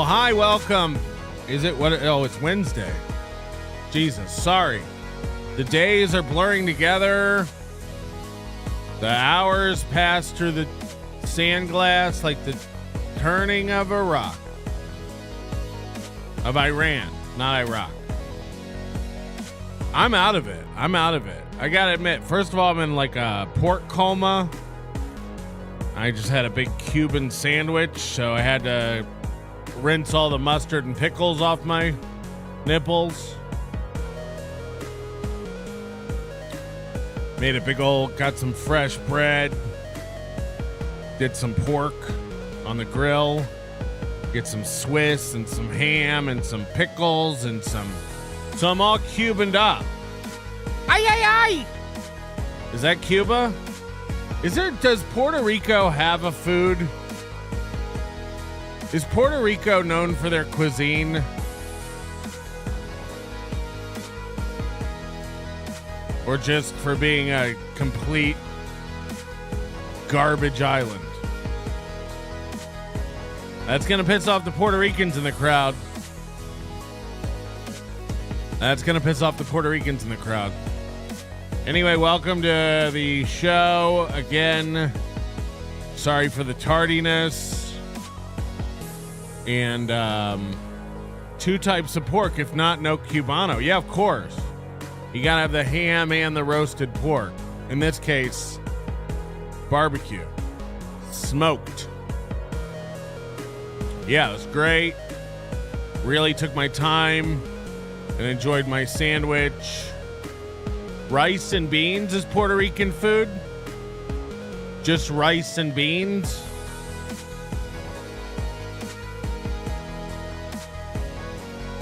hi, welcome. Is it what? Oh, it's Wednesday. Jesus, sorry. The days are blurring together. The hours pass through the sand glass like the turning of a rock. Of Iran, not Iraq. I'm out of it. I gotta admit, first of all, I'm in like a pork coma. I just had a big Cuban sandwich, so I had to rinse all the mustard and pickles off my nipples. Made a big got some fresh bread. Did some pork on the grill. Get some Swiss and some ham and some pickles and some... So I'm all Cubaned up. Ay! Is that Cuba? Does Puerto Rico have a food? Is Puerto Rico known for their cuisine? Or just for being a complete garbage island? That's going to piss off the Puerto Ricans in the crowd. Anyway, welcome to the show again. Sorry for the tardiness. And 2 types of pork, if not, no Cubano. Yeah, of course. You gotta have the ham and the roasted pork. In this case, barbecue. Smoked. Yeah, it was great. Really took my time and enjoyed my sandwich. Rice and beans is Puerto Rican food? Just rice and beans?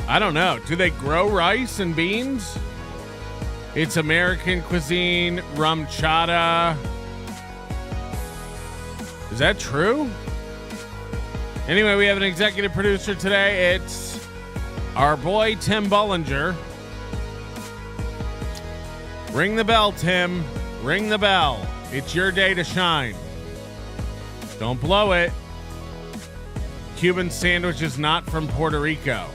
I don't know. Do they grow rice and beans? It's American cuisine, rum chata. Is that true? Anyway, we have an executive producer today. It's our boy, Tim Bullinger. Ring the bell, Tim. Ring the bell. It's your day to shine. Don't blow it. Cuban sandwich is not from Puerto Rico.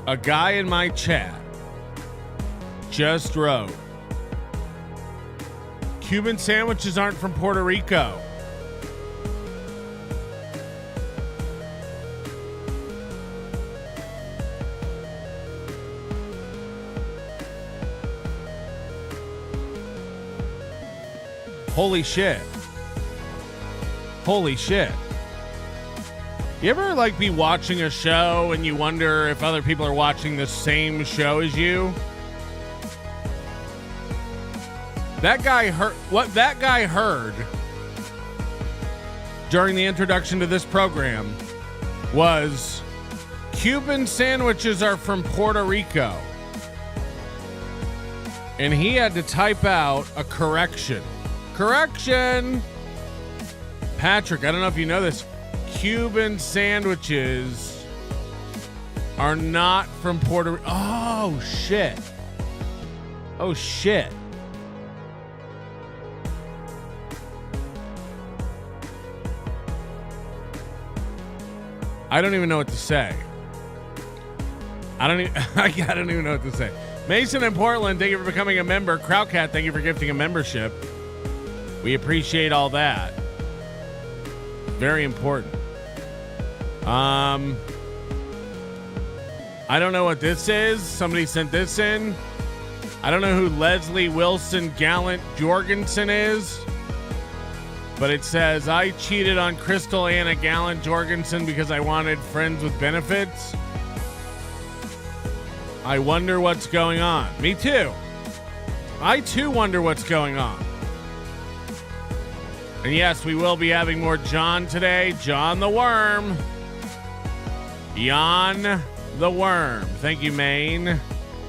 A guy in my chat just wrote, Cuban sandwiches aren't from Puerto Rico. Holy shit. You ever be watching a show and you wonder if other people are watching the same show as you? That guy heard what that guy heard during the introduction to this program was Cuban sandwiches are from Puerto Rico. And he had to type out a correction. Patrick, I don't know if you know this. Cuban sandwiches are not from Puerto Rico. Oh, shit. I don't even know what to say. I don't even know what to say. Mason in Portland, thank you for becoming a member. Crowcat, thank you for gifting a membership. We appreciate all that. Very important. I don't know what this is. Somebody sent this in. I don't know who Leslie Wilson Gallant Jorgensen is, but it says, I cheated on Crystal Anna Gallant Jorgensen because I wanted friends with benefits. I wonder what's going on. Me too. I too wonder what's going on. And yes, we will be having more John today. John the Worm. Jan the Worm. Thank you, Maine.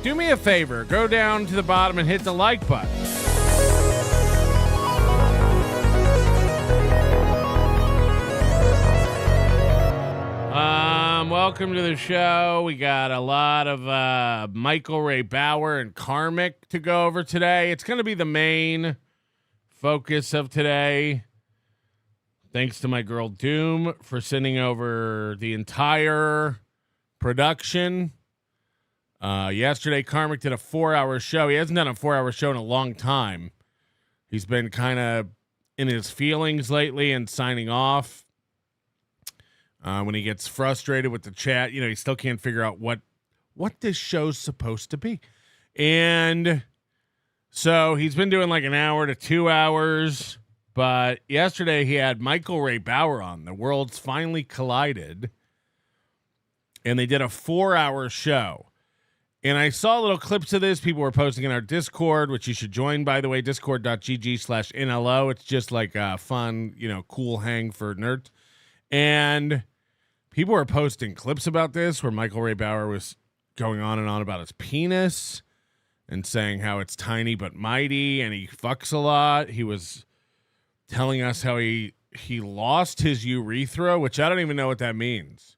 Do me a favor. Go down to the bottom and hit the like button. Welcome to the show. We got a lot of Michael Ray Bauer and Karmic to go over today. It's going to be the main focus of today. Thanks to my girl Doom for sending over the entire production. Yesterday, Karmic did a 4-hour show. He hasn't done a 4-hour show in a long time. He's been kind of in his feelings lately and signing off. When he gets frustrated with the chat, he still can't figure out what this show's supposed to be. And so he's been doing like an hour to 2 hours. But yesterday he had Michael Ray Bauer on. The worlds finally collided. And they did a 4-hour show. And I saw little clips of this. People were posting in our Discord, which you should join, by the way, discord.gg/NLO. It's just like a fun, cool hang for nerds. And people were posting clips about this where Michael Ray Bauer was going on and on about his penis and saying how it's tiny but mighty and he fucks a lot. He was telling us how he lost his urethra, which I don't even know what that means.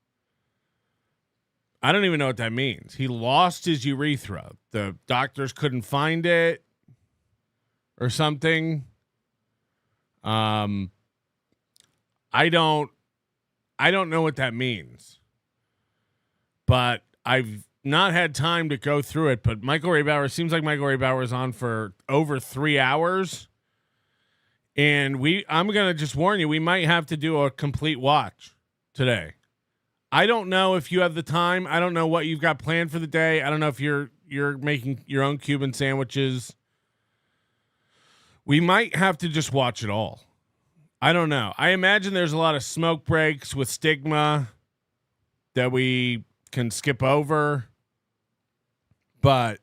He lost his urethra. The doctors couldn't find it or something. I don't know what that means, but I've not had time to go through it. But Michael Ray Bauer, seems like Michael Ray Bauer is on for over 3 hours. And I'm going to just warn you, we might have to do a complete watch today. I don't know if you have the time. I don't know what you've got planned for the day. I don't know if you're making your own Cuban sandwiches. We might have to just watch it all. I don't know. I imagine there's a lot of smoke breaks with stigma that we can skip over. But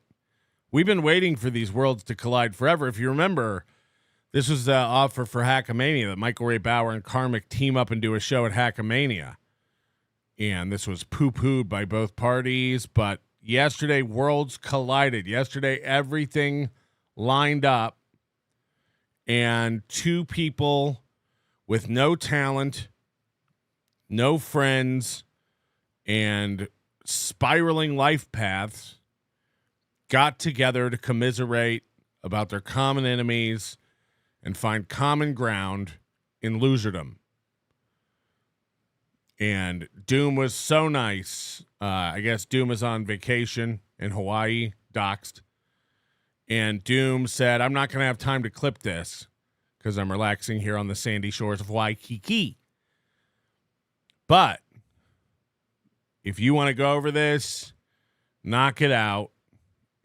we've been waiting for these worlds to collide forever. If you remember, this was the offer for Hackamania, that Michael Ray Bauer and Karmic team up and do a show at Hackamania. And this was poo-pooed by both parties. But yesterday, worlds collided. Yesterday, everything lined up. And two people with no talent, no friends, and spiraling life paths got together to commiserate about their common enemies and find common ground in loserdom. And Doom was so nice. I guess Doom is on vacation in Hawaii, doxed. And Doom said, I'm not going to have time to clip this because I'm relaxing here on the sandy shores of Waikiki. But if you want to go over this, knock it out,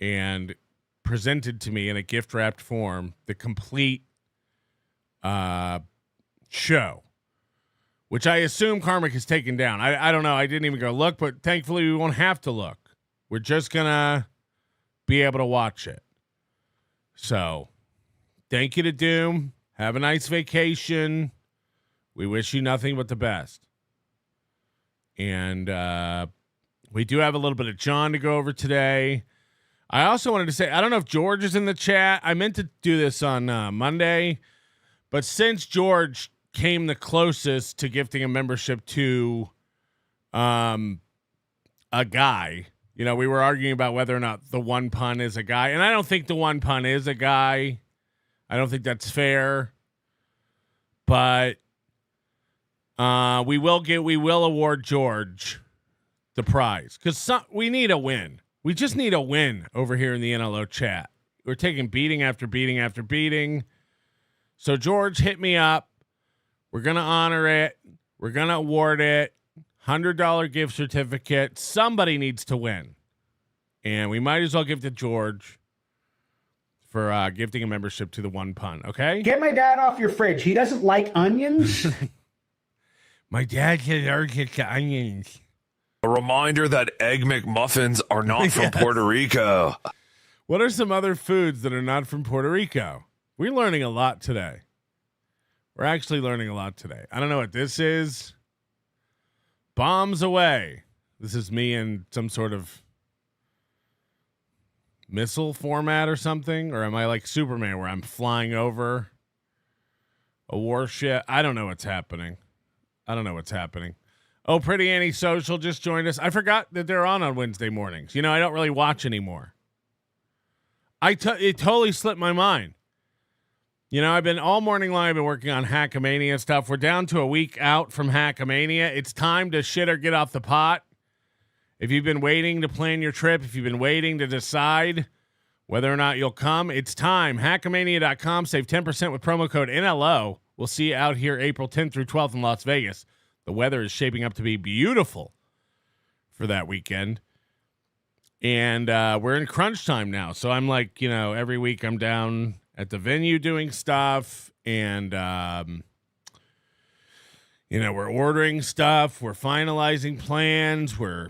and presented to me in a gift-wrapped form the complete show, which I assume Karmic has taken down. I don't know. I didn't even go look, but thankfully we won't have to look. We're just going to be able to watch it. So thank you to Doom. Have a nice vacation. We wish you nothing but the best. And we do have a little bit of John to go over today. I also wanted to say, I don't know if George is in the chat. I meant to do this on Monday, but since George came the closest to gifting a membership to a guy, we were arguing about whether or not the one pun is a guy, and I don't think the one pun is a guy. I don't think that's fair, but we will award George the prize because we need a win. We just need a win over here in the NLO chat. We're taking beating after beating after beating. So George, hit me up. We're going to honor it. We're going to award it. $100 gift certificate. Somebody needs to win. And we might as well give to George for gifting a membership to the one pun, okay? Get my dad off your fridge. He doesn't like onions. My dad is allergic to onions. A reminder that Egg McMuffins are not from Puerto Rico. What are some other foods that are not from Puerto Rico? We're learning a lot today. We're actually learning a lot today. I don't know what this is. Bombs away. This is me in some sort of missile format or something? Or am I like Superman where I'm flying over a warship? I don't know what's happening. Oh, Pretty Antisocial just joined us. I forgot that they're on Wednesday mornings. You know, I don't really watch anymore. It totally slipped my mind. You know, I've been all morning long, I've been working on Hackamania stuff. We're down to a week out from Hackamania. It's time to shit or get off the pot. If you've been waiting to plan your trip, if you've been waiting to decide whether or not you'll come, it's time. Hackamania.com. Save 10% with promo code NLO. We'll see you out here April 10th through 12th in Las Vegas. The weather is shaping up to be beautiful for that weekend. And we're in crunch time now. So I'm like, you know, every week I'm down at the venue doing stuff. And, you know, we're ordering stuff. We're finalizing plans. We're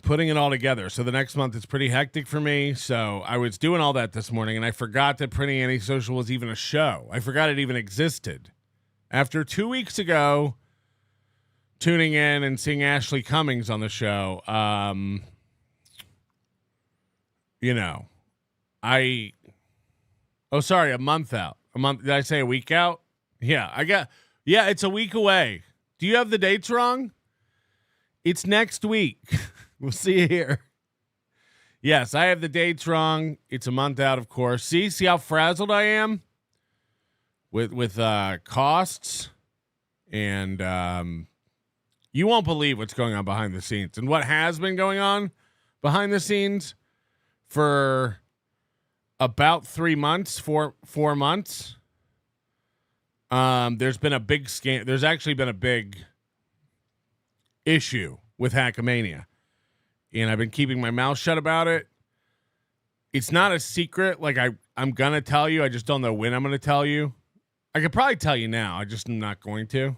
putting it all together. So the next month is pretty hectic for me. So I was doing all that this morning, and I forgot that Pretty Antisocial was even a show. I forgot it even existed. After 2 weeks ago, tuning in and seeing Ashley Cummings on the show, you know, sorry, a month out. A month. Did I say a week out? Yeah, it's a week away. Do you have the dates wrong? It's next week. We'll see you here. Yes, I have the dates wrong. It's a month out, of course. See how frazzled I am with costs, and you won't believe what's going on behind the scenes and what has been going on behind the scenes for about 3 months, four months. There's been a big scam. There's actually been a big issue with Hackamania, and I've been keeping my mouth shut about it. It's not a secret. Like I'm gonna tell you. I just don't know when I'm gonna tell you. I could probably tell you now. I just am not going to,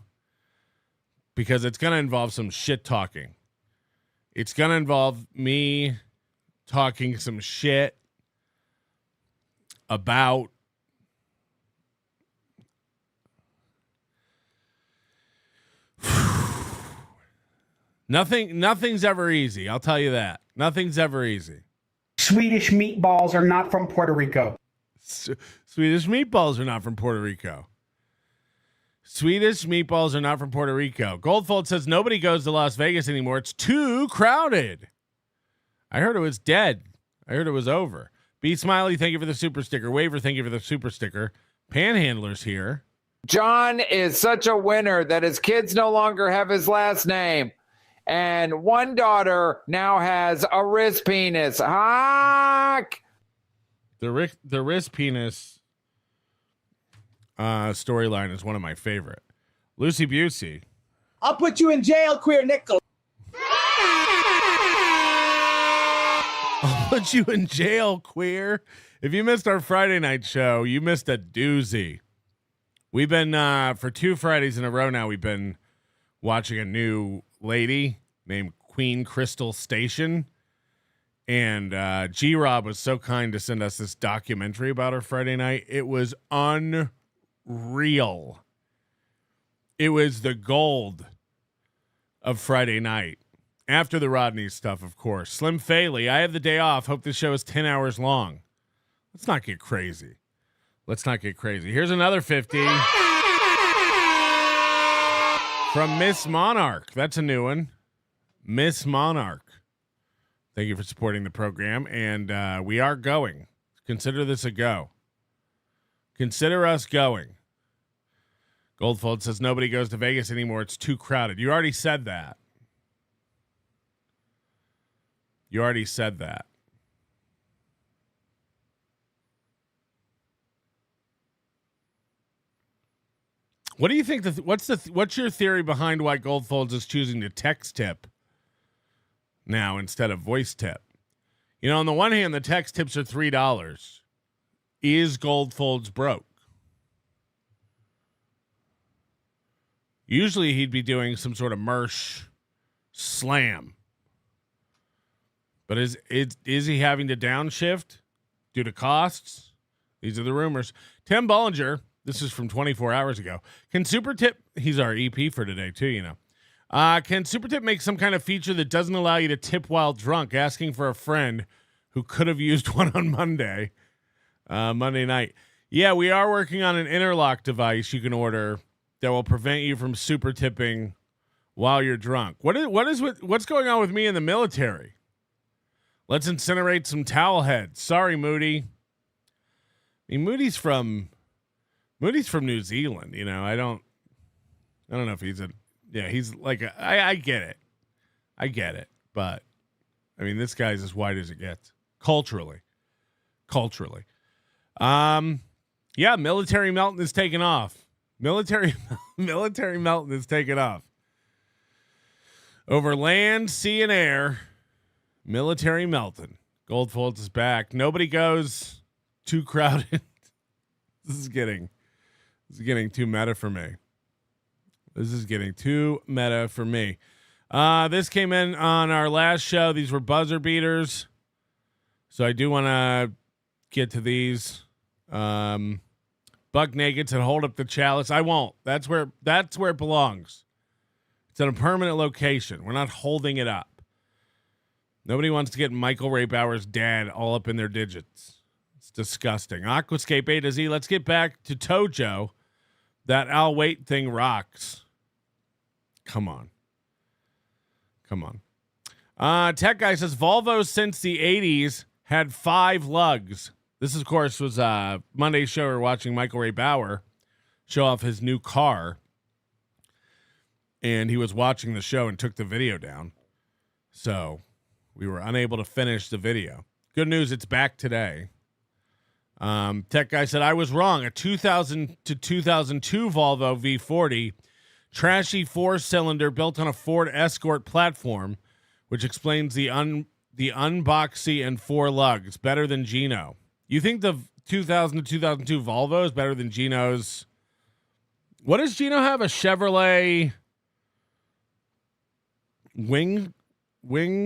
because it's gonna involve some shit talking. It's gonna involve me talking some shit about Nothing's ever easy. I'll tell you that. Nothing's ever easy. Swedish meatballs are not from Puerto Rico. Swedish meatballs are not from Puerto Rico. Swedish meatballs are not from Puerto Rico. Goldfold says nobody goes to Las Vegas anymore. It's too crowded. I heard it was dead. I heard it was over. B Smiley, thank you for the super sticker. Waver, thank you for the super sticker. Panhandler's here. John is such a winner that his kids no longer have his last name. And one daughter now has a wrist penis. Hack! The wrist penis storyline is one of my favorite. Lucy Busey. I'll put you in jail, queer nickel. I'll put you in jail, queer. If you missed our Friday night show, you missed a doozy. We've been, for 2 Fridays in a row now, we've been watching a new lady named Queen Crystal Station. And G-Rob was so kind to send us this documentary about her Friday night. It was unreal. It was the gold of Friday night. After the Rodney stuff, of course. Slim Faley, I have the day off. Hope this show is 10 hours long. Let's not get crazy. Here's another 50 from Miss Monarch. That's a new one. Miss Monarch. Thank you for supporting the program. And we are going. Consider this a go. Consider us going. Goldfold says nobody goes to Vegas anymore. It's too crowded. You already said that. What do you think? What's your theory behind why Goldfolds is choosing to text tip now instead of voice tip? You know, on the one hand, the text tips are $3. Is Goldfolds broke? Usually he'd be doing some sort of merch slam. But is he having to downshift due to costs? These are the rumors. Tim Bollinger, this is from 24 hours ago. Can Super Tip, he's our EP for today too, you know. Can Super Tip make some kind of feature that doesn't allow you to tip while drunk, asking for a friend who could have used one on Monday night? Yeah, we are working on an interlock device you can order that will prevent you from super tipping while you're drunk. What's going on with me in the military? Let's incinerate some towel heads. Sorry, Moody. I mean, Moody's from New Zealand. You know, I don't know if he's he's like I get it. I get it. But I mean, this guy's as white as it gets culturally. Yeah, military melting is taking off. Military melting is taking off. Over land, sea, and air, military melting. Goldfolds is back. Nobody goes. Too crowded. This is getting too meta for me. This came in on our last show. These were buzzer beaters. So I do want to get to these. Buck naked said, hold up the chalice. I won't. That's where it belongs. It's in a permanent location. We're not holding it up. Nobody wants to get Michael Ray Bauer's dad all up in their digits. It's disgusting. Aquascape A to Z. Let's get back to Tojo. That I'll wait thing rocks. Come on. Tech Guy says Volvo since the 80s had 5 lugs. This, of course, was Monday's show. We're watching Michael Ray Bauer show off his new car. And he was watching the show and took the video down. So we were unable to finish the video. Good news, it's back today. Tech Guy said, I was wrong. A 2000 to 2002 Volvo V40, trashy 4-cylinder built on a Ford Escort platform, which explains the unboxy and 4 lugs. Better than Gino. You think the 2000 to 2002 Volvo is better than Gino's? What does Gino have? A Chevrolet wing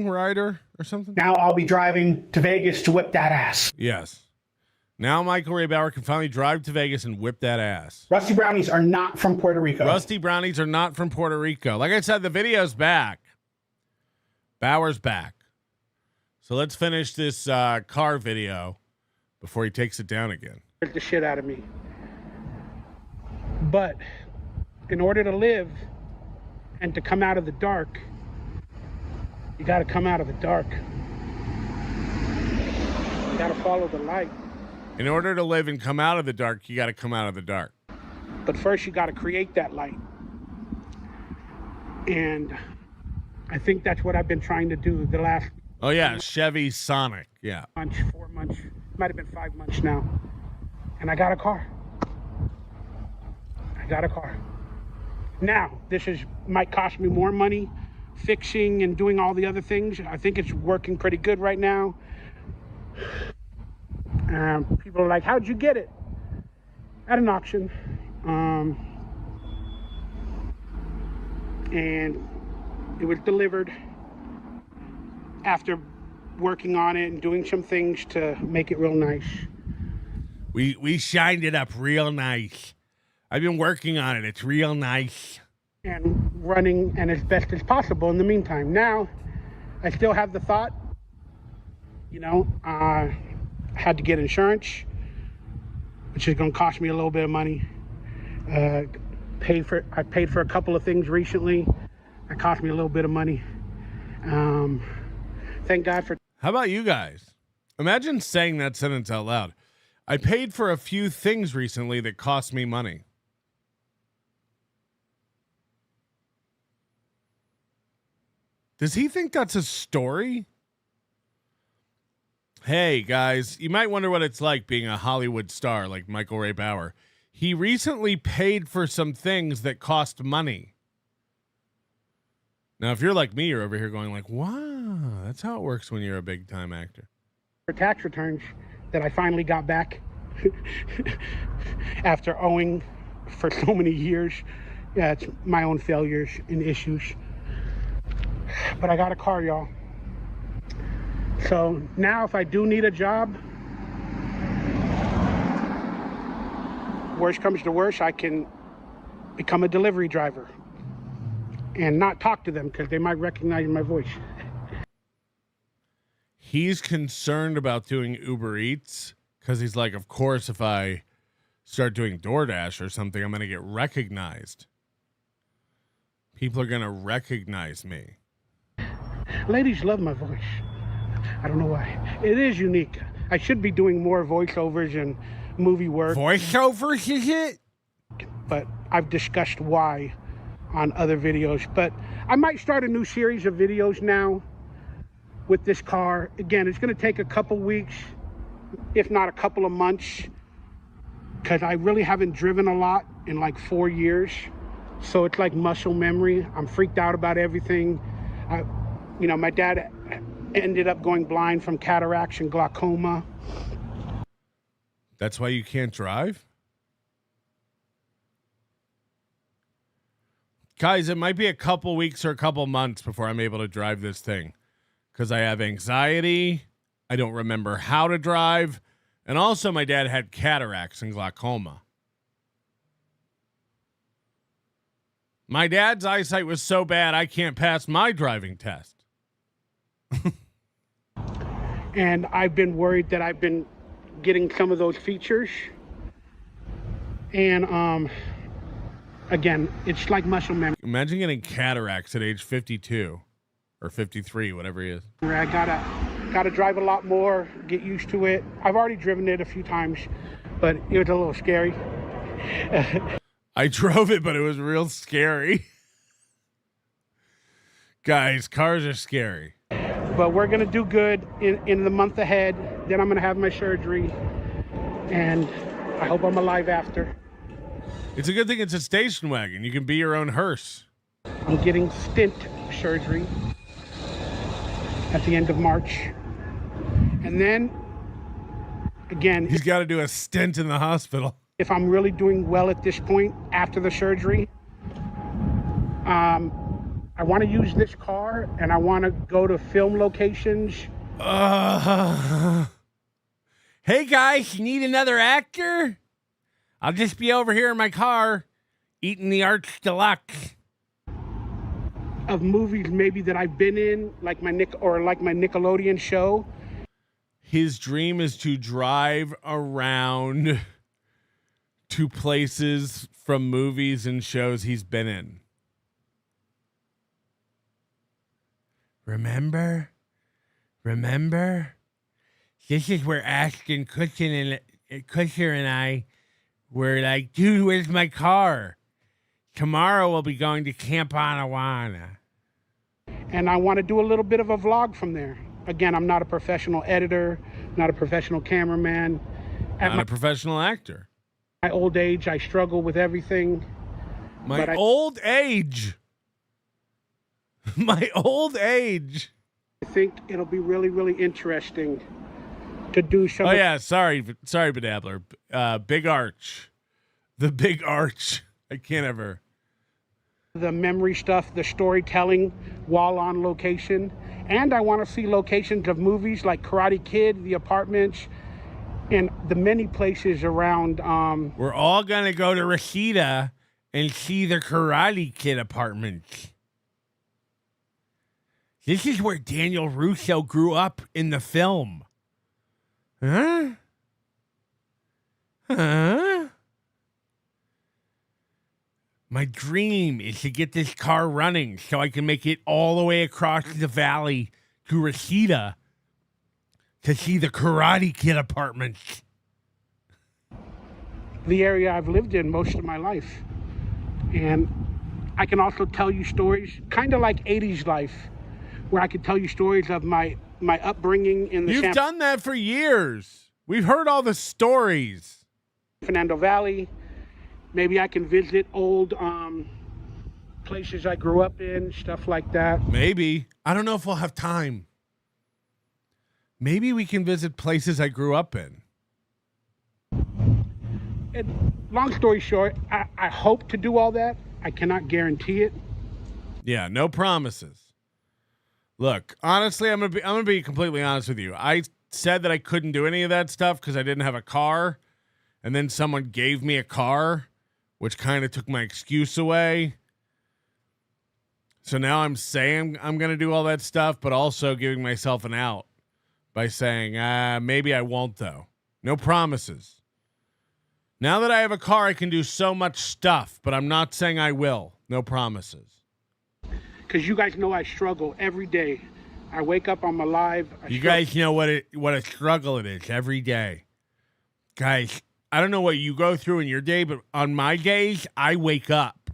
rider or something? Now I'll be driving to Vegas to whip that ass. Yes. Now Michael Ray Bauer can finally drive to Vegas and whip that ass. Rusty Brownies are not from Puerto Rico. Like I said, the video's back. Bauer's back. So let's finish this car video before he takes it down again. The shit out of me. But in order to live and to come out of the dark, you got to come out of the dark. You got to follow the light. In order to live and come out of the dark, you got to come out of the dark. But first, you got to create that light. And I think that's what I've been trying to do the last. Oh, yeah. Chevy Sonic. Yeah. 4 months. Might have been 5 months now. And I got a car. Now, might cost me more money fixing and doing all the other things. I think it's working pretty good right now. People are like, how'd you get it? At an auction. And it was delivered after working on it and doing some things to make it real nice. We shined it up real nice. I've been working on it. It's real nice. And running and as best as possible in the meantime. Now, I still have the thought, I had to get insurance, which is going to cost me a little bit of money. I paid for a couple of things recently. That cost me a little bit of money. Thank God for. How about you guys? Imagine saying that sentence out loud. I paid for a few things recently that cost me money. Does he think that's a story? Hey, guys, you might wonder what it's like being a Hollywood star like Michael Ray Bauer. He recently paid for some things that cost money. Now, if you're like me, you're over here going like, wow, that's how it works when you're a big-time actor. For tax returns that I finally got back after owing for so many years. Yeah, it's my own failures and issues. But I got a car, y'all. So now if I do need a job, worst comes to worst, I can become a delivery driver and not talk to them because they might recognize my voice. He's concerned about doing Uber Eats because he's like, of course, if I start doing DoorDash or something, I'm going to get recognized. People are going to recognize me. Ladies love my voice. I don't know why. It is unique. I should be doing more voiceovers and movie work. Voiceovers, is it? But I've discussed why on other videos. But I might start a new series of videos now with this car. Again, it's going to take a couple weeks, if not a couple of months, because I really haven't driven a lot in like 4 years. So it's like muscle memory. I'm freaked out about everything. My dad ended up going blind from cataracts and glaucoma. That's why you can't drive? Guys, it might be a couple weeks or a couple months before I'm able to drive this thing, because I have anxiety. I don't remember how to drive. And also my dad had cataracts and glaucoma. My dad's eyesight was so bad I can't pass my driving test. And I've been worried that I've been getting some of those features. And again, it's like muscle memory. Imagine getting cataracts at age 52 or 53, whatever he is. I gotta drive a lot more, get used to it. I've already driven it a few times, but it was a little scary. I drove it, but it was real scary. Guys, cars are scary. But we're gonna do good in the month ahead. Then I'm gonna have my surgery, and I hope I'm alive after. It's a good thing it's a station wagon. You can be your own hearse. I'm getting stint surgery at the end of March. And then, again, He's got to do a stint in the hospital. if I'm really doing well at this point after the surgery, I want to use this car and I want to go to film locations. Hey, guys, you need another actor? I'll just be over here in my car eating the Arch Deluxe. Of movies maybe that I've been in, like my Nickelodeon show. His dream is to drive around to places from movies and shows he's been in. Remember? This is where Ashton Kutcher and I were like, dude, where's my car? Tomorrow we'll be going to Camp Anawana. And I want to do a little bit of a vlog from there. Again, I'm not a professional editor, not a professional cameraman. At Not a professional actor. my old age, I struggle with everything. My old age. My old age. I think it'll be really, really interesting to do some. Oh, yeah. Sorry, Bedabbler. Big Arch. The Big Arch. I can't ever. The memory stuff, the storytelling while on location. And I want to see locations of movies like Karate Kid, The Apartments, and the many places around. We're all going to go to Reseda and see the Karate Kid apartments. This is where Daniel Russo grew up in the film. Huh? My dream is to get this car running so I can make it all the way across the valley to Reseda to see the Karate Kid apartments. The area I've lived in most of my life. And I can also tell you stories, kind of like 80s life, where I could tell you stories of my upbringing in the You've done that for years. We've heard all the stories. Fernando Valley. Maybe I can visit old places I grew up in, stuff like that. Maybe. I don't know if we'll have time. Maybe we can visit places I grew up in. And long story short, I hope to do all that. I cannot guarantee it. Yeah, no promises. Look, honestly, I'm gonna be completely honest with you. I said that I couldn't do any of that stuff because I didn't have a car, and then someone gave me a car, which kind of took my excuse away. So now I'm saying I'm going to do all that stuff, but also giving myself an out by saying, maybe I won't, though. No promises. Now that I have a car, I can do so much stuff, but I'm not saying I will. No promises. because you guys know I struggle every day. I wake up, I'm alive. You guys know what a struggle it is every day. Guys, I don't know what you go through in your day, but on my days, I wake up.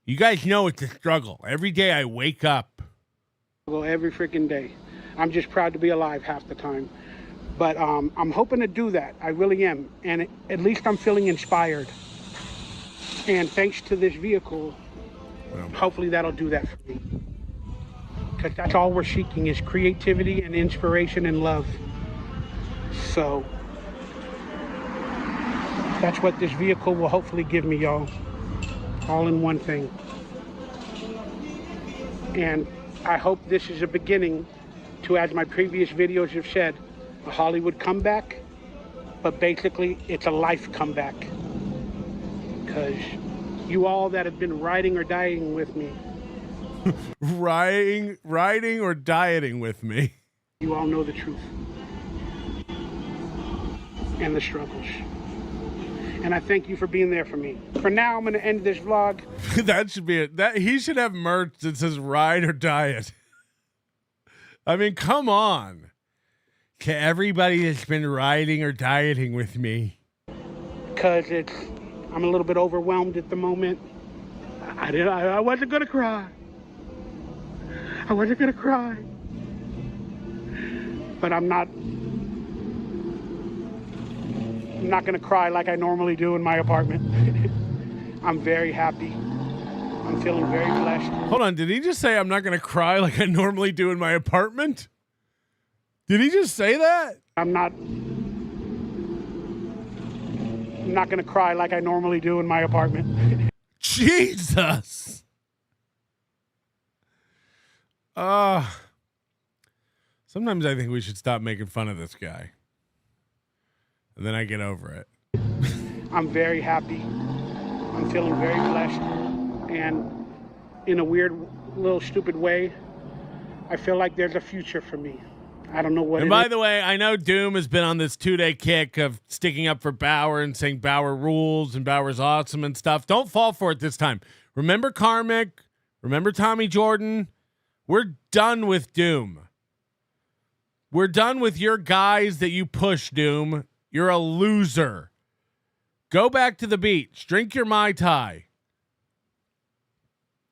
You guys know it's a struggle. Every day I wake up. Every freaking day. I'm just proud to be alive half the time. But I'm hoping to do that. I really am. And at least I'm feeling inspired. And thanks to this vehicle, hopefully that'll do that for me. Because that's all we're seeking is creativity and inspiration and love. So that's what this vehicle will hopefully give me, y'all. All in one thing. And I hope this is a beginning to, as my previous videos have said, a Hollywood comeback, but basically it's a life comeback. Because you all that have been riding or dying with me. riding or dieting with me. You all know the truth. And the struggles. And I thank you for being there for me. For now, I'm going to end this vlog. That should be it. That he should have merch that says ride or diet. I mean, come on. To everybody that's been riding or dieting with me. Because I'm a little bit overwhelmed at the moment. I wasn't going to cry. I wasn't going to cry. But I'm not going to cry like I normally do in my apartment. I'm very happy. I'm feeling very blessed. Hold on, did he just say I'm not going to cry like I normally do in my apartment? Did he just say that? I'm not going to cry like I normally do in my apartment. Jesus. Sometimes I think we should stop making fun of this guy. And then I get over it. I'm very happy. I'm feeling very blessed. And in a weird, little stupid way, I feel like there's a future for me. I don't know what And by the way, I know Doom has been on this 2-day kick of sticking up for Bauer and saying Bauer rules and Bauer's awesome and stuff. Don't fall for it this time. Remember Karmic. Remember Tommy Jordan. We're done with Doom. We're done with your guys that you push, Doom. You're a loser. Go back to the beach. Drink your Mai Tai.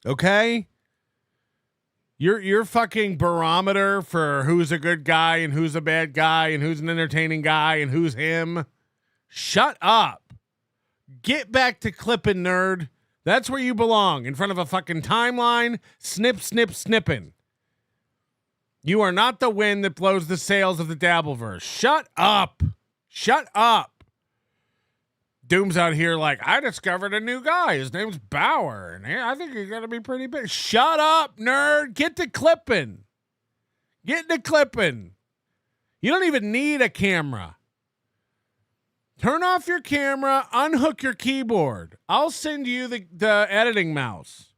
Okay? Your fucking barometer for who's a good guy and who's a bad guy and who's an entertaining guy and who's him. Shut up. Get back to clipping, nerd. That's where you belong. In front of a fucking timeline. Snip, snip, snipping. You are not the wind that blows the sails of the Dabbleverse. Shut up. Shut up. Doom's out here like, I discovered a new guy. His name's Bauer. And I think he's going to be pretty big. Shut up, nerd. Get to clipping. Get to clipping. You don't even need a camera. Turn off your camera. Unhook your keyboard. I'll send you the editing mouse.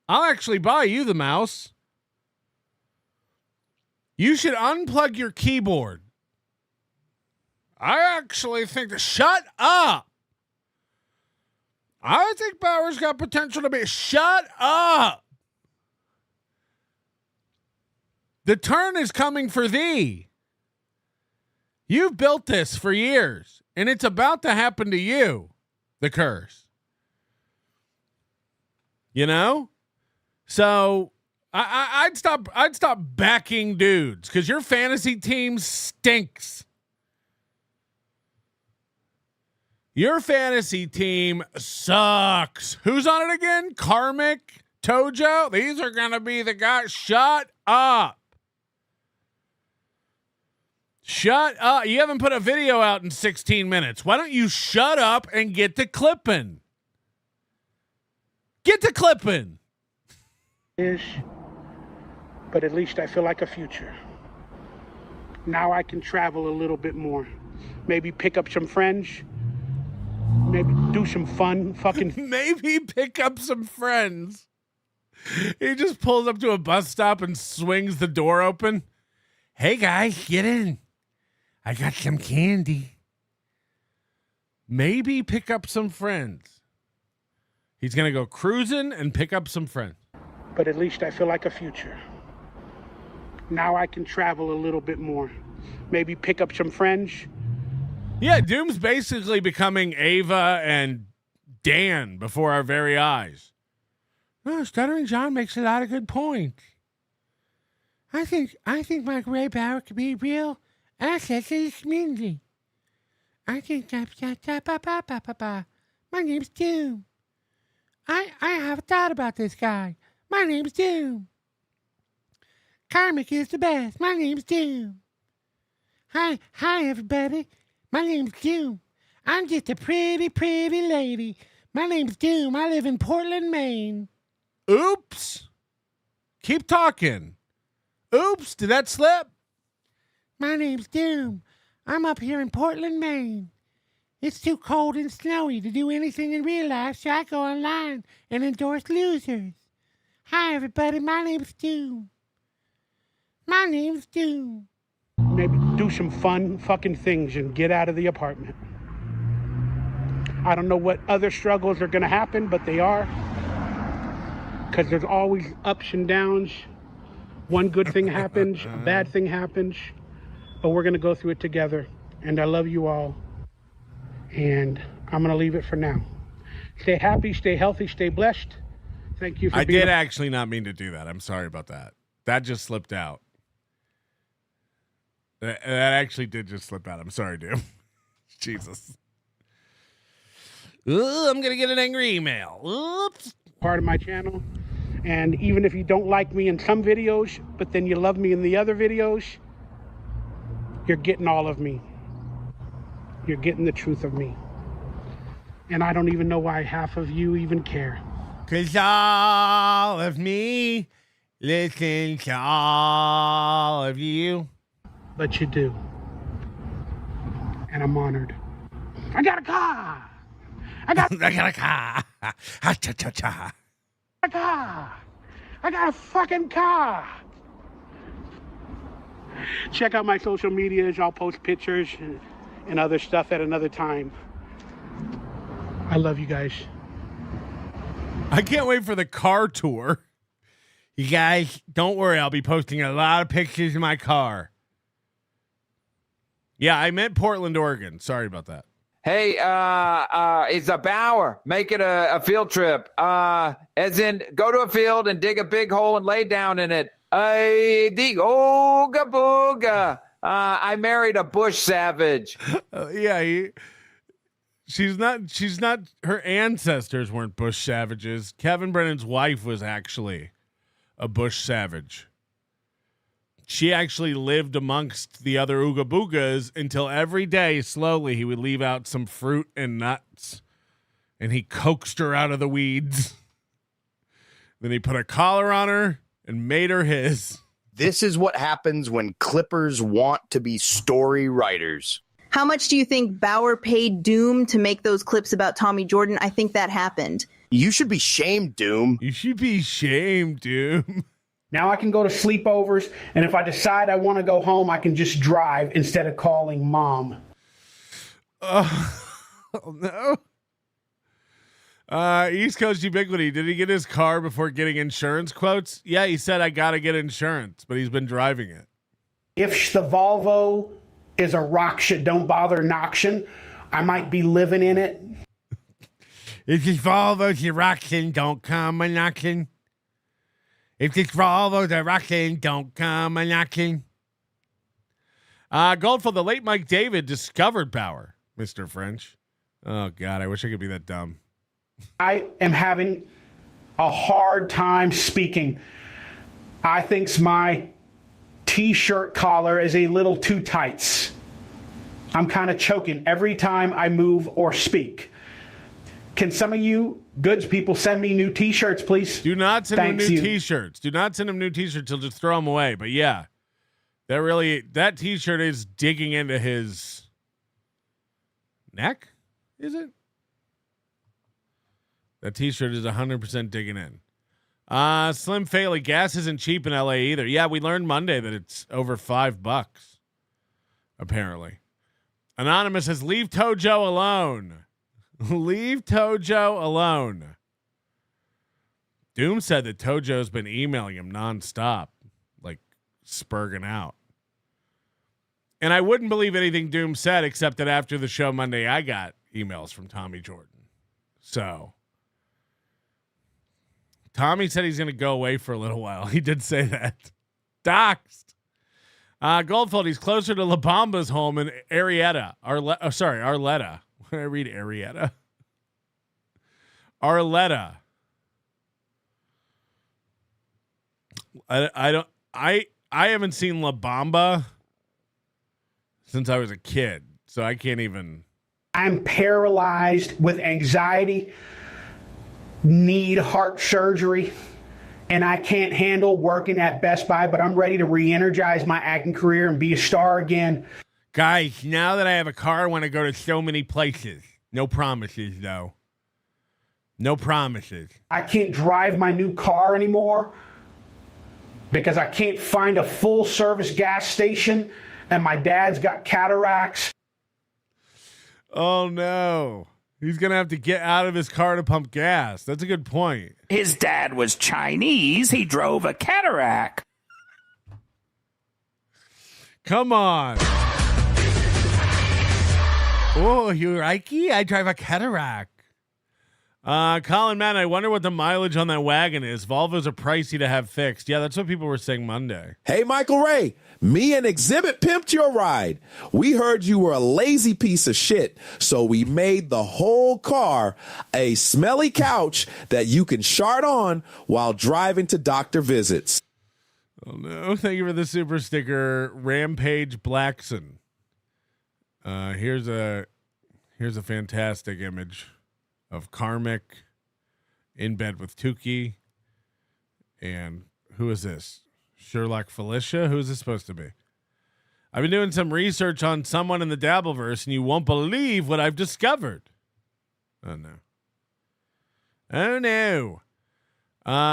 I'll actually buy you the mouse. You should unplug your keyboard. I actually think that... Shut up. I think Bauer's got potential to be... Shut up. The turn is coming for thee. You've built this for years, and it's about to happen to you, the curse. You know? So I'd stop backing dudes because your fantasy team stinks. Your fantasy team sucks. Who's on it again? Karmic, Tojo. These are going to be the guys. Shut up. Shut up. You haven't put a video out in 16 minutes. Why don't you shut up and get to clipping? Get to clipping. But at least I feel like a future. Now I can travel a little bit more. Maybe pick up some friends. Maybe do some fun fucking... Maybe pick up some friends. He just pulls up to a bus stop and swings the door open. Hey guys, get in. I got some candy. Maybe pick up some friends. He's going to go cruising and pick up some friends. But at least I feel like a future. Now I can travel a little bit more. Maybe pick up some friends. Yeah, Doom's basically becoming Ava and Dan before our very eyes. Oh, Stuttering John makes a lot of good points. I think my gray power could be real asset to this community. I think my name's Doom. I have thought about this guy. My name's Doom. Karmic is the best. My name's Doom. Hi everybody. My name's Doom. I'm just a pretty lady. My name's Doom. I live in Portland, Maine. Oops. Keep talking. Oops, did that slip? My name's Doom. I'm up here in Portland, Maine. It's too cold and snowy to do anything in real life, so I go online and endorse losers. Hi, everybody. My name's Doom. My name's Doom. Maybe do some fun fucking things and get out of the apartment. I don't know what other struggles are going to happen, but they are. Because there's always ups and downs. One good thing happens, a bad thing happens. But we're going to go through it together. And I love you all. And I'm going to leave it for now. Stay happy, stay healthy, stay blessed. Thank you for being... I did actually not mean to do that. I'm sorry about that. That just slipped out. That actually did just slip out. I'm sorry, dude. Jesus. Ooh, I'm going to get an angry email. Oops. Part of my channel. And even if you don't like me in some videos, but then you love me in the other videos, you're getting all of me. You're getting the truth of me. And I don't even know why half of you even care. 'Cause all of me listen to all of you. But you do. And I'm honored. I got a car! I got a car! Ha-cha-cha-cha. A car! I got a fucking car! Check out my social medias. I'll post pictures and other stuff at another time. I love you guys. I can't wait for the car tour. You guys, don't worry. I'll be posting a lot of pictures in my car. Yeah, I meant Portland, Oregon. Sorry about that. Hey, it's a Bauer. Make it a field trip. As in, go to a field and dig a big hole and lay down in it. I dig ooga booga. I married a bush savage. Yeah, she's not. Her ancestors weren't bush savages. Kevin Brennan's wife was actually a bush savage. She actually lived amongst the other Ooga Boogas until every day, slowly, he would leave out some fruit and nuts, and he coaxed her out of the weeds. Then he put a collar on her and made her his. This is what happens when Clippers want to be story writers. How much do you think Bauer paid Doom to make those clips about Tommy Jordan? I think that happened. You should be shamed, Doom. You should be shamed, Doom. Now I can go to sleepovers, and if I decide I want to go home, I can just drive instead of calling mom. Oh, no. East Coast Ubiquity, did he get his car before getting insurance quotes? Yeah, he said, I got to get insurance, but he's been driving it. If the Volvo is a rock shit, don't bother knocking, I might be living in it. If this Volvo's a rockin', don't come a knocking. If this Volvo's a rockin', don't come a knocking. Gold for the late Mike David discovered power, Mr. French. Oh, God, I wish I could be that dumb. I am having a hard time speaking. I think my t-shirt collar is a little too tight. I'm kind of choking every time I move or speak. Can some of you goods people send me new t-shirts, please? Do not send him new t-shirts. Do not send him new t-shirts. He'll just throw them away. But yeah, that t-shirt is digging into his neck. Is it? That t-shirt is 100% digging in. Slim Faley, gas isn't cheap in LA either. Yeah, we learned Monday that it's over $5, apparently. Anonymous says, leave Tojo alone. Leave Tojo alone. Doom said that Tojo's been emailing him nonstop, like spurging out. And I wouldn't believe anything Doom said, except that after the show Monday, I got emails from Tommy Jordan. So Tommy said he's going to go away for a little while. He did say that. Doxed. Goldfold, he's closer to La Bamba's home in Arleta. Arleta. When I read Arietta. Arleta. I haven't seen La Bamba since I was a kid, so I can't even. I'm paralyzed with anxiety, need heart surgery, and I can't handle working at Best Buy, but I'm ready to re-energize my acting career and be a star again. Guys, now that I have a car, I want to go to so many places. No promises, though. No promises. I can't drive my new car anymore because I can't find a full-service gas station, and my dad's got cataracts. Oh, no. He's going to have to get out of his car to pump gas. That's a good point. His dad was Chinese. He drove a cataract. Come on. Oh, you Reiki? I drive a cataract. Colin, man, I wonder what the mileage on that wagon is. Volvos are pricey to have fixed. Yeah, that's what people were saying Monday. Hey, Michael Ray, me and Exhibit pimped your ride. We heard you were a lazy piece of shit, so we made the whole car a smelly couch that you can shart on while driving to doctor visits. Oh, no. Thank you for the super sticker, Rampage Blackson. Here's a fantastic image of Karmic in bed with Tukey. And who is this? Sherlock Felicia? Who is this supposed to be? I've been doing some research on someone in the Dabbleverse, and you won't believe what I've discovered. Oh, no. Oh, no.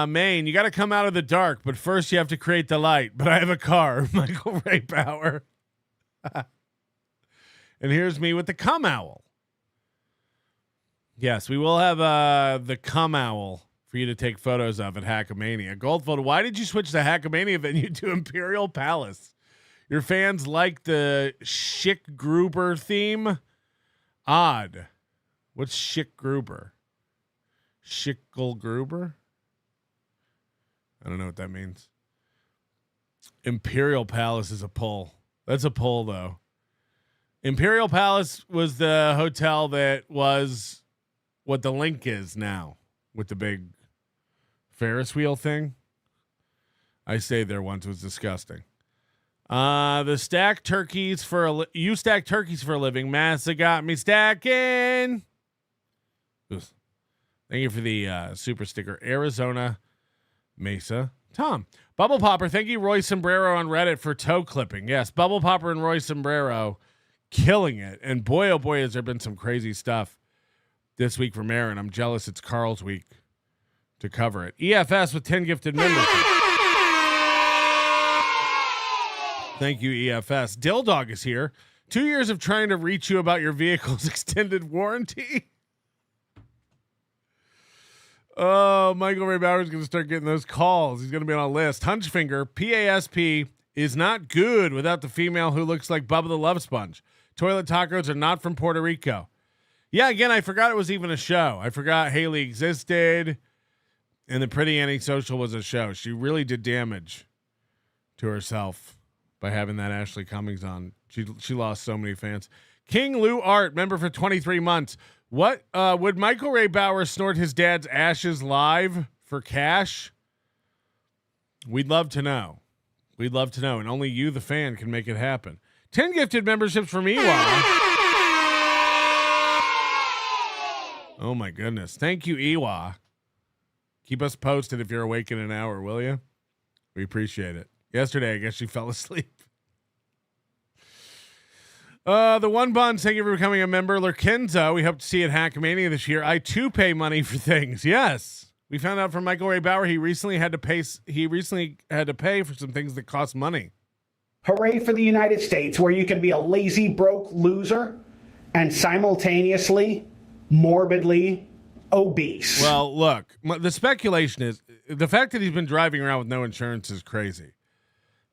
Maine, you got to come out of the dark, but first you have to create the light. But I have a car, Michael Ray Power. And here's me with the cum owl. Yes, we will have the cum owl for you to take photos of at Hackamania. Goldfold, why did you switch the Hackamania venue to Imperial Palace? Your fans like the Schick Gruber theme? Odd. What's Schick Gruber? Schickel Gruber? I don't know what that means. Imperial Palace is a pull. That's a pull, though. Imperial Palace was the hotel that was what the Link is now with the big Ferris wheel thing. I stayed there once. It was disgusting. The stack turkeys for you stack turkeys for a living. Massa got me stacking. Thank you for the super sticker, Arizona Mesa Tom. Bubble Popper, thank you, Roy Sombrero on Reddit for toe clipping. Yes, Bubble Popper and Roy Sombrero killing it. And boy, oh boy, has there been some crazy stuff this week from Aaron. I'm jealous it's Carl's week to cover it. EFS with 10 gifted members. Thank you, EFS. Dill Dog is here. 2 years of trying to reach you about your vehicle's extended warranty. Oh, Michael Ray Bauer is going to start getting those calls. He's going to be on a list. Hunchfinger, PASP is not good without the female who looks like Bubba the Love Sponge. Toilet tacos are not from Puerto Rico. Yeah, again, I forgot it was even a show. I forgot Haley existed, and the Pretty Antisocial was a show. She really did damage to herself by having that Ashley Cummings on. She lost so many fans. King Lou Art, member for 23 months. What would Michael Ray Bauer snort his dad's ashes live for cash? We'd love to know. We'd love to know, and only you, the fan, can make it happen. 10 gifted memberships from Iwa. Oh my goodness. Thank you, Iwa. Keep us posted if you're awake in an hour, will you? We appreciate it. Yesterday, I guess she fell asleep. The One Bond, thank you for becoming a member. Lurkenza, we hope to see you at Hackamania this year. I too pay money for things. Yes. We found out from Michael Ray Bauer he recently had to pay for some things that cost money. Hooray for the United States, where you can be a lazy, broke loser and simultaneously morbidly obese. Well, look, the speculation is the fact that he's been driving around with no insurance is crazy.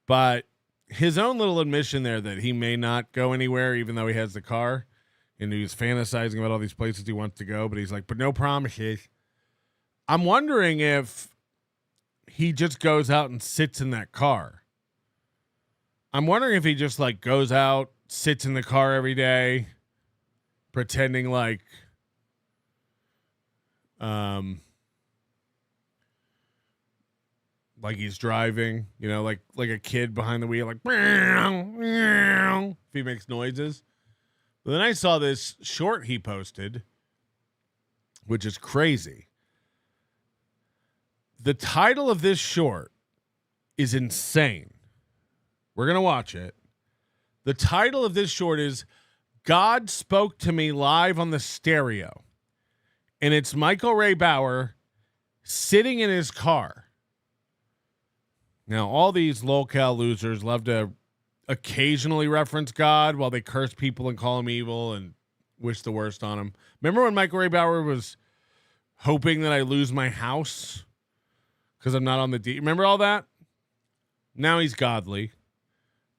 But his own little admission there that he may not go anywhere even though he has the car, and he was fantasizing about all these places he wants to go, but he's like, but no promises. I'm wondering if he just goes out and sits in that car. I'm wondering if he just like goes out, sits in the car every day, pretending like he's driving, you know, like a kid behind the wheel, like if he makes noises. But then I saw this short he posted, which is crazy. The title of this short is insane. We're going to watch it. The title of this short is God Spoke to Me Live on the Stereo. And it's Michael Ray Bauer sitting in his car. Now, all these lolcow losers love to occasionally reference God while they curse people and call him evil and wish the worst on him. Remember when Michael Ray Bauer was hoping that I lose my house because I'm not on the D? Remember all that? Now he's godly.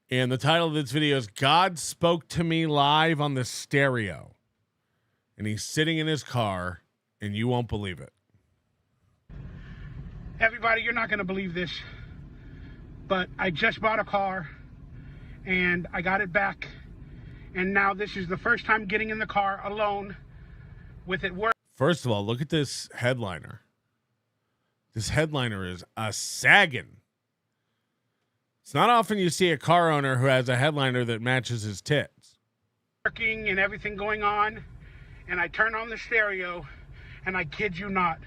And the title of this video is God Spoke to Me Live on the Stereo. And he's sitting in his car, and you won't believe it. Everybody, you're not going to believe this, but I just bought a car, and I got it back, and now this is the first time getting in the car alone with it working. First of all, look at this headliner. This headliner is a sagging. It's not often you see a car owner who has a headliner that matches his tits. Working and everything going on, and I turn on the stereo, and I kid you not,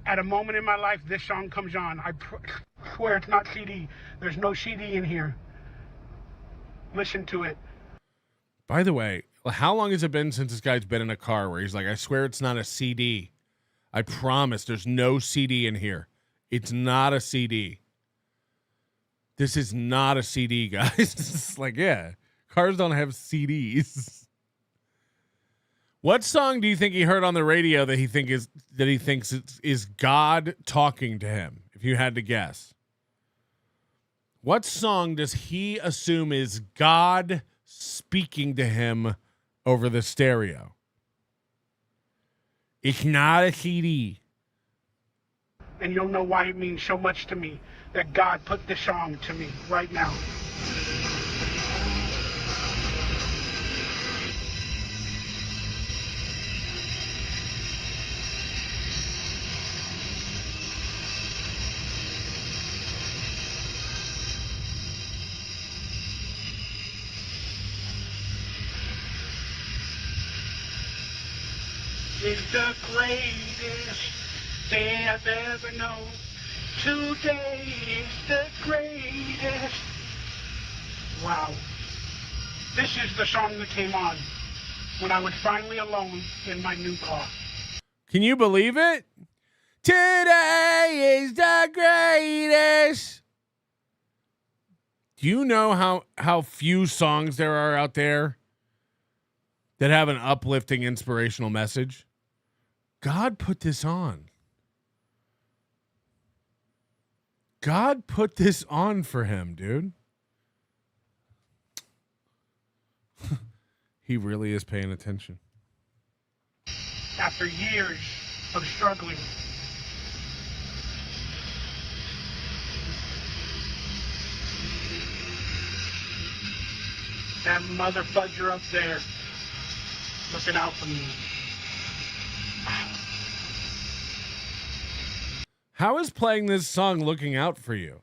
at a moment in my life, this song comes on. I swear it's not CD. There's no CD in here. Listen to it. By the way, how long has it been since this guy's been in a car where he's like, I swear it's not a CD. I promise there's no CD in here. It's not a CD. This is not a CD, guys. It's like, yeah, cars don't have CDs. What song do you think he heard on the radio that he thinks is God talking to him? If you had to guess, what song does he assume is God speaking to him over the stereo? It's not a CD. And you'll know why it means so much to me that God put this song to me right now. It's the greatest day I've ever known. Today is the greatest. Wow. This is the song that came on when I was finally alone in my new car. Can you believe it? Today is the greatest. Do you know how few songs there are out there that have an uplifting, inspirational message? God put this on. God put this on for him, dude. He really is paying attention. After years of struggling, that mother fudger up there looking out for me. How is playing this song looking out for you?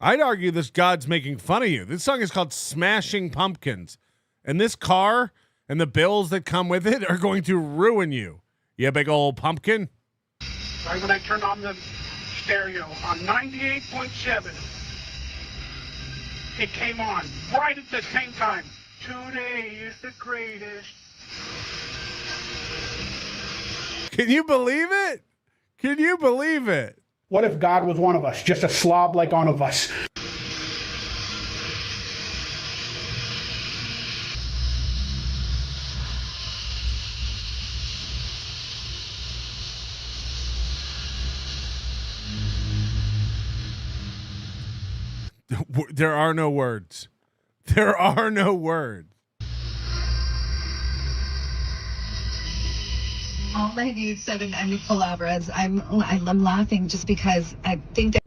I'd argue this God's making fun of you. This song is called Smashing Pumpkins. And this car and the bills that come with it are going to ruin you. You big old pumpkin. Right when I turn on the stereo on 98.7, it came on right at the same time. Today is the greatest. Can you believe it? Can you believe it? What if God was one of us, just a slob like one of us? There are no words. There are no words. All my news said in any palabras. I'm laughing just because I think that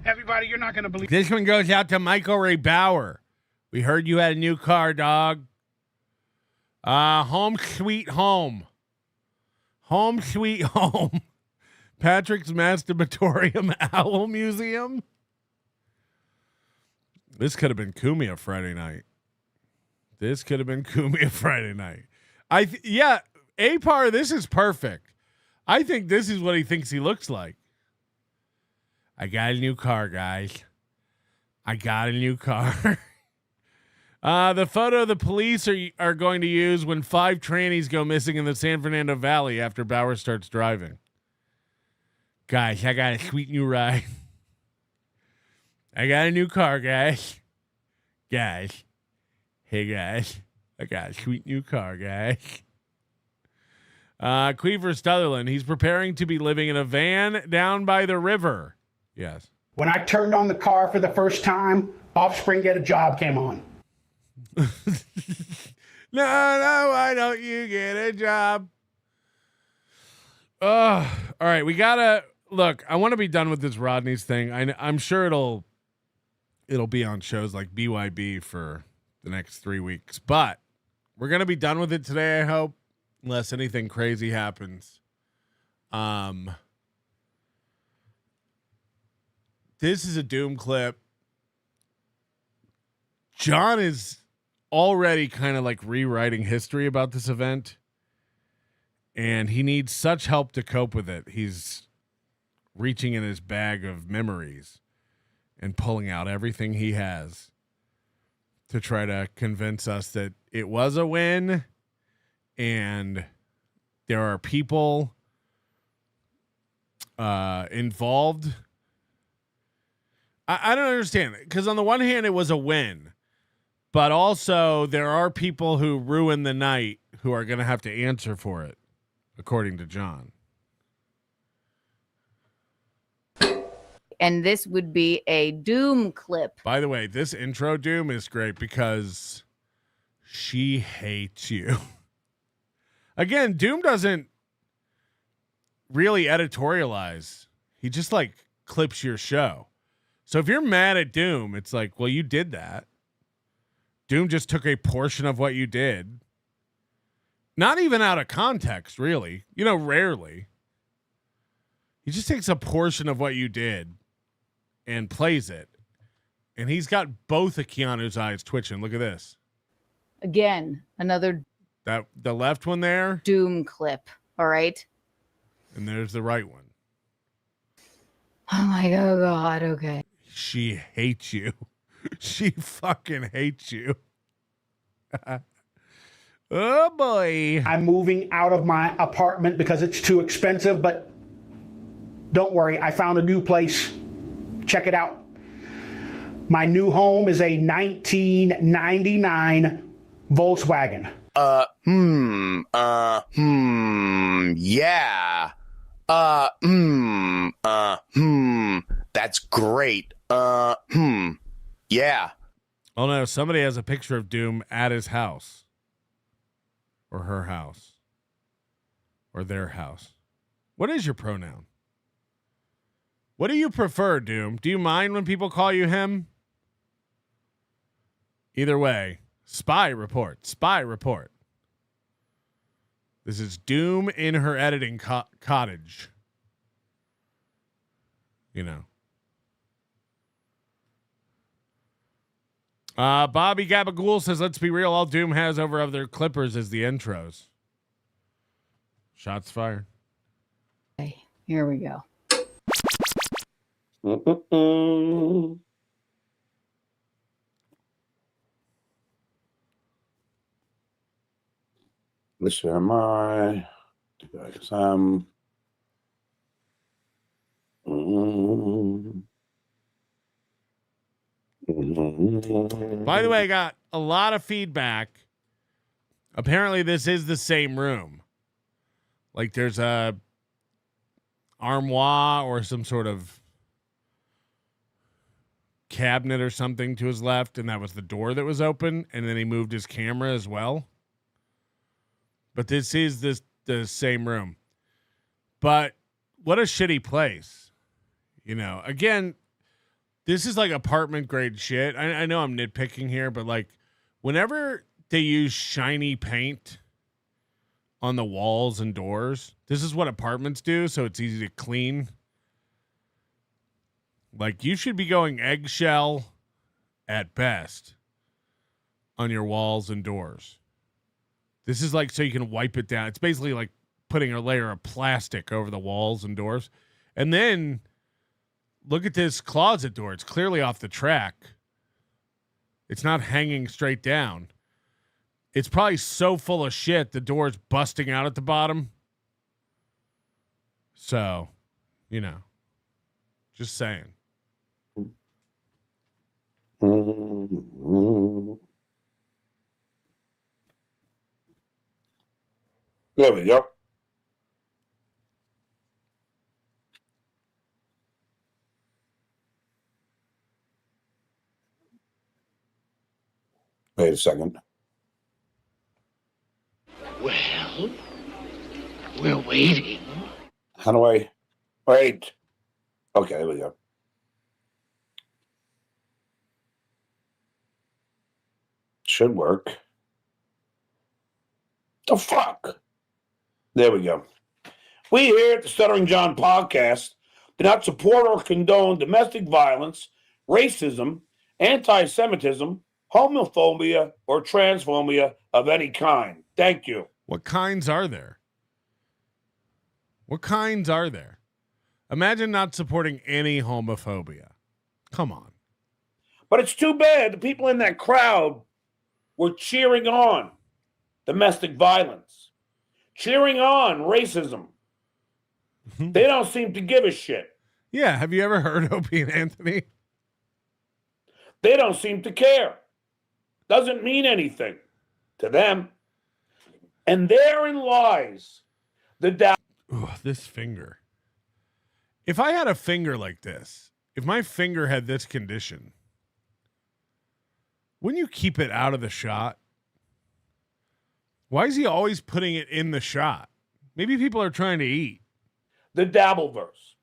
Everybody, you're not going to believe. This one goes out to Michael Ray Bauer. We heard you had a new car, dog. Home sweet home. Home sweet home. Patrick's Masturbatorium Owl Museum. This could have been Kumia Friday night. This could have been Kumia Friday night. Apar, this is perfect. I think this is what he thinks he looks like. I got a new car, guys. I got a new car. The photo the police are going to use when 5 trannies go missing in the San Fernando Valley after Bauer starts driving. Guys, I got a sweet new ride. I got a new car, guys. Guys. Hey, guys. I got a sweet new car, guys. Queever Sutherland. He's preparing to be living in a van down by the river. Yes. When I turned on the car for the first time, Offspring Get a Job came on. No, why don't you get a job? All right, we gotta look. I want to be done with this Rodney's thing. I'm sure it'll be on shows like BYB for the next 3 weeks, but we're gonna be done with it today. I hope, unless anything crazy happens. This is a Doom clip. John is already kind of like rewriting history about this event, and he needs such help to cope with it. He's reaching in his bag of memories and pulling out everything he has to try to convince us that it was a win and there are people involved. I don't understand it, because on the one hand it was a win, but also there are people who ruined the night who are going to have to answer for it, according to John. And this would be a Doom clip. By the way, this intro Doom is great because she hates you. Again, Doom doesn't really editorialize. He just like clips your show. So if you're mad at Doom, it's like, well, you did that. Doom just took a portion of what you did. Not even out of context, really. You know, rarely. He just takes a portion of what you did and plays it. And he's got both of Keanu's eyes twitching. Look at this. Again, another the left one there. Doom clip. All right. And there's the right one. Oh my God. Okay. She hates you. She fucking hates you. Oh boy. I'm moving out of my apartment because it's too expensive, but don't worry, I found a new place. Check it out. My new home is a 1999 Volkswagen. Yeah. That's great. Yeah. Oh no, somebody has a picture of Doom at his house. Or her house. Or their house. What is your pronoun? What do you prefer, Doom? Do you mind when people call you him? Either way, spy report. Spy report. This is Doom in her editing cottage. You know. Bobby Gabagool says, let's be real. All Doom has over other clippers is the intros. Shots fired. Okay, here we go. Let's share my Sam. By the way, I got a lot of feedback. Apparently, this is the same room. Like there's a armoire or some sort of cabinet or something to his left, and that was the door that was open, and then he moved his camera as well. But this is the same room. But what a shitty place. You know, again, this is like apartment grade shit. I know I'm nitpicking here, but like whenever they use shiny paint on the walls and doors, this is what apartments do, so it's easy to clean. Like, you should be going eggshell at best on your walls and doors. This is like so you can wipe it down. It's basically like putting a layer of plastic over the walls and doors. And then look at this closet door. It's clearly off the track. It's not hanging straight down. It's probably so full of shit, the door's busting out at the bottom. So, you know, just saying. There we go. Wait a second. Well, we're waiting. How do I wait? Okay, there we go. Should work. The fuck? There we go. We here at the Stuttering John podcast do not support or condone domestic violence, racism, anti-Semitism, homophobia, or transphobia of any kind. Thank you. What kinds are there? What kinds are there? Imagine not supporting any homophobia. Come on. But it's too bad the people in that crowd were cheering on domestic violence, cheering on racism. They don't seem to give a shit. Yeah, have you ever heard Opie and Anthony? They don't seem to care. Doesn't mean anything to them. And therein lies the doubt. This finger. If I had a finger like this, if my finger had this condition, wouldn't you keep it out of the shot? Why is he always putting it in the shot? Maybe people are trying to eat. The Dabbleverse.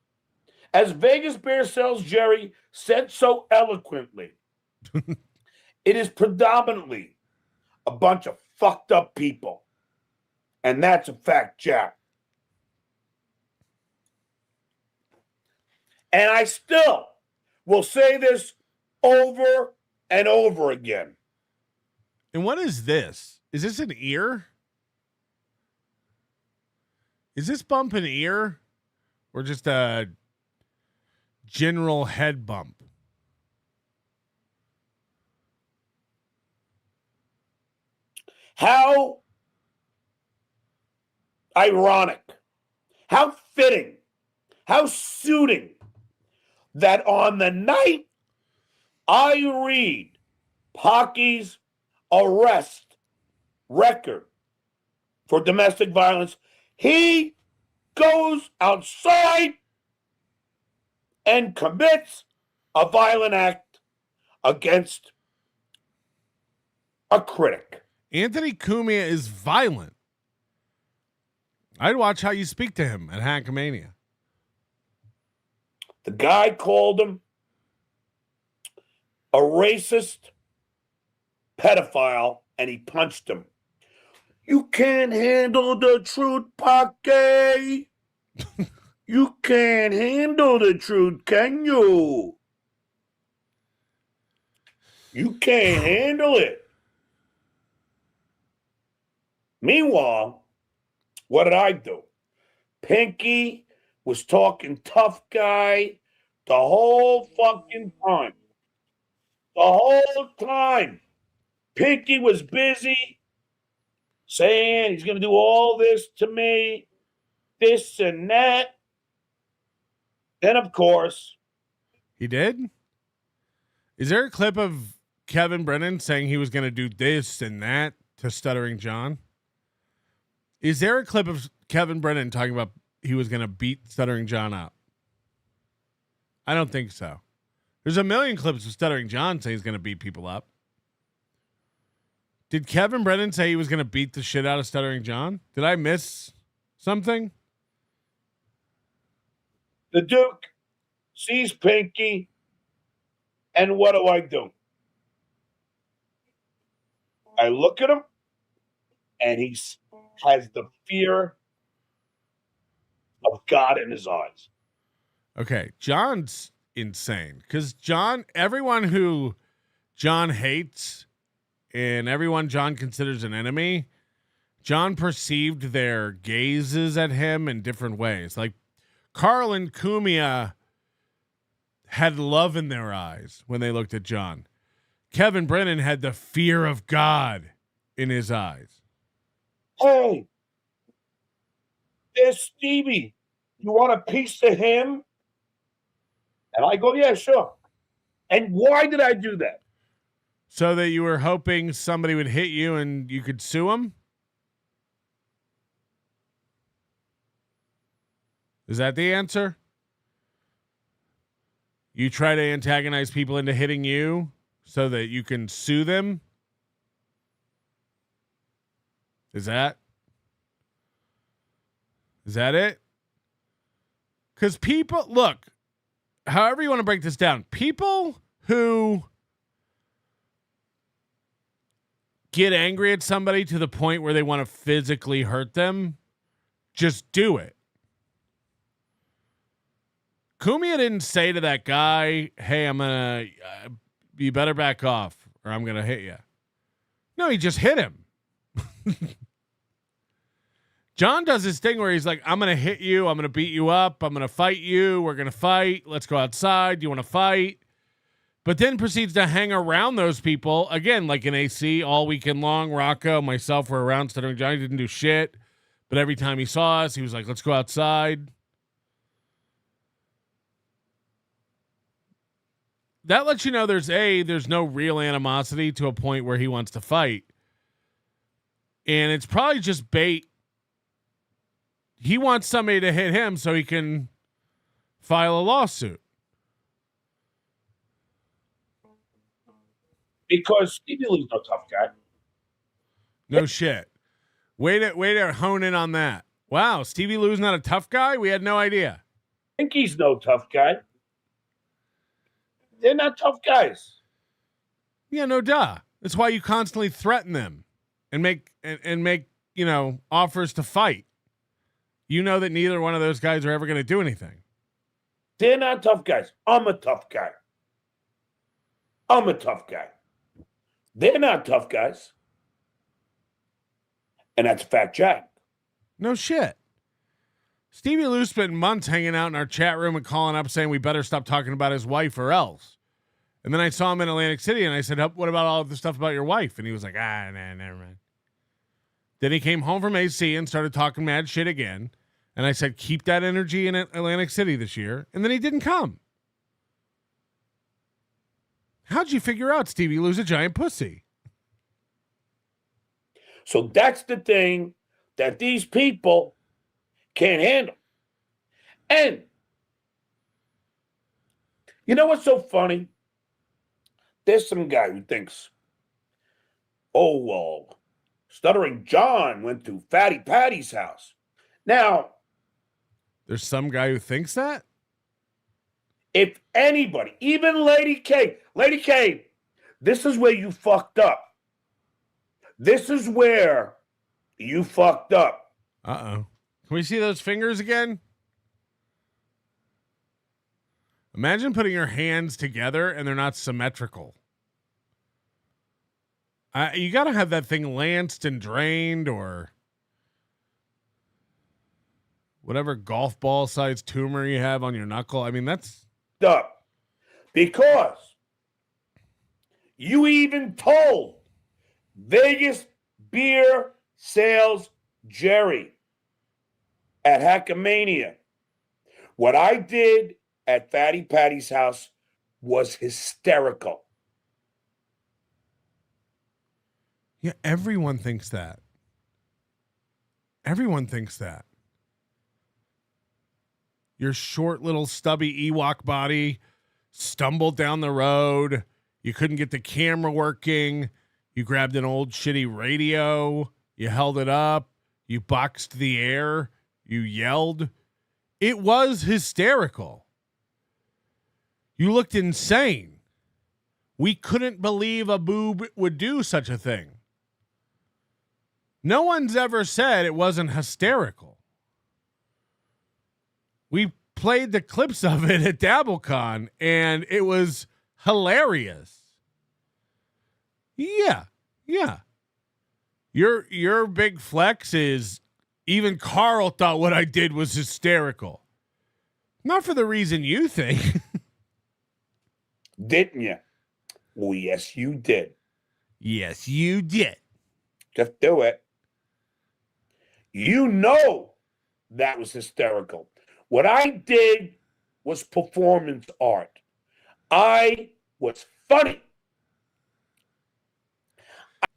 As Vegas Bear Sells Jerry said so eloquently, it is predominantly a bunch of fucked up people. And that's a fact, Jack. And I still will say this over and over again. And what is this? Is this an ear? Is this bump an ear? Or just a general head bump? How ironic, how fitting, how suiting that on the night I read Pocky's arrest record for domestic violence, he goes outside and commits a violent act against a critic. Anthony Cumia is violent. I'd watch how you speak to him at Hackamania. The guy called him a racist pedophile, and he punched him. You can't handle the truth, Pocky. You can't handle the truth, can you? You can't handle it. Meanwhile, what did I do? Pinky was talking tough guy the whole fucking time. The whole time. Pinky was busy saying he's going to do all this to me, this and that. Then, of course. He did? Is there a clip of Kevin Brennan saying he was going to do this and that to Stuttering John? Is there a clip of Kevin Brennan talking about he was going to beat Stuttering John up? I don't think so. There's a million clips of Stuttering John saying he's going to beat people up. Did Kevin Brennan say he was going to beat the shit out of Stuttering John? Did I miss something? The Duke sees Pinky, and what do? I look at him, and he has the fear of God in his eyes. Okay, John's insane because everyone who John hates and everyone John considers an enemy, John perceived their gazes at him in different ways. Like Carl and Kumia had love in their eyes when they looked at John. Kevin Brennan had the fear of God in his eyes. Hey, there's Stevie. You want a piece of him? And I go, yeah, sure. And why did I do that? So that you were hoping somebody would hit you and you could sue him? Is that the answer? You try to antagonize people into hitting you so that you can sue them? Is that it? Because people, look, however you want to break this down, people who get angry at somebody to the point where they want to physically hurt them, just do it. Kumia didn't say to that guy, hey, you better back off or I'm going to hit you. No, he just hit him. John does this thing where he's like, I'm going to hit you. I'm going to beat you up. I'm going to fight you. We're going to fight. Let's go outside. Do you want to fight? But then proceeds to hang around those people. Again, like an AC all weekend long. Rocco, myself were around. Stuttering John didn't do shit. But every time he saw us, he was like, let's go outside. That lets you know there's no real animosity to a point where he wants to fight. And it's probably just bait. He wants somebody to hit him so he can file a lawsuit. Because Stevie Lee's no tough guy. No shit. Way to hone in on that. Wow, Stevie Lou's not a tough guy? We had no idea. Pinky's no tough guy. They're not tough guys. Yeah, no duh. That's why you constantly threaten them and make offers to fight. You know that neither one of those guys are ever going to do anything. They're not tough guys. I'm a tough guy. I'm a tough guy. They're not tough guys. And that's Fat Jack. No shit. Stevie Lou spent months hanging out in our chat room and calling up saying we better stop talking about his wife or else. And then I saw him in Atlantic City and I said, what about all the stuff about your wife? And he was like, nah, never mind. Then he came home from AC and started talking mad shit again. And I said, keep that energy in Atlantic City this year. And then he didn't come. How'd you figure out Stevie Lou's a giant pussy? So that's the thing that these people can't handle. And you know what's so funny? There's some guy who thinks, oh, well, Stuttering John went to Fatty Patty's house. Now, there's some guy who thinks that? If anybody, even Lady K, this is where you fucked up. This is where you fucked up. Uh-oh. Can we see those fingers again? Imagine putting your hands together and they're not symmetrical. You got to have that thing lanced and drained or whatever golf ball size tumor you have on your knuckle. I mean, that's up because you even told Vegas beer sales Jerry at Hackamania what I did at Fatty Patty's house was hysterical. Yeah, everyone thinks that. Everyone thinks that. Your short little stubby Ewok body stumbled down the road. You couldn't get the camera working. You grabbed an old shitty radio. You held it up. You boxed the air. You yelled. It was hysterical. You looked insane. We couldn't believe a boob would do such a thing. No one's ever said it wasn't hysterical. We played the clips of it at DabbleCon, and it was hilarious. Yeah. Your big flex is even Carl thought what I did was hysterical. Not for the reason you think. Didn't you? Well, yes, you did. Yes, you did. Just do it. You know that was hysterical. What I did was performance art. I was funny.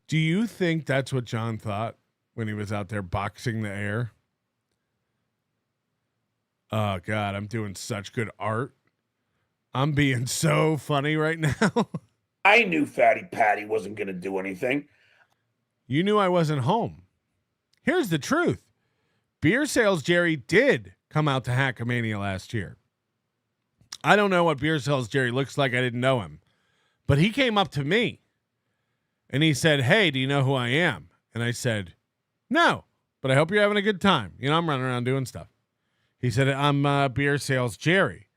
Do you think that's what John thought when he was out there boxing the air? Oh, God, I'm doing such good art. I'm being so funny right now. I knew Fatty Patty wasn't going to do anything. You knew I wasn't home. Here's the truth. Beer Sales Jerry did come out to Hackamania last year. I don't know what Beer Sales Jerry looks like. I didn't know him. But he came up to me. And he said, hey, do you know who I am? And I said, no, but I hope you're having a good time. You know, I'm running around doing stuff. He said, I'm Beer Sales Jerry.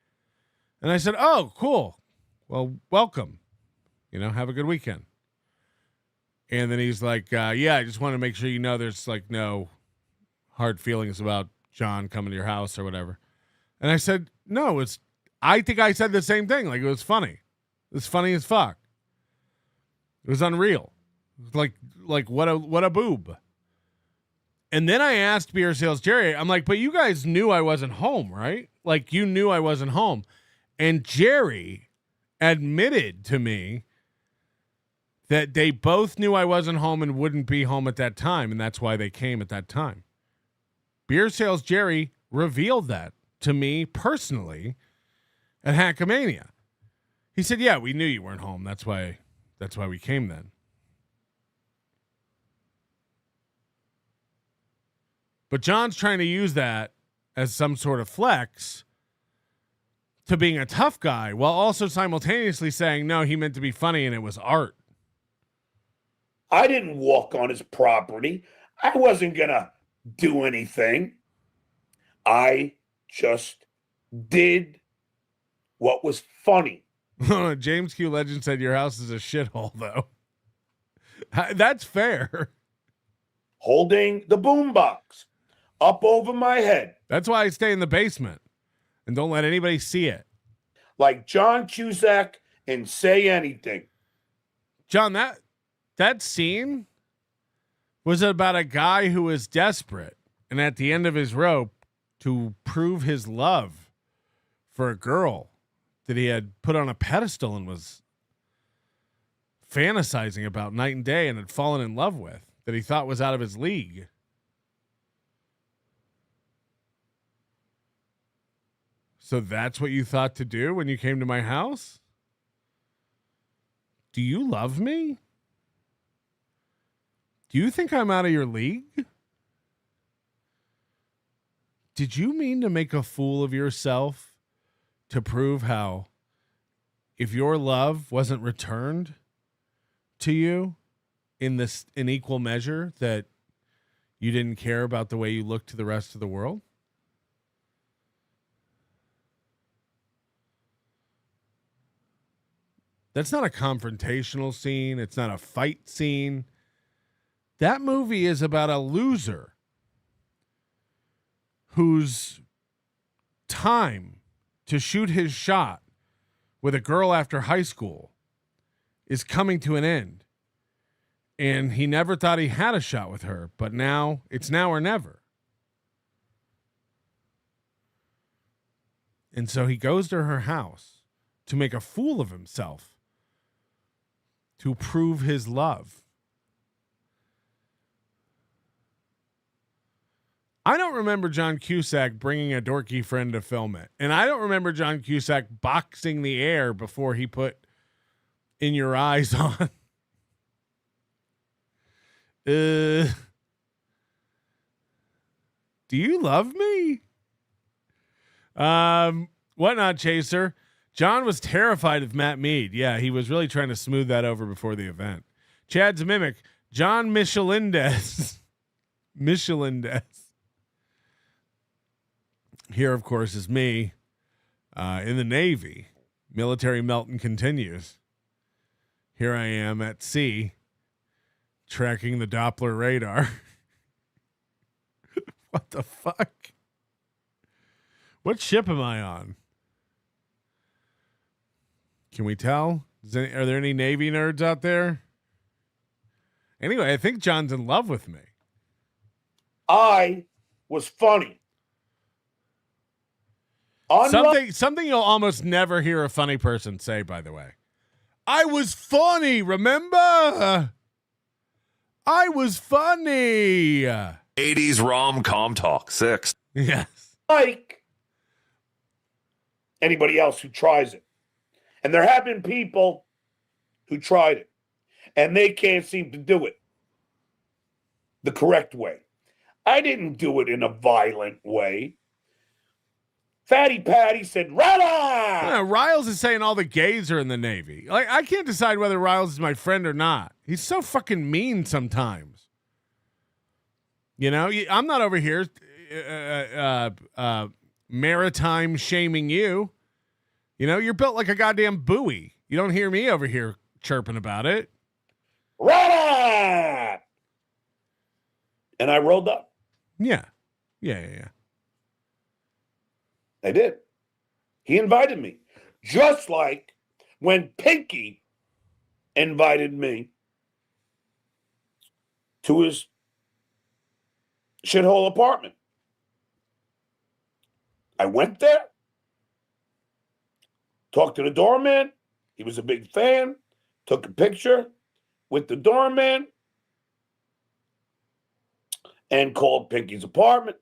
And I said, oh, cool. Well, welcome. You know, have a good weekend. And then he's like, yeah, I just want to make sure you know there's like no hard feelings about John coming to your house or whatever. And I said, no, I think I said the same thing. Like, it was funny. It was funny as fuck. It was unreal. Like what a boob. And then I asked Beer Sales Jerry, I'm like, but you guys knew I wasn't home, right? Like, you knew I wasn't home. And Jerry admitted to me that they both knew I wasn't home and wouldn't be home at that time, and that's why they came at that time. Beer Sales Jerry revealed that to me personally at Hackamania. He said, yeah, we knew you weren't home. That's why we came then. But John's trying to use that as some sort of flex to being a tough guy while also simultaneously saying, no, he meant to be funny and it was art. I didn't walk on his property. I wasn't going to do anything. I just did what was funny. James Q. Legend said your house is a shithole, though. That's fair. Holding the boombox up over my head. That's why I stay in the basement and don't let anybody see it. Like John Cusack and Say Anything. John, that scene was about a guy who was desperate and at the end of his rope to prove his love for a girl that he had put on a pedestal and was fantasizing about night and day and had fallen in love with, that he thought was out of his league. So that's what you thought to do when you came to my house? Do you love me? Do you think I'm out of your league? Did you mean to make a fool of yourself to prove how if your love wasn't returned to you in equal measure, that you didn't care about the way you looked to the rest of the world? That's not a confrontational scene. It's not a fight scene. That movie is about a loser whose time to shoot his shot with a girl after high school is coming to an end. And he never thought he had a shot with her, but now it's now or never. And so he goes to her house to make a fool of himself, to prove his love. I don't don't remember John Cusack bringing a dorky friend to film it. And I don't remember John Cusack boxing the air before he put In Your Eyes on. Do you love me? Whatnot Chaser. John was terrified of Matt Mead. Yeah, he was really trying to smooth that over before the event. Chad's Mimic. John Michelindes. Michelindes. Here, of course, is me in the Navy. Military Melton continues. Here I am at sea, tracking the Doppler radar. What the fuck? What ship am I on? Can we tell? Are there any Navy nerds out there? Anyway, I think John's in love with me. I was funny. Something you'll almost never hear a funny person say, by the way. I was funny, remember? I was funny. 80s rom-com talk. 6. Yes. Like anybody else who tries it. And there have been people who tried it, and they can't seem to do it the correct way. I didn't do it in a violent way. Fatty Patty said, "Rada!" Yeah, Riles is saying all the gays are in the Navy. Like, I can't decide whether Riles is my friend or not. He's so fucking mean sometimes. You know, I'm not over here maritime shaming you. You know, you're built like a goddamn buoy. You don't hear me over here chirping about it. Rada! And I rolled up. Yeah. I did. He invited me. Just like when Pinky invited me to his shithole apartment. I went there, talked to the doorman. He was a big fan. Took a picture with the doorman and called Pinky's apartment.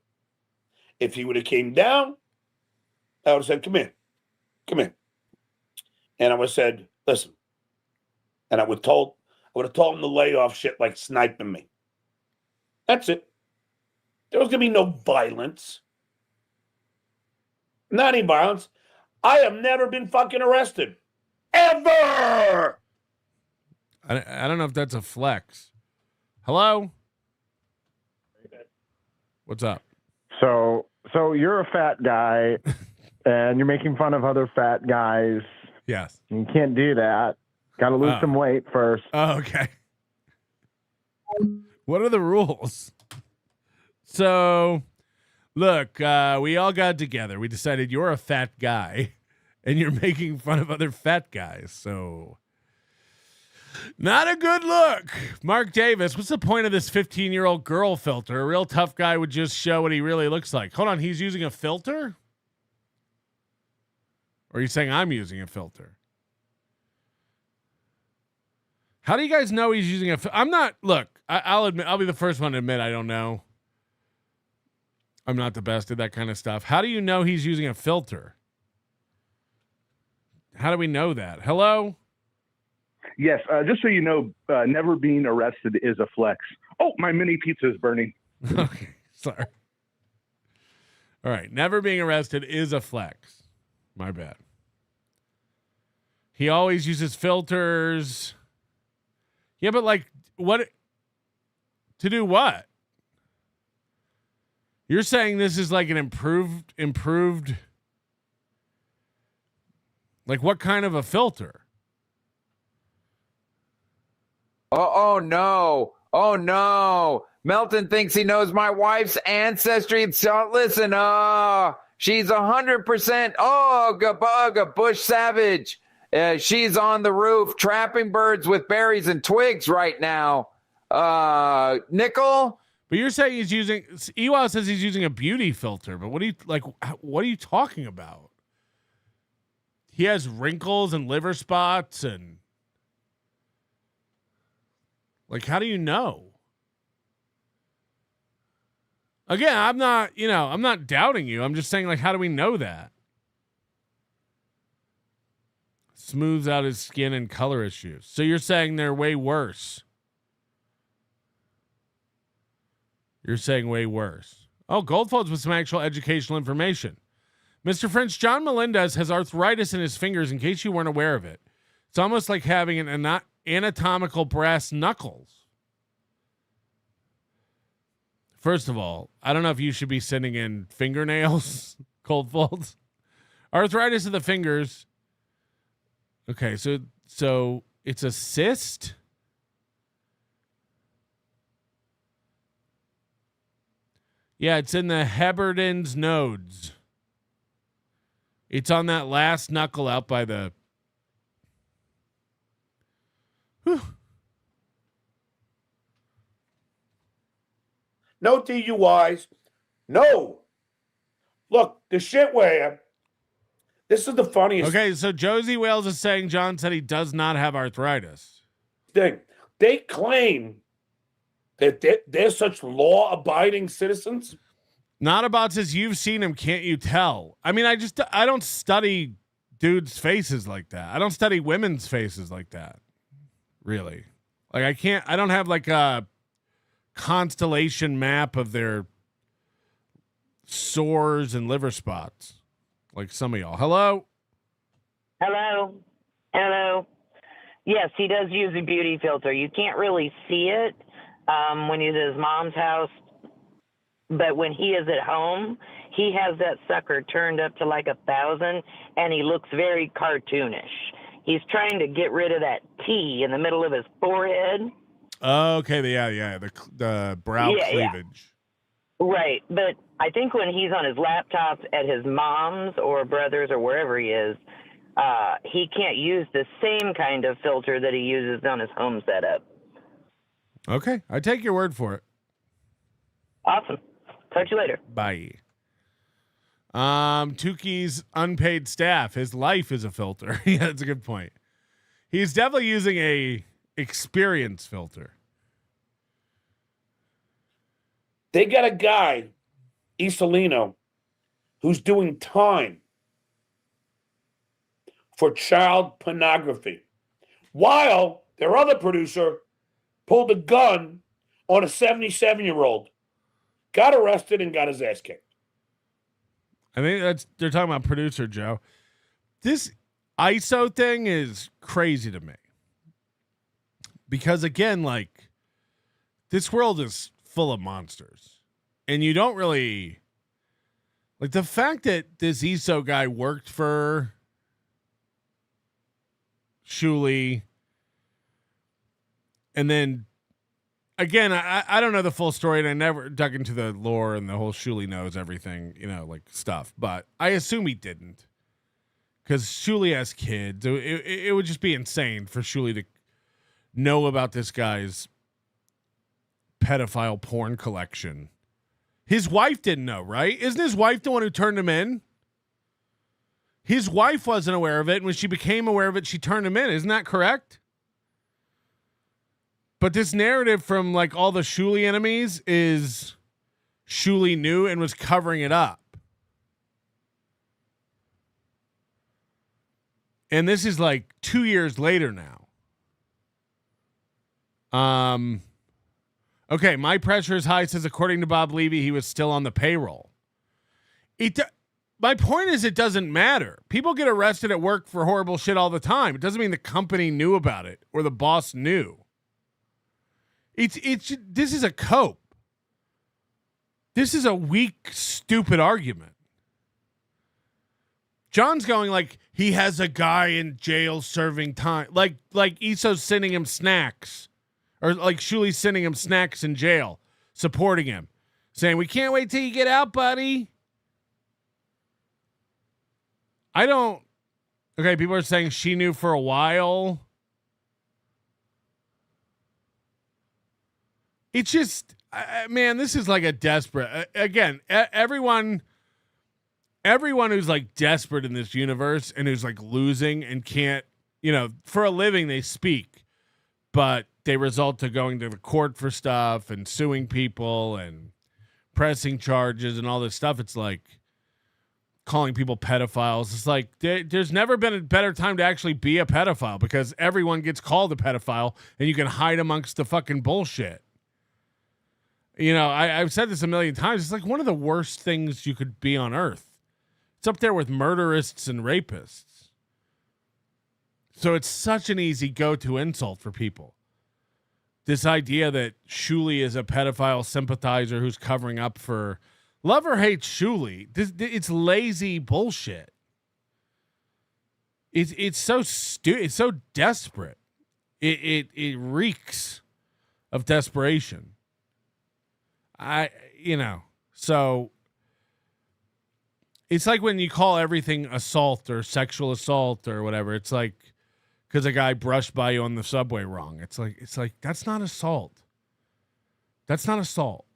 If he would have came down, I would have said, come here. And I would have said, listen. And I would have told him to lay off shit like sniping me. That's it. There was going to be no violence. Not any violence. I have never been fucking arrested. Ever! I don't know if that's a flex. Hello? What's up? So you're a fat guy and you're making fun of other fat guys. Yes. You can't do that. Got to lose some weight first. Oh, okay. What are the rules? So, look, we all got together. We decided you're a fat guy and you're making fun of other fat guys. So, not a good look. Mark Davis, what's the point of this 15-year-old girl filter? A real tough guy would just show what he really looks like. Hold on, he's using a filter? Or are you saying I'm using a filter? How do you guys know he's using a filter? I'm not, look, I'll admit, I'll be the first one to admit I don't know. I'm not the best at that kind of stuff. How do you know he's using a filter? How do we know that? Hello? Yes, just so you know, never being arrested is a flex. Oh, my mini pizza is burning. Okay, sorry. All right, never being arrested is a flex. My bad. He always uses filters. Yeah, but like, what? To do what? You're saying this is like an improved. Like, what kind of a filter? Oh no. Melton thinks he knows my wife's ancestry. So listen, she's 100%. Gabuga, Bush Savage. She's on the roof trapping birds with berries and twigs right now. Nickel. But you're saying he's using. Ewa says he's using a beauty filter. But what are you talking about? He has wrinkles and liver spots and. Like, how do you know? Again, I'm not doubting you. I'm just saying, like, how do we know that? Smooths out his skin and color issues. So you're saying they're way worse. You're saying way worse. Oh, Goldfolds with some actual educational information. Mr. French, John Melendez has arthritis in his fingers, in case you weren't aware of it. It's almost like having an anatomical brass knuckles. First of all, I don't know if you should be sending in fingernails, Goldfolds. Arthritis of the fingers. Okay, so it's a cyst? Yeah, it's in the Heberden's nodes. It's on that last knuckle out by the... Whew. No DUIs. No. Look, the shit where... This is the funniest Okay, so Josie Wales is saying John said he does not have arthritis. thing. They claim that they're such law-abiding citizens. Not about says you've seen him, can't you tell? I mean, I don't study dudes' faces like that. I don't study women's faces like that. Really. Like I don't have like a constellation map of their sores and liver spots. Like some of y'all. Hello? Hello? Hello? Yes, he does use a beauty filter. You can't really see it when he's at his mom's house, but when he is at home, he has that sucker turned up to like 1,000, and he looks very cartoonish. He's trying to get rid of that T in the middle of his forehead. Okay, yeah, the brow cleavage. Right, but I think when he's on his laptop at his mom's or brother's or wherever he is, he can't use the same kind of filter that he uses on his home setup. Okay, I take your word for it. Awesome. Talk to you later. Bye. Tuki's unpaid staff. His life is a filter. Yeah, that's a good point. He's definitely using a experience filter. They got a guy, Isolino, who's doing time for child pornography, while their other producer pulled a gun on a 77-year-old, got arrested, and got his ass kicked. I think they're talking about producer Joe. This ISO thing is crazy to me. Because again, like, this world is full of monsters. And you don't really... Like, the fact that this ISO guy worked for Shuli, and then... Again, I don't know the full story, and I never dug into the lore and the whole Shuli knows everything, like stuff. But I assume he didn't, because Shuli has kids. It would just be insane for Shuli to know about this guy's pedophile porn collection. His wife didn't know, right? Isn't his wife the one who turned him in? His wife wasn't aware of it, and when she became aware of it, she turned him in. Isn't that correct? But this narrative from like all the Shuli enemies is Shuli knew and was covering it up. And this is like 2 years later now. Okay, my pressure is high says according to Bob Levy, he was still on the payroll. My point is it doesn't matter. People get arrested at work for horrible shit all the time. It doesn't mean the company knew about it or the boss knew. This is a cope. This is a weak, stupid argument. John's going like he has a guy in jail serving time. Like Iso's sending him snacks. Or like Shuli's sending him snacks in jail, supporting him. Saying, we can't wait till you get out, buddy. Okay, people are saying she knew for a while. It's just, man, this is like a desperate, again, everyone who's like desperate in this universe and who's like losing and can't, for a living, they speak, but they result to going to the court for stuff and suing people and pressing charges and all this stuff. It's like calling people pedophiles. It's like there's never been a better time to actually be a pedophile because everyone gets called a pedophile and you can hide amongst the fucking bullshit. You know, I've said this a million times. It's like one of the worst things you could be on earth. It's up there with murderists and rapists. So it's such an easy go-to insult for people. This idea that Shuli is a pedophile sympathizer who's covering up for... Love or hate Shuli. It's lazy bullshit. It's so stupid. It's so desperate. It reeks of desperation. So it's like when you call everything assault or sexual assault or whatever. It's like because a guy brushed by you on the subway wrong. It's like that's not assault. That's not assault.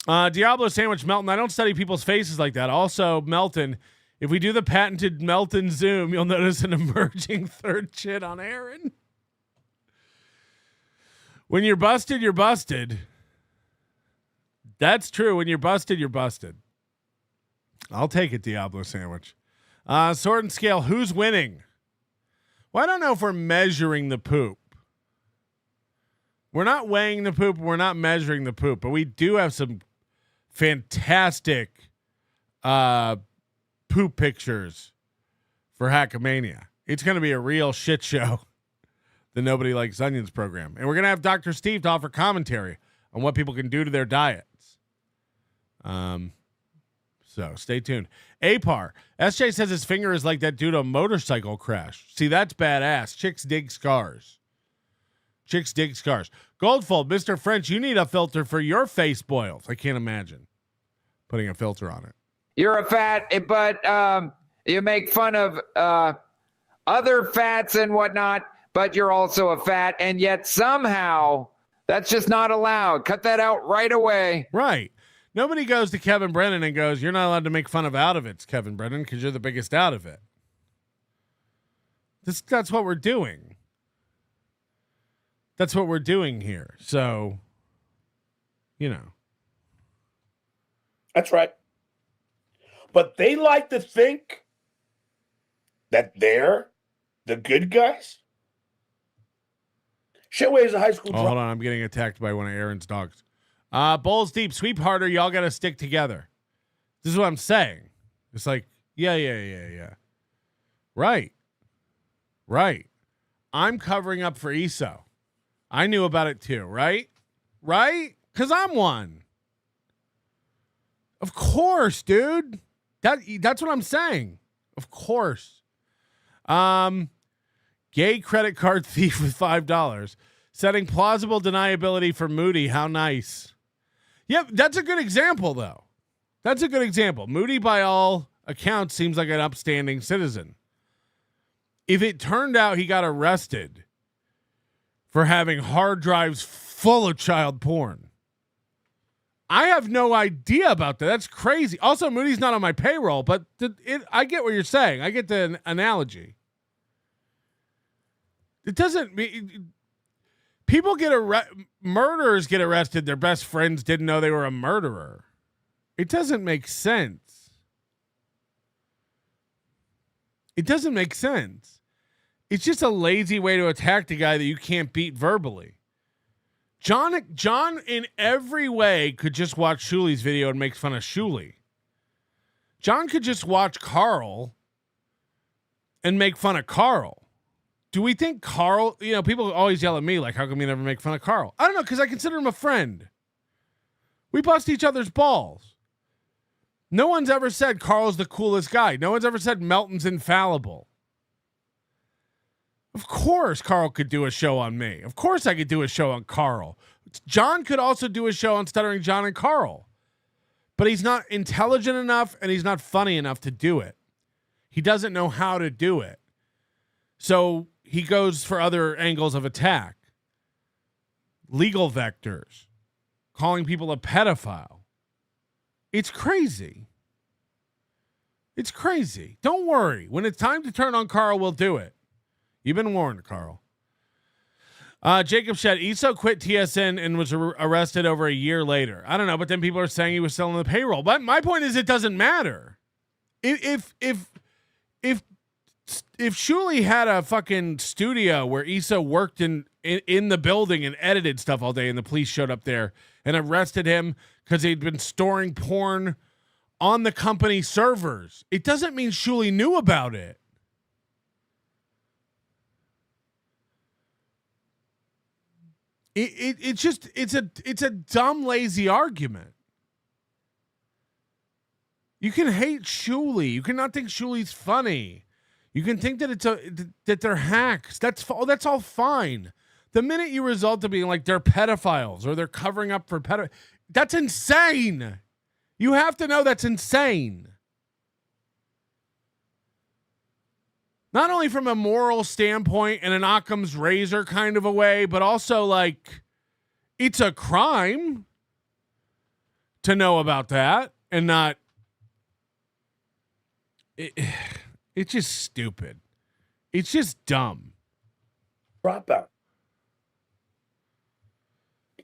Diablo Sandwich Melton, I don't study people's faces like that. Also, Melton, if we do the patented Melton Zoom, you'll notice an emerging third chin on Aaron. When you're busted, you're busted. That's true. When you're busted, you're busted. I'll take it, Diablo Sandwich. Sword and Scale, who's winning? Well, I don't know if we're measuring the poop. We're not weighing the poop. We're not measuring the poop. But we do have some fantastic poop pictures for Hackamania. It's going to be a real shit show. The Nobody Likes Onions program. And we're going to have Dr. Steve to offer commentary on what people can do to their diets. So stay tuned. APAR. SJ says his finger is like that due to a motorcycle crash. See, that's badass. Chicks dig scars. Chicks dig scars. Goldfold, Mr. French, you need a filter for your face boils. I can't imagine putting a filter on it. You're a fat, but you make fun of other fats and whatnot, but you're also a fat, and yet somehow that's just not allowed. Cut that out right away. Right. Nobody goes to Kevin Brennan and goes, you're not allowed to make fun of out of it, Kevin Brennan, because you're the biggest out of it. That's what we're doing. That's what we're doing here. So, you know. That's right. But they like to think that they're the good guys. Shitway is a high school hold on. I'm getting attacked by one of Aaron's dogs. Bowls deep, sweep harder. Y'all got to stick together. This is what I'm saying. It's like, yeah. Right. I'm covering up for ESO. I knew about it too, right? Because I'm one. Of course, dude. That's what I'm saying. Of course. Gay credit card thief with $5. Setting plausible deniability for Moody. How nice. Yep, that's a good example, though. That's a good example. Moody, by all accounts, seems like an upstanding citizen. If it turned out he got arrested for having hard drives full of child porn, I have no idea about that. That's crazy. Also, Moody's not on my payroll, but I get what you're saying. I get the analogy. It doesn't mean people murderers get arrested. Their best friends didn't know they were a murderer. It doesn't make sense. It doesn't make sense. It's just a lazy way to attack the guy that you can't beat verbally. John in every way could just watch Shuli's video and make fun of Shuli. John could just watch Carl and make fun of Carl. Do we think Carl, people always yell at me like, how come you never make fun of Carl? I don't know, because I consider him a friend. We bust each other's balls. No one's ever said Carl's the coolest guy. No one's ever said Melton's infallible. Of course Carl could do a show on me. Of course I could do a show on Carl. John could also do a show on Stuttering John and Carl. But he's not intelligent enough and he's not funny enough to do it. He doesn't know how to do it. So he goes for other angles of attack. Legal vectors. Calling people a pedophile. It's crazy. It's crazy. Don't worry. When it's time to turn on Carl, we'll do it. You've been warned, Carl. Jacob Shedd, Issa quit TSN and was arrested over a year later. I don't know, but then people are saying he was still on the payroll. But my point is, it doesn't matter. If Shuli had a fucking studio where Issa worked in the building and edited stuff all day, and the police showed up there and arrested him because he'd been storing porn on the company servers, it doesn't mean Shuli knew about it. It's a dumb, lazy argument. You can hate Shuli. You cannot think Shuli's funny. You can think that that they're hacks. That's all fine. The minute you result to being like they're pedophiles or they're covering up for that's insane. You have to know that's insane. Not only from a moral standpoint and an Occam's razor kind of a way, but also like it's a crime to know about that and not. It's just stupid. It's just dumb. Dropout.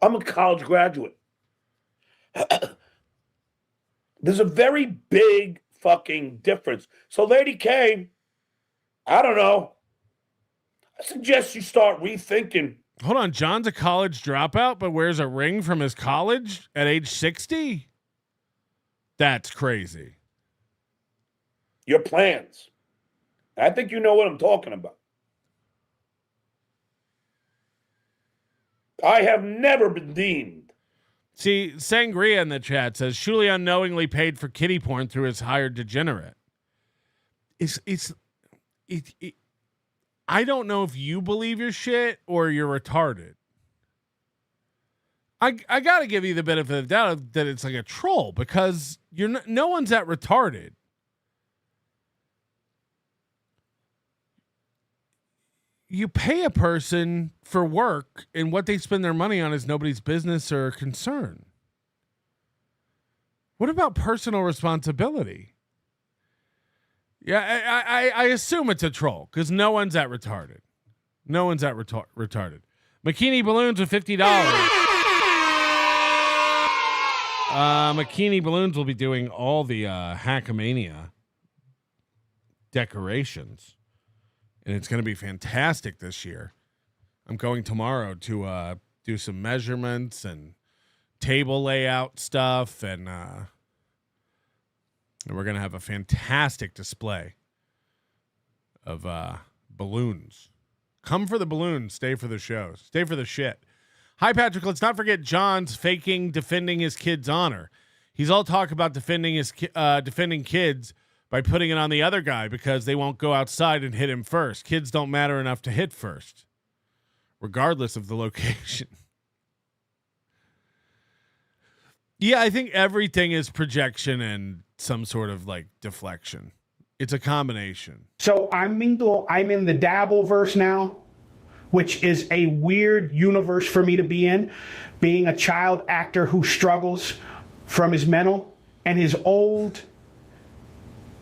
I'm a college graduate. There's a very big fucking difference. So Lady K, I don't know. I suggest you start rethinking. Hold on, John's a college dropout, but wears a ring from his college at age 60? That's crazy. Your plans. I think you know what I'm talking about. I have never been deemed. See, Sangria in the chat says Shuli unknowingly paid for kiddie porn through his hired degenerate. I don't know if you believe your shit or you're retarded. I gotta give you the benefit of the doubt that it's like a troll because no one's that retarded. You pay a person for work, and what they spend their money on is nobody's business or concern. What about personal responsibility? Yeah, I assume it's a troll because no one's that retarded. No one's that retarded. Makini Balloons with $50. Makini Balloons will be doing all the Hackamania decorations. And it's going to be fantastic this year. I'm going tomorrow to do some measurements and table layout stuff. And we're going to have a fantastic display of balloons. Come for the balloons. Stay for the shows. Stay for the shit. Hi, Patrick. Let's not forget John's defending his kid's honor. He's all talk about defending kids by putting it on the other guy because they won't go outside and hit him first. Kids don't matter enough to hit first, regardless of the location. Yeah, I think everything is projection and some sort of like deflection. It's a combination. So I'm in the Dabbleverse now, which is a weird universe for me to be in, being a child actor who struggles from his mental and his old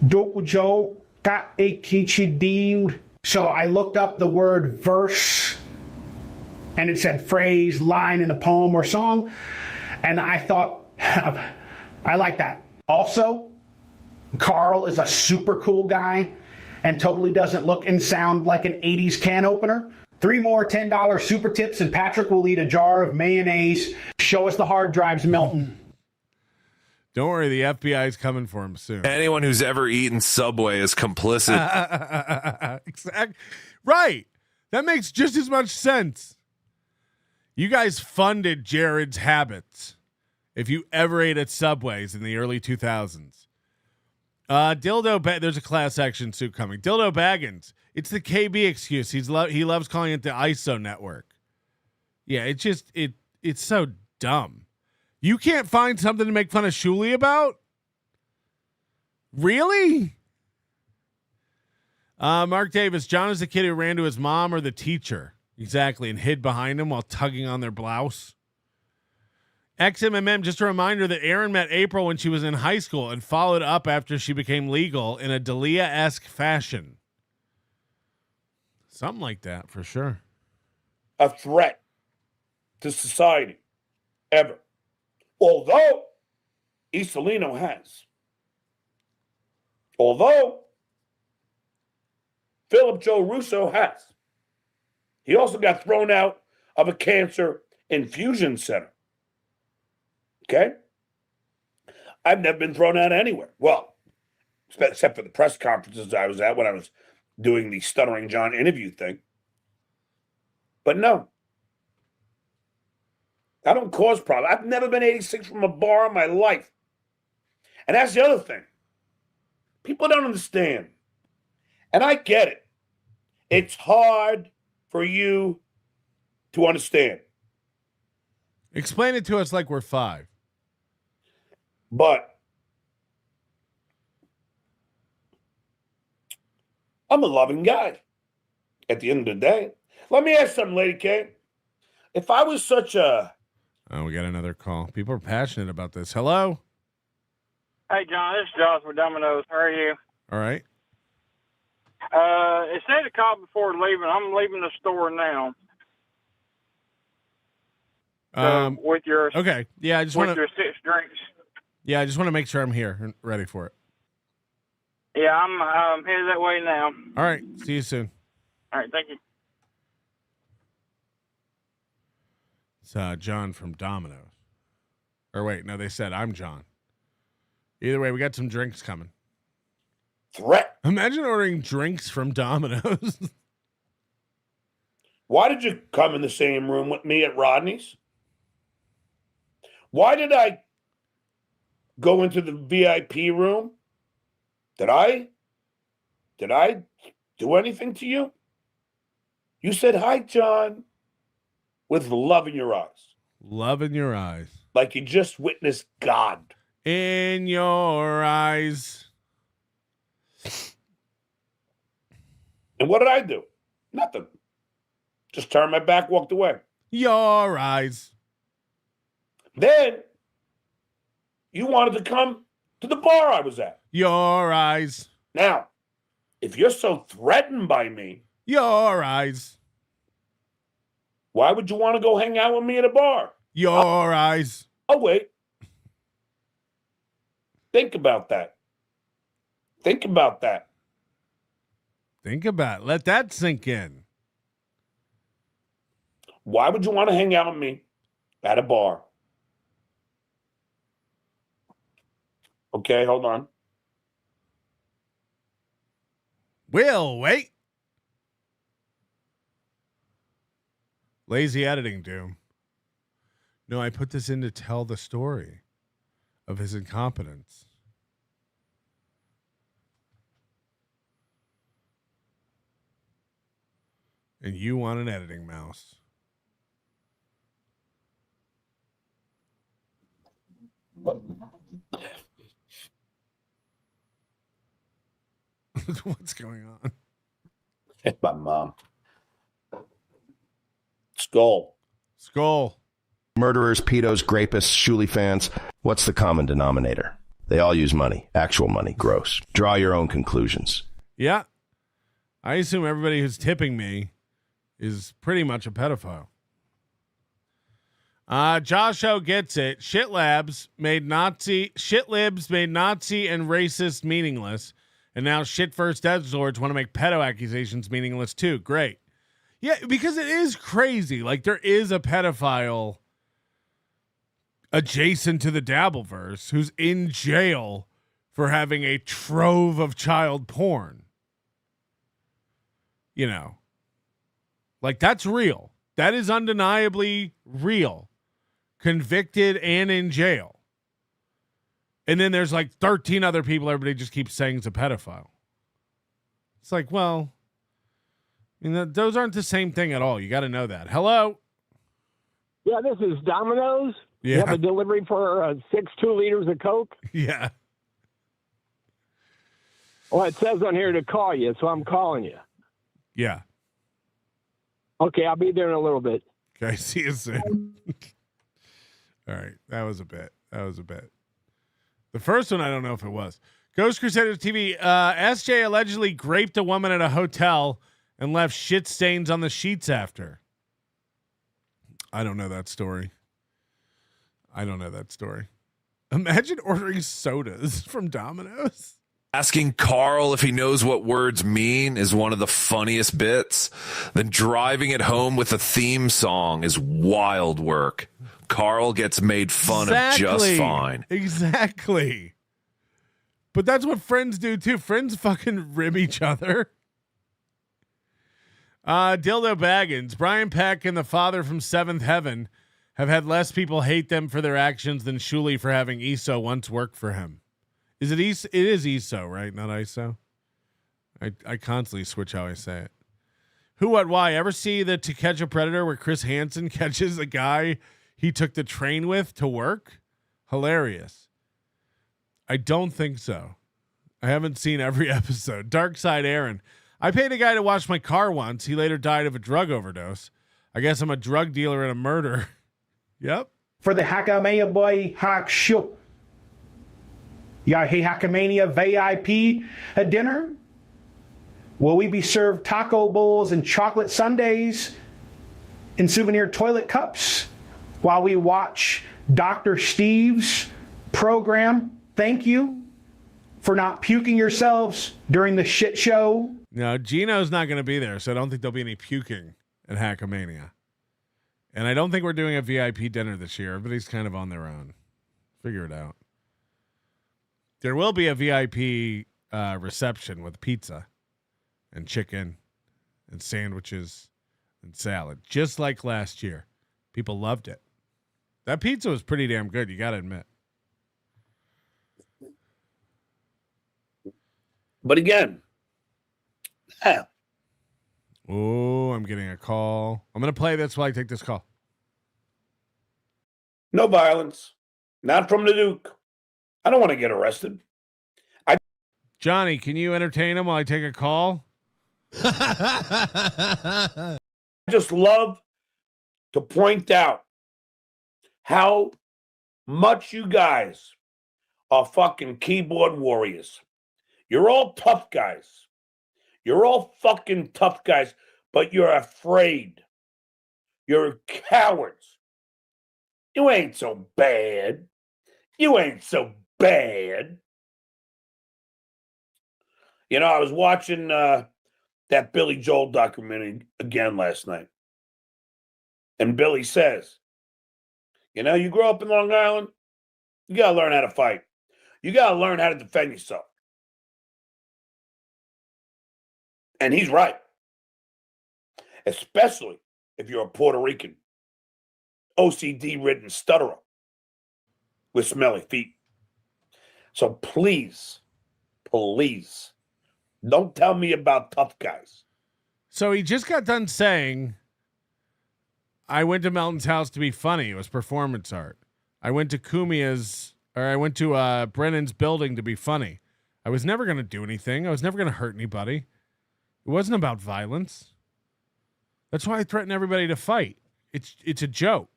Dokujo got a kichidin. So I looked up the word verse and it said phrase, line in a poem or song. And I thought, I like that. Also, Carl is a super cool guy and totally doesn't look and sound like an 80s can opener. 3 more $10 super tips and Patrick will eat a jar of mayonnaise. Show us the hard drives melting. Don't worry, the FBI is coming for him soon. Anyone who's ever eaten Subway is complicit. Exactly. Right. That makes just as much sense. You guys funded Jared's habits if you ever ate at Subways in the early 2000s. There's a class action suit coming. Dildo Baggins. It's the KB excuse. He loves calling it the ISO network. Yeah, it's so dumb. You can't find something to make fun of Shuli about? Really? Mark Davis, John is the kid who ran to his mom or the teacher. Exactly, and hid behind him while tugging on their blouse. XMMM, just a reminder that Aaron met April when she was in high school and followed up after she became legal in a Dalia-esque fashion. Something like that, for sure. a threat to society ever. Although Isolino has. Although Philip Joe Russo has. He also got thrown out of a cancer infusion center. Okay? I've never been thrown out anywhere. Well, except for the press conferences I was at when I was doing the Stuttering John interview thing. But no. I don't cause problems. I've never been 86 from a bar in my life. And that's the other thing. People don't understand. And I get it. It's hard for you to understand. Explain it to us like we're 5. But I'm a loving guy at the end of the day. Let me ask something, Lady K. If I was such a... Oh, we got another call. People are passionate about this. Hello? Hey, John, this is Josh with Domino's. How are you? All right. It said to call before leaving. I'm leaving the store now. With your okay. Yeah, I just want your 6 drinks. Yeah, I just want to make sure I'm here and ready for it. Yeah, I'm headed that way now. All right. See you soon. All right, thank you. It's John from Domino's. Or wait, no, they said I'm John. Either way, we got some drinks coming. Threat. Imagine ordering drinks from Domino's. Why did you come in the same room with me at Rodney's? Why did I go into the VIP room? Did I do anything to you? You said, "Hi, John," with love in your eyes. Love in your eyes. Like you just witnessed God. In your eyes. And what did I do? Nothing. Just turned my back, walked away. Your eyes. Then you wanted to come to the bar I was at. Your eyes. Now, if you're so threatened by me, your eyes. Why would you want to go hang out with me at a bar? Your eyes. Oh, wait. Think about that. Think about that. Think about it. Let that sink in. Why would you want to hang out with me at a bar? Okay, hold on. We'll wait. Lazy editing, Doom. No, I put this in to tell the story of his incompetence. And you want an editing mouse. What's going on? It's my mom. Skull. Murderers, pedos, grapists, Shuli fans. What's the common denominator? They all use money. Actual money. Gross. Draw your own conclusions. Yeah. I assume everybody who's tipping me is pretty much a pedophile. Josh O gets it. Shitlibs made Nazi and racist meaningless. And now shit first edgelords want to make pedo accusations meaningless too. Great. Yeah, because it is crazy. Like there is a pedophile adjacent to the Dabbleverse who's in jail for having a trove of child porn. You know, like that's real. That is undeniably real. Convicted and in jail. And then there's like 13 other people everybody just keeps saying is a pedophile. It's like, well, those aren't the same thing at all. You got to know that. Hello? Yeah, this is Domino's. Yeah. You have a delivery for 6 2-liters of Coke? Yeah. Well, it says on here to call you, so I'm calling you. Yeah. Okay, I'll be there in a little bit. Okay, see you soon. All right, that was a bit. The first one, I don't know if it was. Ghost Crusaders TV. SJ allegedly raped a woman at a hotel and left shit stains on the sheets after. I don't know that story. Imagine ordering sodas from Domino's. Asking Carl if he knows what words mean is one of the funniest bits. Then driving it home with a theme song is wild work. Carl gets made fun of just fine. Exactly. But that's what friends do too. Friends fucking rib each other. Dildo Baggins, Brian Peck and the father from Seventh Heaven have had less people hate them for their actions than Shuli for having ESO once work for him. Is it ESO? It is ESO, right? Not ISO. I constantly switch how I say it. Who, what, why? Ever see the To Catch a Predator where Chris Hansen catches a guy he took the train with to work? Hilarious. I don't think so. I haven't seen every episode. Dark Side Aaron. I paid a guy to wash my car once. He later died of a drug overdose. I guess I'm a drug dealer and a murderer. Yep. For the Hackamania boy, Hack Show. Yeah, hey, Hackamania VIP at dinner? Will we be served taco bowls and chocolate sundaes in souvenir toilet cups while we watch Dr. Steve's program? Thank you for not puking yourselves during the shit show. No, Gino's not going to be there, so I don't think there'll be any puking at Hackamania. And I don't think we're doing a VIP dinner this year. Everybody's kind of on their own. Figure it out. There will be a VIP reception with pizza and chicken and sandwiches and salad, just like last year. People loved it. That pizza was pretty damn good, you got to admit. But again, oh, I'm getting a call. I'm going to play this while I take this call. no violence, not from the Duke. I don't want to get arrested. Johnny, can you entertain him while I take a call? I just love to point out how much you guys are fucking keyboard warriors. You're all tough guys. You're all fucking tough guys, but you're afraid. You're cowards. You ain't so bad. You ain't so bad. You know, I was watching that Billy Joel documentary again last night. And Billy says, you know, you grow up in Long Island, you got to learn how to fight. You got to learn how to defend yourself. And he's right. Especially if you're a Puerto Rican, OCD-ridden stutterer with smelly feet. So please, please, don't tell me about tough guys. So he just got done saying, I went to Melton's house to be funny. It was performance art. I went to Brennan's building to be funny. I was never going to do anything. I was never going to hurt anybody. It wasn't about violence. That's why I threaten everybody to fight. It's a joke.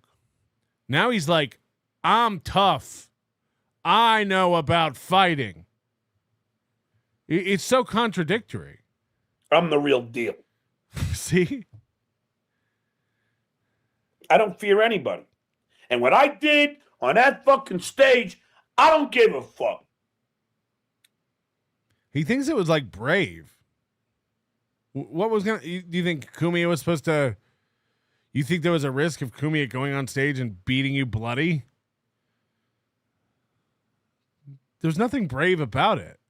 Now he's like, I'm tough. I know about fighting. It's so contradictory. I'm the real deal. See? I don't fear anybody. And what I did on that fucking stage, I don't give a fuck. He thinks it was like brave. What was do you think Kumia was supposed to, you think there was a risk of Kumia going on stage and beating you bloody? There's nothing brave about it.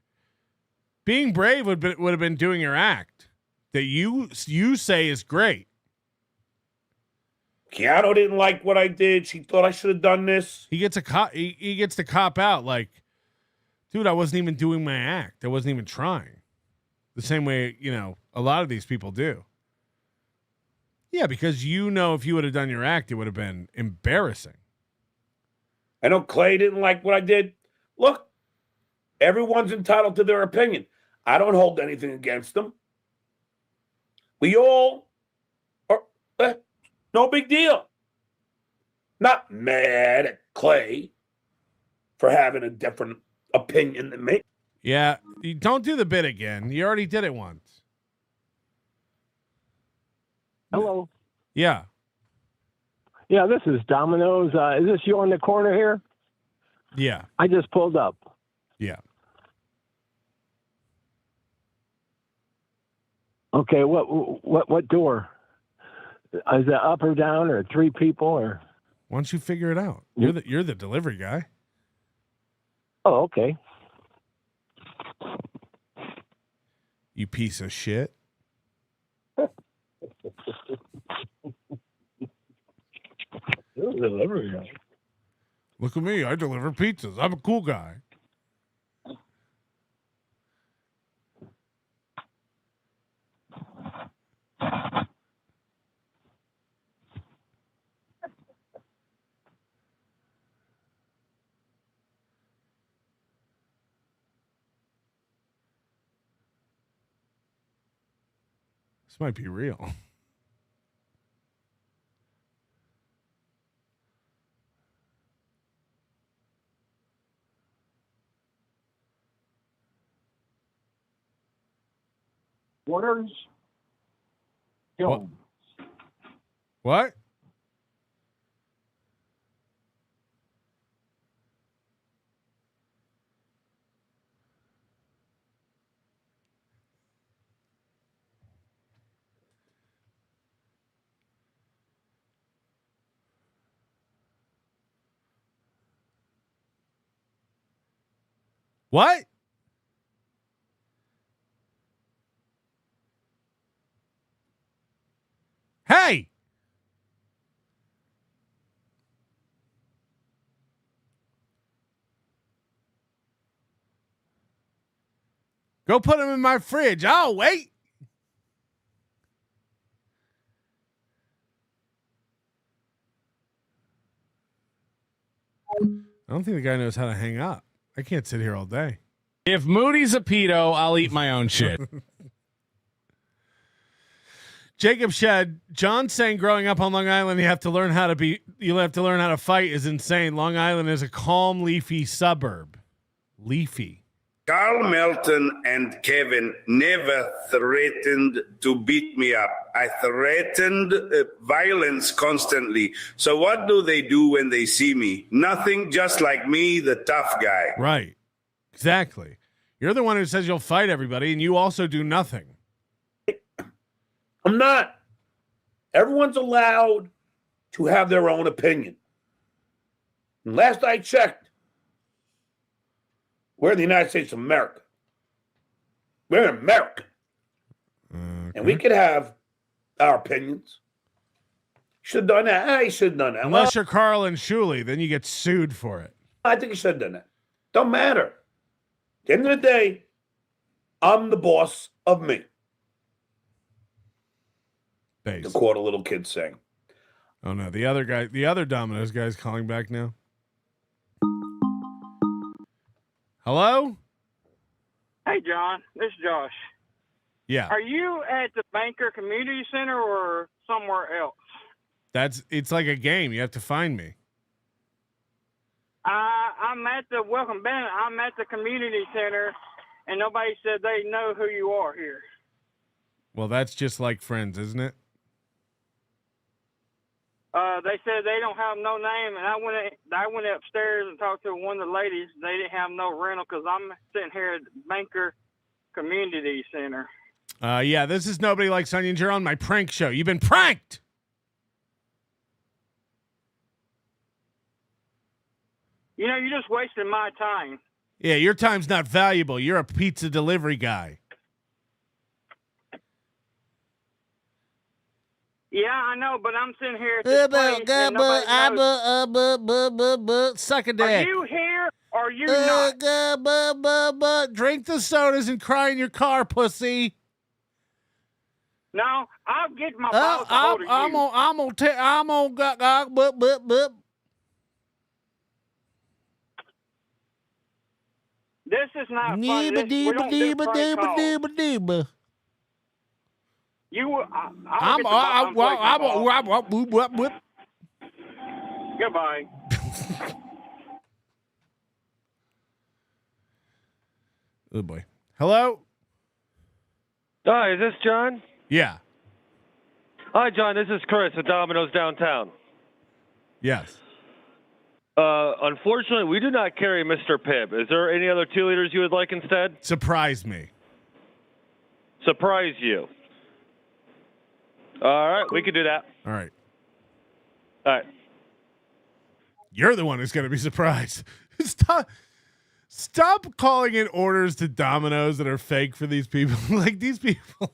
Being brave would have been doing your act that you say is great. Keanu didn't like what I did. She thought I should have done this. He gets he gets to cop out like, dude, I wasn't even doing my act. I wasn't even trying. The same way, you know, a lot of these people do. Yeah, because you know if you would have done your act, it would have been embarrassing. I know Clay didn't like what I did. Look, everyone's entitled to their opinion. I don't hold anything against them. We all are, no big deal. Not mad at Clay for having a different opinion than me. Yeah, you don't do the bit again. You already did it once. Hello. Yeah. Yeah, this is Domino's. Is this you on the corner here? Yeah. I just pulled up. Yeah. Okay, what door? Is it up or down or 3 people or? Why don't you figure it out? You're the delivery guy. Oh, okay. You piece of shit. You're a delivery guy. Look at me. I deliver pizzas. I'm a cool guy. This might be real. Waters. What? What? What? Hey! Go put them in my fridge. I'll wait. I don't think the guy knows how to hang up. I can't sit here all day. If Moody's a pedo, I'll eat my own shit. Jacob Shed, John saying growing up on Long Island, you have to learn how to fight is insane. Long Island is a calm, leafy suburb. Leafy. Carl Melton and Kevin never threatened to beat me up. I threatened violence constantly. So what do they do when they see me? Nothing, just like me, the tough guy. Right. Exactly. You're the one who says you'll fight everybody, and you also do nothing. I'm not. Everyone's allowed to have their own opinion. And last I checked, we're in the United States of America. We're in America. And we could have our opinions. Should have done that. I should have done that. Unless you're Carl and Shuley, then you get sued for it. I think you should have done that. Don't matter. At the end of the day, I'm the boss of me. Base. To quote a little kid saying. Oh no, the other Domino's guy's calling back now. Hello? Hey, John. This is Josh. Yeah. Are you at the Banker Community Center or somewhere else? It's like a game. You have to find me. I'm at the Welcome Bennett. I'm at the community center, and nobody said they know who you are here. Well, that's just like Friends, isn't it? They said they don't have no name, and I went upstairs and talked to one of the ladies. They didn't have no rental because I'm sitting here at the Banker Community Center. Yeah, this is Nobody Likes Onions. You're on my prank show. You've been pranked. You know, you're just wasting my time. Yeah, your time's not valuable. You're a pizza delivery guy. Yeah, I know, but I'm sitting here at this place and nobody knows. Suck a dick. Are you here or are you not? Drink the sodas and cry in your car, pussy. No, I'll get my balls a hold of you. I'm gonna. This is not fun. We don't do prank calls. Goodbye. Oh boy. Hello? Hi, is this John? Yeah. Hi, John. This is Chris at Domino's downtown. Yes. Unfortunately, we do not carry Mr. Pibb. Is there any other 2 liters you would like instead? Surprise me. Surprise you. All right, we can do that. All right. All right. You're the one who's going to be surprised. Stop calling in orders to Domino's that are fake for these people. Like these people.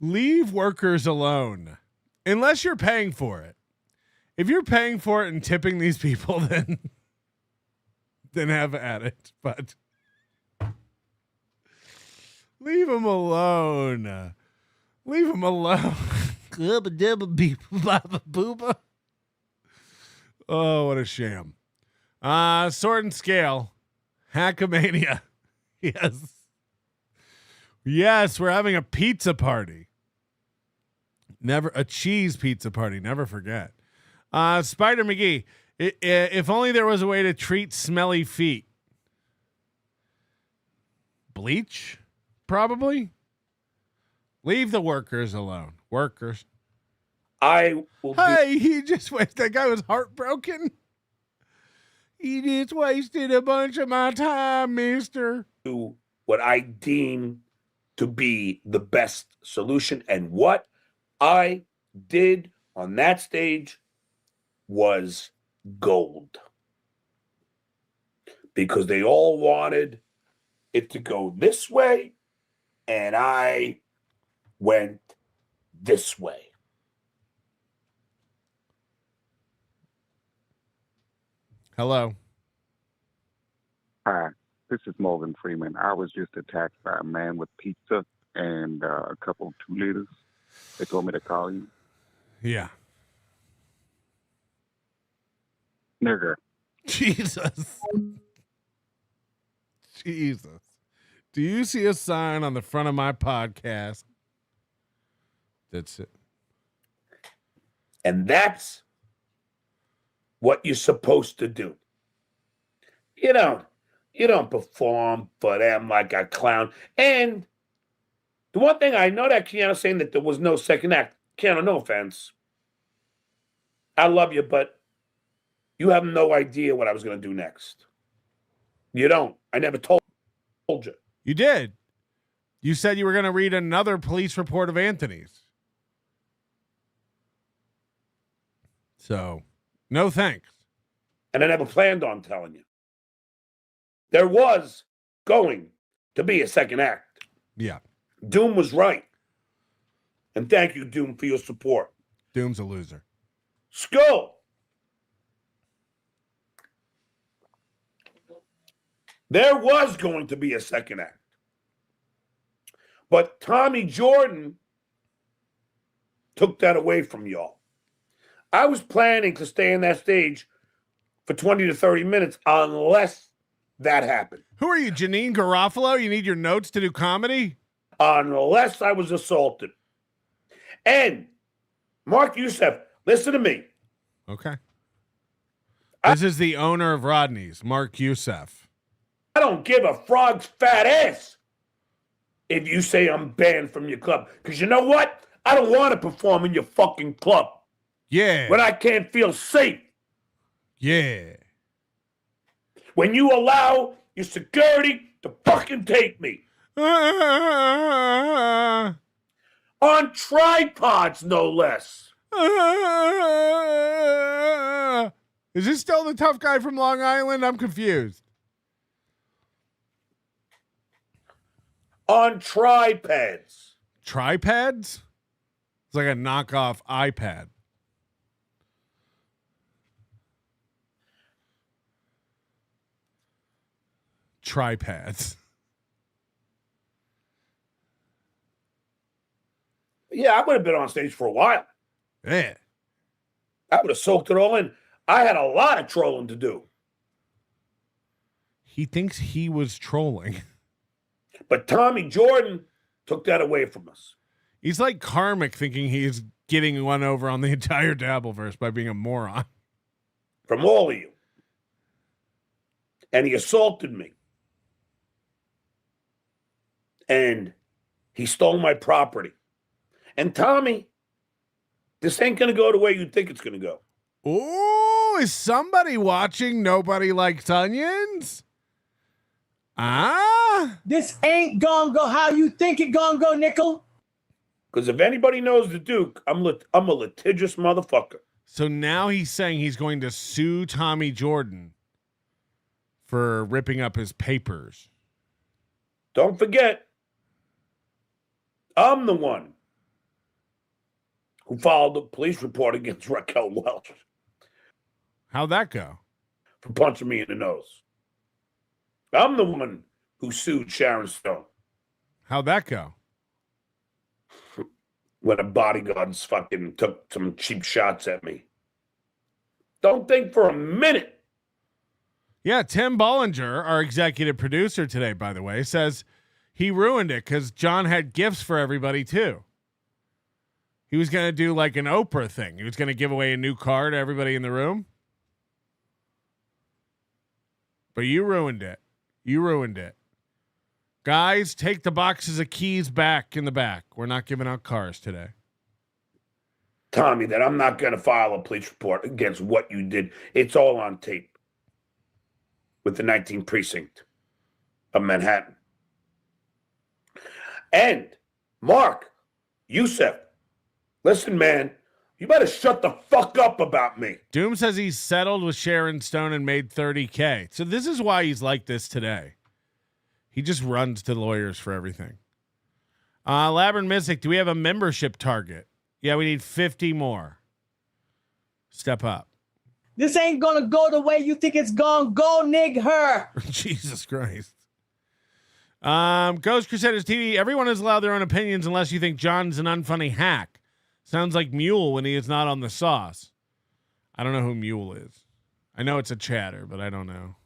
Leave workers alone. Unless you're paying for it. If you're paying for it and tipping these people, then have at it. But leave them alone. Leave them alone. Oh, what a sham. Sword and Scale. Hackamania. Yes. Yes, we're having a pizza party. A cheese pizza party. Never forget. Spider McGee. If only there was a way to treat smelly feet. Bleach? Probably. Leave the workers alone. Workers. I will. Hey, he just wasted. That guy was heartbroken. He just wasted a bunch of my time, mister. Do what I deem to be the best solution. And what I did on that stage was gold. Because they all wanted it to go this way, and I went this way. Hello. Hi, this is Morgan Freeman. I was just attacked by a man with pizza and a couple of 2 liters. They told me to call you. Yeah. Nigger. Jesus. Jesus. Do you see a sign on the front of my podcast? That's it. And that's what you're supposed to do. You don't perform for them like a clown. And the one thing I know that Keanu saying that there was no second act. Keanu, no offense. I love you, but you have no idea what I was going to do next. You don't. I never told you. You did. You said you were going to read another police report of Anthony's. So, no thanks. And I never planned on telling you. There was going to be a second act. Yeah. Doom was right. And thank you, Doom, for your support. Doom's a loser. Skull. There was going to be a second act. But Tommy Jordan took that away from y'all. I was planning to stay on that stage for 20 to 30 minutes unless that happened. Who are you, Janine Garofalo? You need your notes to do comedy? Unless I was assaulted. And Mark Youssef, listen to me. Okay. This is the owner of Rodney's, Mark Youssef. I don't give a frog's fat ass if you say I'm banned from your club. Because you know what? I don't want to perform in your fucking club. Yeah. When I can't feel safe. Yeah. When you allow your security to fucking take me. On tripods, no less. Is this still the tough guy from Long Island? I'm confused. On tripods. Tripads? It's like a knockoff iPad. Tripads. Yeah, I would have been on stage for a while. Yeah. I would have soaked it all in. I had a lot of trolling to do. He thinks he was trolling. But Tommy Jordan took that away from us. He's like Karmic thinking he's getting one over on the entire Dabbleverse by being a moron. From all of you. And he assaulted me. And he stole my property. And Tommy, this ain't going to go the way you think it's going to go. Oh, is somebody watching Nobody Likes Onions? This ain't gonna go how you think it gonna go, Nickel. Because if anybody knows the Duke, I'm a litigious motherfucker. So now he's saying he's going to sue Tommy Jordan for ripping up his papers. Don't forget, I'm the one who filed a police report against Raquel Welch. How'd that go? For punching me in the nose. I'm the one who sued Sharon Stone. How'd that go? When a bodyguards fucking took some cheap shots at me. Don't think for a minute. Yeah, Tim Bollinger, our executive producer today, by the way, says he ruined it because John had gifts for everybody too. He was going to do like an Oprah thing. He was going to give away a new car to everybody in the room. But you ruined it. You ruined it. Guys, take the boxes of keys back in the back. We're not giving out cars today. Tommy, that I'm not going to file a police report against what you did. It's all on tape with the 19th precinct of Manhattan. And Mark, Youssef, listen, man, you better shut the fuck up about me. Doom says he's settled with Sharon Stone and made $30K. So this is why he's like this today. He just runs to lawyers for everything. Labyrinth Mystic, do we have a membership target? Yeah, we need 50 more. Step up. This ain't gonna go the way you think it's gonna go, nig her. Jesus Christ. Ghost Crusaders TV, everyone is allowed their own opinions unless you think John's an unfunny hack. Sounds like Mule when he is not on the sauce. I don't know who Mule is. I know it's a chatter, but I don't know.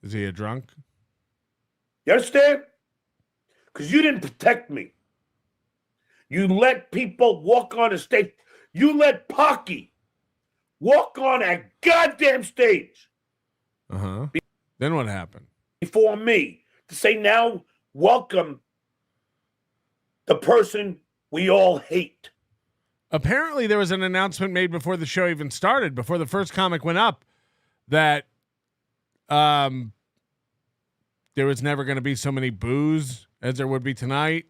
Is he a drunk? You understand? Because you didn't protect me. You let people walk on a stage. You let Pocky walk on a goddamn stage. Uh-huh. Then what happened? Before me. To say now, welcome the person we all hate. Apparently there was an announcement made before the show even started, before the first comic went up, that there was never going to be so many boos as there would be tonight,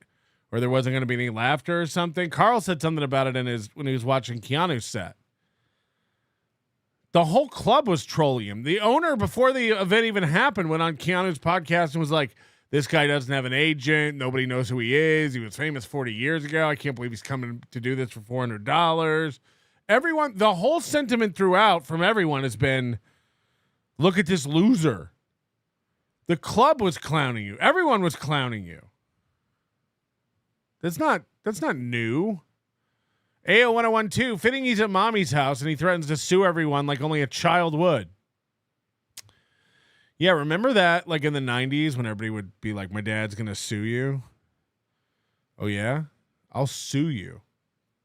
or there wasn't going to be any laughter or something. Carl said something about it when he was watching Keanu's set. The whole club was trolling him. The owner, before the event even happened, went on Keanu's podcast and was like, this guy doesn't have an agent. Nobody knows who he is. He was famous 40 years ago. I can't believe he's coming to do this for $400. Everyone, the whole sentiment throughout from everyone has been, look at this loser. The club was clowning you. Everyone was clowning you. That's not new. AO1012, fitting he's at mommy's house and he threatens to sue everyone like only a child would. Yeah, remember that like in the 90s when everybody would be like, my dad's going to sue you? Oh, yeah? I'll sue you.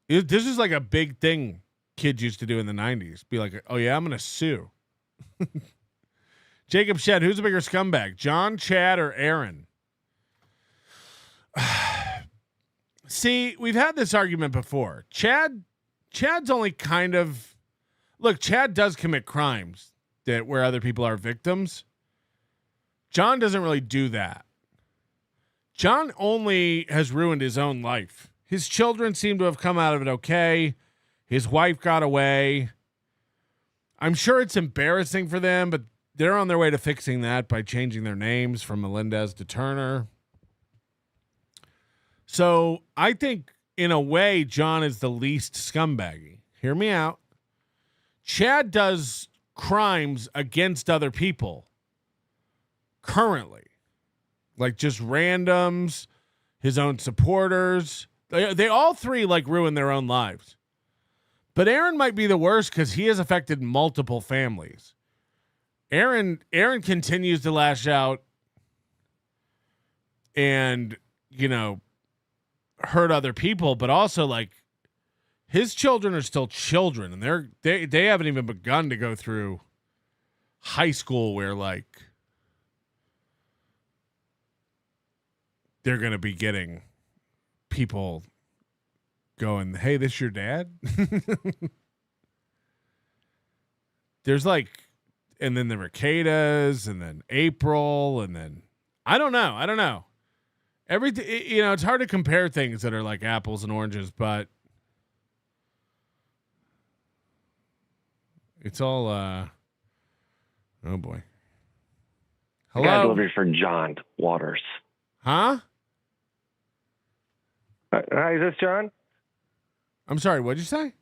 This is like a big thing kids used to do in the 90s. Be like, oh, yeah, I'm going to sue. Jacob Shed, who's a bigger scumbag, John, Chad, or Aaron? See, we've had this argument before. Chad's only kind of, look, Chad does commit crimes that where other people are victims. John doesn't really do that. John only has ruined his own life. His children seem to have come out of it okay. His wife got away. I'm sure it's embarrassing for them, but they're on their way to fixing that by changing their names from Melendez to Turner. So I think, in a way, John is the least scumbaggy. Hear me out. Chad does crimes against other people currently. Like just randoms, his own supporters. They all three like ruin their own lives. But Aaron might be the worst because he has affected multiple families. Aaron continues to lash out and, hurt other people, but also like his children are still children and they haven't even begun to go through high school where like they're going to be getting people going, hey, this your dad? There's like, and then the Ricadas, and then April, and then I don't know. Everything, it's hard to compare things that are like apples and oranges, but it's all, oh boy. I got a Hello? delivery for John Waters. Huh? Hi, is this John? I'm sorry, what'd you say?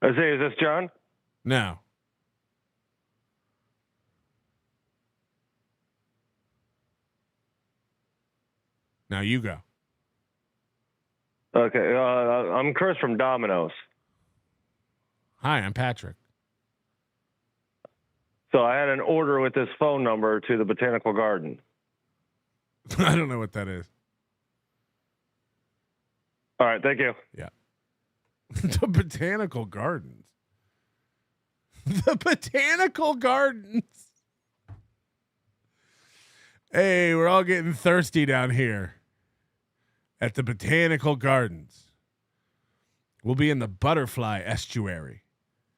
I say, is this John? No. Now you go. Okay, I'm Chris from Domino's. Hi, I'm Patrick. So I had an order with this phone number to the Botanical Garden. I don't know what that is. All right, thank you. Yeah. The Botanical Gardens. The Botanical Gardens. Hey, we're all getting thirsty down here at the Botanical Gardens. We'll be in the Butterfly Estuary.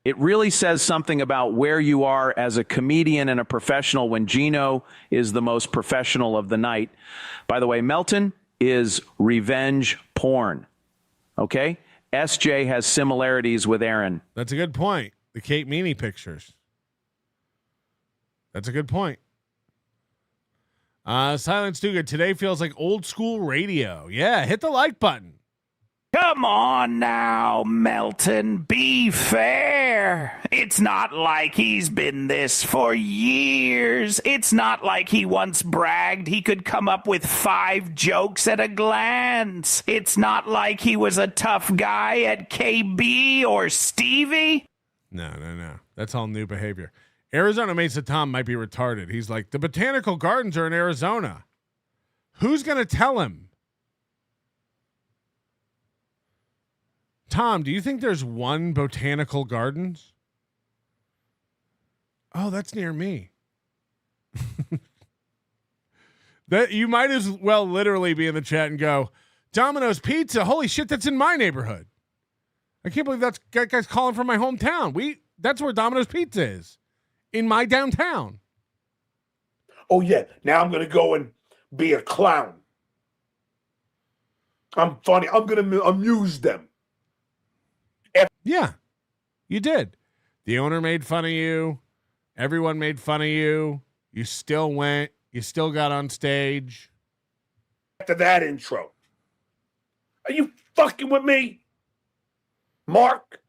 It really says something about where you are as a comedian and a professional when Gino is the most professional of the night. By the way, Melton is revenge porn. Okay? SJ has similarities with Aaron. That's a good point. The Kate Meany pictures. That's a good point. Silence Do Good. Today feels like old school radio. Yeah, hit the like button. Come on now, Melton, be fair. It's not like he's been this for years. It's not like he once bragged he could come up with 5 jokes at a glance. It's not like he was a tough guy at KB or Stevie. No. That's all new behavior. Arizona Mesa Tom might be retarded. He's like, the Botanical Gardens are in Arizona. Who's going to tell him? Tom, do you think there's one Botanical Gardens? Oh, that's near me. That you might as well literally be in the chat and go, Domino's Pizza. Holy shit, that's in my neighborhood. I can't believe that guy's calling from my hometown. That's where Domino's Pizza is. In my downtown. Oh, yeah. Now I'm going to go and be a clown. I'm funny. I'm going to amuse them. Yeah, you did. The owner made fun of you. Everyone made fun of you. You still went. You still got on stage. After that intro. Are you fucking with me, Mark?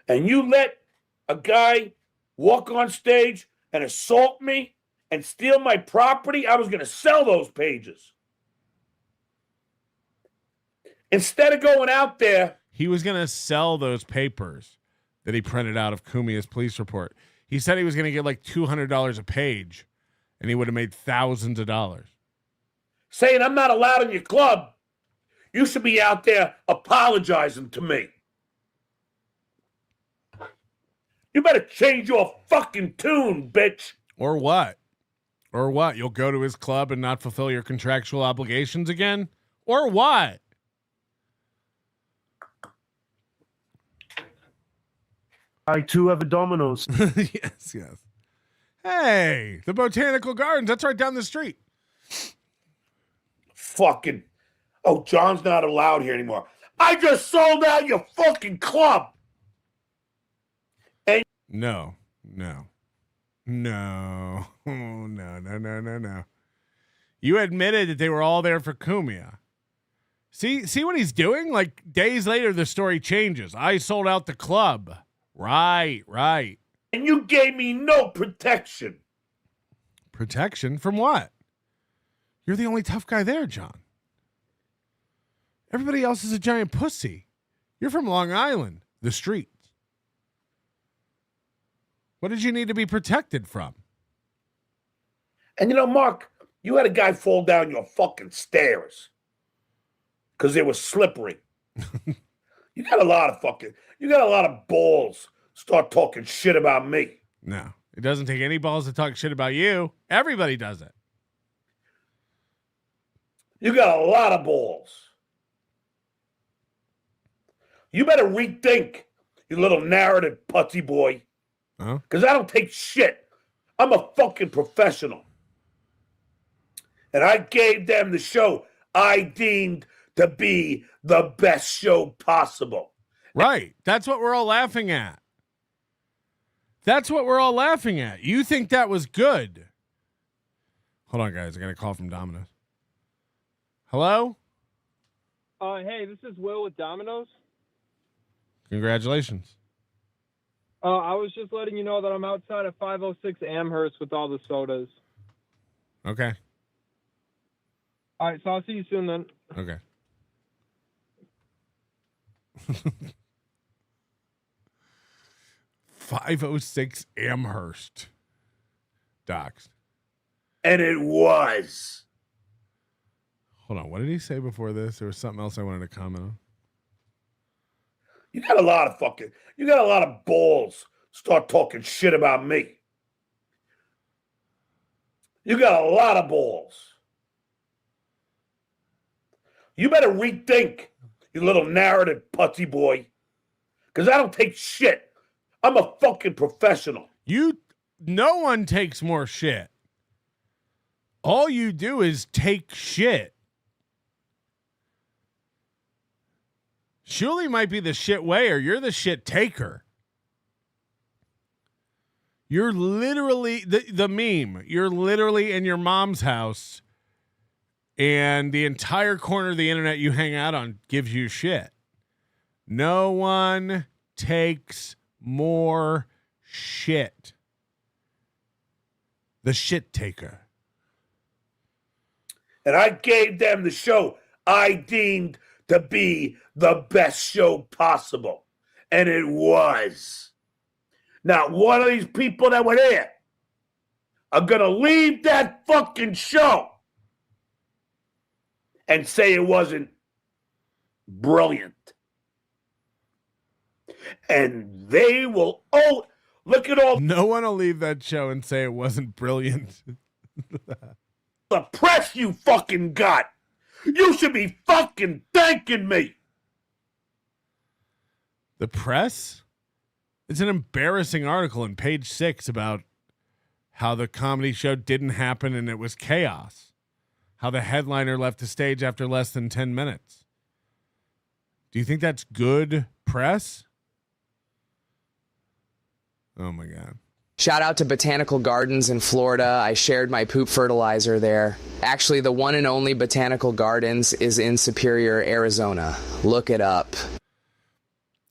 And you let a guy walk on stage and assault me and steal my property? I was going to sell those pages. Instead of going out there. He was going to sell those papers that he printed out of Kumia's police report. He said he was going to get like $200 a page, and he would have made thousands of dollars. Saying I'm not allowed in your club. You should be out there apologizing to me. You better change your fucking tune, bitch. Or what? Or what? You'll go to his club and not fulfill your contractual obligations again? Or what? I too have a Domino's. Yes. Hey, the Botanical Gardens. That's right down the street. Fucking. Oh, John's not allowed here anymore. I just sold out your fucking club. And No. You admitted that they were all there for Kumia. See what he's doing? Like days later, the story changes. I sold out the club. Right. And you gave me no protection. Protection from what? You're the only tough guy there, John. Everybody else is a giant pussy. You're from Long Island, the streets. What did you need to be protected from? And Mark, you had a guy fall down your fucking stairs because they were slippery. You got a lot of balls. Start talking shit about me. No, it doesn't take any balls to talk shit about you. Everybody does it. You got a lot of balls. You better rethink, you little narrative putty boy. Because I don't take shit. I'm a fucking professional. And I gave them the show I deemed to be the best show possible. Right. That's what we're all laughing at. That's what we're all laughing at. You think that was good. Hold on, guys. I got a call from Domino's. Hello? Hey, this is Will with Domino's. Congratulations. I was just letting you know that I'm outside of 506 Amherst with all the sodas. Okay. All right, so I'll see you soon then. Okay. .506 Amherst. Doxed. And it was. Hold on. What did he say before this? There was something else I wanted to comment on. You got a lot of balls. Start talking shit about me. You got a lot of balls. You better rethink, you little narrative putty boy. Because I don't take shit. I'm a fucking professional. No one takes more shit. All you do is take shit. Shuli might be the shit wayer. You're the shit taker. You're literally the meme. You're literally in your mom's house, and the entire corner of the internet you hang out on gives you shit. No one takes more shit. The shit taker. And I gave them the show I deemed to be the best show possible. And it was. Now, one of these people that were there are going to leave that fucking show and say it wasn't brilliant. And they will, look at all. No one will leave that show and say it wasn't brilliant. The press you fucking got. You should be fucking thanking me. The press? It's an embarrassing article in page 6 about how the comedy show didn't happen and it was chaos. How the headliner left the stage after less than 10 minutes. Do you think that's good press? Oh my God. Shout out to Botanical Gardens in Florida. I shared my poop fertilizer there. Actually, the one and only Botanical Gardens is in Superior, Arizona. Look it up.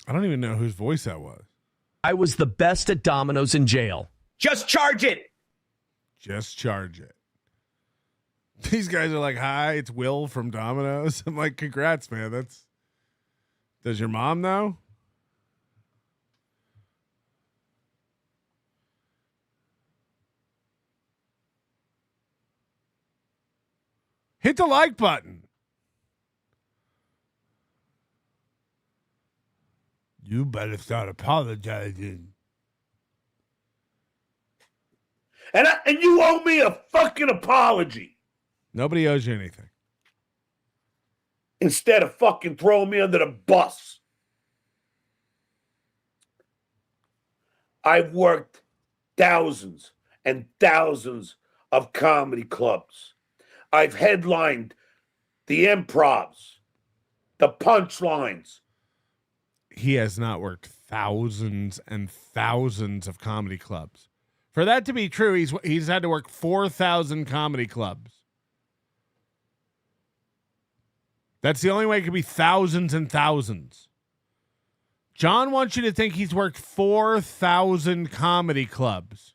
I don't even know whose voice that was. I was the best at Domino's in jail. Just charge it. Just charge it. These guys are like, hi, it's Will from Domino's. I'm like, congrats, man. Does your mom know? Hit the like button. You better start apologizing. And you owe me a fucking apology. Nobody owes you anything. Instead of fucking throwing me under the bus. I've worked thousands and thousands of comedy clubs. I've headlined the improvs, the punchlines. He has not worked thousands and thousands of comedy clubs. For that to be true, he's had to work 4,000 comedy clubs. That's the only way it could be thousands and thousands. John wants you to think he's worked 4,000 comedy clubs.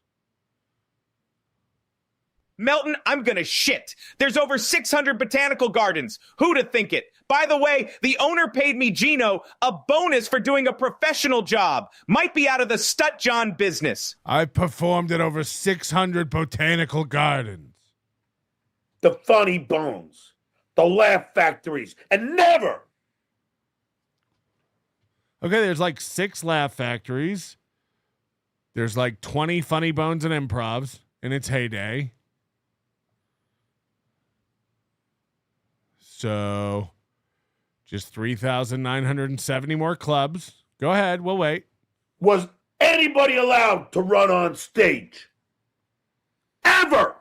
Melton, I'm gonna shit. There's over 600 botanical gardens. Who'da think it? By the way, the owner paid me, Gino, a bonus for doing a professional job. Might be out of the Stuttering John business. I've performed at over 600 botanical gardens. The Funny Bones, the Laugh Factories, and never. Okay, there's like 6 Laugh Factories. There's like 20 Funny Bones and Improvs in its heyday. So just 3,970 more clubs. Go ahead. We'll wait. Was anybody allowed to run on stage? Ever.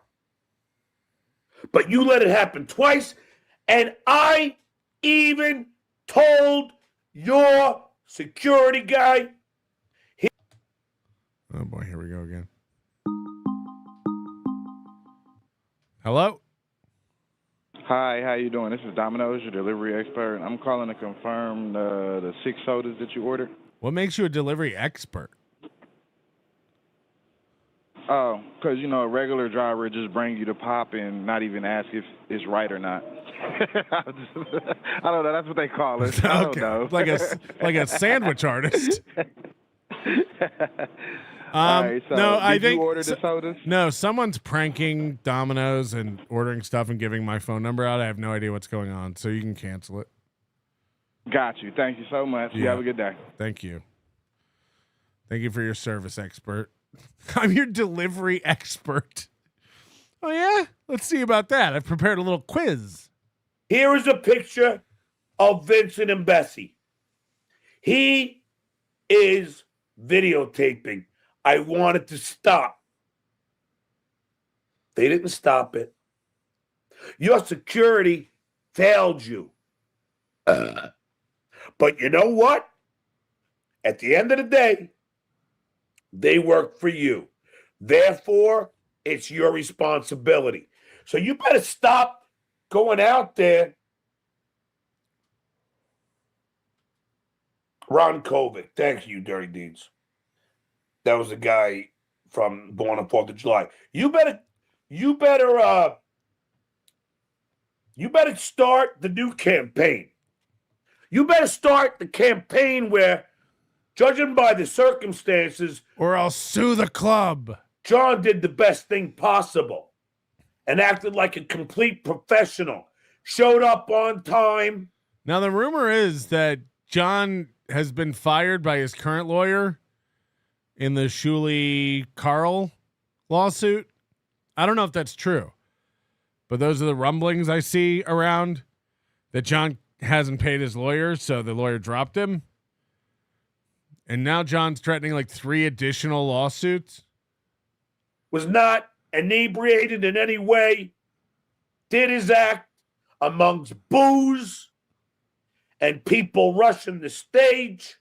But you let it happen twice, and I even told your security guy. Oh boy, here we go again. Hello? Hi, how you doing? This is Domino's, your delivery expert. I'm calling to confirm the 6 sodas that you ordered. What makes you a delivery expert? Oh, because, you know, a regular driver just bring you the pop and not even ask if it's right or not. I don't know. That's what they call it. I don't know. Like a sandwich artist. All right, so no, I think you order the sodas? No, someone's pranking Domino's and ordering stuff and giving my phone number out. I have no idea what's going on, so you can cancel it. Got you. Thank you so much. You have a good day. Thank you. Thank you for your service, expert. I'm your delivery expert. Oh, yeah? Let's see about that. I've prepared a little quiz. Here is a picture of Vincent and Bessie. He is videotaping. I wanted to stop. They didn't stop it. Your security failed you. But you know what? At the end of the day, they work for you. Therefore, it's your responsibility. So you better stop going out there. Ron Kovic. Thank you, Dirty Deeds. That was a guy from Born on 4th of July. You better start the new campaign. You better start the campaign where, judging by the circumstances, or I'll sue the club. John did the best thing possible and acted like a complete professional. Showed up on time. Now, the rumor is that John has been fired by his current lawyer in the Shuli Carl lawsuit. I don't know if that's true, but those are the rumblings I see around, that John hasn't paid his lawyer, so the lawyer dropped him. And now John's threatening like 3 additional lawsuits. Was not inebriated in any way. Did his act amongst booze and people rushing the stage.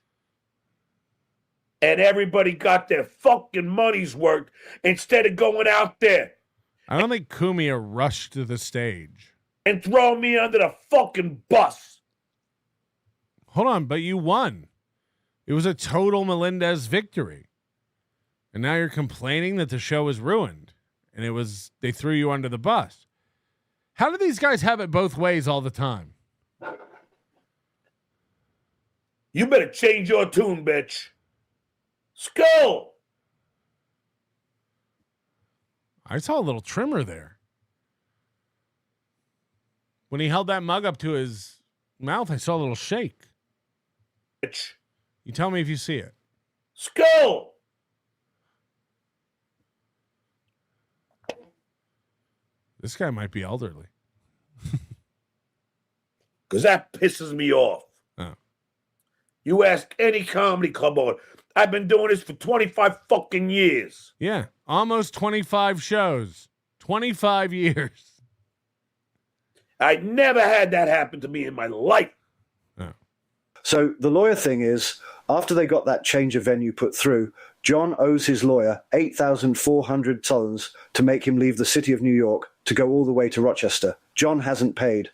And everybody got their fucking money's worth instead of going out there. I don't think Cumia rushed to the stage. And throwing me under the fucking bus. Hold on, but you won. It was a total Melendez victory. And now you're complaining that the show was ruined. And they threw you under the bus. How do these guys have it both ways all the time? You better change your tune, bitch. Skull. I saw a little trimmer there. When he held that mug up to his mouth, I saw a little shake. Bitch. You tell me if you see it. Skull. This guy might be elderly. Because that pisses me off. Oh. You ask any comedy club owner. I've been doing this for 25 fucking years. Yeah, almost 25 shows. 25 years. I never had that happen to me in my life. Oh. So the lawyer thing is, after they got that change of venue put through, John owes his lawyer $8,400 to make him leave the city of New York to go all the way to Rochester. John hasn't paid.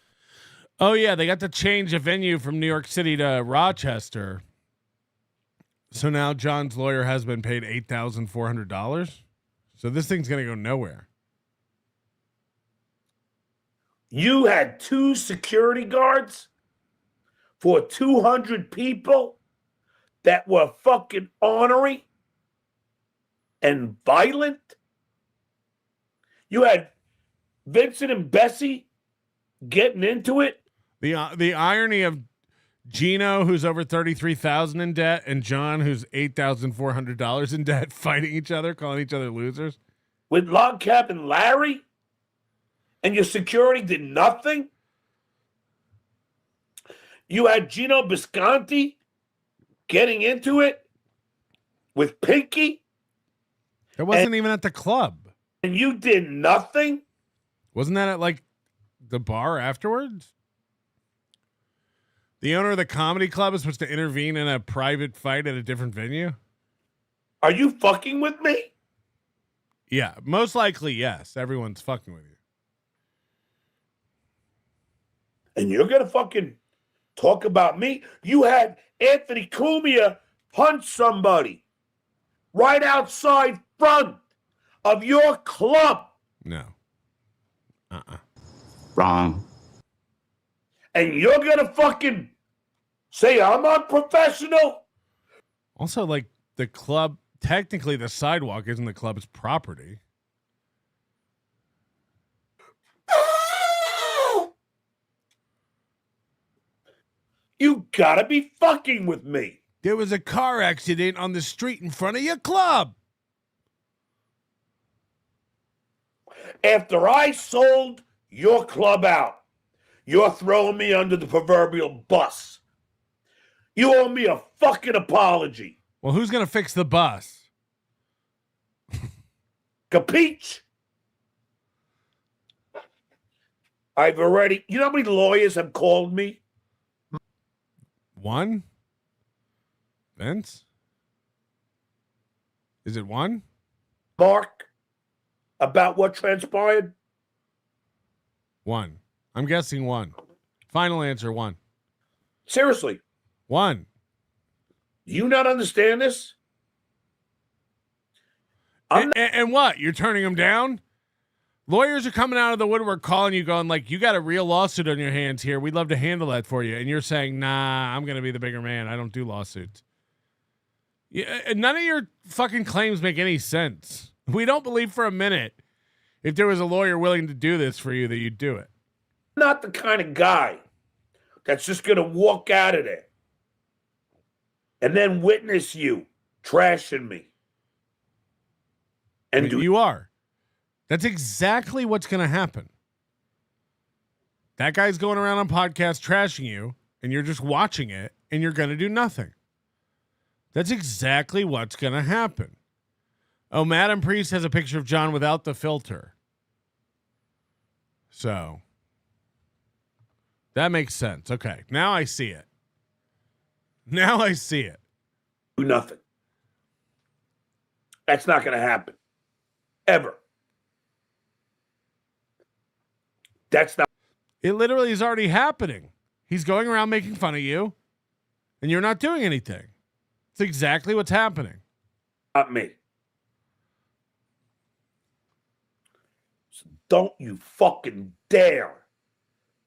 Oh, yeah, they got to change a venue from New York City to Rochester. So now John's lawyer has been paid $8,400. So this thing's going to go nowhere. You had 2 security guards for 200 people that were fucking ornery and violent. You had Vincent and Bessie getting into it. The irony of Gino, who's over $33,000 in debt, and John, who's $8,400 in debt, fighting each other, calling each other losers. With Log Cabin Larry, and your security did nothing. You had Gino Bisconti getting into it with Pinky. It wasn't even at the club. And you did nothing? Wasn't that at like the bar afterwards? The owner of the comedy club is supposed to intervene in a private fight at a different venue? Are you fucking with me? Yeah, most likely, yes. Everyone's fucking with you. And you're going to fucking talk about me? You had Anthony Cumia punch somebody right outside front of your club. No. Wrong. And you're going to fucking say I'm unprofessional? Also, like, the club, technically the sidewalk isn't the club's property. You gotta be fucking with me. There was a car accident on the street in front of your club. After I sold your club out, you're throwing me under the proverbial bus. You owe me a fucking apology. Well, who's going to fix the bus? Capiche? I've already... You know how many lawyers have called me? One? Vince? Is it one? Mark? About what transpired? One. I'm guessing one. Final answer, one. Seriously. One. Do you not understand this? And what? You're turning them down? Lawyers are coming out of the woodwork calling you going like, you got a real lawsuit on your hands here. We'd love to handle that for you. And you're saying, nah, I'm going to be the bigger man. I don't do lawsuits. Yeah, none of your fucking claims make any sense. We don't believe for a minute if there was a lawyer willing to do this for you that you'd do it. I'm not the kind of guy that's just going to walk out of there and then witness you trashing me. And you are. That's exactly what's going to happen. That guy's going around on podcasts trashing you, and you're just watching it, and you're going to do nothing. That's exactly what's going to happen. Oh, Madam Priest has a picture of John without the filter. So, that makes sense. Okay, now I see it. Now I see it. Do nothing. That's not going to happen. Ever. That's not. It literally is already happening. He's going around making fun of you, and you're not doing anything. It's exactly what's happening. Not me. So don't you fucking dare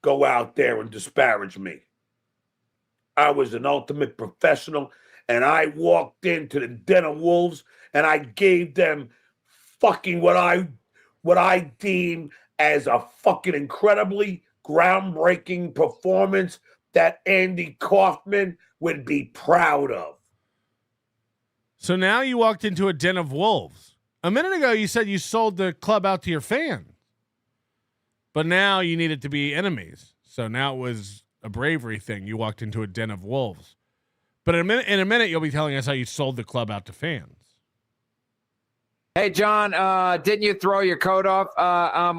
go out there and disparage me. I was an ultimate professional, and I walked into the den of wolves, and I gave them fucking what I deem as a fucking incredibly groundbreaking performance that Andy Kaufman would be proud of. So now you walked into a den of wolves. A minute ago, you said you sold the club out to your fans. But now you need it to be enemies. So now it was a bravery thing. You walked into a den of wolves. But in a minute, you'll be telling us how you sold the club out to fans. Hey, John, didn't you throw your coat off?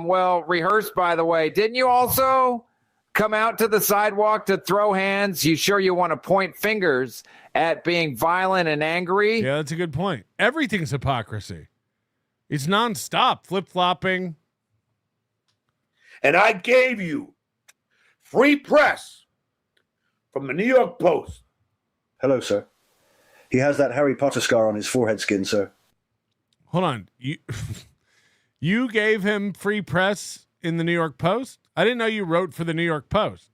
Well rehearsed, by the way. Didn't you also come out to the sidewalk to throw hands? You sure you want to point fingers at being violent and angry? Yeah, that's a good point. Everything's hypocrisy. It's nonstop, flip-flopping. And I gave you free press from the New York Post. Hello, sir. He has that Harry Potter scar on his forehead skin, sir. Hold on. You gave him free press in the New York Post? I didn't know you wrote for the New York Post.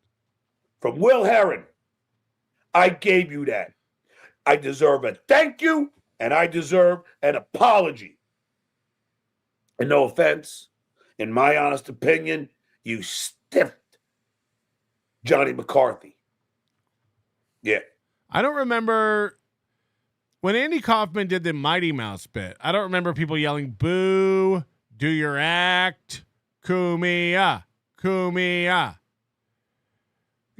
From Will Herron, I gave you that. I deserve a thank you, and I deserve an apology. And no offense, in my honest opinion, you stiffed Johnny McCarthy. Yeah. I don't remember when Andy Kaufman did the Mighty Mouse bit. I don't remember people yelling, boo, do your act, Kumia, Kumia.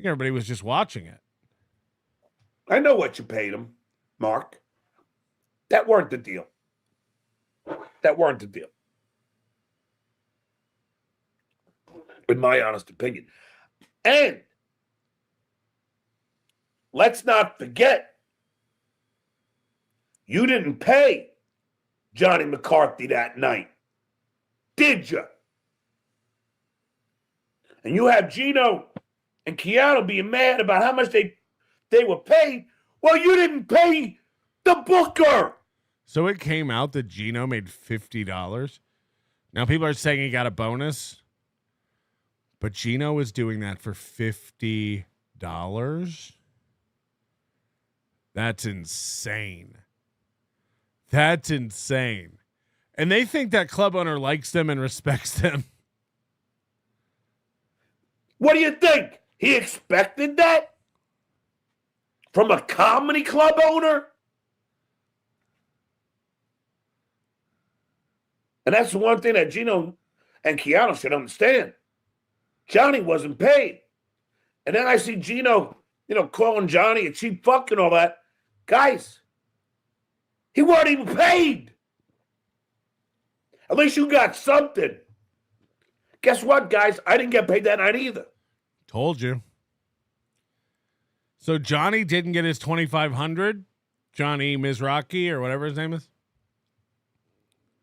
think everybody was just watching it. I know what you paid him, Mark. That weren't the deal. That weren't the deal. In my honest opinion. And let's not forget, you didn't pay Johnny McCarthy that night, did you? And you have Gino and Keanu being mad about how much they were paid. Well, you didn't pay the booker. So it came out that Gino made $50. Now people are saying he got a bonus, but Gino was doing that for $50. That's insane. That's insane. And they think that club owner likes them and respects them. What do you think? He expected that from a comedy club owner? And that's the one thing that Gino and Keanu should understand. Johnny wasn't paid. And then I see Gino, calling Johnny a cheap fuck and all that. Guys, he wasn't even paid. At least you got something. Guess what, guys? I didn't get paid that night either. Told you. So Johnny didn't get his $2,500? Johnny Mizraki or whatever his name is?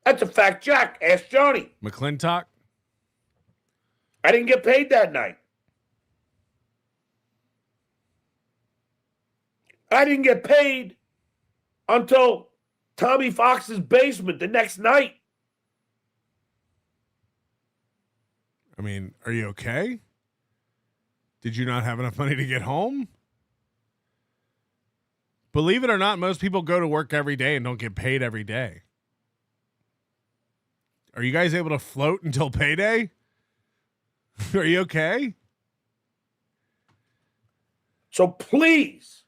That's a fact, Jack. Ask Johnny. McClintock? I didn't get paid that night. I didn't get paid until Tommy Fox's basement the next night. I mean, are you okay? Did you not have enough money to get home? Believe it or not, most people go to work every day and don't get paid every day. Are you guys able to float until payday? Are you okay? So please,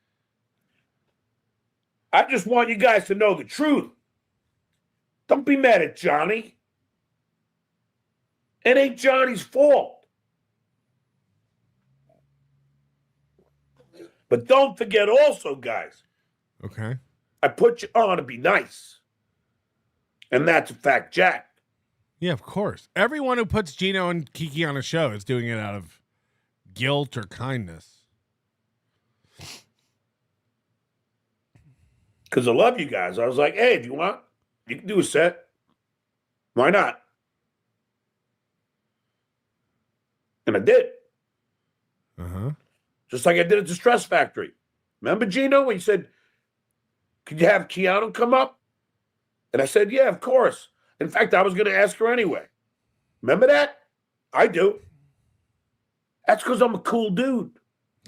I just want you guys to know the truth. Don't be mad at Johnny. It ain't Johnny's fault. But don't forget also, guys. Okay. I put you on to be nice. And that's a fact, Jack. Yeah, of course. Everyone who puts Gino and Kiki on a show is doing it out of guilt or kindness. Because I love you guys. I was like, hey, if you want, you can do a set. Why not? And I did. Uh-huh. Just like I did at the Stress Factory. Remember, Gino, when you said, could you have Keanu come up? And I said, yeah, of course. In fact, I was going to ask her anyway. Remember that? I do. That's because I'm a cool dude.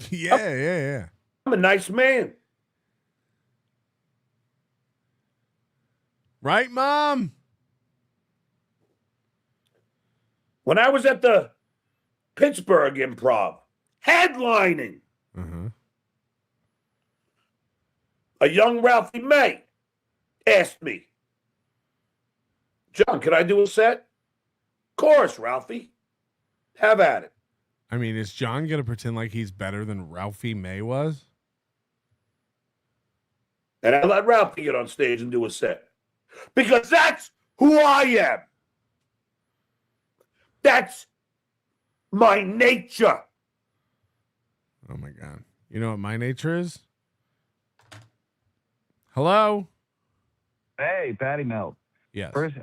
Yeah. I'm a nice man. Right, Mom? When I was at the Pittsburgh Improv, headlining, a young Ralphie May asked me, John, can I do a set? Of course, Ralphie. Have at it. I mean, is John going to pretend like he's better than Ralphie May was? And I let Ralphie get on stage and do a set. Because that's who I am. That's my nature. Oh, my God. You know what my nature is? Hello? Hey, Patty Melt. Yes. First,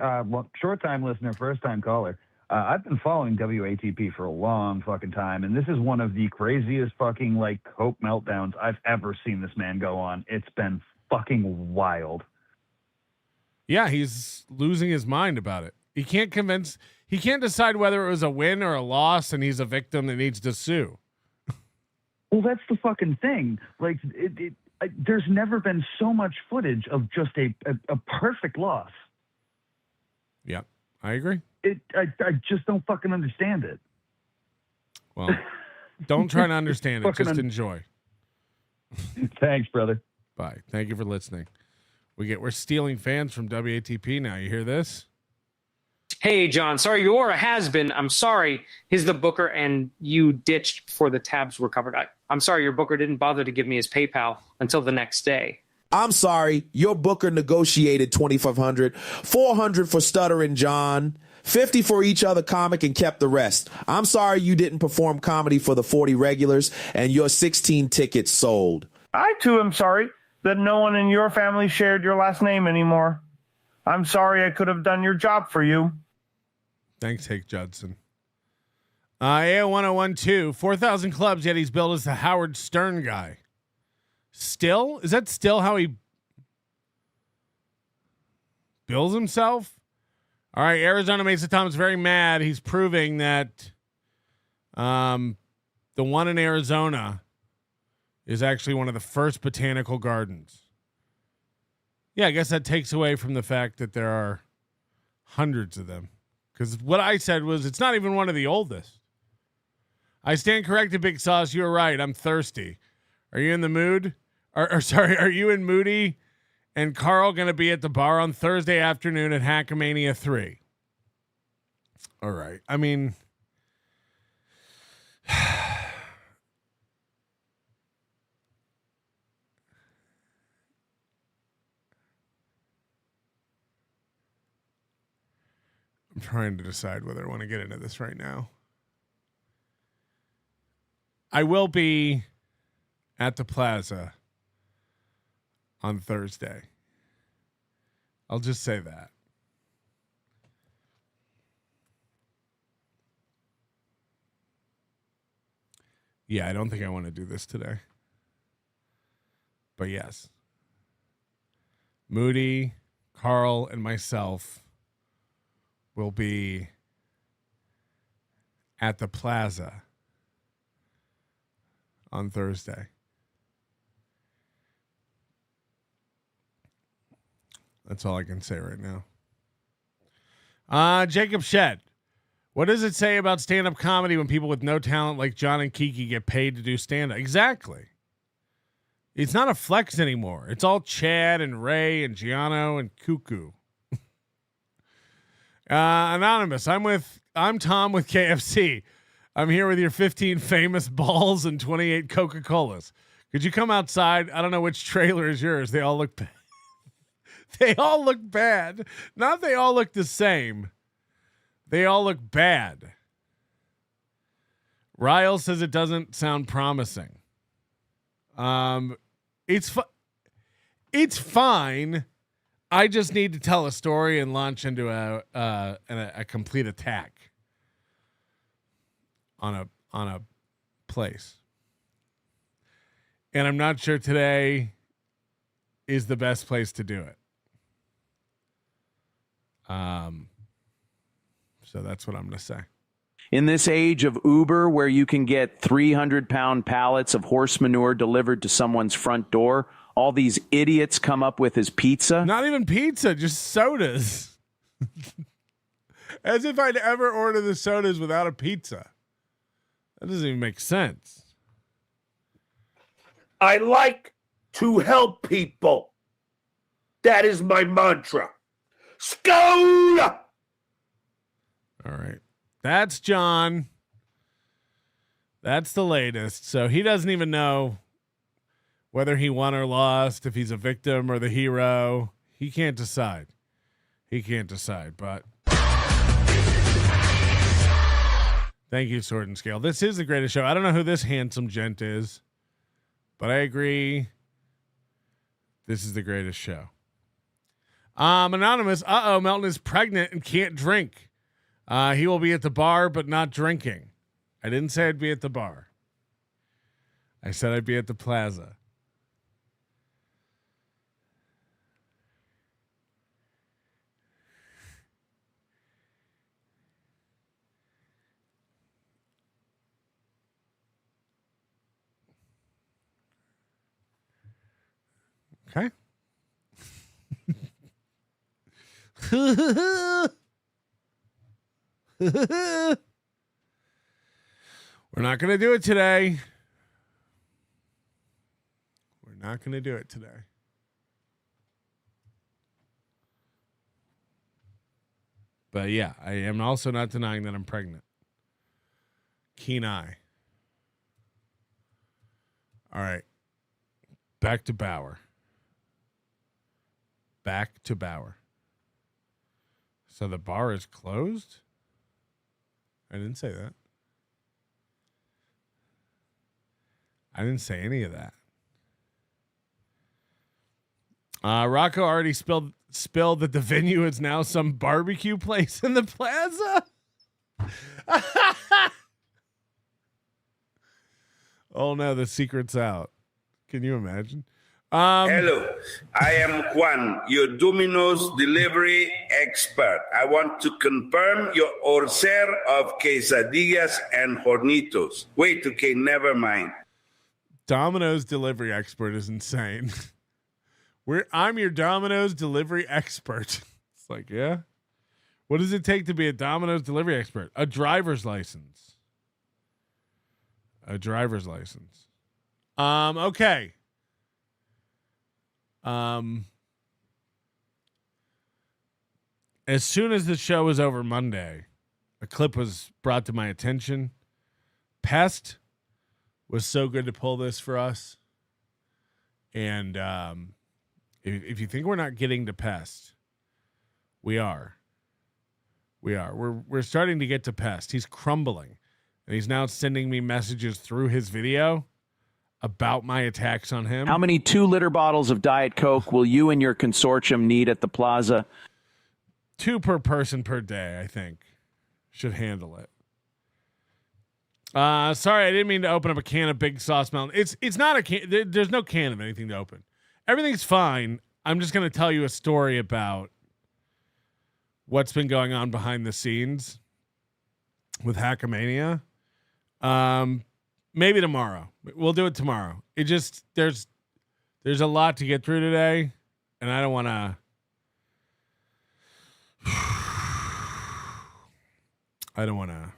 short time listener, first time caller. I've been following WATP for a long fucking time, and this is one of the craziest fucking coke meltdowns I've ever seen this man go on. It's been fucking wild. Yeah, he's losing his mind about it. He can't decide whether it was a win or a loss, and he's a victim that needs to sue. Well, that's the fucking thing. There's never been so much footage of just a perfect loss. Yep, I agree. I just don't fucking understand it. Well, don't try to understand it. Just enjoy. Thanks, brother. Bye. Thank you for listening. We're stealing fans from WATP now. You hear this? Hey, John, sorry, you're a has-been. I'm sorry. He's the booker, and you ditched before the tabs were covered. I'm sorry, your booker didn't bother to give me his PayPal until the next day. I'm sorry, your booker negotiated $2,500, $400 for Stuttering John, $50 for each other comic, and kept the rest. I'm sorry you didn't perform comedy for the 40 regulars, and your 16 tickets sold. I, too, am sorry that no one in your family shared your last name anymore. I'm sorry I could have done your job for you. Thanks, Hank Judson. AO1012, 4,000 clubs, yet he's billed as the Howard Stern guy. Still? Is that still how he bills himself? All right, Arizona Mesa Tom's very mad. He's proving that the one in Arizona is actually one of the first botanical gardens. Yeah, I guess that takes away from the fact that there are hundreds of them. Because what I said was it's not even one of the oldest. I stand corrected, Big Sauce. You were right. I'm thirsty. Are you in the mood? Or sorry, are you and Moody and Carl going to be at the bar on Thursday afternoon at Hackamania 3? All right. I mean, I'm trying to decide whether I want to get into this right now. I will be at the Plaza on Thursday. I'll just say that. Yeah, I don't think I want to do this today. But yes. Moody, Carl, and myself will be at the Plaza on Thursday. That's all I can say right now. Jacob Shedd. What does it say about stand-up comedy when people with no talent like John and Kiki get paid to do stand-up? Exactly. It's not a flex anymore. It's all Chad and Ray and Giano and Cuckoo. Anonymous. I'm Tom with KFC. I'm here with your 15 famous balls and 28 Coca-Colas. Could you come outside? I don't know which trailer is yours. They all look bad. They all look bad. Not they all look the same. They all look bad. Ryle says it doesn't sound promising. It's fine. I just need to tell a story and launch into a complete attack on a place. And I'm not sure today is the best place to do it. So that's what I'm going to say. In this age of Uber, where you can get 300-pound pallets of horse manure delivered to someone's front door, all these idiots come up with his pizza. Not even pizza, just sodas. As if I'd ever order the sodas without a pizza. That doesn't even make sense. I like to help people. That is my mantra. Skull! All right. That's John. That's the latest. So he doesn't even know whether he won or lost, if he's a victim or the hero. He can't decide. But thank you, Sword and Scale. This is the greatest show. I don't know who this handsome gent is, but I agree. This is the greatest show. Anonymous. Melton is pregnant and can't drink. He will be at the bar, but not drinking. I didn't say I'd be at the bar. I said I'd be at the Plaza. Okay. We're not going to do it today. But yeah, I am also not denying that I'm pregnant. Keen eye. All right. Back to Bauer. Back to Bauer. So the bar is closed? I didn't say that. I didn't say any of that. Rocco already spilled that the venue is now some barbecue place in the plaza. Oh no, the secret's out. Can you imagine? Hello, I am Juan, your Domino's delivery expert. I want to confirm your order of quesadillas and hornitos. Wait, okay, never mind. Domino's delivery expert is insane. I'm your Domino's delivery expert. It's like, yeah. What does it take to be a Domino's delivery expert? A driver's license. A driver's license. Okay. As soon as the show was over Monday, a clip was brought to my attention. Pest was so good to pull this for us. And if you think we're not getting to Pest, we are. We're starting to get to Pest. He's crumbling. And he's now sending me messages through his video about my attacks on him. How many 2-liter bottles of Diet Coke will you and your consortium need at the plaza? 2 per person per day, I think. Should handle it. Sorry, I didn't mean to open up a can of Big Sauce Mountain. It's not a can. There's no can of anything to open. Everything's fine. I'm just going to tell you a story about what's been going on behind the scenes with Hackamania. Maybe tomorrow. We'll do it tomorrow. It just there's a lot to get through today, and I don't want to. I don't want to.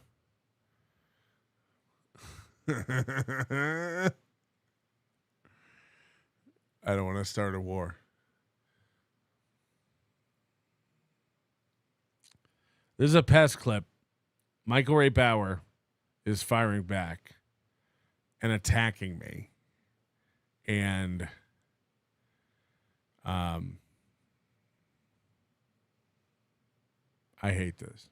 I don't want to start a war. This is a Pest clip. Michael Ray Bauer is firing back and attacking me. And I hate this.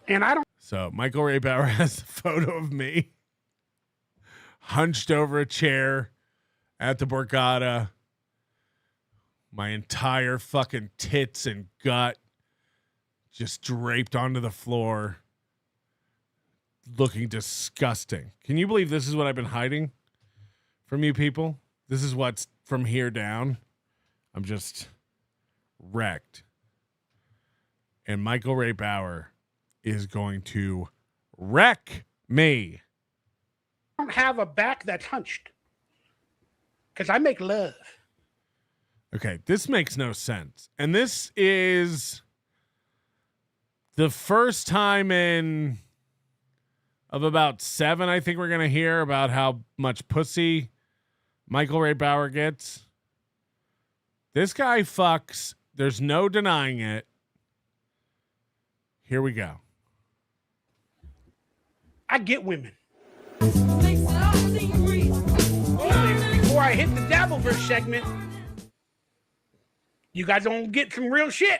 And I don't. So Michael Ray Bauer has a photo of me hunched over a chair at the Borgata. My entire fucking tits and gut just draped onto the floor, looking disgusting. Can you believe this is what I've been hiding from you people? This is what's from here down. I'm just wrecked. And Michael Ray Bauer is going to wreck me. I don't have a back that's hunched because I make love. Okay, this makes no sense. And this is the first time of about 7, I think we're going to hear about how much pussy Michael Ray Bauer gets. This guy fucks. There's no denying it. Here we go. I get women. Before I hit the Dabbleverse segment, you guys don't get some real shit.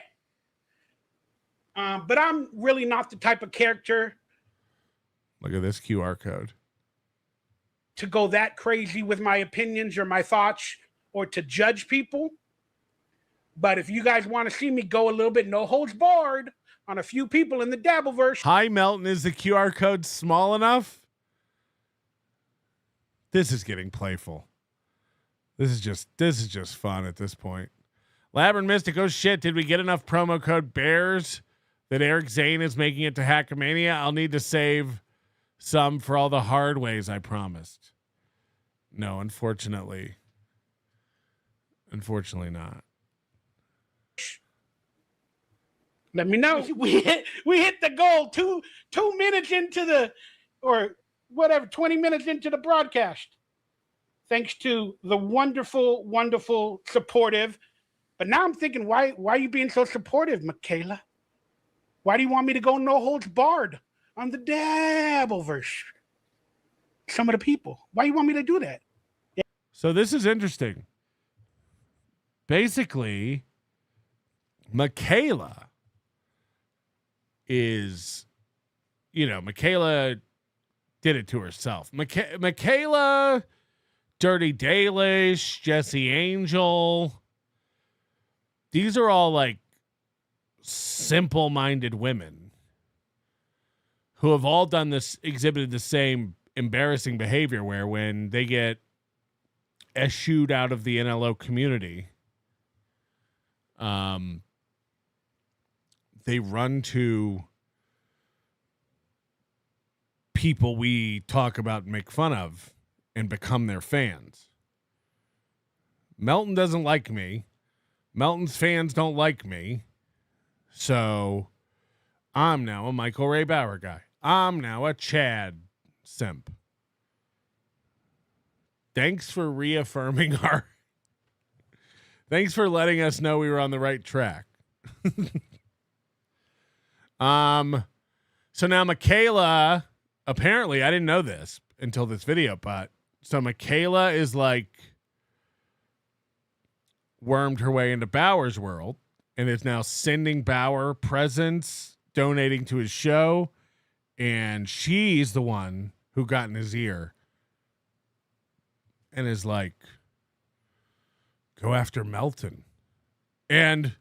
But I'm really not the type of character. Look at this QR code. To go that crazy with my opinions or my thoughts or to judge people. But if you guys want to see me go a little bit no holds barred on a few people in the Dabbleverse. Hi, Melton. Is the QR code small enough? This is getting playful. This is just fun at this point. Labyrinth Mystic, oh shit, did we get enough promo code BEARS that Eric Zane is making it to Hackamania? I'll need to save some for all the hard ways I promised. No, unfortunately. Unfortunately not. Let me know. We hit the goal 2 minutes into the, or whatever, 20 minutes into the broadcast. thanks to the wonderful, wonderful, supportive. But now I'm thinking, why are you being so supportive, Michaela? Why do you want me to go no holds barred on the Dabbleverse? Some of the people. Why do you want me to do that? Yeah. So this is interesting. Basically, Michaela is, Michaela did it to herself. Michaela, Dirty Dalish, Jesse Angel. These are all like simple-minded women who have all done this, exhibited the same embarrassing behavior where when they get eschewed out of the NLO community, they run to people we talk about and make fun of and become their fans. Melton doesn't like me. Melton's fans don't like me. So I'm now a Michael Ray Bauer guy. I'm now a Chad simp. Thanks for reaffirming thanks for letting us know we were on the right track. So now Michaela, apparently, I didn't know this until this video, but so Michaela is like wormed her way into Bauer's world and is now sending Bauer presents, donating to his show, and she's the one who got in his ear and is like, go after Melton. And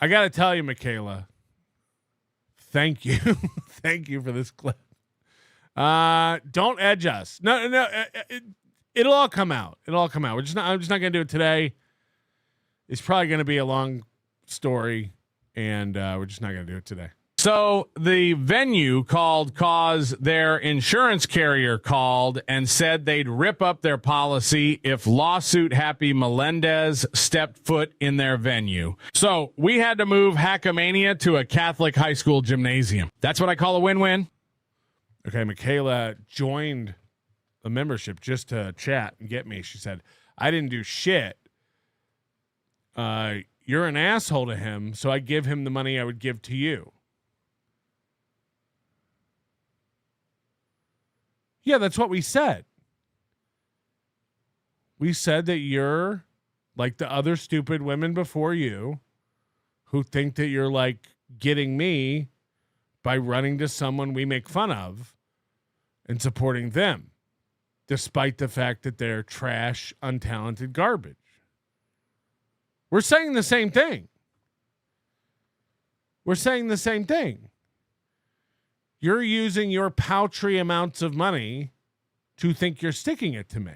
I got to tell you, Michaela, thank you. Thank you for this clip. Don't edge us. No. It'll all come out. I'm just not going to do it today. It's probably going to be a long story, and we're just not going to do it today. So the venue called cause their insurance carrier called and said they'd rip up their policy if lawsuit happy Melendez stepped foot in their venue. So we had to move Hackamania to a Catholic high school gymnasium. That's what I call a win-win. Okay, Michaela joined the membership just to chat and get me. She said, I didn't do shit. You're an asshole to him, so I give him the money I would give to you. Yeah, that's what we said. We said that you're like the other stupid women before you who think that you're like getting me by running to someone we make fun of and supporting them, despite the fact that they're trash, untalented garbage. We're saying the same thing. We're saying the same thing. You're using your paltry amounts of money to think you're sticking it to me.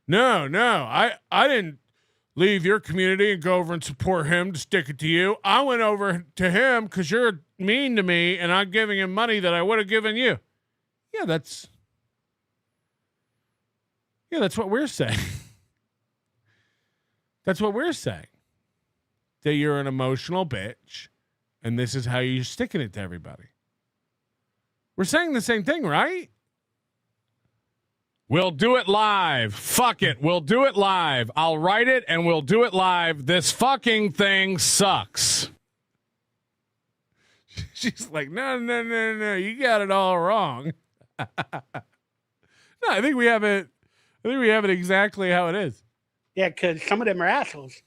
No, I didn't leave your community and go over and support him to stick it to you. I went over to him because you're mean to me and I'm giving him money that I would have given you. Yeah, that's what we're saying. That's what we're saying. That you're an emotional bitch. And this is how you're sticking it to everybody. We're saying the same thing, right? We'll do it live. Fuck it. We'll do it live. I'll write it and we'll do it live. This fucking thing sucks. She's like, no. You got it all wrong. No, I think we have it. I think we have it exactly how it is. Yeah, because some of them are assholes.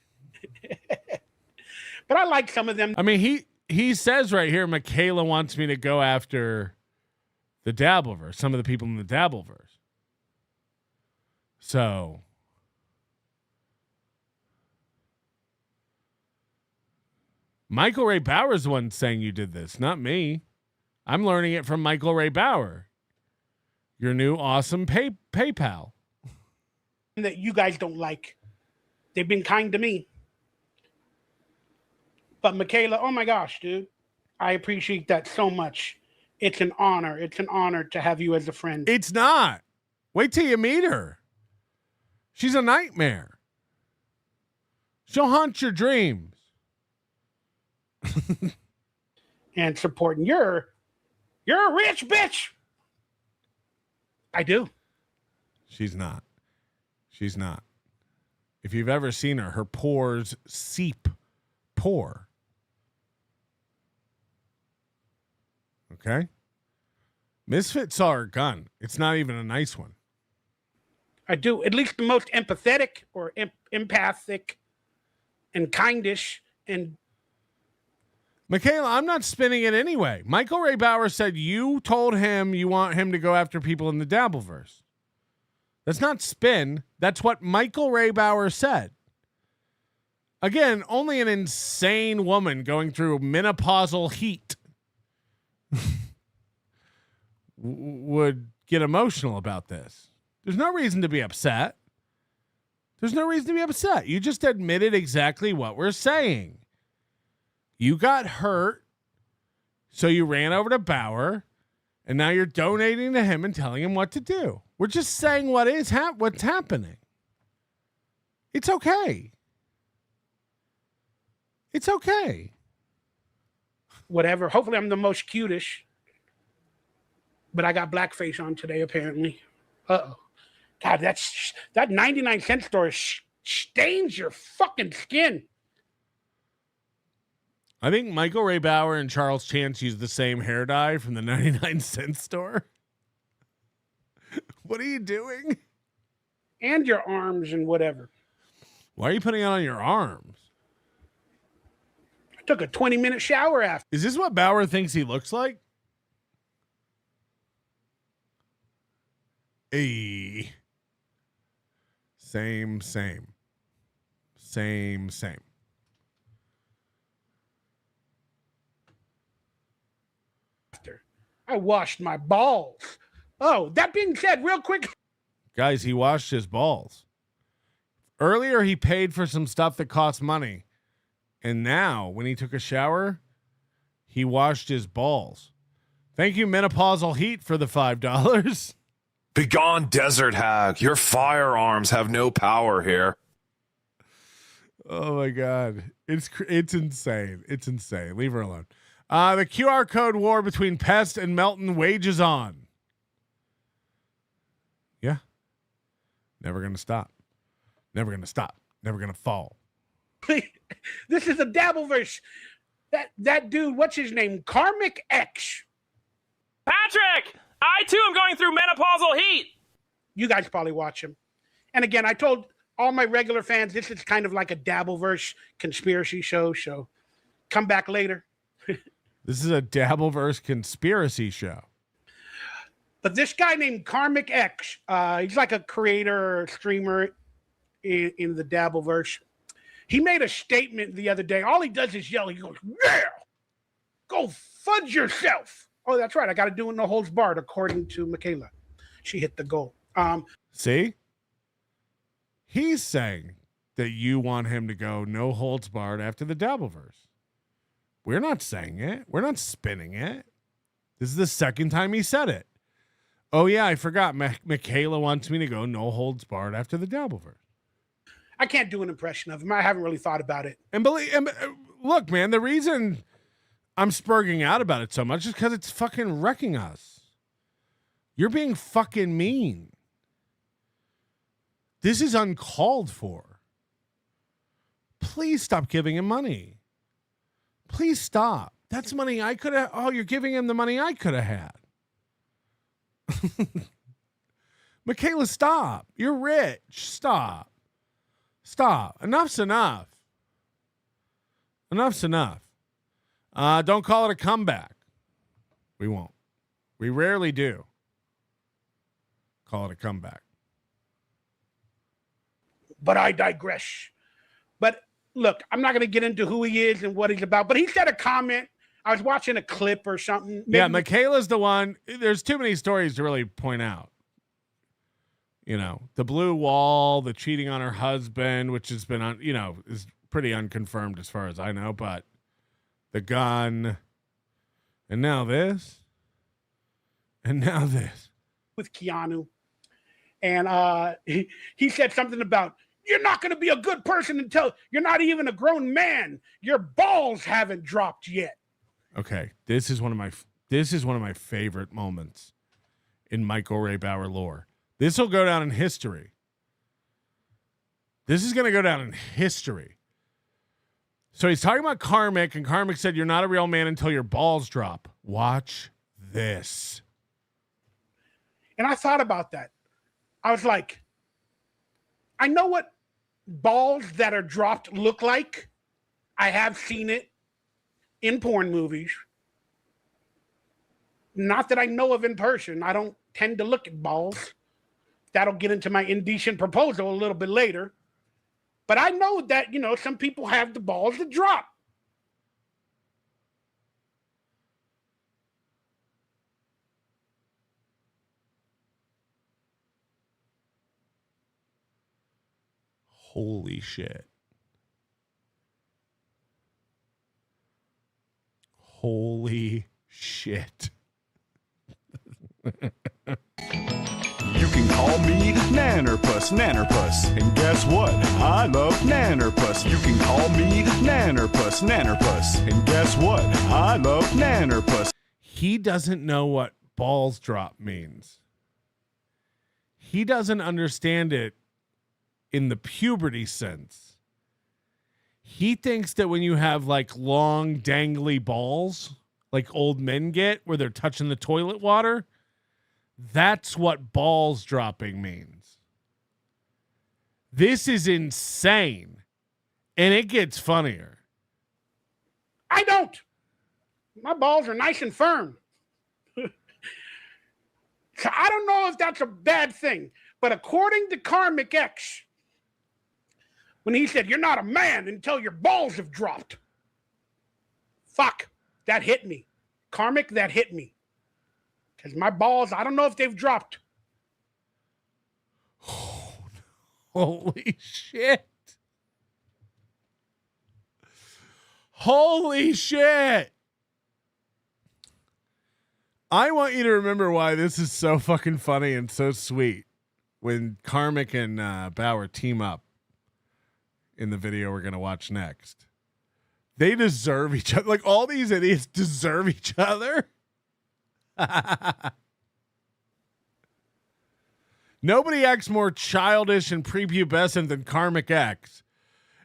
But I like some of them. I mean, he says right here, Michaela wants me to go after the Dabbleverse, some of the people in the Dabbleverse. So Michael Ray Bauer is the one saying you did this, not me. I'm learning it from Michael Ray Bauer, your new awesome PayPal. That you guys don't like. They've been kind to me. But Michaela, oh my gosh, dude. I appreciate that so much. It's an honor. It's an honor to have you as a friend. It's not. Wait till you meet her. She's a nightmare. She'll haunt your dreams. And supporting you're a rich bitch. I do. She's not. She's not. If you've ever seen her pores pour. Okay? Misfit saw her gun. It's not even a nice one. I do. At least the most empathetic or empathic and kindish and Michaela, I'm not spinning it anyway. Michael Ray Bauer said you told him you want him to go after people in the Dabbleverse. That's not spin. That's what Michael Ray Bauer said. Again, only an insane woman going through menopausal heat would get emotional about this. There's no reason to be upset. There's no reason to be upset. You just admitted exactly what we're saying. You got hurt, so you ran over to Bauer, and now you're donating to him and telling him what to do. We're just saying what's happening. It's okay. It's okay. whatever. Hopefully I'm the most cutish. But I got blackface on today, apparently. Uh-oh. God, that 99-cent store stains your fucking skin. I think Michael Ray Bauer and Charles Chance used the same hair dye from the 99-cent store. What are you doing? And your arms and whatever. Why are you putting it on your arms? I took a 20-minute shower after. Is this what Bauer thinks he looks like? Hey. Same. I washed my balls. Oh, that being said, real quick. Guys, he washed his balls. Earlier, he paid for some stuff that cost money. And now, when he took a shower, he washed his balls. Thank you, Menopausal Heat, for the $5. Begone, desert hag. Your firearms have no power here. Oh, my God. It's insane. It's insane. Leave her alone. The QR code war between Pest and Melton wages on. Yeah. Never going to stop. Never going to stop. Never going to fall. This is a Dabbleverse. That dude, what's his name? KarmicX. Patrick! I too am going through menopausal heat. You guys probably watch him. And again, I told all my regular fans this is kind of like a Dabbleverse conspiracy show. So come back later. This is a Dabbleverse conspiracy show. But this guy named KarmicX, he's like a creator or streamer in the Dabbleverse. He made a statement the other day. All he does is yell. He goes, "Yeah, go fudge yourself." Oh, that's right. I got to do it no holds barred, according to Michaela. She hit the goal. See? He's saying that you want him to go no holds barred after the Dabbleverse. We're not saying it. We're not spinning it. This is the second time he said it. Oh, yeah, I forgot. Michaela wants me to go no holds barred after the Dabbleverse. I can't do an impression of him. I haven't really thought about it. And look, man, the reason I'm spurging out about it so much is because it's fucking wrecking us. You're being fucking mean. This is uncalled for. Please stop giving him money. Please stop. That's money I could have. Oh, you're giving him the money I could have had. Michaela, stop. You're rich. Stop. Enough's enough. Enough's enough. Don't call it a comeback. We won't. We rarely do call it a comeback. But I digress. But look, I'm not going to get into who he is and what he's about. But he said a comment. I was watching a clip or something. Maybe. Yeah, Michaela's the one. There's too many stories to really point out. You know, the blue wall, the cheating on her husband, which has been on, is pretty unconfirmed as far as I know, but the gun, and now this, with Keanu. And he said something about, you're not going to be a good person until you're not even a grown man. Your balls haven't dropped yet. Okay, this is one of my favorite moments in Michael Ray Bauer lore. This will go down in history. This is going to go down in history. So he's talking about Karmic, and Karmic said, "You're not a real man until your balls drop." Watch this. And I thought about that. I was like, I know what balls that are dropped look like. I have seen it in porn movies. Not that I know of in person. I don't tend to look at balls. That'll get into my indecent proposal a little bit later. But I know that, you know, some people have the balls that drop. Holy shit. Holy shit. You can call me Nannerpuss, Nannerpuss. And guess what? I love Nannerpuss. You can call me Nannerpuss, Nannerpuss. And guess what? I love Nannerpuss. He doesn't know what balls drop means. He doesn't understand it in the puberty sense. He thinks that when you have like long dangly balls, like old men get where they're touching the toilet water, that's what balls dropping means. This is insane. And it gets funnier. I don't. My balls are nice and firm. So I don't know if that's a bad thing. But according to KarmicX, when he said, "You're not a man until your balls have dropped." Fuck, that hit me. Karmic, that hit me. Because my balls, I don't know if they've dropped. Holy shit. Holy shit. I want you to remember why this is so fucking funny and so sweet when Karmic and Bauer team up in the video we're going to watch next. They deserve each other. Like, all these idiots deserve each other. Nobody acts more childish and prepubescent than KarmicX.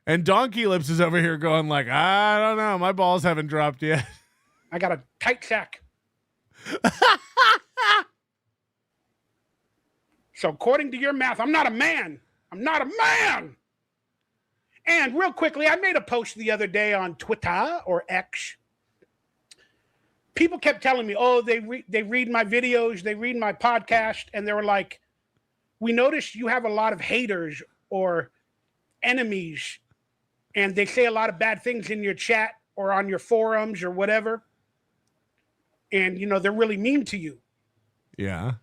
And DonkeyLips is over here going like, I don't know. My balls haven't dropped yet. I got a tight sack. So according to your math, I'm not a man. I'm not a man. And real quickly, I made a post the other day on Twitter or X. People kept telling me, oh, they read my videos, they read my podcast, and they were like, we noticed you have a lot of haters or enemies, and they say a lot of bad things in your chat or on your forums or whatever. And, you know, they're really mean to you. Yeah.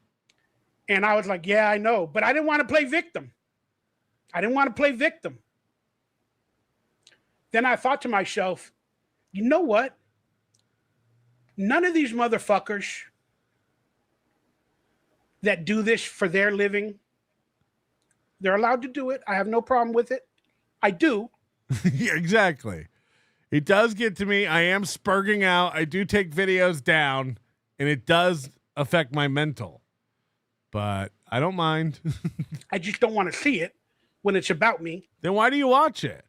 And I was like, yeah, I know. But I didn't want to play victim. Then I thought to myself, you know what? None of these motherfuckers that do this for their living, they're allowed to do it. I have no problem with it. I do. Yeah, exactly. It does get to me. I am spurging out. I do take videos down, and it does affect my mental. But I don't mind. I just don't want to see it when it's about me. Then why do you watch it?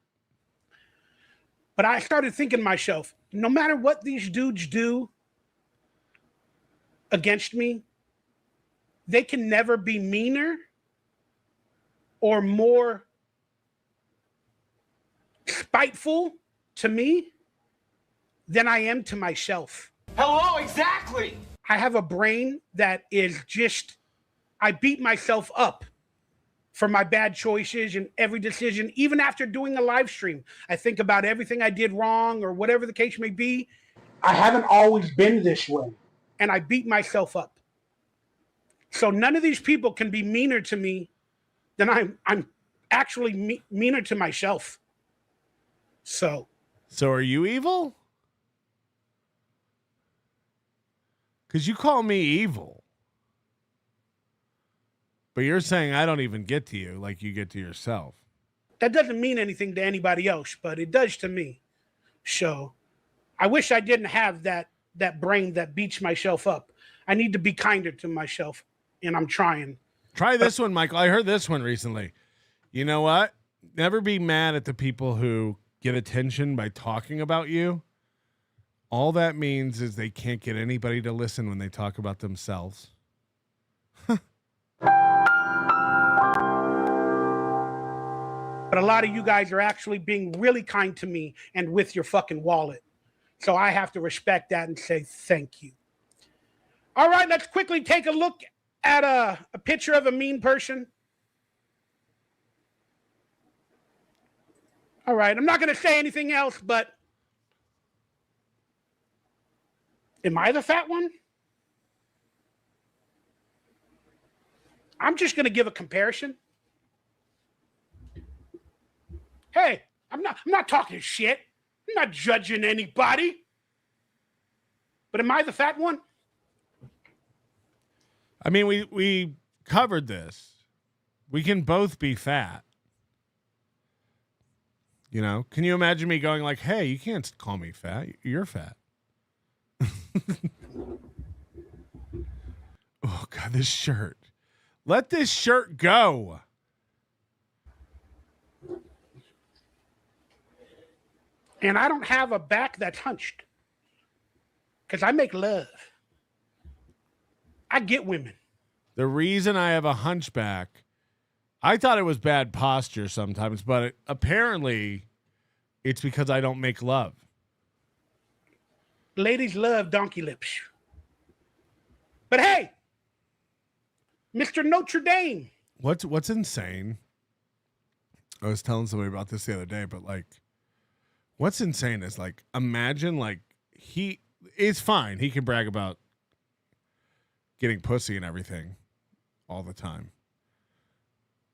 But I started thinking to myself, no matter what these dudes do against me, they can never be meaner or more spiteful to me than I am to myself. Hello, exactly. I have a brain that is just, I beat myself up for my bad choices and every decision. Even after doing a live stream, I think about everything I did wrong or whatever the case may be. I haven't always been this way, and I beat myself up. So none of these people can be meaner to me than I'm actually meaner to myself. So are you evil? Because you call me evil. But you're saying I don't even get to you like you get to yourself. That doesn't mean anything to anybody else, but it does to me. So I wish I didn't have that brain that beats myself up. I need to be kinder to myself. and I'm trying. Try this one, Michael. I heard this one recently. You know what? Never be mad at the people who get attention by talking about you. All that means is they can't get anybody to listen when they talk about themselves. But a lot of you guys are actually being really kind to me and with your fucking wallet. So I have to respect that and say thank you. All right, let's quickly take a look at a picture of a mean person. All right, I'm not going to say anything else, but am I the fat one? I'm just going to give a comparison. Hey, I'm not talking shit. I'm not judging anybody. But am I the fat one? I mean, we covered this. We can both be fat. You know, can you imagine me going like, hey, you can't call me fat. You're fat. Oh, God, this shirt. Let this shirt go. And I don't have a back that's hunched because I make love. I get women. The reason I have a hunchback, I thought it was bad posture sometimes, but apparently it's because I don't make love. Ladies love DonkeyLips. But hey, Mr. Notre Dame. What's insane? I was telling somebody about this the other day, but like, what's insane is like, imagine like he is fine. He can brag about getting pussy and everything all the time.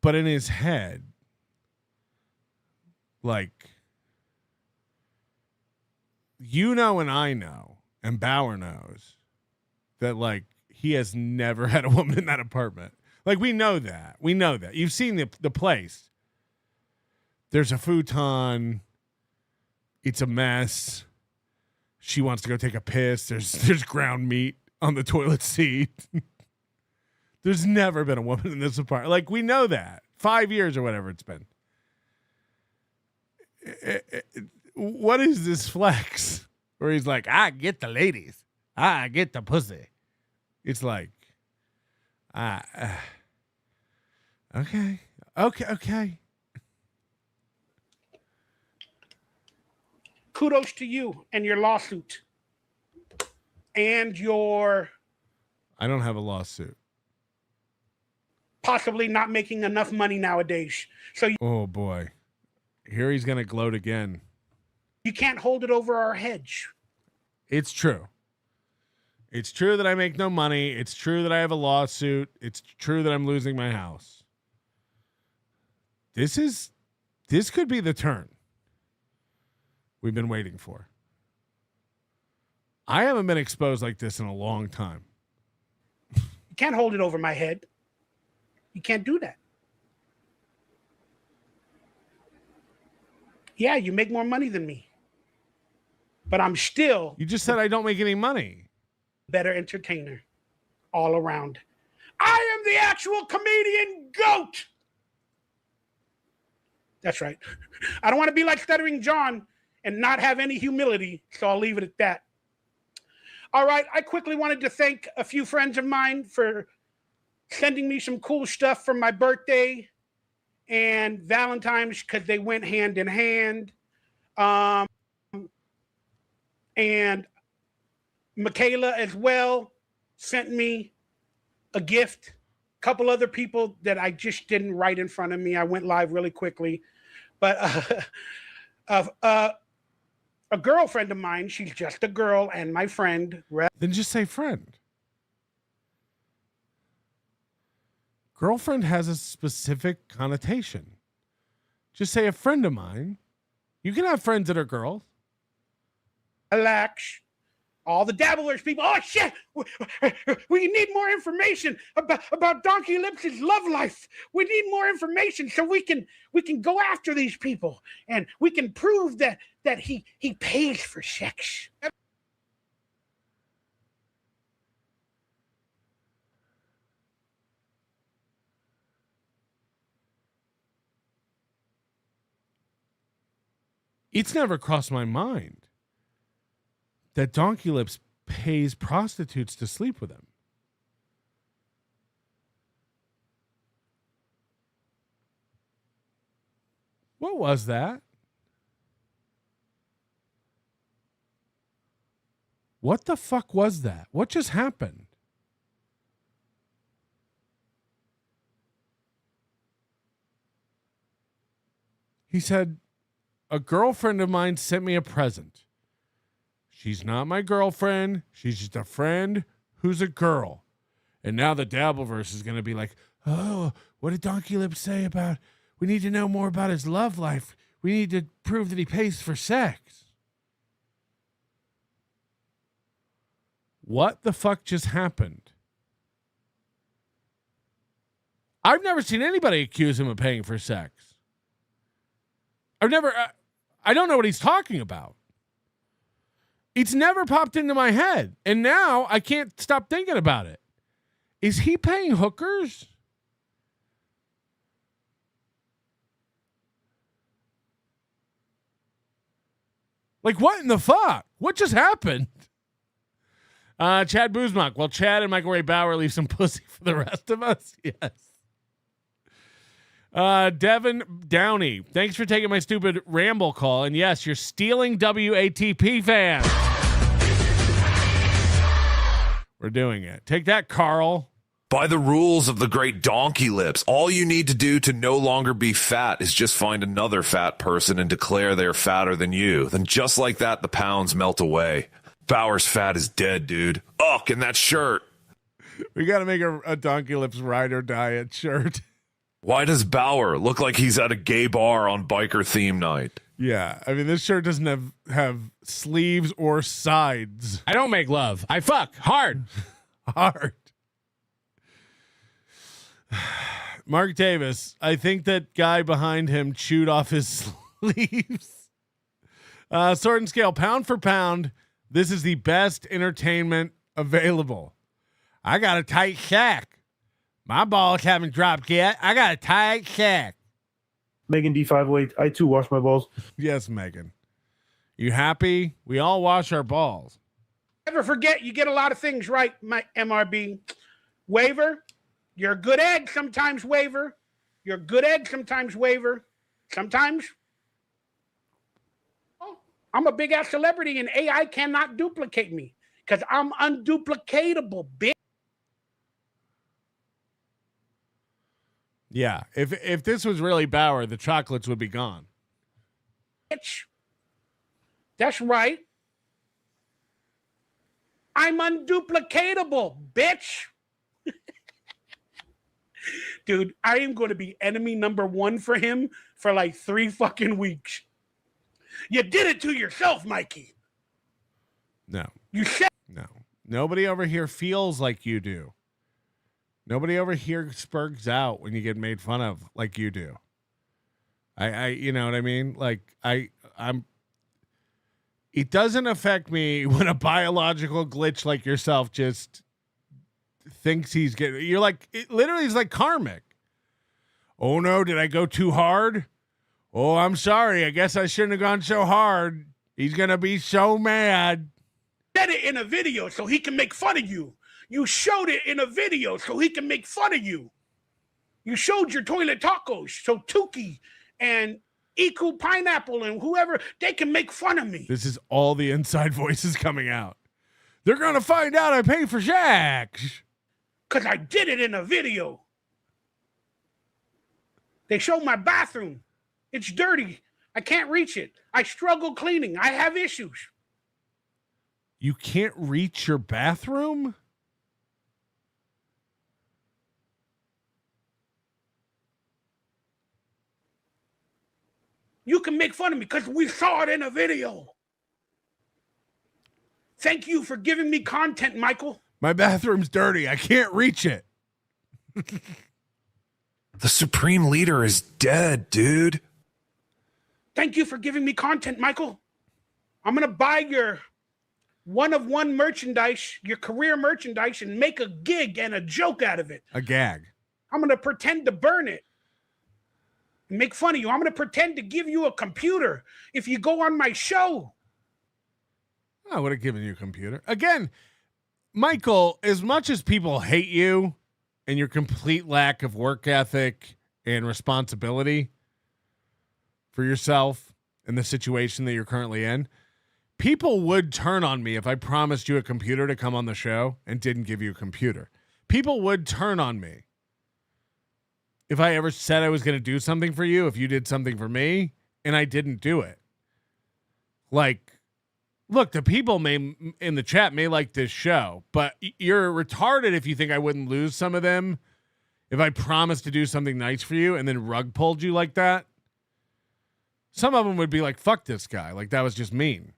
But in his head, like, you know, and I know, and Bauer knows that like he has never had a woman in that apartment. Like, we know that. We know that. You've seen the place. There's a futon. It's a mess. She wants to go take a piss. There's ground meat on the toilet seat. There's never been a woman in this apartment. Like, we know that. 5 years or whatever it's been. What is this flex? Where he's like, I get the ladies. I get the pussy. It's like, okay. Kudos to you and your lawsuit. And your I don't have a lawsuit. Possibly not making enough money nowadays. So Oh boy. Here he's going to gloat again. You can't hold it over our heads. It's true. It's true that I make no money. It's true that I have a lawsuit. It's true that I'm losing my house. This could be the turn we've been waiting for. I haven't been exposed like this in a long time. You can't hold it over my head. You can't do that. Yeah, you make more money than me. But I'm still... You just said I don't make any money. Better entertainer all around. I am the actual comedian GOAT. That's right. I don't want to be like Stuttering John and not have any humility, so I'll leave it at that. All right, I quickly wanted to thank a few friends of mine for sending me some cool stuff for my birthday and Valentine's because they went hand in hand. And Michaela as well sent me a gift. A couple other people that I just didn't write in front of me. I went live really quickly. But a girlfriend of mine, she's just a girl, and my friend. Then just say friend. Girlfriend has a specific connotation. Just say a friend of mine. You can have friends that are girls. Relax. All the Dabbleverse people. Oh, shit. We need more information about DonkeyLips' love life. We need more information so we can go after these people. And we can prove that he pays for sex. It's never crossed my mind that DonkeyLips pays prostitutes to sleep with him. What was that? What the fuck was that? What just happened? He said, a girlfriend of mine sent me a present. She's not my girlfriend. She's just a friend who's a girl. And now the Dabbleverse is going to be like, oh, what did DonkeyLips say about, we need to know more about his love life. We need to prove that he pays for sex. What the fuck just happened? I've never seen anybody accuse him of paying for sex. I don't know what he's talking about. It's never popped into my head. And now I can't stop thinking about it. Is he paying hookers? Like, what in the fuck? What just happened? Chad Boozmock. Well, Chad and Michael Ray Bauer leave some pussy for the rest of us. Yes. Devin Downey, thanks for taking my stupid ramble call. And yes, you're stealing WATP fans. We're doing it. Take that, Carl. By the rules of the great DonkeyLips, all you need to do to no longer be fat is just find another fat person and declare they're fatter than you. Then just like that, the pounds melt away. Bauer's fat is dead, dude. Ugh, in that shirt. We got to make a DonkeyLips ride or diet shirt. Why does Bauer look like he's at a gay bar on biker theme night? Yeah, I mean, this shirt doesn't have sleeves or sides. I don't make love. I fuck hard. Hard. Mark Davis, I think that guy behind him chewed off his sleeves. Sword and Scale, pound for pound, this is the best entertainment available. I got a tight shack. My balls haven't dropped yet. I got a tight shack. Megan D508, I too wash my balls. Yes, Megan. You happy? We all wash our balls. Never forget, you get a lot of things right, my MRB. Waiver, you're a good egg sometimes, waiver. You're a good egg sometimes, waiver. Sometimes. Oh, I'm a big-ass celebrity, and AI cannot duplicate me because I'm unduplicatable, bitch. Yeah, if this was really Bauer, the chocolates would be gone. Bitch. That's right. I'm unduplicatable, bitch. Dude, I am going to be enemy number one for him for like 3 fucking weeks. You did it to yourself, Mikey. No. You said no. Nobody over here feels like you do. Nobody over here spurgs out when you get made fun of like you do. I you know what I mean? Like I'm it doesn't affect me when a biological glitch like yourself just thinks he's getting, you're like, it literally is like karmic. Oh no, did I go too hard? Oh, I'm sorry. I guess I shouldn't have gone so hard. He's going to be so mad. Said it in a video so he can make fun of you. You showed it in a video so he can make fun of you. You showed your toilet tacos so Tukey and Iku Pineapple and whoever, they can make fun of me. This is all the inside voices coming out. They're going to find out I pay for shacks. Because I did it in a video. They showed my bathroom. It's dirty. I can't reach it. I struggle cleaning. I have issues. You can't reach your bathroom? You can make fun of me because we saw it in a video. Thank you for giving me content, Michael. My bathroom's dirty. I can't reach it. The Supreme Leader is dead, dude. Thank you for giving me content, Michael. I'm going to buy your one-of-one merchandise, your career merchandise, and make a gig and a joke out of it. A gag. I'm going to pretend to burn it. and make fun of you. I'm going to pretend to give you a computer if you go on my show. I would have given you a computer. Again, Michael, as much as people hate you and your complete lack of work ethic and responsibility for yourself and the situation that you're currently in, people would turn on me if I promised you a computer to come on the show and didn't give you a computer. People would turn on me if I ever said I was going to do something for you, if you did something for me and I didn't do it. Like, look, the people in the chat may like this show, but you're retarded if you think I wouldn't lose some of them if I promised to do something nice for you and then rug pulled you like that. Some of them would be like, fuck this guy. Like, that was just mean.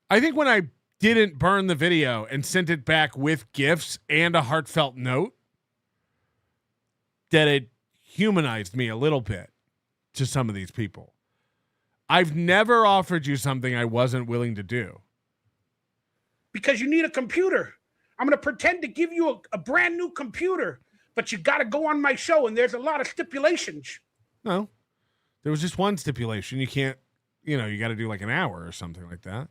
I think when I didn't burn the video and sent it back with gifts and a heartfelt note, that it humanized me a little bit to some of these people. I've never offered you something I wasn't willing to do. Because you need a computer. I'm going to pretend to give you a brand new computer, but you got to go on my show, and there's a lot of stipulations. No, there was just one stipulation. You can't, you got to do like an hour or something like that.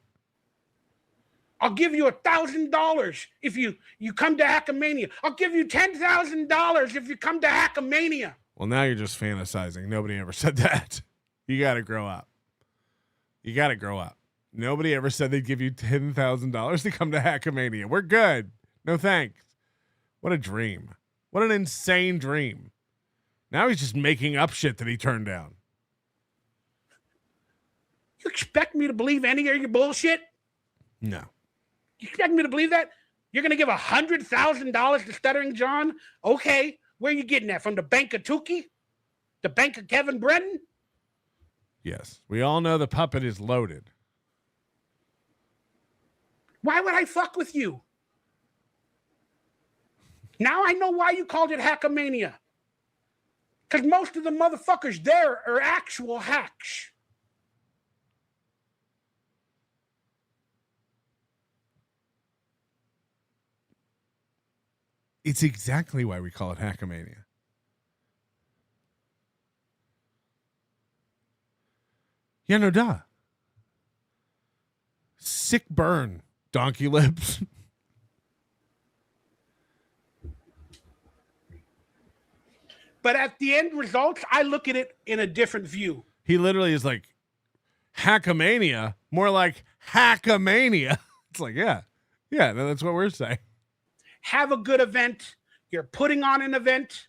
I'll give you $1,000 if you come to Hackamania. I'll give you $10,000 if you come to Hackamania. Well, now you're just fantasizing. Nobody ever said that. You got to grow up. You got to grow up. Nobody ever said they'd give you $10,000 to come to Hackamania. We're good. No thanks. What a dream. What an insane dream. Now he's just making up shit that he turned down. You expect me to believe any of your bullshit? No. You expect me to believe that? You're going to give $100,000 to Stuttering John? Okay. Where are you getting that? From the bank of Tukey? The bank of Kevin Brennan? Yes. We all know the puppet is loaded. Why would I fuck with you? Now I know why you called it Hackamania. Because most of the motherfuckers there are actual hacks. It's exactly why we call it Hackamania. Yeah, no duh. Sick burn, DonkeyLips. But at the end results, I look at it in a different view. He literally is like, Hackamania, more like Hackamania. It's like, yeah, that's what we're saying. Have a good event. You're putting on an event.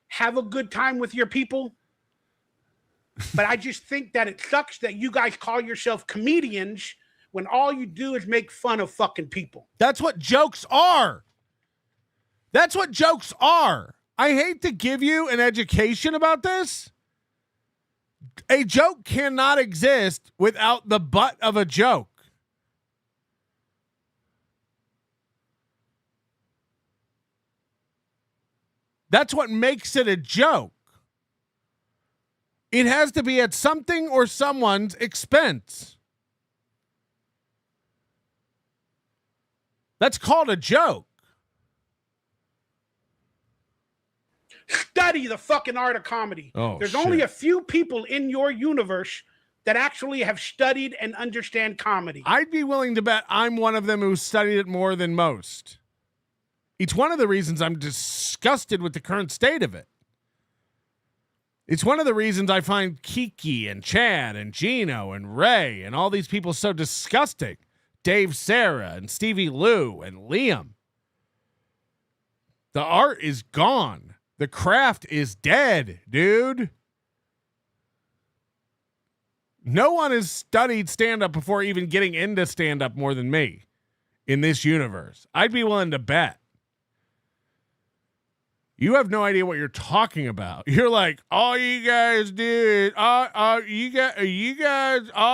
Have a good time with your people. But I just think that it sucks that you guys call yourself comedians when all you do is make fun of fucking people. That's what jokes are. That's what jokes are. I hate to give you an education about this. A joke cannot exist without the butt of a joke. That's what makes it a joke. It has to be at something or someone's expense. That's called a joke. Study the fucking art of comedy. Oh, There's shit. only a few people in your universe that actually have studied and understand comedy. I'd be willing to bet I'm one of them who studied it more than most. It's one of the reasons I'm disgusted with the current state of it. It's one of the reasons I find Kiki and Chad and Gino and Ray and all these people so disgusting. Dave Sarah and Stevie Lou and Liam. The art is gone. The craft is dead, dude. No one has studied stand-up before even getting into stand-up more than me in this universe. I'd be willing to bet. You have no idea what you're talking about. You're like, all you guys do is, all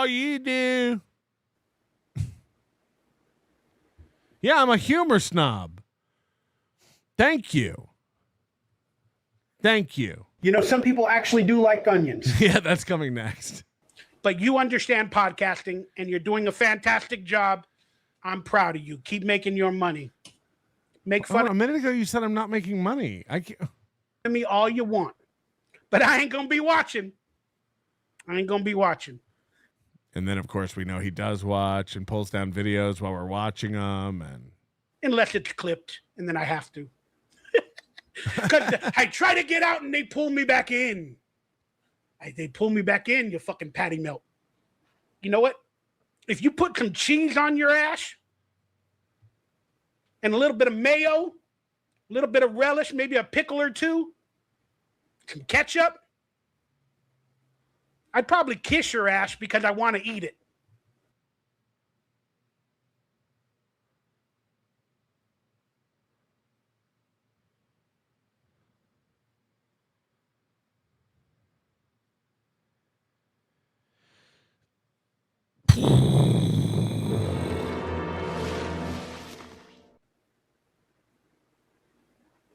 you do. Yeah, I'm a humor snob. Thank you. Thank you. You know, some people actually do like onions. Yeah, that's coming next. But you understand podcasting, and you're doing a fantastic job. I'm proud of you. Keep making your money. Make fun a minute ago you said I'm not making money. of me all you want. But I ain't gonna be watching. I ain't gonna be watching. And then, of course, we know he does watch and pulls down videos while we're watching them. And unless it's clipped, and then I have to. Because I try to get out and they pull me back in. They pull me back in, you fucking patty melt. You know what? If you put some cheese on your ass and a little bit of mayo, a little bit of relish, maybe a pickle or two, some ketchup, I'd probably kiss your ass because I want to eat it.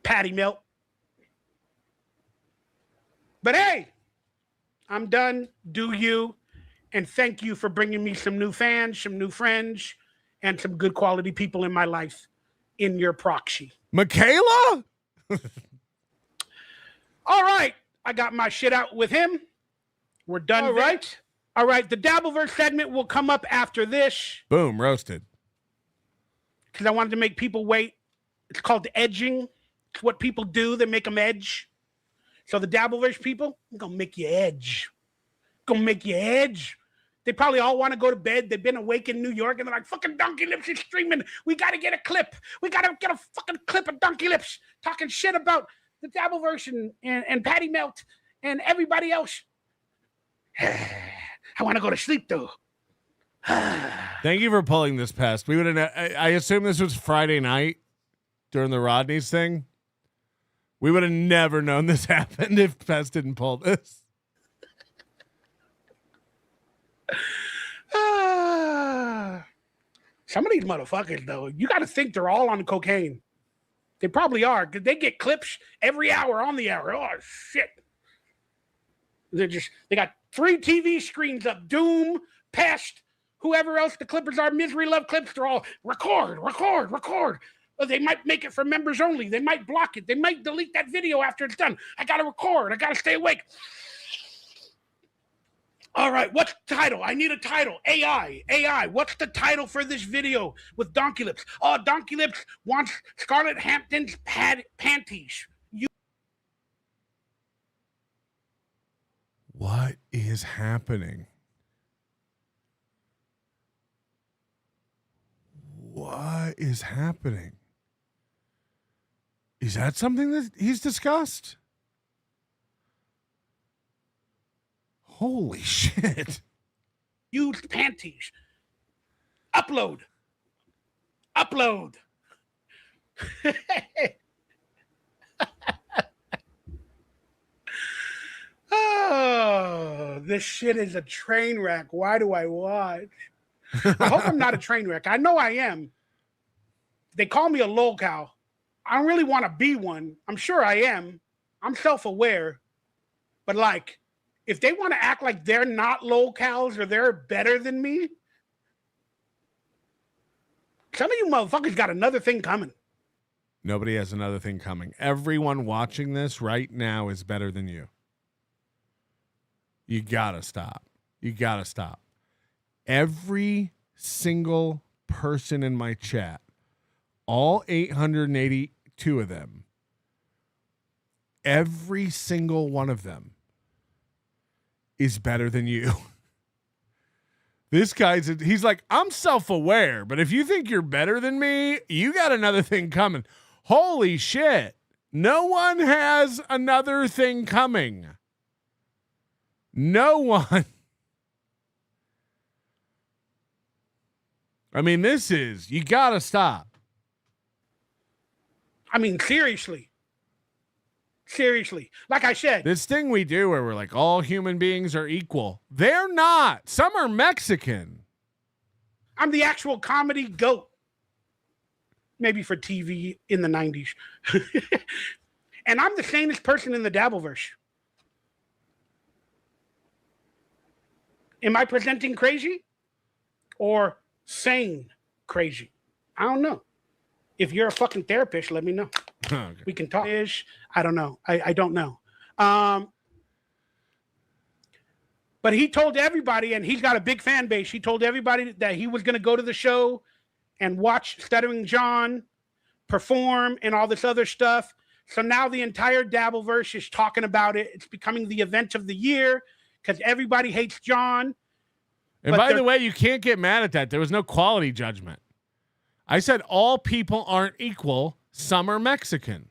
Patty melt. But hey, I'm done. Do you? And thank you for bringing me some new fans, some new friends, and some good quality people in my life in your proxy. Michaela? All right. I got my shit out with him. We're done. All right. All right. The Dabbleverse segment will come up after this. Boom, roasted. Because I wanted to make people wait. It's called edging. It's what people do. They make them edge. So the Dabbleverse people, I'm going to make you edge. Going to make you edge. They probably all want to go to bed. They've been awake in New York, and they're like, fucking DonkeyLips is streaming. We got to get a clip. We got to get a fucking clip of DonkeyLips talking shit about the Dabbleverse and Patty Melt and everybody else. I want to go to sleep, though. Thank you for pulling this past. We would have. I assume this was Friday night during the Rodney's thing. We would have never known this happened if Pest didn't pull this. Some of these motherfuckers, though, you got to think they're all on cocaine. They probably are, because they get clips every hour on the hour. Oh, shit. They got 3 TV screens up. Doom, Pest, whoever else the Clippers are, Misery Love Clips, they're all record. Or they might make it for members only. They might block it. They might delete that video after it's done. I got to record. I got to stay awake. All right, what's the title? I need a title. AI. What's the title for this video with DonkeyLips? Oh, DonkeyLips wants Scarlett Hampton's panties. What is happening? What is happening? Is that something that he's discussed? Holy shit. Use panties. Upload. Oh, this shit is a train wreck. Why do I watch? I hope I'm not a train wreck. I know I am. They call me a lolcow. I don't really want to be one. I'm sure I am. I'm self-aware. But like, if they want to act like they're not lolcows or they're better than me, some of you motherfuckers got another thing coming. Nobody has another thing coming. Everyone watching this right now is better than you. You gotta stop. Every single person in my chat, all 882 of them, every single one of them is better than you. This he's like, I'm self-aware, but if you think you're better than me, you got another thing coming. Holy shit. No one has another thing coming. No one. I mean, you gotta stop. I mean, seriously. Like I said. This thing we do where we're like, all human beings are equal. They're not. Some are Mexican. I'm the actual comedy goat. Maybe for TV in the 90s. And I'm the sanest person in the Dabbleverse. Am I presenting crazy or sane crazy? I don't know. If you're a fucking therapist, let me know. Okay. We can talk. I don't know. I don't know. But he told everybody, and he's got a big fan base, he told everybody that he was going to go to the show and watch Stuttering John perform and all this other stuff. So now the entire Dabbleverse is talking about it. It's becoming the event of the year because everybody hates John. And by the way, you can't get mad at that. There was no quality judgment. I said all people aren't equal. Some are Mexican.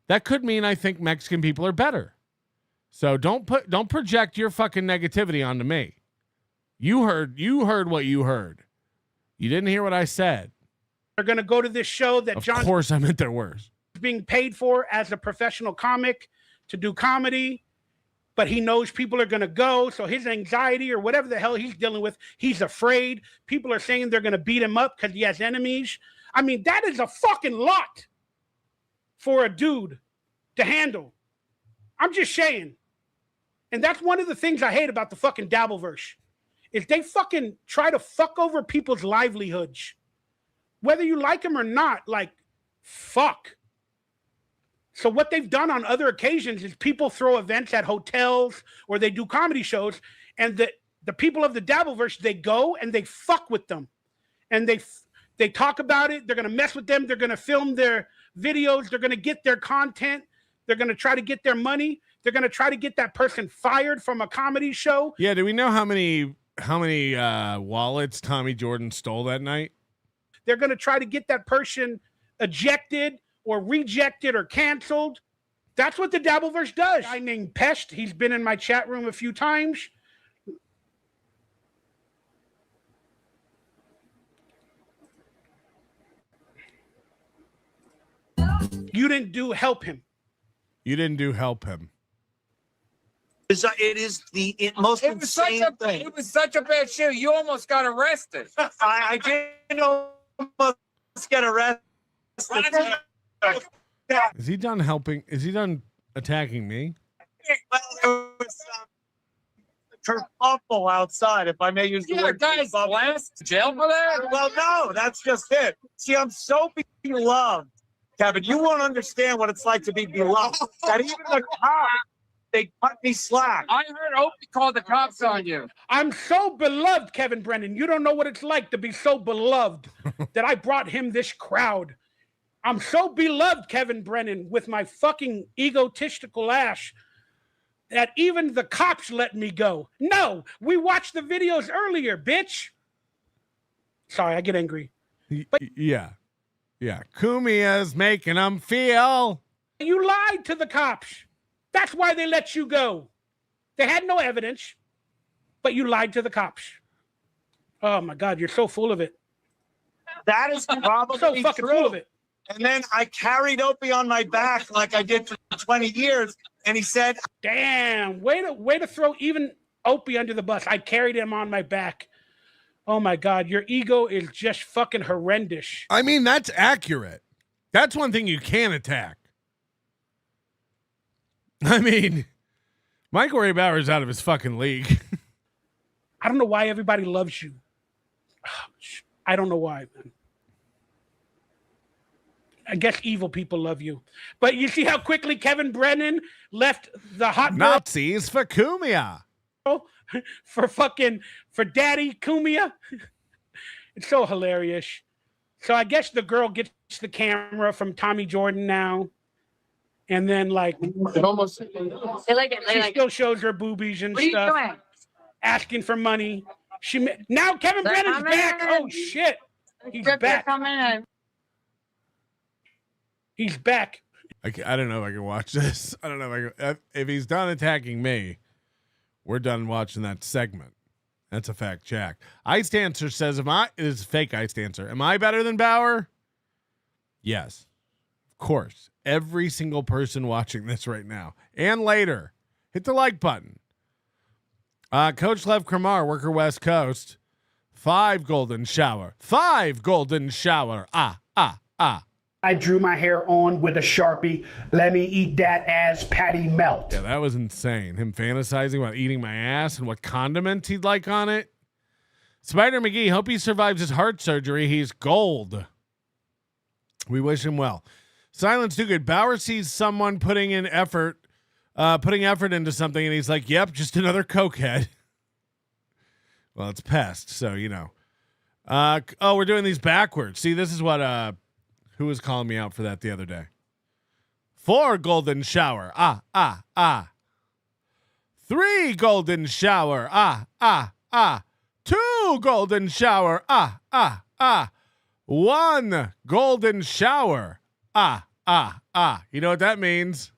That could mean I think Mexican people are better. So don't project your fucking negativity onto me. You heard what you heard. You didn't hear what I said. They're going to go to this show that John. Of course, I meant they're worse. Being paid for as a professional comic to do comedy, but he knows people are going to go. So his anxiety or whatever the hell he's dealing with, he's afraid. People are saying they're going to beat him up because he has enemies. I mean, that is a fucking lot for a dude to handle. I'm just saying. And that's one of the things I hate about the fucking Dabbleverse is they fucking try to fuck over people's livelihoods. Whether you like them or not, like, fuck. So what they've done on other occasions is people throw events at hotels or they do comedy shows, and the people of the Dabbleverse, they go and they fuck with them. And they talk about it. They're going to mess with them. They're going to film their videos. They're going to get their content. They're going to try to get their money. They're going to try to get that person fired from a comedy show. Yeah, do we know how many wallets Tommy Jordan stole that night? They're going to try to get that person ejected or rejected or canceled. That's what the Dabbleverse does. A guy named Pest, he's been in my chat room a few times. You didn't do help him. You didn't do help him. It is the most insane thing. It was such a bad show. You almost got arrested. I didn't almost get arrested. Is he done helping? Is he done attacking me? Well, there was kerfuffle outside, if I may use the word. Guys, blast jail for that? Well, no, that's just it. See, I'm so beloved, Kevin. You won't understand what it's like to be beloved. That even the cops, they cut me slack. I heard Opie called the cops on you. I'm so beloved, Kevin Brennan. You don't know what it's like to be so beloved that I brought him this crowd. I'm so beloved, Kevin Brennan, with my fucking egotistical ass that even the cops let me go. No, we watched the videos earlier, bitch. Sorry, I get angry. But yeah. Kumia's making them feel. You lied to the cops. That's why they let you go. They had no evidence, but you lied to the cops. Oh my God, you're so full of it. That is probably so fucking true. full of it. And then I carried Opie on my back like I did for 20 years. And he said, damn, way to throw even Opie under the bus. I carried him on my back. Oh my God, your ego is just fucking horrendous. I mean, that's accurate. That's one thing you can attack. I mean, Mike Bauer's out of his fucking league. I don't know why everybody loves you. I don't know why, man. I guess evil people love you. But you see how quickly Kevin Brennan left the hot Nazis for Kumia. For Daddy Kumia. It's so hilarious. So I guess the girl gets the camera from Tommy Jordan now. And then she still shows her boobies and stuff. Doing? Asking for money. Now Kevin Brennan's back. Oh shit. He's back. He's back. I don't know if I can watch this. I don't know if I can. If he's done attacking me, we're done watching that segment. That's a fact check. Ice Dancer says, is fake Ice Dancer. Am I better than Bauer? Yes. Of course. Every single person watching this right now and later, hit the like button. Coach Lev Kramar, Worker West Coast, 5 golden shower. I drew my hair on with a Sharpie. Let me eat that ass patty melt. Yeah, that was insane. Him fantasizing about eating my ass and what condiments he'd like on it. Spider McGee, hope he survives his heart surgery. He's gold. We wish him well. Silence Too Good. Bauer sees someone putting in effort putting effort into something, and he's like, "Yep, just another cokehead." Well, it's pest, so you know. Oh, we're doing these backwards. See, this is what who was calling me out for that the other day. 4 golden shower. 3 golden shower. 2 golden shower. 1 golden shower. You know what that means?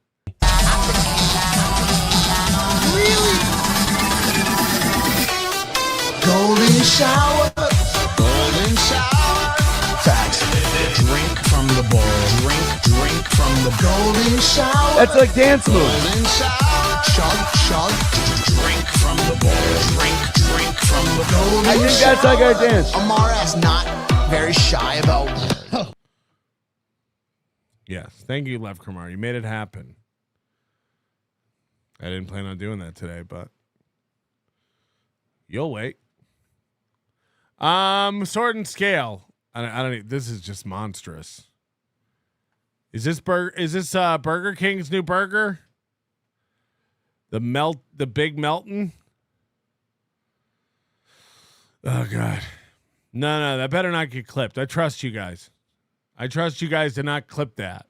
Really? Golden shower. Golden shower. Facts. Drink from the bowl. Drink from the golden shower. That's like dance moves. Golden shower. Chug. Drink from the bowl. Drink from the golden shower. I think that's like our dance. Amara's not very shy about. Yes. Thank you, Lev Kamar. You made it happen. I didn't plan on doing that today, but you'll wait. Sword and Scale. I don't. This is just monstrous. Is this Burger King's new burger? The Big Melton. Oh God. No, that better not get clipped. I trust you guys. I trust you guys to not clip that.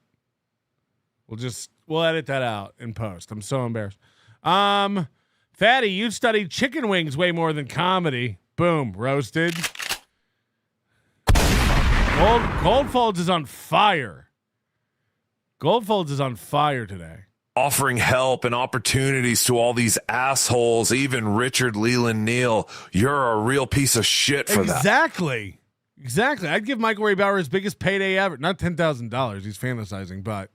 We'll edit that out in post. I'm so embarrassed. Fatty, you studied chicken wings way more than comedy. Boom, roasted. Goldfolds is on fire. Goldfolds is on fire today. Offering help and opportunities to all these assholes, even Richard Leland Neal. You're a real piece of shit for that. Exactly. I'd give Michael Ray Bauer his biggest payday ever. Not $10,000. He's fantasizing, but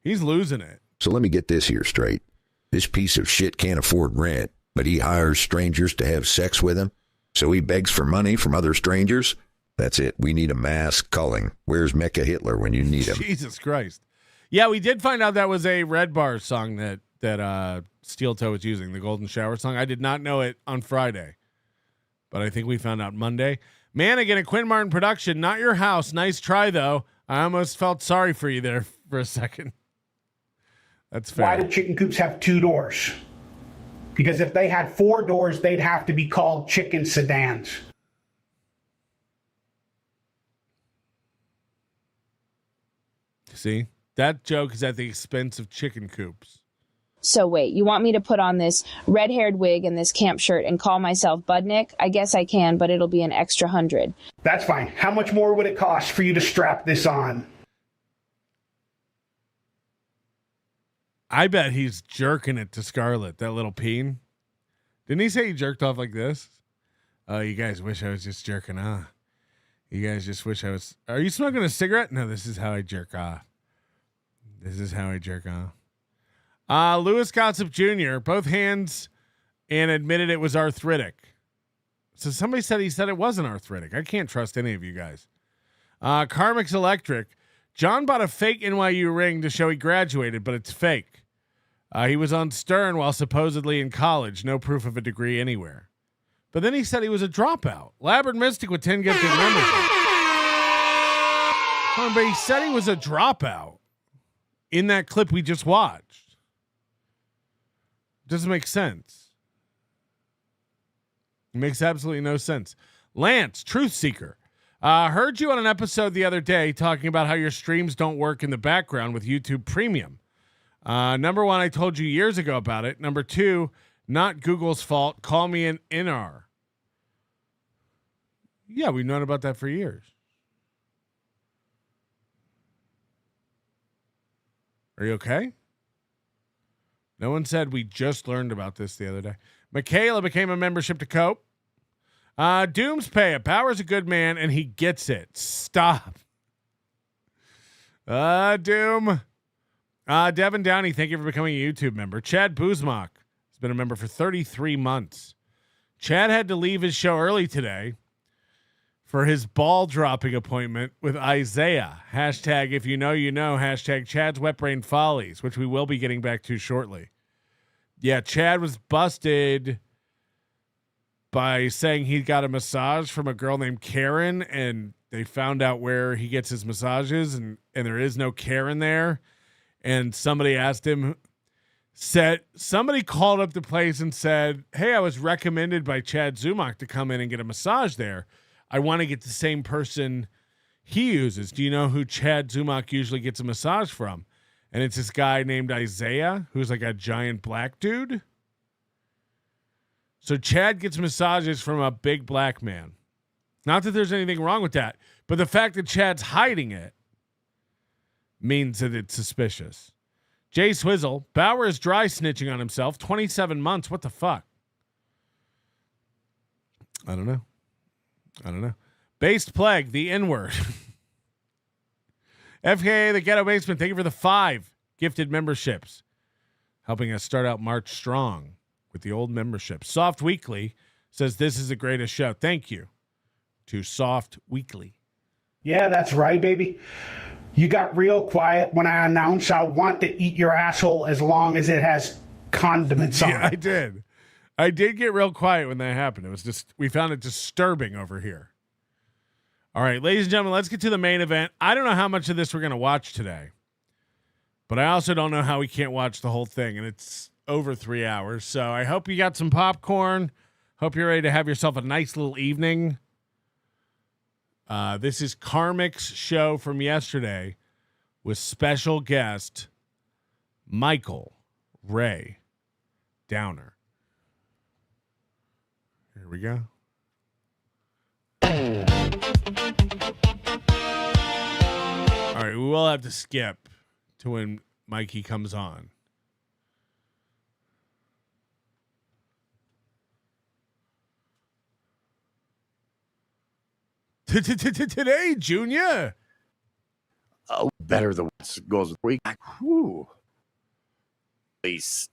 he's losing it. So let me get this here straight. This piece of shit can't afford rent, but he hires strangers to have sex with him. So he begs for money from other strangers. That's it. We need a mass culling. Where's Mecha Hitler when you need him? Jesus Christ. Yeah, we did find out that was a Red Bar song that Steel Toe was using, the Golden Shower song. I did not know it on Friday, but I think we found out Monday. Man, again, a Quinn Martin production, not your house. Nice try, though. I almost felt sorry for you there for a second. That's fair. Why do chicken coops have 2 doors? Because if they had 4 doors, they'd have to be called chicken sedans. See? That joke is at the expense of chicken coops. So wait, you want me to put on this red-haired wig and this camp shirt and call myself Budnick? I guess I can, but it'll be an extra 100. That's fine. How much more would it cost for you to strap this on? I bet he's jerking it to Scarlett, that little peen. Didn't he say he jerked off like this? Oh, you guys wish I was just jerking off. You guys just wish I was. Are you smoking a cigarette? No, this is how I jerk off. This is how I jerk off. Lewis Gossip Jr., both hands, and admitted it was arthritic. So somebody said he said it wasn't arthritic. I can't trust any of you guys. KarmicX Electric. John bought a fake NYU ring to show he graduated, but it's fake. He was on Stern while supposedly in college. No proof of a degree anywhere. But then he said he was a dropout. Labyrinth Mystic with 10 gifted members. But he said he was a dropout in that clip we just watched. Doesn't make sense. It makes absolutely no sense. Lance, Truth Seeker. Heard you on an episode the other day talking about how your streams don't work in the background with YouTube Premium. Number 1, I told you years ago about it. Number 2, not Google's fault. Call me an NR. Yeah, we've known about that for years. Are you okay? No one said we just learned about this the other day. Michaela became a membership to Cope. Doom's pay. Power's a good man, and he gets it. Stop. Doom. Devin Downey, thank you for becoming a YouTube member. Chad Buzmak has been a member for 33 months. Chad had to leave his show early today for his ball dropping appointment with Isaiah. Hashtag if you know, you know. Hashtag Chad's Wet Brain Follies, which we will be getting back to shortly. Yeah, Chad was busted by saying he got a massage from a girl named Karen, and they found out where he gets his massages, and there is no Karen there. And somebody asked him said somebody called up the place and said, "Hey, I was recommended by Chad Zumach to come in and get a massage there. I want to get the same person he uses. Do you know who Chad Zumach usually gets a massage from?" And it's this guy named Isaiah, who's like a giant black dude. So Chad gets massages from a big black man. Not that there's anything wrong with that, but the fact that Chad's hiding it means that it's suspicious. Jay Swizzle, Bauer is dry snitching on himself. 27 months. What the fuck? I don't know. Based Plague, the N-word. FKA, the Ghetto Basement, thank you for the 5 gifted memberships. Helping us start out March strong with the old membership. Soft Weekly says this is the greatest show. Thank you to Soft Weekly. Yeah, that's right, baby. You got real quiet when I announced I want to eat your asshole as long as it has condiments on it. I did. I did get real quiet when that happened. It was just, we found it disturbing over here. All right, ladies and gentlemen, let's get to the main event. I don't know how much of this we're going to watch today, but I also don't know how we can't watch the whole thing, and it's over 3 hours. So I hope you got some popcorn. Hope you're ready to have yourself a nice little evening. This is KarmicX show from yesterday with special guest Michael Ray Downer. Here we go. All right, we will have to skip to when Mikey comes on. Today, Junior. Oh, better the goes with week. Whew. Please,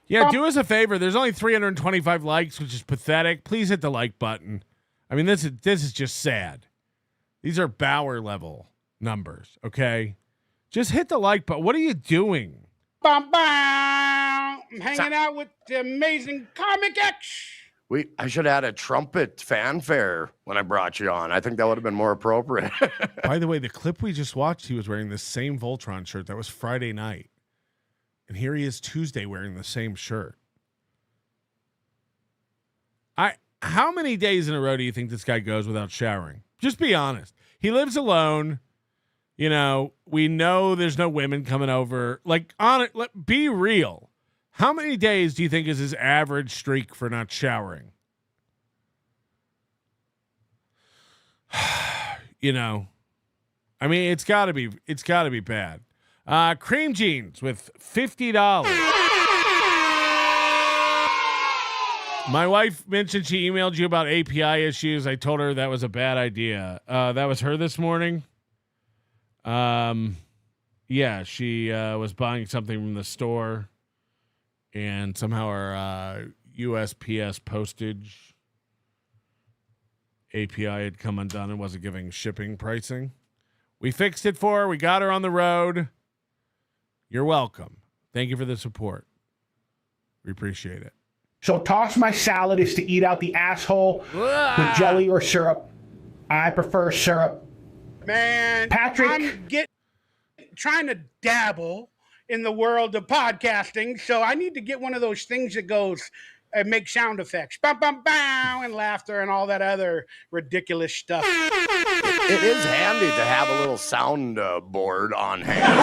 Yeah, do us a favor. There's only 325 likes, which is pathetic. Please hit the like button. I mean, this is just sad. These are Bauer level numbers, okay? Just hit the like button. What are you doing? Bum, bum. I'm hanging out with the amazing KarmicX. I should have had a trumpet fanfare when I brought you on. I think that would have been more appropriate. By the way, the clip we just watched, he was wearing the same Voltron shirt. That was Friday night. And here he is Tuesday wearing the same shirt. How many days in a row do you think this guy goes without showering? Just be honest. He lives alone. You know, we know there's no women coming over. Like, be real. How many days do you think is his average streak for not showering? You know, I mean, it's gotta be bad. Cream Jeans with $50. My wife mentioned she emailed you about API issues. I told her that was a bad idea. That was her this morning. Yeah, she was buying something from the store, and somehow our USPS postage API had come undone and wasn't giving shipping pricing. We fixed it for her. We got her on the road. You're welcome. Thank you for the support. We appreciate it. So toss my salad is to eat out the asshole with jelly or syrup. I prefer syrup. Man, Patrick, I'm trying to dabble in the world of podcasting, so I need to get one of those things that goes and make sound effects, bam, bam, bam, and laughter and all that other ridiculous stuff. It is handy to have a little sound board on hand.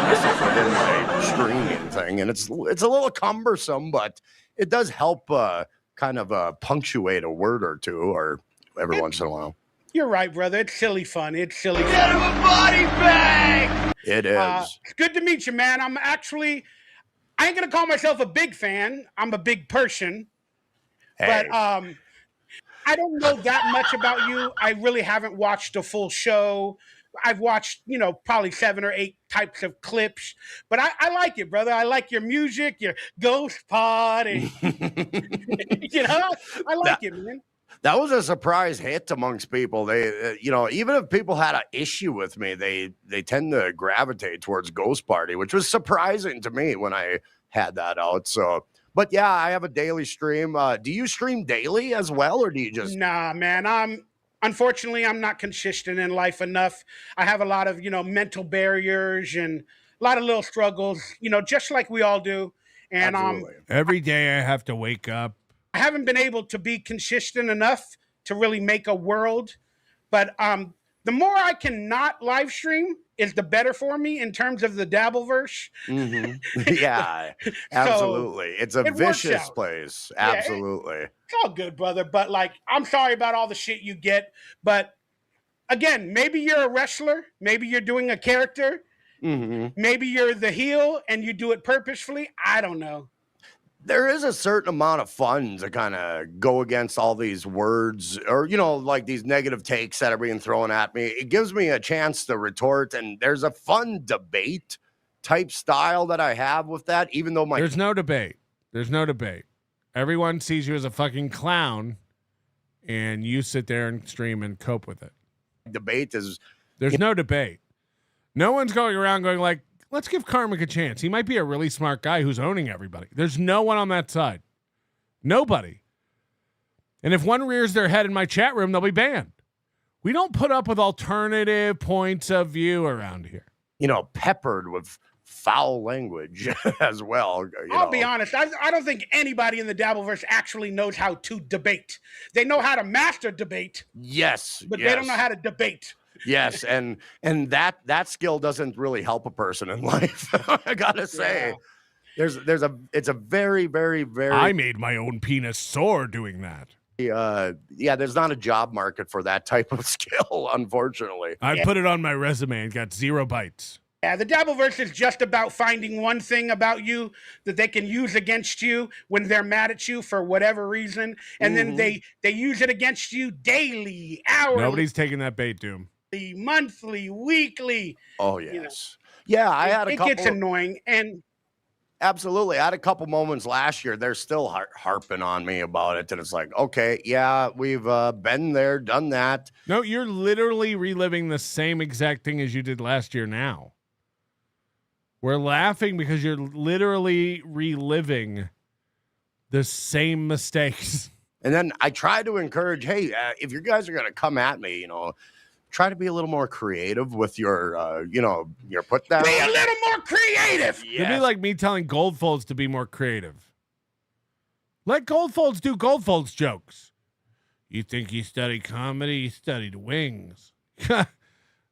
Within my streaming thing, and it's a little cumbersome, but it does help kind of punctuate a word or two, or every once in a while. You're right, brother. It's silly fun. It's silly fun. Get him a body bag! It is. It's good to meet you, man. I ain't going to call myself a big fan. I'm a big person. Hey. But I don't know that much about you. I really haven't watched a full show. I've watched, probably 7 or 8 types of clips. But I like it, brother. I like your music, your ghost pod. And, I like it, man. That was a surprise hit amongst people. They, even if people had an issue with me, they tend to gravitate towards Ghost Party, which was surprising to me when I had that out. So, but yeah, I have a daily stream. Do you stream daily as well, or do you just? Nah, man. unfortunately, I'm not consistent in life enough. I have a lot of, mental barriers and a lot of little struggles, just like we all do. And every day I have to wake up. I haven't been able to be consistent enough to really make a world. But the more I can not live stream is the better for me in terms of the Dabbleverse. Yeah, absolutely. It's a vicious place. Absolutely. It's all good, brother. But I'm sorry about all the shit you get. But again, maybe you're a wrestler. Maybe you're doing a character. Maybe you're the heel and you do it purposefully. I don't know. There is a certain amount of fun to kind of go against all these words or, like these negative takes that are being thrown at me. It gives me a chance to retort, and there's a fun debate type style that I have with that, even though There's no debate. There's no debate. Everyone sees you as a fucking clown, and you sit there and stream and cope with it. Debate is... There's no debate. No one's going around going like, let's give Karmic a chance. He might be a really smart guy who's owning everybody. There's no one on that side. Nobody. And if one rears their head in my chat room, they'll be banned. We don't put up with alternative points of view around here. Peppered with foul language as well. I'll be honest. I don't think anybody in the Dabbleverse actually knows how to debate. They know how to master debate. Yes. But they don't know how to debate. Yes, and that skill doesn't really help a person in life. I gotta say, it's a very, very, very. I made my own penis sore doing that. There's not a job market for that type of skill, unfortunately. I put it on my resume and got 0 bites. Yeah, the Dabbleverse is just about finding one thing about you that they can use against you when they're mad at you for whatever reason, and then they use it against you daily, hourly. Nobody's taking that bait, Doom. Monthly, weekly. Oh yes, yeah. I had a couple. It gets annoying, and absolutely, I had a couple moments last year. They're still harping on me about it, and it's like, okay, yeah, we've been there, done that. No, you're literally reliving the same exact thing as you did last year. Now we're laughing because you're literally reliving the same mistakes. And then I try to encourage, hey, if you guys are gonna come at me, try to be a little more creative with your, your put down. Be a little more creative. Yes. It'd be like me telling Goldfolds to be more creative. Let Goldfolds do Goldfolds jokes. You think you studied comedy? You studied wings.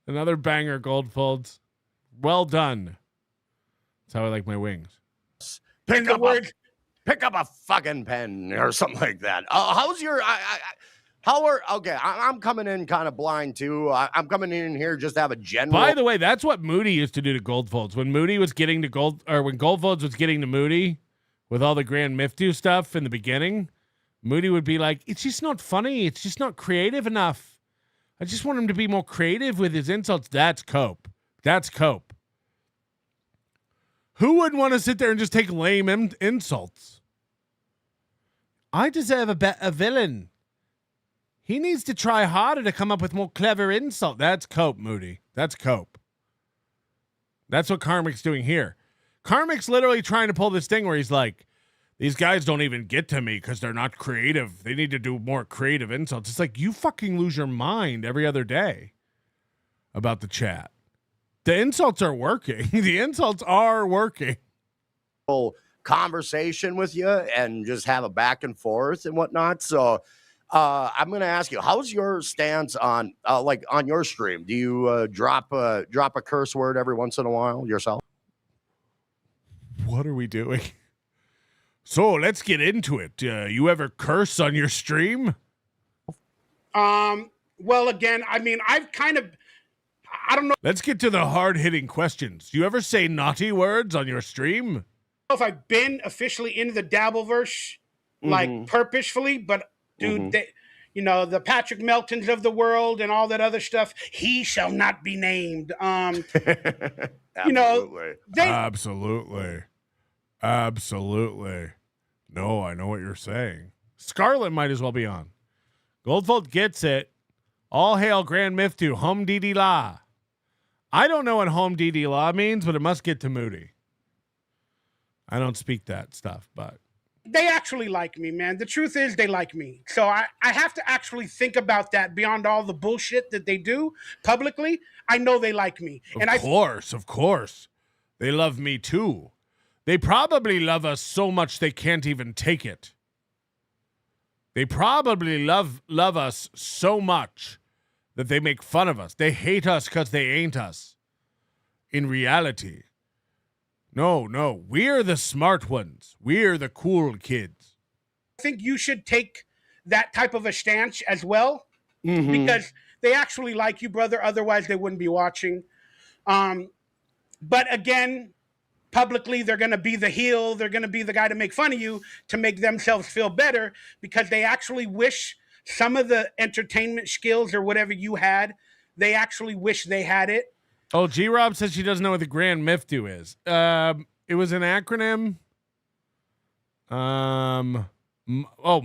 Another banger, Goldfolds. Well done. That's how I like my wings. Pick up a fucking pen or something like that. How's your... I'm coming in kind of blind too. I'm coming in here just to have a general. By the way, that's what Moody used to do to Goldfolds. When Moody was getting to when Goldfolds was getting to Moody with all the Grand Miftu stuff in the beginning, Moody would be like, "It's just not funny. It's just not creative enough. I just want him to be more creative with his insults." That's cope. That's cope. Who wouldn't want to sit there and just take lame insults? I deserve a villain. He needs to try harder to come up with more clever insult. That's cope, Moody. That's cope. That's what Karmic's doing here. Karmic's literally trying to pull this thing where he's like, these guys don't even get to me because they're not creative. They need to do more creative insults. It's like you fucking lose your mind every other day about the chat. The insults are working. The insults are working. Conversation with you and just have a back and forth and whatnot. So I'm going to ask you, how's your stance on on your stream? Do you drop a curse word every once in a while yourself? What are we doing? So let's get into it. You ever curse on your stream? Well, again, I mean, I don't know. Let's get to the hard-hitting questions. Do you ever say naughty words on your stream? If I've been officially into the Dabbleverse, like purposefully, but dude, the Patrick Meltons of the world and all that other stuff, he shall not be named. Absolutely. No, I know what you're saying. Scarlet might as well be on. Goldfold gets it. All hail Grand Miftu, Home Didi La. I don't know what Home Didi La means, but it must get to Moody. I don't speak that stuff, but They actually like me, man. The truth is they like me. So I have to actually think about that beyond all the bullshit that they do publicly. I know they like me. Of course. They love me too. They probably love us so much they can't even take it. They probably love us so much that they make fun of us. They hate us because they ain't us. In reality. No, we're the smart ones. We're the cool kids. I think you should take that type of a stance as well, because they actually like you, brother. Otherwise, they wouldn't be watching. But again, publicly, they're going to be the heel. They're going to be the guy to make fun of you to make themselves feel better, because they actually wish some of the entertainment skills or whatever you had, they actually wish they had it. Oh, G-Rob says she doesn't know what the Grand Miftu is. It was an acronym.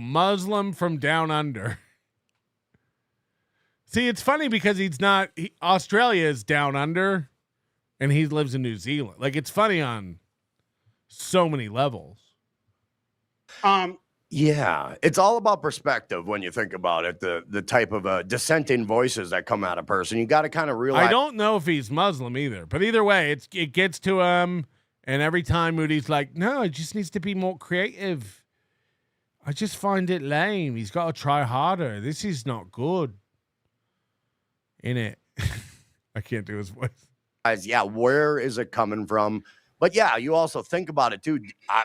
Muslim from down under. See, it's funny because Australia is down under, and he lives in New Zealand. Like, it's funny on so many levels. Yeah, it's all about perspective when you think about it. The type of dissenting voices that come out of person, you got to kind of realize. I don't know if he's Muslim either, but either way, it gets to him. And every time Moody's like, no, it just needs to be more creative. I just find it lame. He's got to try harder. This is not good. Innit? I can't do his voice. Yeah, where is it coming from? But yeah, you also think about it too.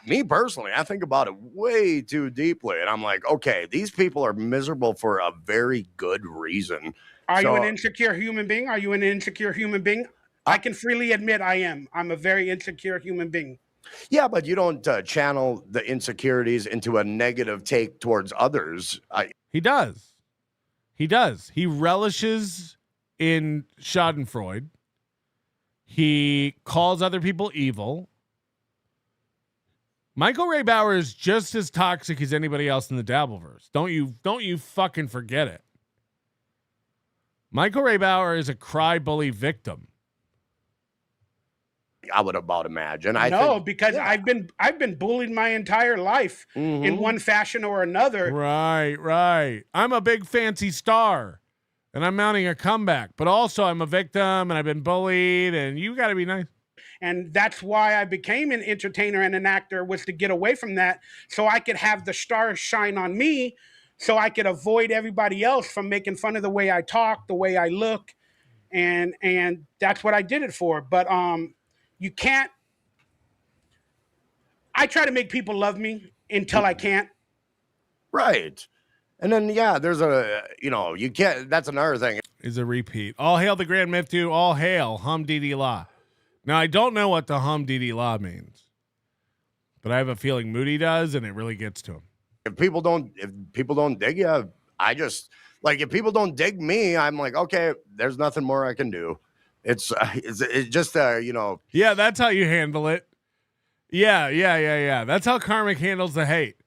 Me personally, I think about it way too deeply. And I'm like, okay, these people are miserable for a very good reason. Are you an insecure human being? Are you an insecure human being? I can freely admit I am. I'm a very insecure human being. Yeah, but you don't channel the insecurities into a negative take towards others. He does. He relishes in Schadenfreude. He calls other people evil. Michael Ray Bauer is just as toxic as anybody else in the Dabbleverse. Don't you fucking forget it. Michael Ray Bauer is a cry bully victim. I would about imagine. Because I've been bullied my entire life in one fashion or another. Right. I'm a big fancy star. And I'm mounting a comeback, but also I'm a victim and I've been bullied, and you got to be nice. And that's why I became an entertainer and an actor, was to get away from that so I could have the stars shine on me, so I could avoid everybody else from making fun of the way I talk, the way I look. And that's what I did it for. But you can't. I try to make people love me until I can't. Right. And then, yeah, there's you can't, that's another thing. Is a repeat. All hail the Grand Miftu. All hail Hum Didi La. Now, I don't know what the Hum Didi La means, but I have a feeling Moody does, and it really gets to him. If people don't dig you, if people don't dig me, I'm like, okay, there's nothing more I can do. It's just, Yeah, that's how you handle it. Yeah. That's how Karmic handles the hate.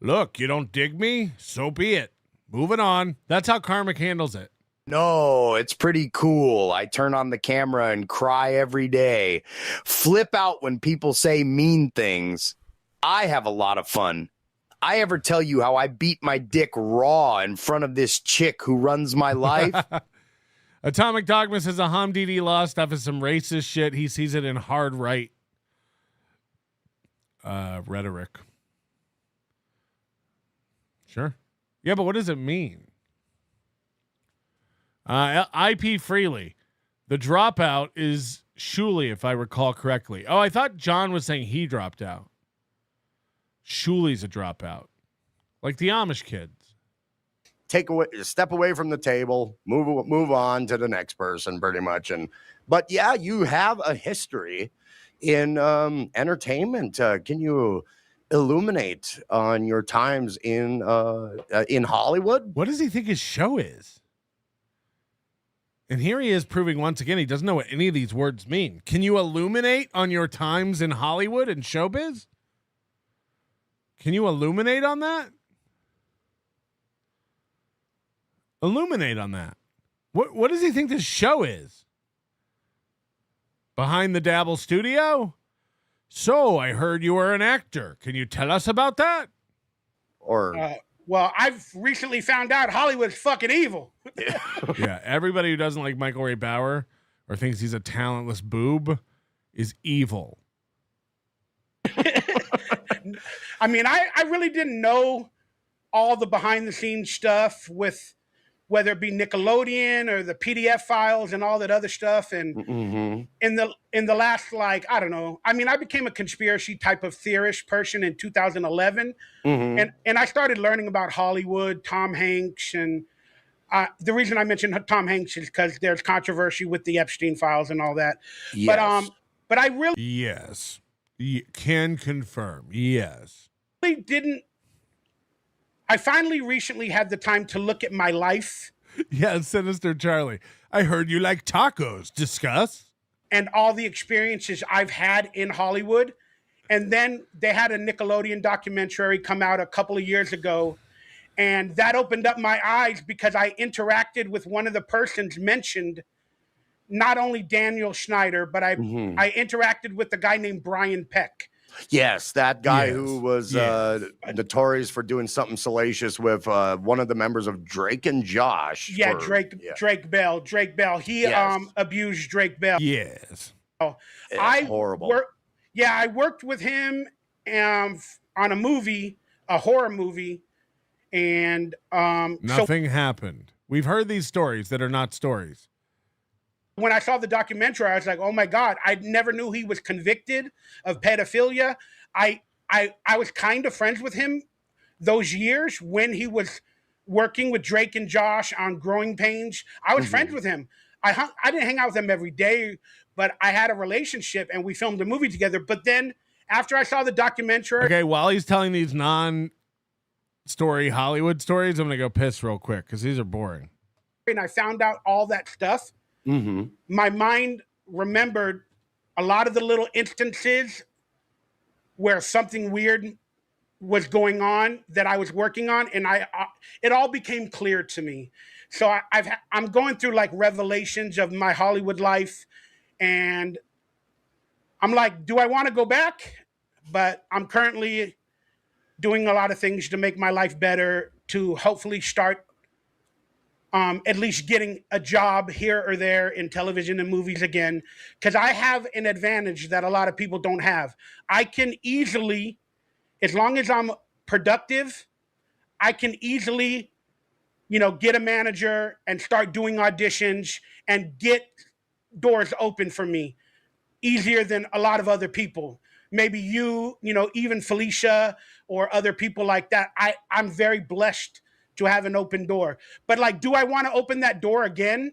Look, you don't dig me? So be it. Moving on. That's how Karmic handles it. No, it's pretty cool. I turn on the camera and cry every day. Flip out when people say mean things. I have a lot of fun. I ever tell you how I beat my dick raw in front of this chick who runs my life? Atomic Dogma says a Hum Didi Law stuff is some racist shit. He sees it in hard right rhetoric. Sure. Yeah, but what does it mean? IP Freely. The dropout is Shuley, if I recall correctly. Oh, I thought John was saying he dropped out. Shuley's a dropout. Like the Amish kids. Step away from the table, move on to the next person, pretty much. But yeah, you have a history in entertainment. Can you illuminate on your times in Hollywood? What does he think his show is? And here he is proving once again he doesn't know what any of these words mean. Can you illuminate on your times in Hollywood and showbiz? Can you illuminate on that? Illuminate on that. What does he think this show is? Behind the Dabble Studio? So I heard you were an actor. Can you tell us about that? Or well, I've recently found out Hollywood's fucking evil. Yeah, everybody who doesn't like Michael Ray Bauer or thinks he's a talentless boob is evil. I mean, I really didn't know all the behind the scenes stuff with whether it be Nickelodeon or the PDF files and all that other stuff. And in the last, like, I don't know, I mean, I became a conspiracy type of theorist person in 2011. And I started learning about Hollywood, Tom Hanks. And the reason I mentioned Tom Hanks is because there's controversy with the Epstein files and all that. Yes. But I really Yes. Can confirm. Yes. didn't. I finally recently had the time to look at my life. Yeah, Sinister Charlie. I heard you like tacos. Discuss. And all the experiences I've had in Hollywood. And then they had a Nickelodeon documentary come out a couple of years ago. And that opened up my eyes because I interacted with one of the persons mentioned, not only Daniel Schneider, but I interacted with the guy named Brian Peck. Yes, that guy who was notorious for doing something salacious with one of the members of Drake and Josh. Yeah, Drake Bell. He abused Drake Bell. Yes. Horrible. I worked with him on a movie, a horror movie, and nothing happened. We've heard these stories that are not stories. When I saw the documentary, I was like, oh my God, I never knew he was convicted of pedophilia. I was kind of friends with him those years when he was working with Drake and Josh on Growing Pains. I was friends with him. I didn't hang out with him every day, but I had a relationship and we filmed a movie together. But then after I saw the documentary. Okay, while he's telling these non-story Hollywood stories, I'm going to go piss real quick because these are boring. And I found out all that stuff. My mind remembered a lot of the little instances where something weird was going on that I was working on, and it all became clear to me. So I'm going through like revelations of my Hollywood life, and I'm like, do I want to go back? But I'm currently doing a lot of things to make my life better, to hopefully start at least getting a job here or there in television and movies again, because I have an advantage that a lot of people don't have. I can easily, as long as I'm productive, I can easily, get a manager and start doing auditions and get doors open for me easier than a lot of other people. Maybe even Felicia or other people like that. I'm very blessed to have an open door. But like, do I want to open that door again?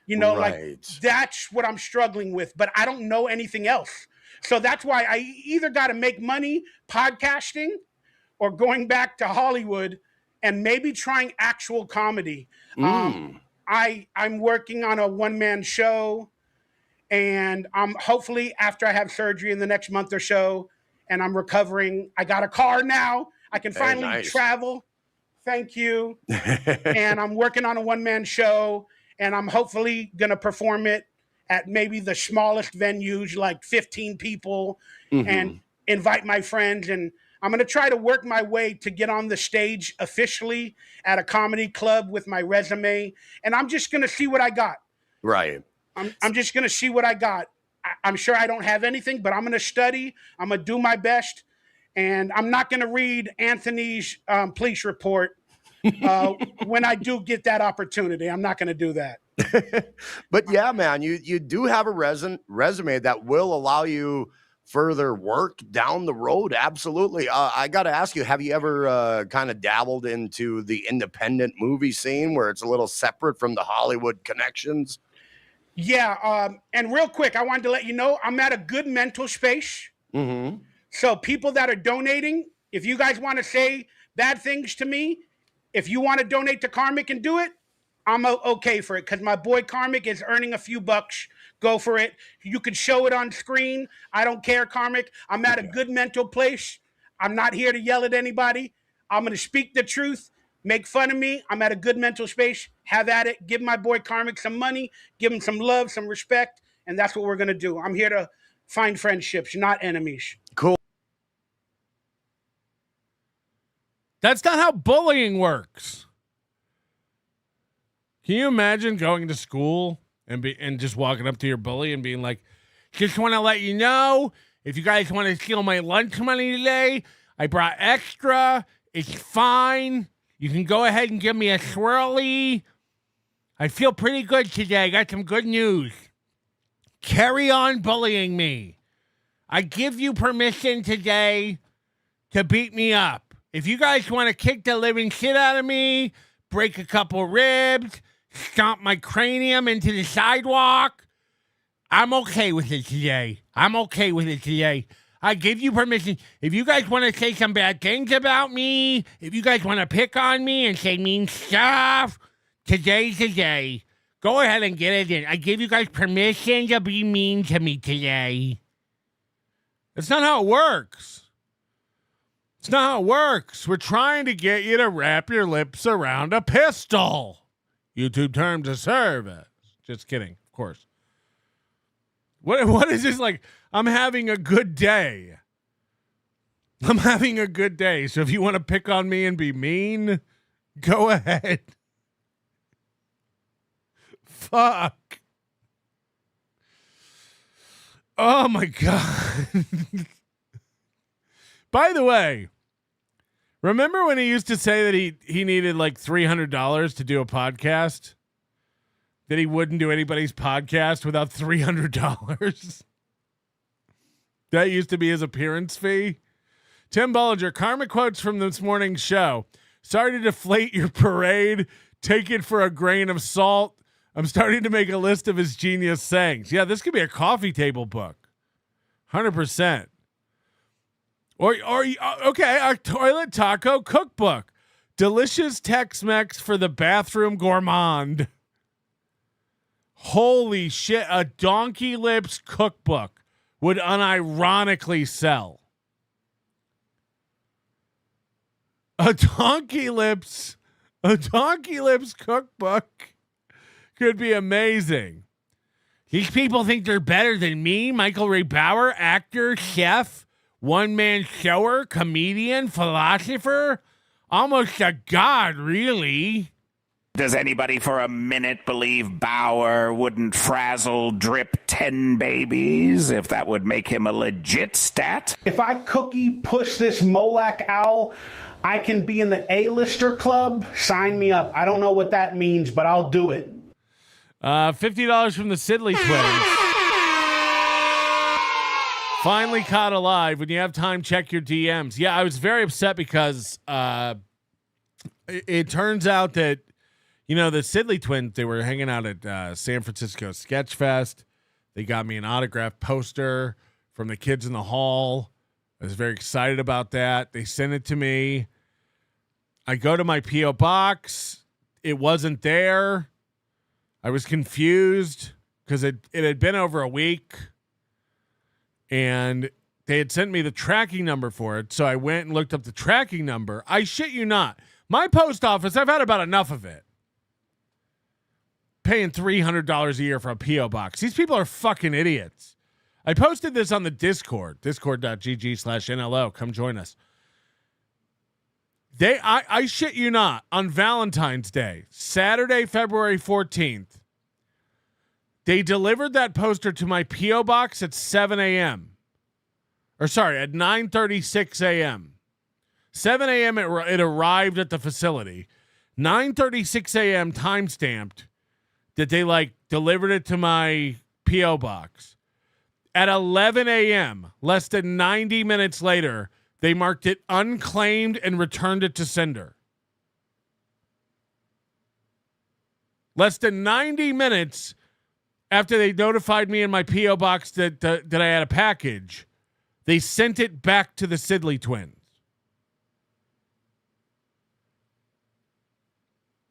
Like that's what I'm struggling with, but I don't know anything else. So that's why I either got to make money podcasting or going back to Hollywood and maybe trying actual comedy. I'm working on a one-man show, and I'm hopefully after I have surgery in the next month or so and I'm recovering, I got a car now. I can finally travel. Thank you. And I'm working on a one-man show, and I'm hopefully going to perform it at maybe the smallest venues, like 15 people, and invite my friends. And I'm going to try to work my way to get on the stage officially at a comedy club with my resume. And I'm just going to see what I got. Right. I'm just going to see what I got. I'm sure I don't have anything, but I'm going to study. I'm going to do my best. And I'm not going to read Anthony's police report when I do get that opportunity. I'm not going to do that. But yeah, man, you do have a resume that will allow you further work down the road. Absolutely. I got to ask you, have you ever kind of dabbled into the independent movie scene where it's a little separate from the Hollywood connections? Yeah. And real quick, I wanted to let you know I'm at a good mental space. So people that are donating, if you guys want to say bad things to me, if you want to donate to Karmic and do it, I'm okay for it, because my boy Karmic is earning a few bucks. Go for it. You can show it on screen. I don't care, Karmic. I'm at a good mental place. I'm not here to yell at anybody. I'm going to speak the truth. Make fun of me. I'm at a good mental space. Have at it. Give my boy Karmic some money. Give him some love, some respect. And that's what we're going to do. I'm here to find friendships, not enemies. Cool. That's not how bullying works. Can you imagine going to school and just walking up to your bully and being like, just want to let you know, if you guys want to steal my lunch money today, I brought extra. It's fine. You can go ahead and give me a swirly. I feel pretty good today. I got some good news. Carry on bullying me. I give you permission today to beat me up. If you guys want to kick the living shit out of me, break a couple ribs, stomp my cranium into the sidewalk, I'm okay with it today. I'm okay with it today. I give you permission. If you guys want to say some bad things about me, if you guys want to pick on me and say mean stuff, today's the day. Go ahead and get it in. I give you guys permission to be mean to me today. That's not how it works. It's not how it works. We're trying to get you to wrap your lips around a pistol. YouTube terms of service. Just kidding, of course. What is this like? I'm having a good day. I'm having a good day. So if you want to pick on me and be mean, go ahead. Fuck. Oh my God. By the way, remember when he used to say that he needed like $300 to do a podcast? That he wouldn't do anybody's podcast without $300? That used to be his appearance fee. Tim Bollinger, karma quotes from this morning's show. Sorry to deflate your parade. Take it for a grain of salt. I'm starting to make a list of his genius sayings. Yeah, this could be a coffee table book. 100%. Or okay, a toilet taco cookbook. Delicious Tex-Mex for the bathroom gourmand. Holy shit, a DonkeyLips cookbook would unironically sell. A DonkeyLips cookbook could be amazing. These people think they're better than me, Michael Ray Bauer, actor, chef, one-man shower, comedian, philosopher, almost a god, really. Does anybody for a minute believe Bauer wouldn't frazzle drip 10 babies if that would make him a legit stat? If I cookie push this Molac owl, I can be in the A-lister club. Sign me up. I don't know what that means, but I'll do it. $50 from the Sidley twins. Finally caught alive. When you have time, check your DMs. Yeah, I was very upset because it turns out that, you know, the Sidley twins, they were hanging out at San Francisco Sketch Fest. They got me an autographed poster from the kids in the hall. I was very excited about that. They sent it to me. I go to my P.O. box. It wasn't there. I was confused because it had been over a week. And they had sent me the tracking number for it. So I went and looked up the tracking number. I shit you not. My post office, I've had about enough of it. Paying $300 a year for a P.O. box. These people are fucking idiots. I posted this on the Discord, discord.gg/NLO. Come join us. I shit you not, on Valentine's Day, Saturday, February 14th, they delivered that poster to my P.O. box at 7 a.m. Or sorry, at 9:36 a.m. 7 a.m. it arrived at the facility. 9:36 a.m. time-stamped that they like delivered it to my P.O. box. At 11 a.m., less than 90 minutes later, they marked it unclaimed and returned it to sender. Less than 90 minutes after they notified me in my P.O. box that I had a package, they sent it back to the Sidley twins.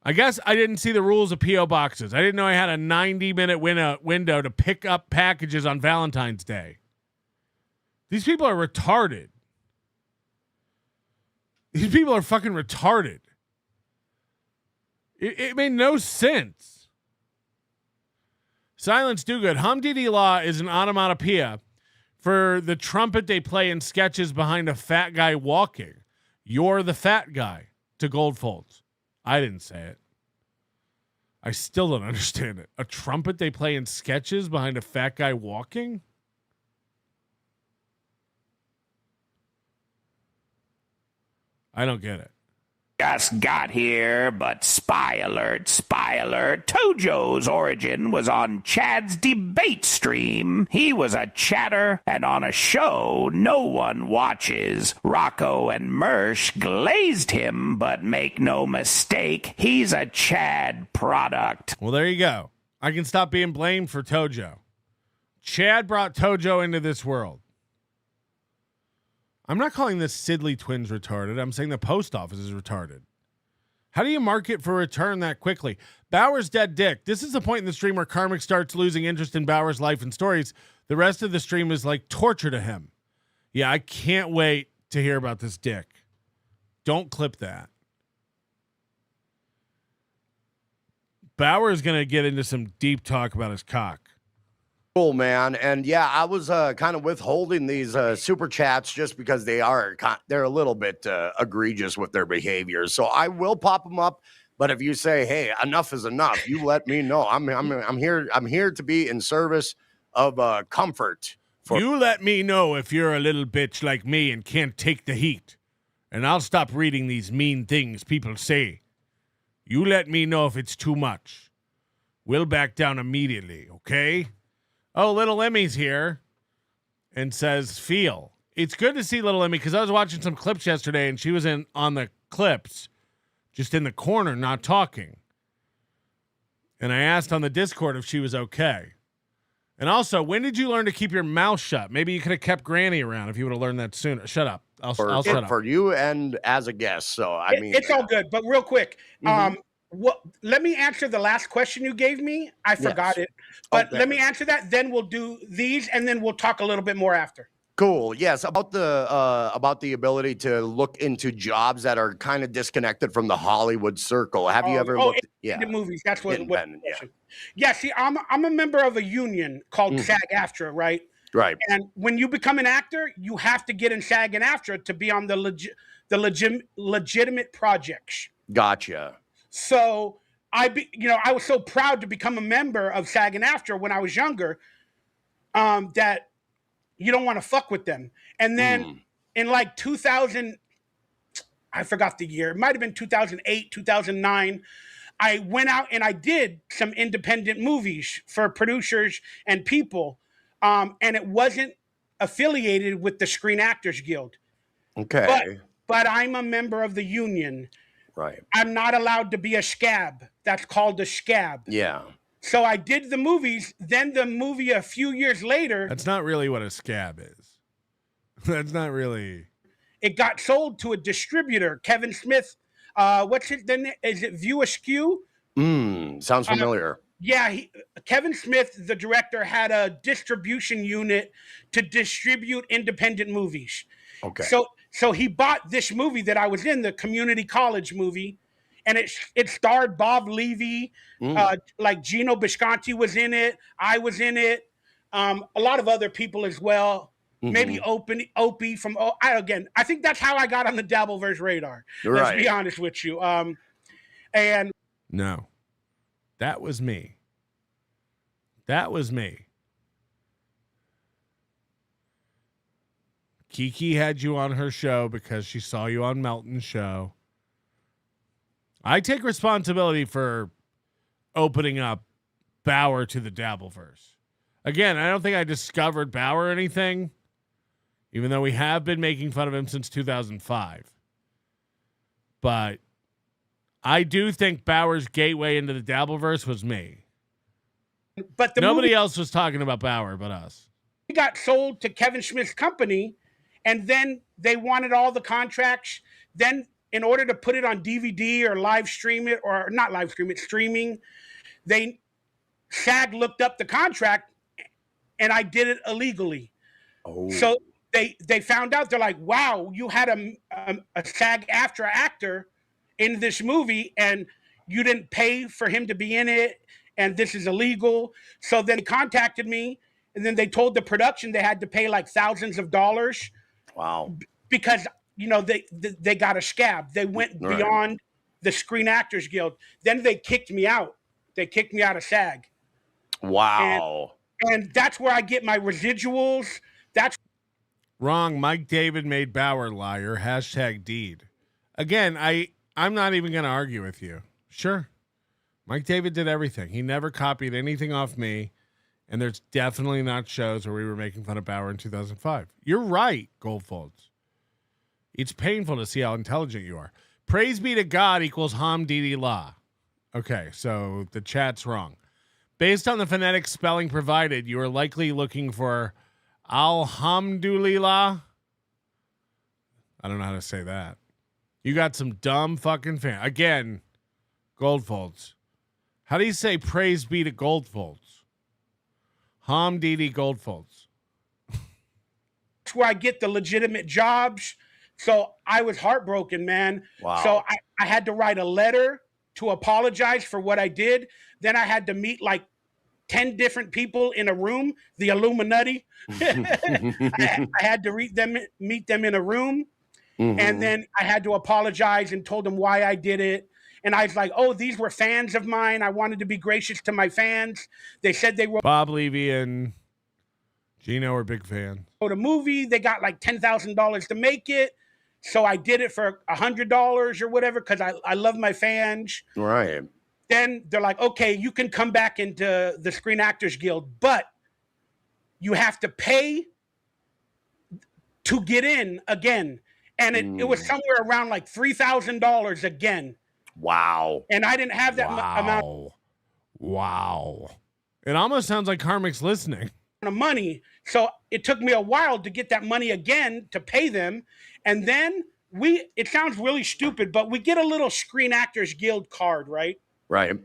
I guess I didn't see the rules of P.O. boxes. I didn't know I had a 90-minute window to pick up packages on Valentine's Day. These people are retarded. These people are fucking retarded. It made no sense. Silence do good. Hum Dee Dee La is an onomatopoeia for the trumpet they play in sketches behind a fat guy walking. You're the fat guy to Goldfolds. I didn't say it. I still don't understand it. A trumpet they play in sketches behind a fat guy walking? I don't get it. Just got here, but spy alert, Tojo's origin was on Chad's debate stream. He was a chatter, and on a show no one watches. Rocco and Mersch glazed him, but make no mistake, he's a Chad product. Well, there you go. I can stop being blamed for Tojo. Chad brought Tojo into this world. I'm not calling the Sidley twins retarded. I'm saying the post office is retarded. How do you market for return that quickly? Bauer's dead dick. This is the point in the stream where Karmic starts losing interest in Bauer's life and stories. The rest of the stream is like torture to him. Yeah, I can't wait to hear about this dick. Don't clip that. Bauer is going to get into some deep talk about his cock. Cool, man. And yeah, I was kind of withholding these super chats just because they're a little bit egregious with their behaviors. So I will pop them up. But if you say, "Hey, enough is enough," you let me know. I'm here to be in service of comfort. You let me know if you're a little bitch like me and can't take the heat, and I'll stop reading these mean things people say. You let me know if it's too much. We'll back down immediately, okay? Oh, Little Emmy's here and says, feel. It's good to see Little Emmy because I was watching some clips yesterday and she was on the clips, just in the corner, not talking. And I asked on the Discord if she was okay. And also, when did you learn to keep your mouth shut? Maybe you could have kept Granny around if you would have learned that sooner. Shut up. I'll shut up. For you and as a guest. So, I mean. It's all good. But real quick, let me answer the last question you gave me. I forgot it. But let me answer that. Then we'll do these, and then we'll talk a little bit more after. Cool. Yes, about the ability to look into jobs that are kind of disconnected from the Hollywood circle. Have you ever looked? Independent movies. That's what. Yeah. See, I'm a member of a union called SAG-AFTRA, right? Right. And when you become an actor, you have to get in SAG and AFTRA to be on the legitimate projects. Gotcha. So I was so proud to become a member of SAG and AFTRA when I was younger, that you don't want to fuck with them. And then in like 2000, I forgot the year. It might have been 2008, 2009. I went out and I did some independent movies for producers and people. And it wasn't affiliated with the Screen Actors Guild. Okay. But I'm a member of the union. Right. I'm not allowed to be a scab. That's called a scab. Yeah. So I did the movies. Then the movie a few years later. That's not really what a scab is. That's not really. It got sold to a distributor, Kevin Smith. What's it then? Is it View Askew? Sounds familiar. Yeah, Kevin Smith, the director, had a distribution unit to distribute independent movies. Okay. So he bought this movie that I was in, the community college movie, and it starred Bob Levy, like Gino Bisconti was in it. I was in it. A lot of other people as well. Maybe Opie from. I think that's how I got on the Dabbleverse radar. Right. Let's be honest with you. And no, that was me. That was me. Kiki had you on her show because she saw you on Melton's show. I take responsibility for opening up Bauer to the Dabbleverse. Again, I don't think I discovered Bauer or anything, even though we have been making fun of him since 2005. But I do think Bauer's gateway into the Dabbleverse was me. But nobody else was talking about Bauer but us. He got sold to Kevin Smith's company, and then they wanted all the contracts. Then in order to put it on DVD or live stream it, or not live stream it, streaming, SAG looked up the contract, and I did it illegally. Oh. So they found out. They're like, wow, you had a SAG-AFTRA actor in this movie, and you didn't pay for him to be in it, and this is illegal. So then they contacted me, and then they told the production they had to pay like thousands of dollars. Wow. Because they got a scab. They went beyond the Screen Actors Guild. Then they kicked me out. They kicked me out of SAG. Wow. And that's where I get my residuals. That's wrong. Mike David made Bauer liar. # deed. Again, I'm not even going to argue with you. Sure. Mike David did everything. He never copied anything off me. And there's definitely not shows where we were making fun of Bauer in 2005. You're right, Goldfolds. It's painful to see how intelligent you are. Praise be to God equals hamdulillah. Okay, so the chat's wrong. Based on the phonetic spelling provided, you are likely looking for alhamdulillah. I don't know how to say that. You got some dumb fucking fan. Again, Goldfolds. How do you say praise be to Goldfolds? Hamdidi Goldfolds. That's where I get the legitimate jobs. So I was heartbroken, man. Wow. So I had to write a letter to apologize for what I did. Then I had to meet like 10 different people in a room, the Illuminati. I had to meet them in a room. Mm-hmm. And then I had to apologize and told them why I did it. And I was like, oh, these were fans of mine. I wanted to be gracious to my fans. They said they wrote Bob Levy and Gino are big fans. a movie. They got like $10,000 to make it. So I did it for $100 or whatever because I love my fans. Right. Then they're like, okay, you can come back into the Screen Actors Guild, but you have to pay to get in again. And it was somewhere around like $3,000 again. Wow. And I didn't have that amount. Wow. It almost sounds like Karmic's listening. Of money. So it took me a while to get that money again to pay them. And then it sounds really stupid, but we get a little Screen Actors Guild card, right? Right.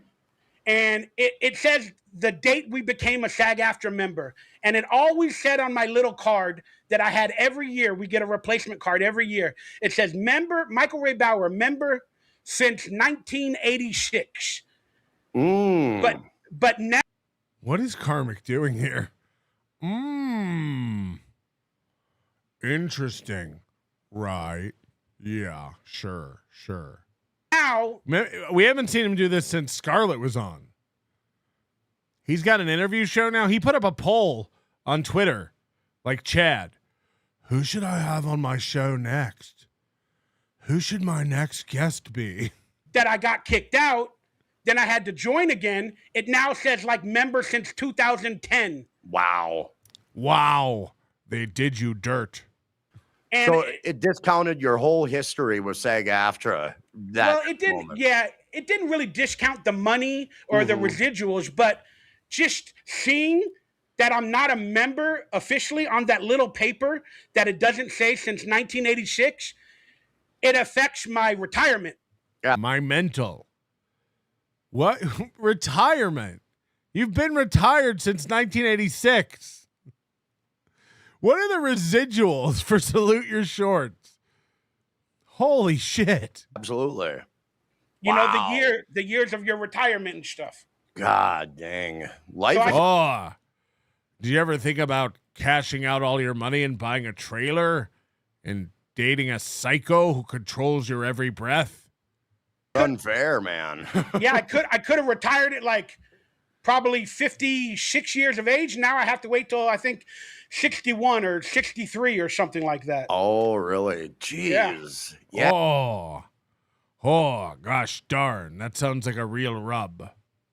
And it says the date we became a SAG-AFTRA member. And it always said on my little card that I had every year, we get a replacement card every year. It says member, Michael Ray Bauer, member since 1986. But now. What is Karmic doing here? Interesting. Right. Yeah, sure. Now. We haven't seen him do this since Scarlett was on. He's got an interview show now. He put up a poll on Twitter, like Chad. Who should I have on my show next? Who should my next guest be? That I got kicked out. Then I had to join again. It now says like member since 2010. Wow. They did you dirt. And so it discounted your whole history with SAG-AFTRA. It didn't. Moment. Yeah, it didn't really discount the money or the residuals, but just seeing that I'm not a member officially on that little paper that it doesn't say since 1986, it affects my retirement. Yeah. My mental. What? Retirement? You've been retired since 1986. What are the residuals for Salute Your Shorts? Holy shit. Absolutely. You know, the years of your retirement and stuff. God dang. Do you ever think about cashing out all your money and buying a trailer and dating a psycho who controls your every breath? Unfair, man. Yeah, I could have retired at like probably 56 years of age. Now I have to wait till I think 61 or 63 or something like that. Oh, really? Jeez. Yeah. Oh, gosh darn. That sounds like a real rub.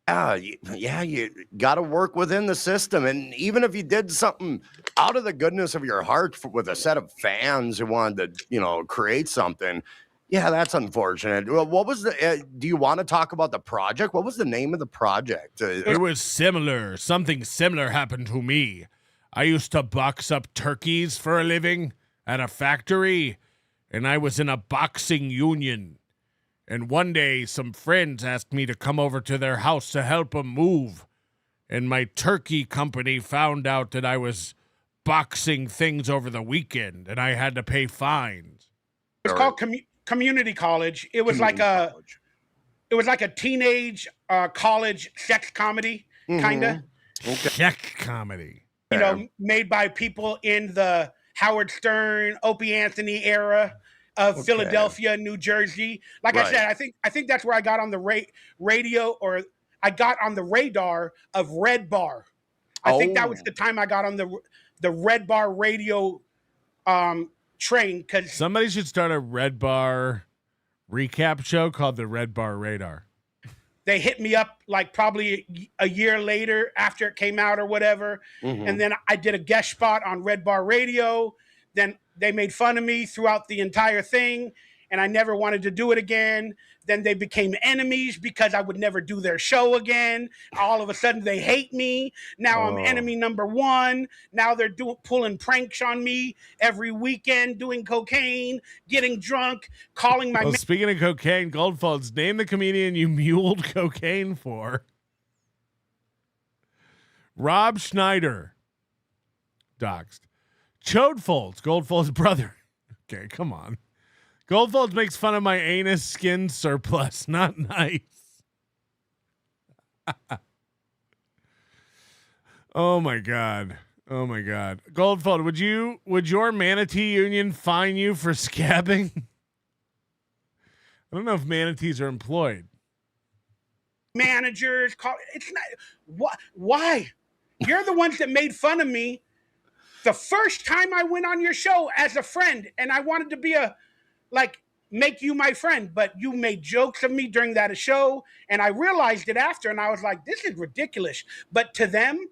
Yeah, you got to work within the system. And even if you did something out of the goodness of your heart with a set of fans who wanted to, create something, yeah, that's unfortunate. Well, what was do you want to talk about the project? What was the name of the project? It was similar. Something similar happened to me. I used to box up turkeys for a living at a factory, and I was in a boxing union. And one day, some friends asked me to come over to their house to help them move. And my turkey company found out that I was boxing things over the weekend, and I had to pay fines. It's called community college. It was like a teenage college sex comedy, kind of. Okay. Sex comedy. Made by people in the Howard Stern, Opie Anthony era. of Philadelphia, New Jersey. Like I said, I think that's where I got on the radio, or I got on the radar of Red Bar. I think that was the time I got on the Red Bar radio train. Because somebody should start a Red Bar recap show called the Red Bar Radar. They hit me up like probably a year later after it came out or whatever. Mm-hmm. And then I did a guest spot on Red Bar Radio. Then they made fun of me throughout the entire thing, and I never wanted to do it again. Then they became enemies because I would never do their show again. All of a sudden they hate me. Now I'm enemy number one. Now they're pulling pranks on me every weekend, doing cocaine, getting drunk, calling my... Speaking of cocaine, Goldfolds, name the comedian you muled cocaine for. Rob Schneider. Doxed. Chodefolds, Goldfold's brother. Okay, come on. Goldfolds makes fun of my anus skin surplus. Not nice. Oh my God. Oh my God. Goldfold, would your manatee union fine you for scabbing? I don't know if manatees are employed. Managers call it's not why? You're the ones that made fun of me the first time I went on your show as a friend, and I wanted to be make you my friend, but you made jokes of me during that show, and I realized it after, and I was like, this is ridiculous. But to them,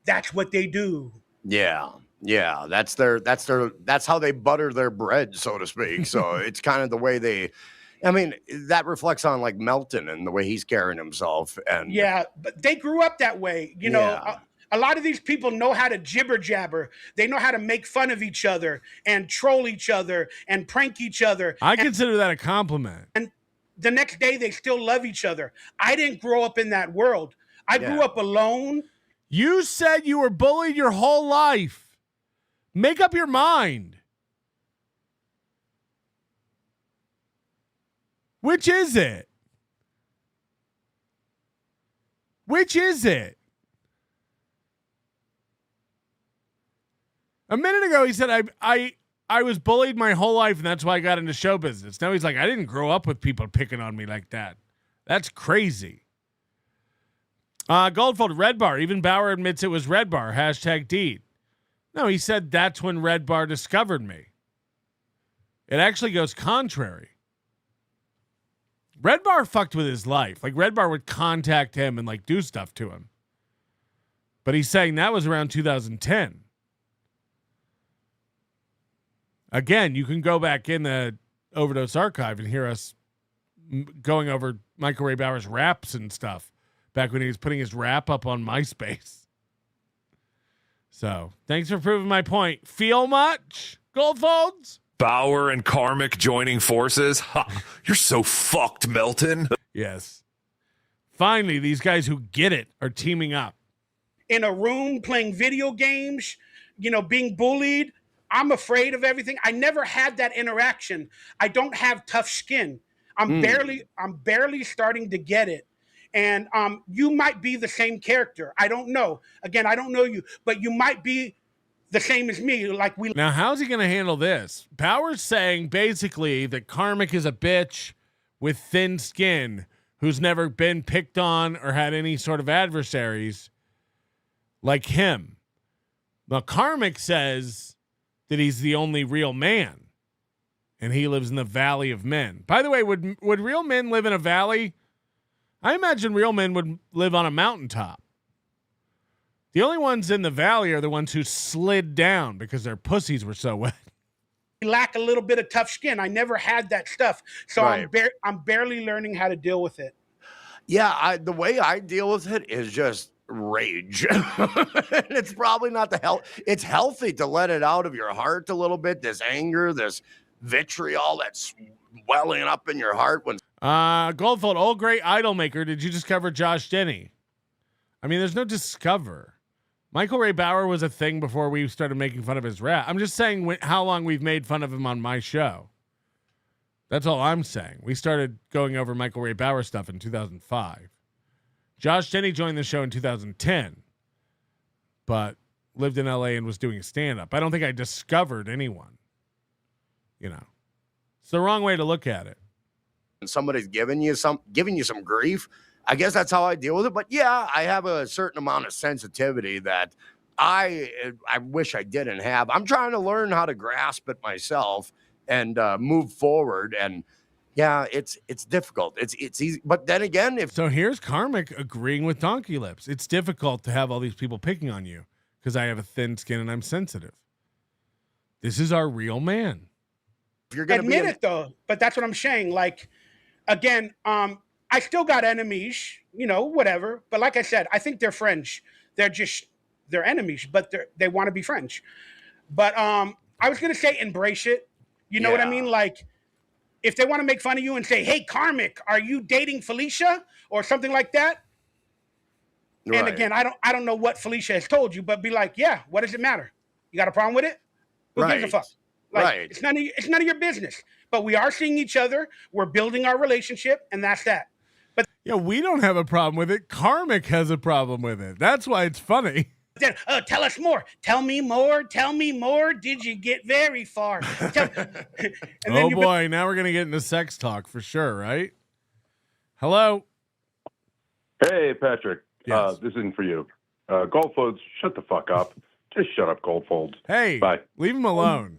that's what they do. Yeah. That's how they butter their bread, so to speak. So it's kind of the way that reflects on like Melton and the way he's carrying himself. And yeah, but they grew up that way. You know, a lot of these people know how to jibber jabber. They know how to make fun of each other and troll each other and prank each other. I consider that a compliment. And the next day they still love each other. I didn't grow up in that world. I grew up alone. You said you were bullied your whole life. Make up your mind. Which is it? Which is it? A minute ago, he said, I was bullied my whole life, and that's why I got into show business. Now he's like, I didn't grow up with people picking on me like that. That's crazy. Goldfold, Red Bar. Even Bauer admits it was Red Bar. #Deed. No, he said that's when Red Bar discovered me. It actually goes contrary. Red Bar fucked with his life. Like, Red Bar would contact him and, like, do stuff to him. But he's saying that was around 2010. Again, you can go back in the Overdose archive and hear us going over Michael Ray Bauer's raps and stuff back when he was putting his rap up on MySpace. So, thanks for proving my point. Feel much, Goldfolds? Bauer and Karmic joining forces? Ha, you're so fucked, Melton. Yes. Finally, these guys who get it are teaming up. In a room playing video games, being bullied. I'm afraid of everything. I never had that interaction. I don't have tough skin. I'm barely starting to get it. And you might be the same character. I don't know. Again, I don't know you, but you might be the same as me. Now, how's he going to handle this? Bauer's saying basically that Karmic is a bitch with thin skin who's never been picked on or had any sort of adversaries like him. Now, Karmic says that he's the only real man, and he lives in the Valley of Men. By the way, would real men live in a valley? I imagine real men would live on a mountaintop. The only ones in the valley are the ones who slid down because their pussies were so wet. Lack a little bit of tough skin. I never had that stuff, so Right. I'm barely learning how to deal with it. Yeah, the way I deal with it is just rage. It's probably not it's healthy to let it out of your heart a little bit, this anger, this vitriol that's welling up in your heart when Goldfold, old great idol maker, did you discover Josh Denny? I mean, there's no discover. Michael Ray Bauer was a thing before we started making fun of his rap. I'm just saying how long we've made fun of him on my show. That's all I'm saying. We started going over Michael Ray Bauer stuff in 2005. Josh Denny joined the show in 2010, but lived in LA and was doing stand-up. I don't think I discovered anyone, It's the wrong way to look at it. And somebody's giving you some grief, I guess that's how I deal with it. But yeah, I have a certain amount of sensitivity that I wish I didn't have. I'm trying to learn how to grasp it myself and move forward. And yeah, it's difficult. It's easy. But then again, so here's Karmic agreeing with DonkeyLips. It's difficult to have all these people picking on you because I have a thin skin and I'm sensitive. This is our real man. If you're gonna admit it though, but that's what I'm saying. Like, again, I still got enemies, whatever. But like I said, I think they're friends. They're enemies, but they want to be friends. But I was gonna say embrace it. You know what I mean? Like, if they want to make fun of you and say, "Hey, Karmic, are you dating Felicia?" or something like that. Right. And again, I don't know what Felicia has told you, but be like, "Yeah, what does it matter? You got a problem with it? Who gives a fuck?" Like, it's none of your business. But we are seeing each other. We're building our relationship, and that's that. But yeah, we don't have a problem with it. Karmic has a problem with it. That's why it's funny. Then, tell us more. Tell me more. Tell me more. Did you get very far? Oh boy, now we're gonna get into sex talk for sure, right? Hello. Hey, Patrick. Yes. This isn't for you. Goldfolds, shut the fuck up. Just shut up, Goldfolds. Hey, bye. Leave him alone.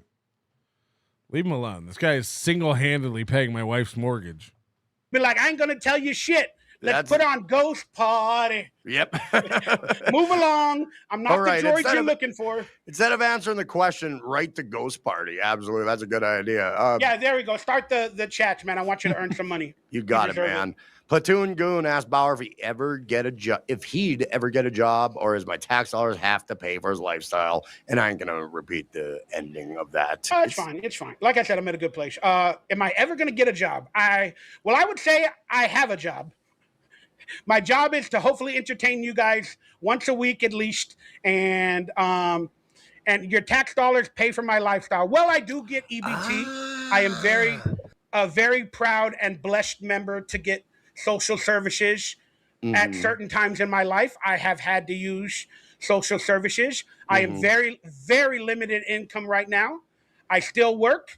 Leave him alone. This guy is single-handedly paying my wife's mortgage. Be like, I ain't gonna tell you shit. Let's put on Ghost Party. Yep. Move along. I'm not right, the droid you're looking for. Instead of answering the question, write the Ghost Party. Absolutely. That's a good idea. Yeah, there we go. Start the chats, man. I want you to earn some money. You got it, man. Platoon Goon asked Bauer if he'd ever get a job, or is my tax dollars have to pay for his lifestyle? And I ain't gonna repeat the ending of that. Oh, it's fine. It's fine. Like I said, I'm at a good place. Am I ever gonna get a job? I would say I have a job. My job is to hopefully entertain you guys once a week at least, and your tax dollars pay for my lifestyle. Well, I do get EBT. I am very proud and blessed member to get social services. At certain times in my life. I have had to use social services. I am very, very limited income right now. I still work.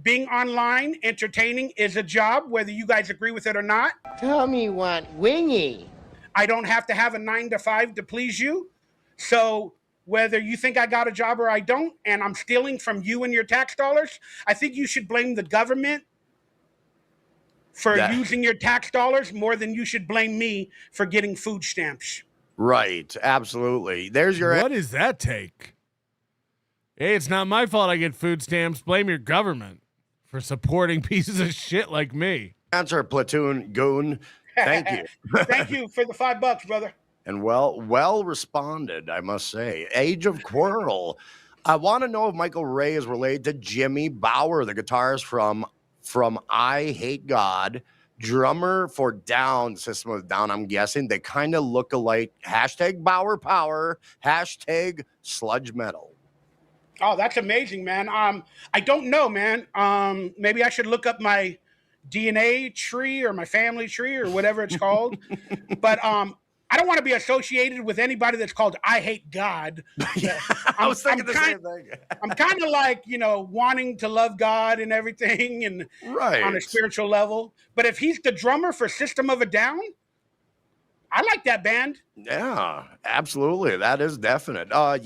Being online, entertaining is a job, whether you guys agree with it or not. Tell me what, wingy. I don't have to have a 9 to 5 to please you. So whether you think I got a job or I don't, and I'm stealing from you and your tax dollars, I think you should blame the government for using your tax dollars more than you should blame me for getting food stamps. Right. Absolutely. There's your... What is that take? Hey, it's not my fault I get food stamps. Blame your government for supporting pieces of shit like me. Answer, Platoon Goon. Thank you. Thank you for the $5, brother. And well responded, I must say. Age of Quarrel. I want to know if Michael Ray is related to Jimmy Bauer, the guitarist from I Hate God, drummer for Down, System of a Down, I'm guessing. They kind of look alike. Hashtag Bauer Power. Hashtag Sludge Metal. Oh, that's amazing, man. I don't know, man. Maybe I should look up my DNA tree or my family tree or whatever it's called. But I don't want to be associated with anybody that's called I Hate God. I was thinking the same thing. I'm kind of like, wanting to love God and everything and on a spiritual level. But if he's the drummer for System of a Down, I like that band. Yeah, absolutely. That is definite. Like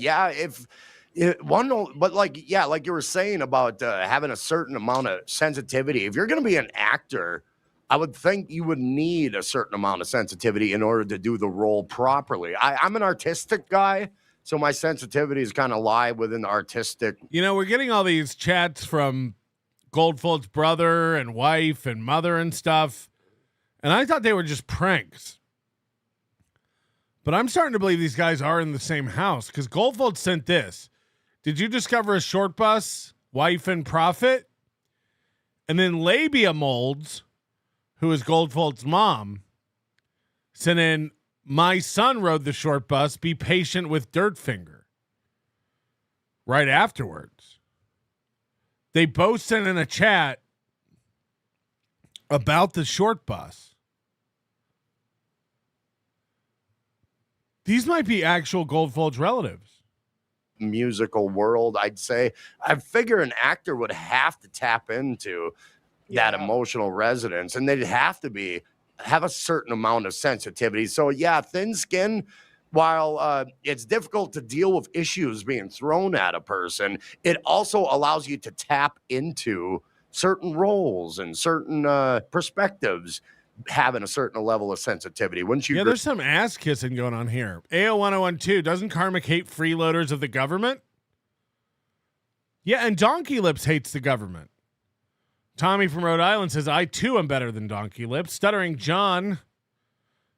you were saying about having a certain amount of sensitivity. If you're going to be an actor, I would think you would need a certain amount of sensitivity in order to do the role properly. I'm an artistic guy, so my sensitivities kind of lie within the artistic. We're getting all these chats from Goldfold's brother and wife and mother and stuff, and I thought they were just pranks. But I'm starting to believe these guys are in the same house because Goldfold sent this. Did you discover a short bus, wife and prophet? And then Labia Molds, who is Goldfold's mom, sent in, my son rode the short bus, be patient with Dirtfinger. Right afterwards. They both sent in a chat about the short bus. These might be actual Goldfold's relatives. Musical world, I'd say. I figure an actor would have to tap into that emotional resonance, and they'd have to have a certain amount of sensitivity. So yeah, thin skin, while it's difficult to deal with issues being thrown at a person, it also allows you to tap into certain roles and certain perspectives, having a certain level of sensitivity. Wouldn't you? Yeah, there's some ass kissing going on here. AO1012, doesn't Karmic hate freeloaders of the government? Yeah, and DonkeyLips hates the government. Tommy from Rhode Island says, I too am better than DonkeyLips. Stuttering John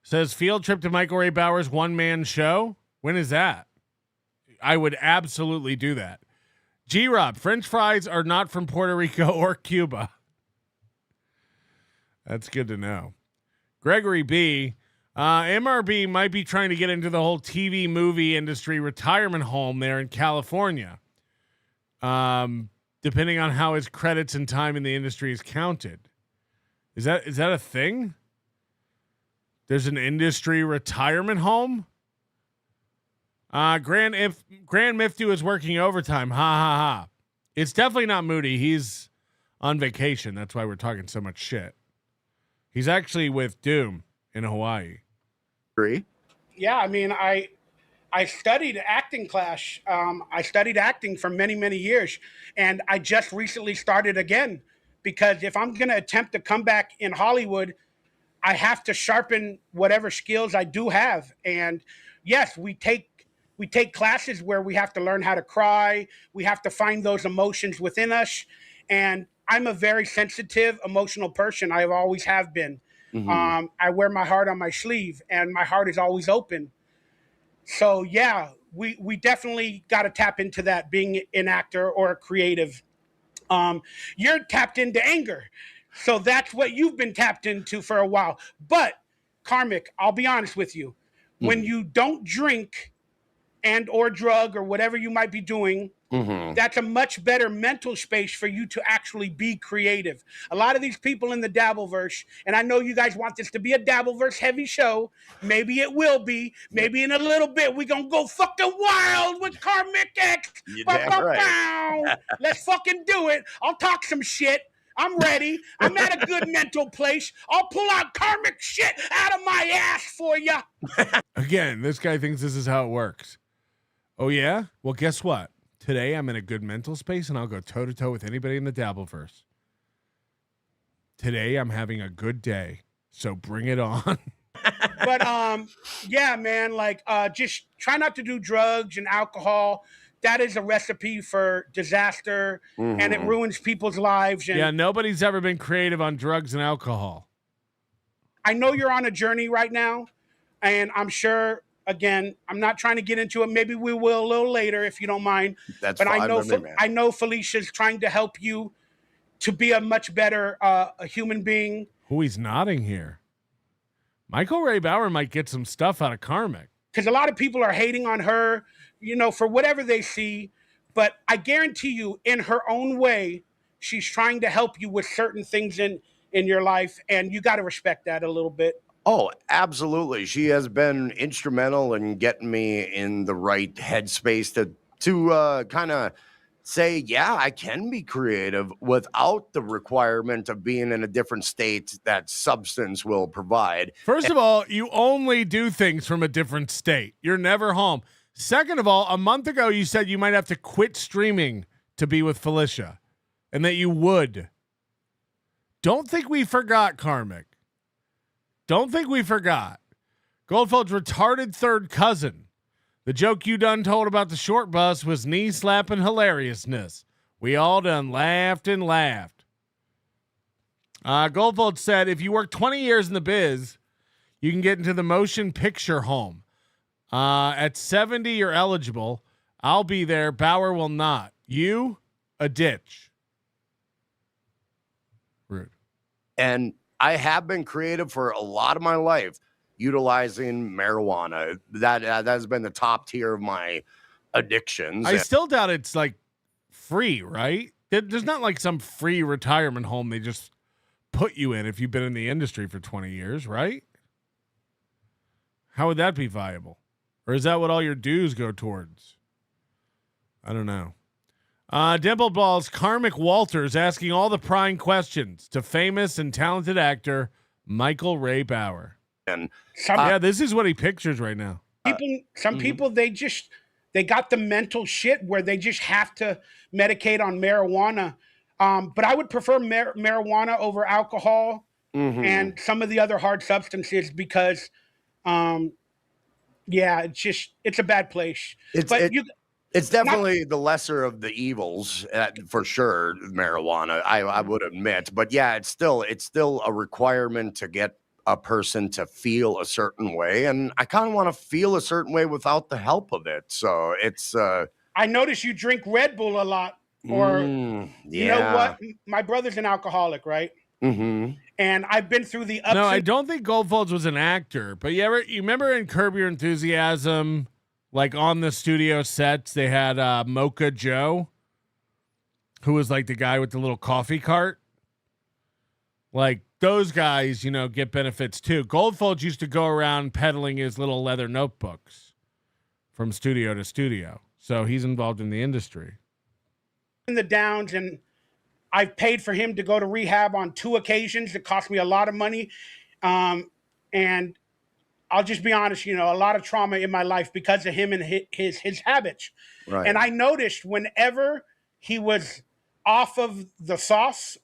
says, field trip to Michael Ray Bauer's one-man show? When is that? I would absolutely do that. G-Rob, French fries are not from Puerto Rico or Cuba. That's good to know. Gregory B, MRB might be trying to get into the whole TV movie industry retirement home there in California. Depending on how his credits and time in the industry is counted. Is that a thing? There's an industry retirement home? Grand Miftu is working overtime. Ha ha ha. It's definitely not Moody. He's on vacation. That's why we're talking so much shit. He's actually with Doom in Hawaii. Agree? Yeah, I mean, I studied acting class. I studied acting for many, many years, and I just recently started again because if I'm going to attempt to come back in Hollywood, I have to sharpen whatever skills I do have. And yes, we take classes where we have to learn how to cry. We have to find those emotions within us. And I'm a very sensitive, emotional person. I always have been. Mm-hmm. I wear my heart on my sleeve, and my heart is always open. So yeah, we definitely got to tap into that, being an actor or a creative. You're tapped into anger. So that's what you've been tapped into for a while. But Karmic, I'll be honest with you. When you don't drink and or drug or whatever you might be doing, that's a much better mental space for you to actually be creative. A lot of these people in the Dabbleverse, and I know you guys want this to be a Dabbleverse heavy show. Maybe it will be. Maybe in a little bit we're going to go fucking wild with KarmicX. Right. Let's fucking do it. I'll talk some shit. I'm ready. I'm at a good mental place. I'll pull out karmic shit out of my ass for you. Again, this guy thinks this is how it works. Oh, yeah? Well, guess what? Today, I'm in a good mental space, and I'll go toe-to-toe with anybody in the Dabbleverse. Today, I'm having a good day, so bring it on. But, yeah, man, like, just try not to do drugs and alcohol. That is a recipe for disaster, and it ruins people's lives. And yeah, nobody's ever been creative on drugs and alcohol. I know you're on a journey right now, and I'm sure... Again, I'm not trying to get into it. Maybe we will a little later if you don't mind. That's but fine. I know Felicia's trying to help you to be a much better a human being. Who he's nodding here. Michael Ray Bauer might get some stuff out of Karmic. Because a lot of people are hating on her, you know, for whatever they see. But I guarantee you, in her own way, she's trying to help you with certain things in your life. And you got to respect that a little bit. Oh, absolutely. She has been instrumental in getting me in the right headspace to kind of say, yeah, I can be creative without the requirement of being in a different state that substance will provide. First of all, you only do things from a different state. You're never home. Second of all, a month ago, you said you might have to quit streaming to be with Felicia and that you would. Don't think we forgot, Karmic. Don't think we forgot. Goldfeld's retarded third cousin. The joke you done told about the short bus was knee-slapping hilariousness. We all done laughed and laughed. Goldfeld said, if you work 20 years in the biz, you can get into the motion picture home. At 70, you're eligible. I'll be there. Bauer will not. You, a ditch. Rude. And I have been creative for a lot of my life, utilizing marijuana. That has been the top tier of my addictions. I still doubt it's like free, right? There's not like some free retirement home they just put you in if you've been in the industry for 20 years, right? How would that be viable? Or is that what all your dues go towards? I don't know. Dimple Balls Karmic Walters asking all the prying questions to famous and talented actor Michael Ray Bauer. And yeah, this is what he pictures right now. Some people, they got the mental shit where they just have to medicate on marijuana. But I would prefer marijuana over alcohol and some of the other hard substances because, it's a bad place. It's definitely the lesser of the evils, for sure. Marijuana, I would admit, but yeah, it's still a requirement to get a person to feel a certain way, and I kind of want to feel a certain way without the help of it. So it's. I notice you drink Red Bull a lot, or you know what? My brother's an alcoholic, right? Mm-hmm. And I've been through the ups. No, I don't think Goldfolds was an actor, but you remember in Curb Your Enthusiasm? Like on the studio sets, they had Mocha Joe, who was like the guy with the little coffee cart. Like those guys, get benefits too. Goldfolds used to go around peddling his little leather notebooks from studio to studio. So he's involved in the industry. In the downs, and I've paid for him to go to rehab on 2 occasions. It cost me a lot of money. And I'll just be honest, a lot of trauma in my life because of him and his habits. Right. And I noticed whenever he was off of the sauce,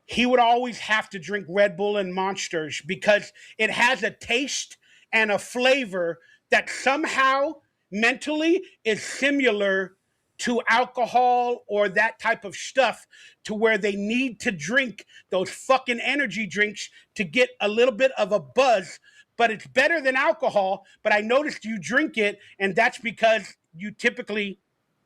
he would always have to drink Red Bull and Monsters because it has a taste and a flavor that somehow mentally is similar to alcohol or that type of stuff, to where they need to drink those fucking energy drinks to get a little bit of a buzz. But it's better than alcohol. But I noticed you drink it, and that's because you typically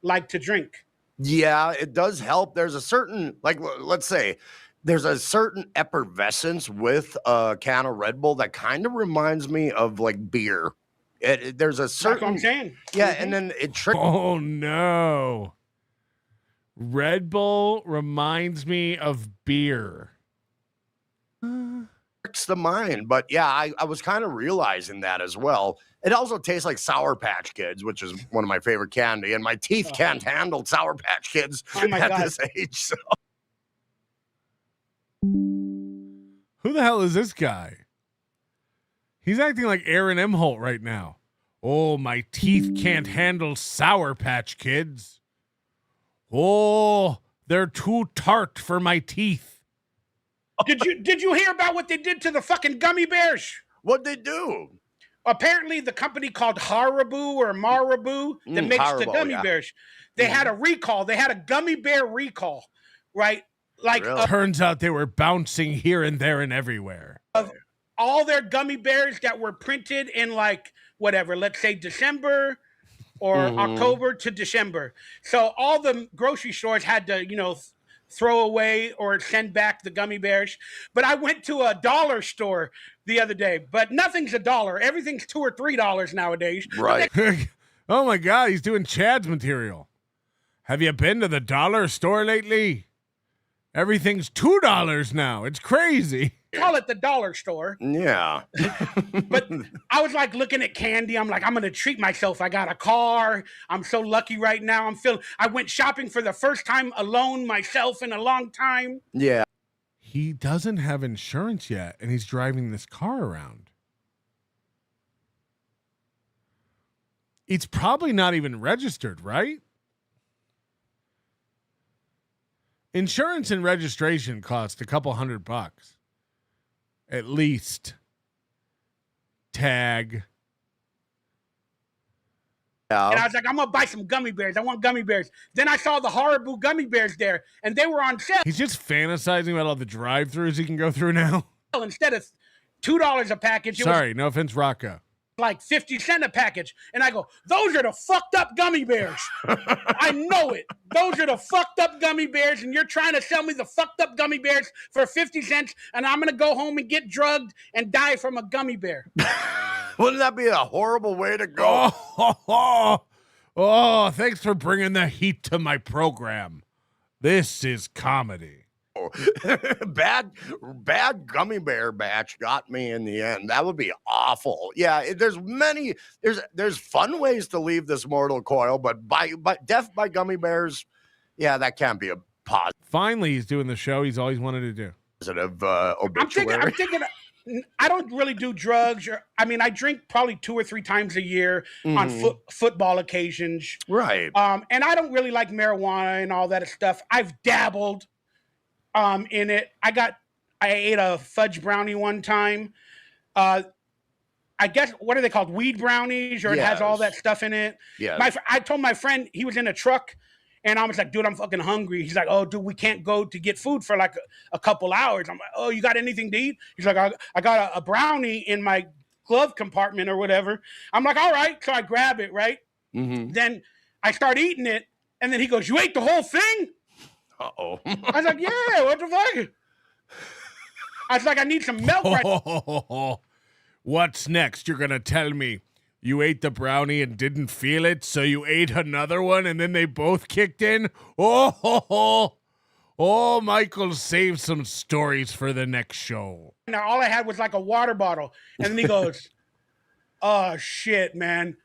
like to drink. Yeah, it does help. There's a certain, let's say, there's a certain effervescence with a can of Red Bull that kind of reminds me of like beer. There's a certain. That's what I'm saying. Yeah, and then it tricks. Oh no! Red Bull reminds me of beer. The mind, but yeah, I was kind of realizing that as well. It also tastes like Sour Patch Kids, which is one of my favorite candy, and my teeth can't handle Sour Patch Kids at this age. So. Who the hell is this guy? He's acting like Aaron M. Holt right now. Oh, my teeth can't handle Sour Patch Kids. Oh, they're too tart for my teeth. Did you hear about what they did to the fucking gummy bears? What'd they do? Apparently, the company called Haribo or Marabou that makes Haribo, the gummy bears, they had a recall. They had a gummy bear recall, right? Turns out they were bouncing here and there and everywhere. Of all their gummy bears that were printed in let's say December or October to December. So all the grocery stores had to, throw away or send back the gummy bears. But I went to a dollar store the other day, but nothing's $1. Everything's $2 or $3 nowadays. Right. Oh my God, he's doing Chad's material. Have you been to the dollar store lately? Everything's $2 now. It's crazy. Call it the dollar store. Yeah. But I was looking at candy. I'm I'm going to treat myself. I got a car. I'm so lucky right now. I went shopping for the first time alone myself in a long time. Yeah. He doesn't have insurance yet, and he's driving this car around. It's probably not even registered, right? Insurance and registration cost a couple $100. At least. Tag. Yeah. And I was like, I'm going to buy some gummy bears. I want gummy bears. Then I saw the Haribo gummy bears there, and they were on sale. He's just fantasizing about all the drive-thrus he can go through now. Instead of $2 a package. Sorry, no offense, Rocco. 50 cents a package. And I go, those are the fucked up gummy bears. I know it. Those are the fucked up gummy bears. And you're trying to sell me the fucked up gummy bears for 50 cents. And I'm going to go home and get drugged and die from a gummy bear. Wouldn't that be a horrible way to go? Oh, thanks for bringing the heat to my program. This is comedy. bad gummy bear batch got me in the end. That would be awful. Yeah, there's fun ways to leave this mortal coil, but death by gummy bears, Yeah, that can't be a Finally, he's doing the show he's always wanted to do. positive I'm obituary. thinking. I don't really do drugs. I drink probably 2 or 3 times a year on football occasions. Right. And I don't really like marijuana and all that stuff. I've dabbled in it. I ate a fudge brownie one time. I guess, what are they called? Weed brownies, or it has all that stuff in it. Yeah. I told my friend, he was in a truck, and I was like, dude, I'm fucking hungry. He's like, oh, dude, we can't go to get food for like a couple hours. I'm like, oh, you got anything to eat? He's like, I got a brownie in my glove compartment or whatever. I'm like, all right. So I grab it, right? Then I start eating it, and then he goes, you ate the whole thing? Uh-oh. I was like, yeah, what the fuck? I was like, I need some milk right. What's next? You're going to tell me you ate the brownie and didn't feel it, so you ate another one, and then they both kicked in? Oh, Michael, save some stories for the next show. Now, all I had was like a water bottle. And then he goes, oh, shit, man.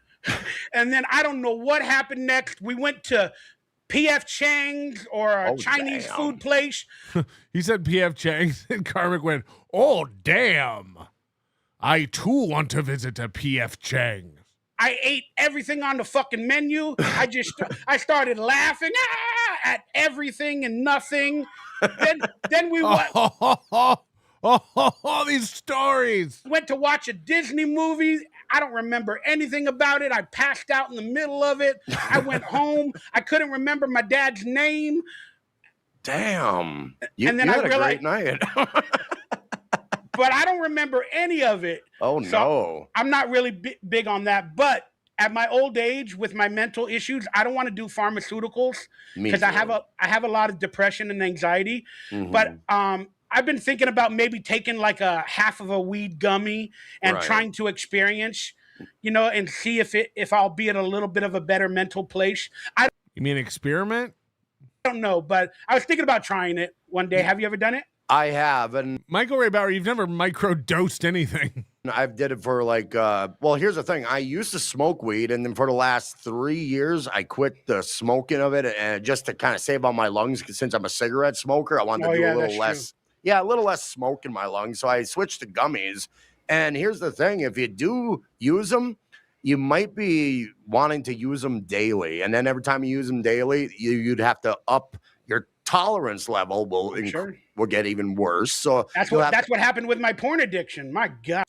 And then I don't know what happened next. We went to P.F. Chang's or a Chinese food place. He said P.F. Chang's, and Karmic went, oh, damn. I, too, want to visit a P.F. Chang's. I ate everything on the fucking menu. I started laughing at everything and nothing. Then we went. These stories. Went to watch a Disney movie. I don't remember anything about it. I passed out in the middle of it. I went home. I couldn't remember my dad's name. Damn. And then you I had realized, a great night. but I don't remember any of it. Oh, So no. I'm not really big on that. But at my old age, with my mental issues, I don't want to do pharmaceuticals because I have a lot of depression and anxiety. But I've been thinking about maybe taking like a half of a weed gummy and trying to experience, and see if I'll be in a little bit of a better mental place. You mean experiment? I don't know, but I was thinking about trying it one day. Have you ever done it? I have. And Michael Ray Bauer, you've never microdosed anything. I've did it for like, well, here's the thing. I used to smoke weed, and then for the last 3 years, I quit the smoking of it, and just to kind of save on my lungs, because since I'm a cigarette smoker, I wanted to do a little less. Yeah, a little less smoke in my lungs. So I switched to gummies. And here's the thing. If you do use them, you might be wanting to use them daily. And then every time you use them daily, you'd have to up your tolerance level will get even worse. So that's what happened with my porn addiction. My God.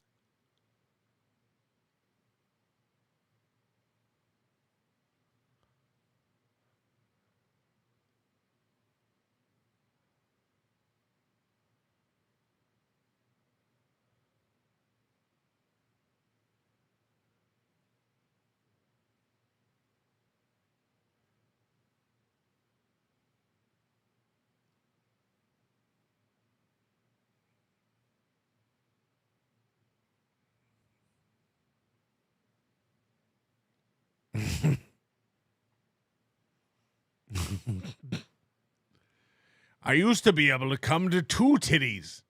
I used to be able to come to 2 titties.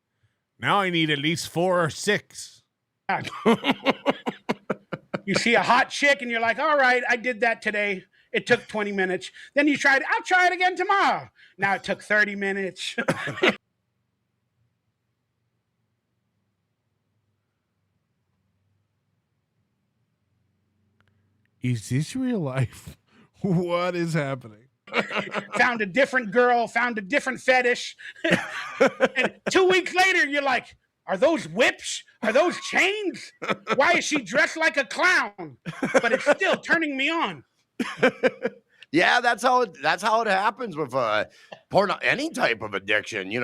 Now I need at least 4 or 6. You see a hot chick and you're like, all right, I did that today. It took 20 minutes. Then you tried, I'll try it again tomorrow. Now it took 30 minutes. Is this real life? What is happening? Found a different girl, found a different fetish. And 2 weeks later, you're like, are those whips? Are those chains? Why is she dressed like a clown? But it's still turning me on. Yeah, that's how it happens with porn, any type of addiction. You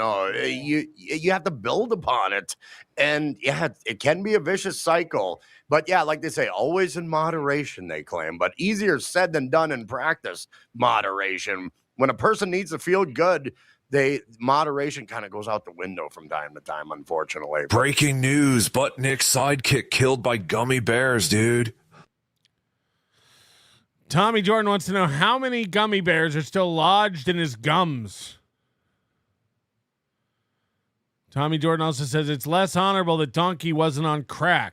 have to build upon it, and yeah, it can be a vicious cycle. But yeah, like they say, always in moderation, they claim. But easier said than done in practice. Moderation. When a person needs to feel good, moderation kind of goes out the window from time to time, unfortunately. Breaking news: Butt Nick's sidekick killed by gummy bears, dude. Tommy Jordan wants to know how many gummy bears are still lodged in his gums. Tommy Jordan also says it's less honorable that Donkey wasn't on crack.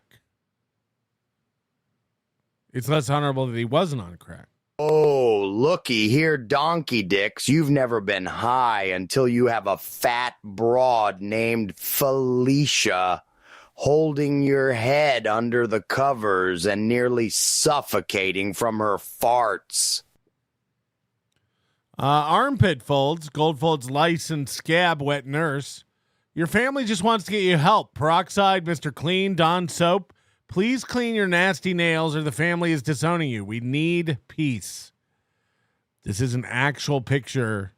It's less honorable that he wasn't on crack. Oh, looky here, donkey dicks. You've never been high until you have a fat broad named Felicia holding your head under the covers and nearly suffocating from her farts. Armpit folds, gold folds, lice and scab, wet nurse. Your family just wants to get you help. Peroxide, Mr. Clean, Dawn Soap. Please clean your nasty nails or the family is disowning you. We need peace. This is an actual picture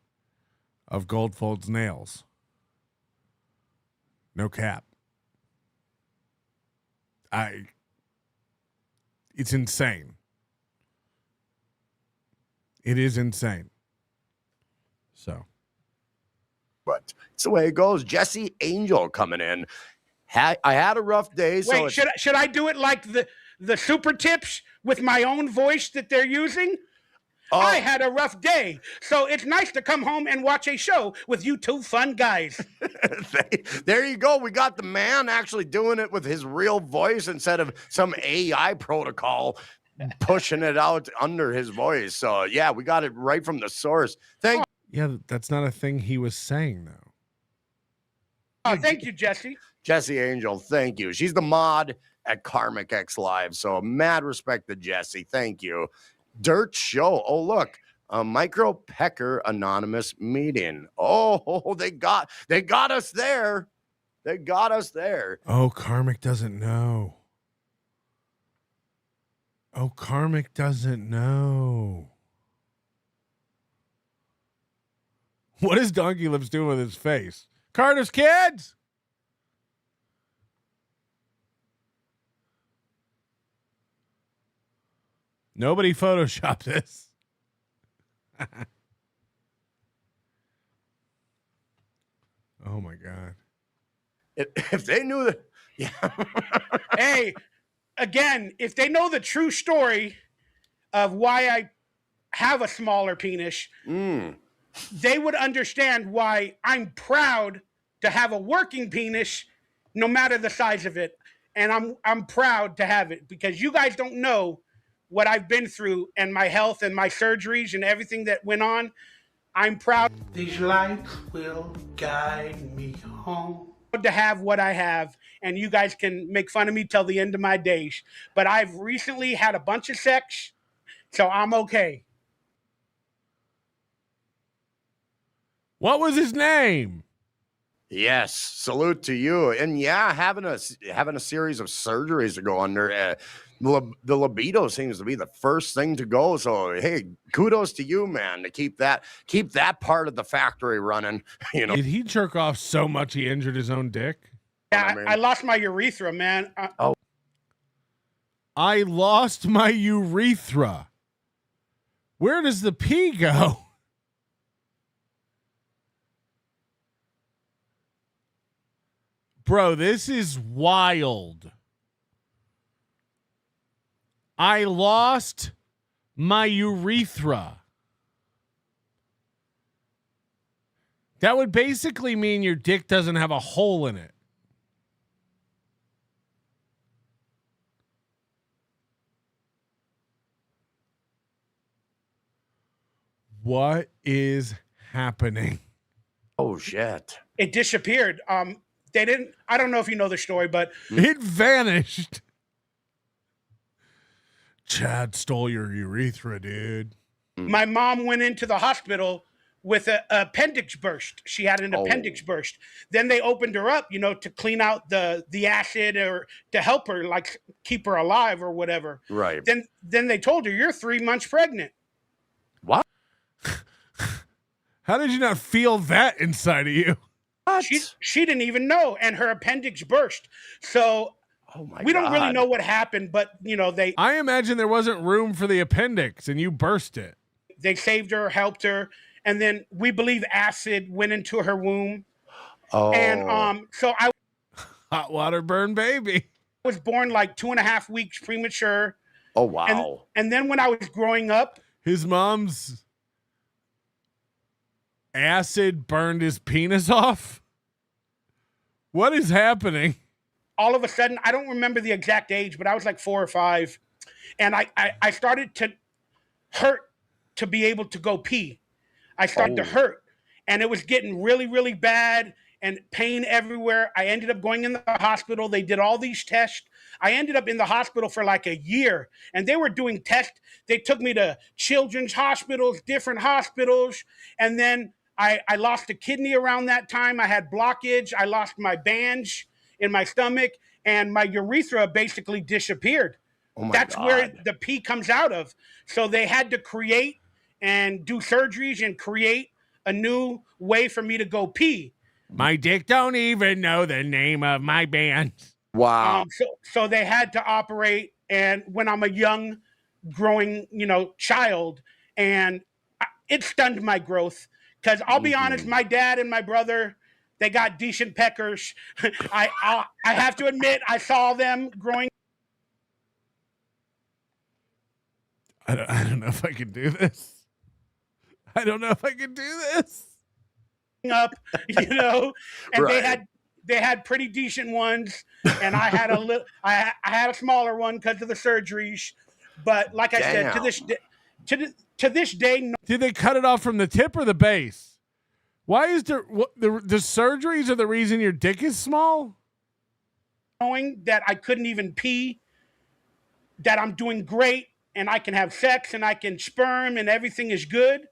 of Goldfold's nails. No cap. It's insane. It is insane. So. But it's the way it goes. Jesse Angel coming in. I had a rough day. So wait, should I do it like the super tips with my own voice that they're using? I had a rough day, so it's nice to come home and watch a show with you two fun guys. There you go. We got the man actually doing it with his real voice instead of some AI protocol pushing it out under his voice. So yeah, we got it right from the source. Yeah, that's not a thing he was saying though. Oh, thank you, Jesse. Jesse Angel, thank you. She's the mod at KarmicX Live. So mad respect to Jesse. Thank you. Dirt Show. Oh, look. A Micro Pecker Anonymous meeting. Oh, they got us there. They got us there. Oh, Karmic doesn't know. Oh, Karmic doesn't know. What is DonkeyLips doing with his face? Carter's kids! Nobody photoshopped this. Oh my God. If they knew that. Yeah. Hey, again, if they know the true story of why I have a smaller penis, they would understand why I'm proud to have a working penis no matter the size of it. And I'm proud to have it because you guys don't know what I've been through and my health and my surgeries and everything that went on. I'm proud. These lights will guide me home. To have what I have, and you guys can make fun of me till the end of my days. But I've recently had a bunch of sex, so I'm okay. What was his name? Yes, salute to you. And yeah, having a series of surgeries to go under. The libido seems to be the first thing to go. So hey, kudos to you, man, to keep that part of the factory running. You know, did he jerk off so much he injured his own dick? Yeah, I lost my urethra, man. I lost my urethra. Where does the pee go? Bro, this is wild. I lost my urethra. That would basically mean your dick doesn't have a hole in it. What is happening? Oh, shit. It disappeared. They didn't, I don't know if you know the story, but it vanished. Chad stole your urethra, dude. My mom went into the hospital with an appendix burst. She had an appendix burst. Then they opened her up, to clean out the acid or to help her, like keep her alive or whatever. Right. Then they told her, you're 3 months pregnant. What? How did you not feel that inside of you? She didn't even know, and her appendix burst. So we don't really know what happened, but they. I imagine there wasn't room for the appendix, and you burst it. They saved her, helped her, and then we believe acid went into her womb. Oh. And so I. Hot water burn baby. Was born like 2.5 weeks premature. Oh wow! And then when I was growing up, his mom's acid burned his penis off. What is happening? All of a sudden, I don't remember the exact age, but I was like 4 or 5, and I started to hurt to be able to go pee. I started to hurt, and it was getting really, really bad and pain everywhere. I ended up going in the hospital. They did all these tests. I ended up in the hospital for like a year, and they were doing tests. They took me to children's hospitals, different hospitals, and then I lost a kidney around that time. I had blockage. I lost my bands in my stomach, and my urethra basically disappeared. That's where the pee comes out of. So they had to create and do surgeries and create a new way for me to go pee. My dick don't even know the name of my band. Wow. So they had to operate, and when I'm a young, growing, child, and it stunned my growth. Because I'll be honest, my dad and my brother, they got decent peckers. I have to admit, I saw them growing. I don't know if I can do this. I don't know if I can do this. Up, and right. they had pretty decent ones, and I had a little, I had a smaller one because of the surgeries. But like I said, to this day, did they cut it off from the tip or the base? Why is the surgeries are the reason your dick is small? Knowing that I couldn't even pee, that I'm doing great, and I can have sex, and I can sperm, and everything is good.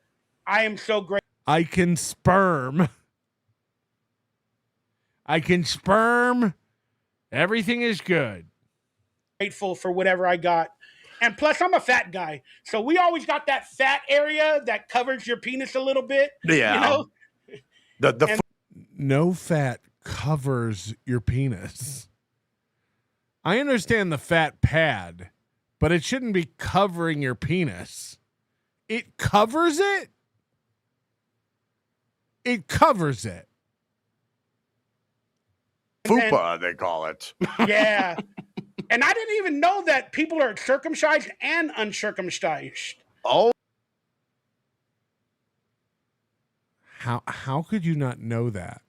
I am so great. I can sperm. Everything is good. Grateful for whatever I got. And plus, I'm a fat guy. So we always got that fat area that covers your penis a little bit. Yeah. No fat covers your penis. I understand the fat pad, but it shouldn't be covering your penis. It covers it? It covers it. Fupa, they call it. Yeah. And I didn't even know that people are circumcised and uncircumcised. Oh. How could you not know that?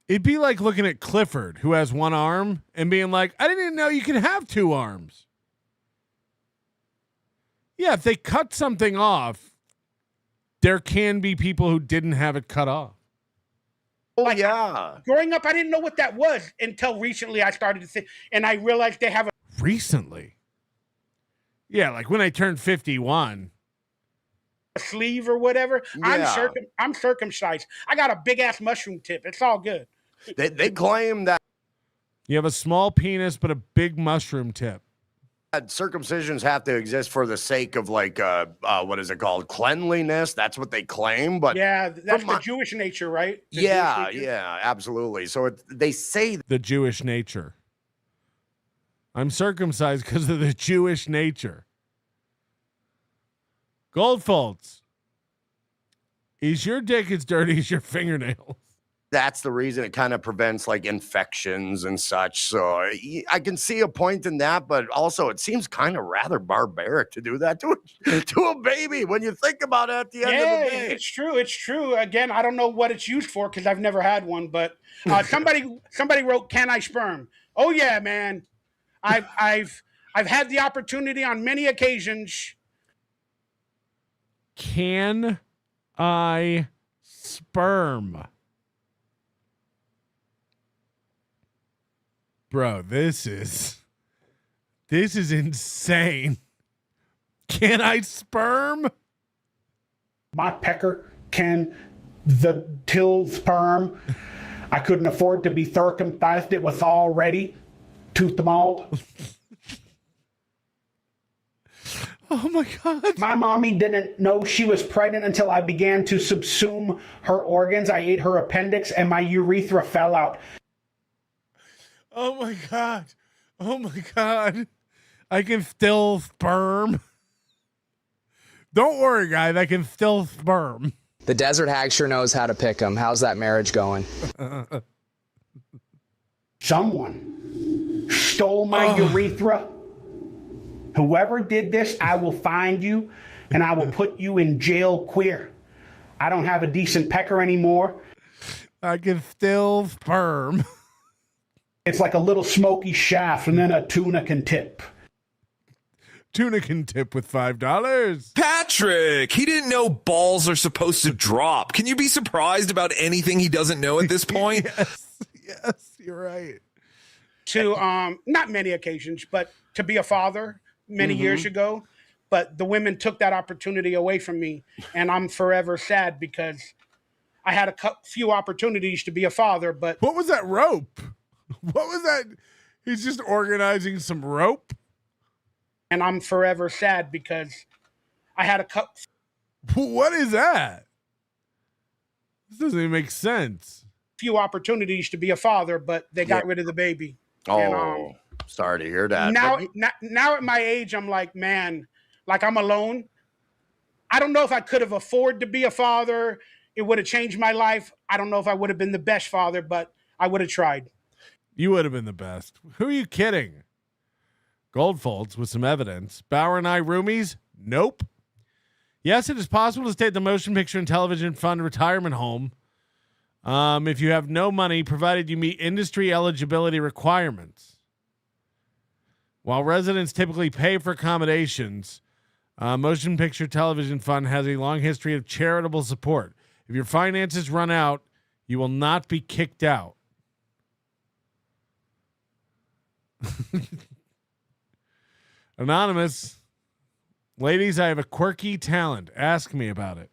It'd be like looking at Clifford, who has one arm, and being like, I didn't even know you could have two arms. Yeah, if they cut something off, there can be people who didn't have it cut off. Oh, yeah. Growing up, I didn't know what that was until recently I started to think, and I realized they have a... Recently? Yeah, like when I turned 51. A sleeve or whatever. Yeah. I'm circumcised. I got a big-ass mushroom tip. It's all good. They claim that... You have a small penis, but a big mushroom tip. Circumcisions have to exist for the sake of what is it called? Cleanliness. That's what they claim. But yeah, that's the Jewish nature, right? Yeah, absolutely. So they say the Jewish nature. I'm circumcised because of the Jewish nature. Goldfolds. Is your dick as dirty as your fingernails? that's the reason it kind of prevents like infections and such. So I can see a point in that, but also it seems kind of rather barbaric to do that to a baby when you think about it at the end of the day. It's true. It's true. Again, I don't know what it's used for because I've never had one, but somebody wrote, "Can I sperm?" Oh yeah, man. I've had the opportunity on many occasions. Can I sperm? Bro, this is insane. Can I sperm? My pecker can the till sperm. I couldn't afford to be circumcised. It was already tooth mauled. Oh my God. My mommy didn't know she was pregnant until I began to subsume her organs. I ate her appendix and my urethra fell out. Oh my God. Oh my God. I can still sperm. Don't worry, guys. I can still sperm. The desert hag sure knows how to pick them. How's that marriage going? Someone stole my urethra. Whoever did this, I will find you and I will put you in jail queer. I don't have a decent pecker anymore. I can still sperm. It's like a little smoky shaft and then a tuna can tip. Tuna can tip with $5. Patrick, he didn't know balls are supposed to drop. Can you be surprised about anything he doesn't know at this point? Yes, you're right. To not many occasions, but to be a father many years ago. But the women took that opportunity away from me, and I'm forever sad because I had a few opportunities to be a father. But what was that rope? What was that? He's just organizing some rope. And I'm forever sad because I had a What is that? This doesn't even make sense. Few opportunities to be a father, but they got rid of the baby. Oh, and, sorry to hear that. Now at my age, I'm like, man, like I'm alone. I don't know if I could have afforded to be a father. It would have changed my life. I don't know if I would have been the best father, but I would have tried. You would have been the best. Who are you kidding? Goldfolds with some evidence. Bauer and I roomies? Nope. Yes, it is possible to stay at the Motion Picture and Television Fund retirement home if you have no money, provided you meet industry eligibility requirements. While residents typically pay for accommodations, Motion Picture Television Fund has a long history of charitable support. If your finances run out, you will not be kicked out. Anonymous. Ladies, I have a quirky talent. Ask me about it.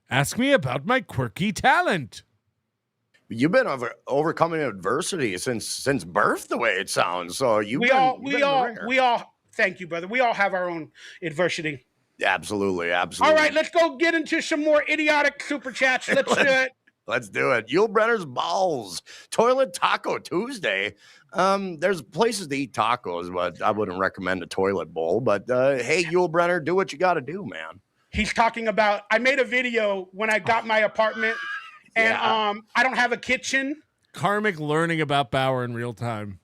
Ask me about my quirky talent. You've been overcoming adversity since birth, the way it sounds. So we all thank you, brother. We all have our own adversity. Absolutely. All right, let's go get into some more idiotic super chats. Let's do it. Let's do it. Yul Brenner's balls. Toilet Taco Tuesday. There's places to eat tacos, but I wouldn't recommend a toilet bowl. But hey, Yul Brenner, do what you got to do, man. He's talking about, I made a video when I got my apartment, and I don't have a kitchen. Karmic learning about Bauer in real time.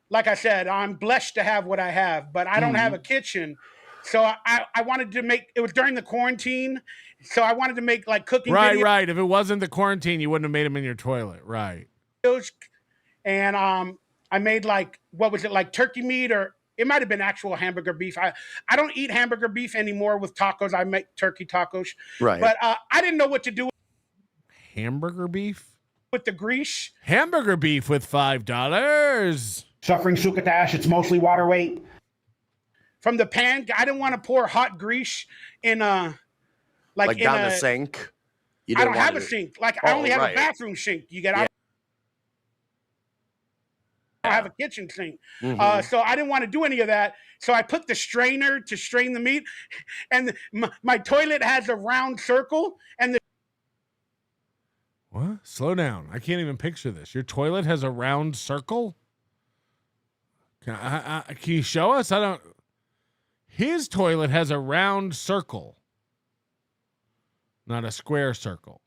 Like I said, I'm blessed to have what I have, but I don't have a kitchen. So I wanted to make, it was during the quarantine, so I wanted to make like cooking videos. Right. If it wasn't the quarantine, you wouldn't have made them in your toilet. Right. And I made like, what was it, like turkey meat, or it might have been actual hamburger beef. I don't eat hamburger beef anymore with tacos. I make turkey tacos. Right. But I didn't know what to do. Hamburger beef? With the grease. Hamburger beef with $5. Suffering succotash, it's mostly water weight. From the pan, I didn't want to pour hot grease in like down the sink. I don't have a sink. Like I only have a bathroom sink. You get out. I have a kitchen sink. So I didn't want to do any of that. So I put the strainer to strain the meat, and my toilet has a round circle, and what? Slow down. I can't even picture this. Your toilet has a round circle? Can you show us? His toilet has a round circle, not a square circle.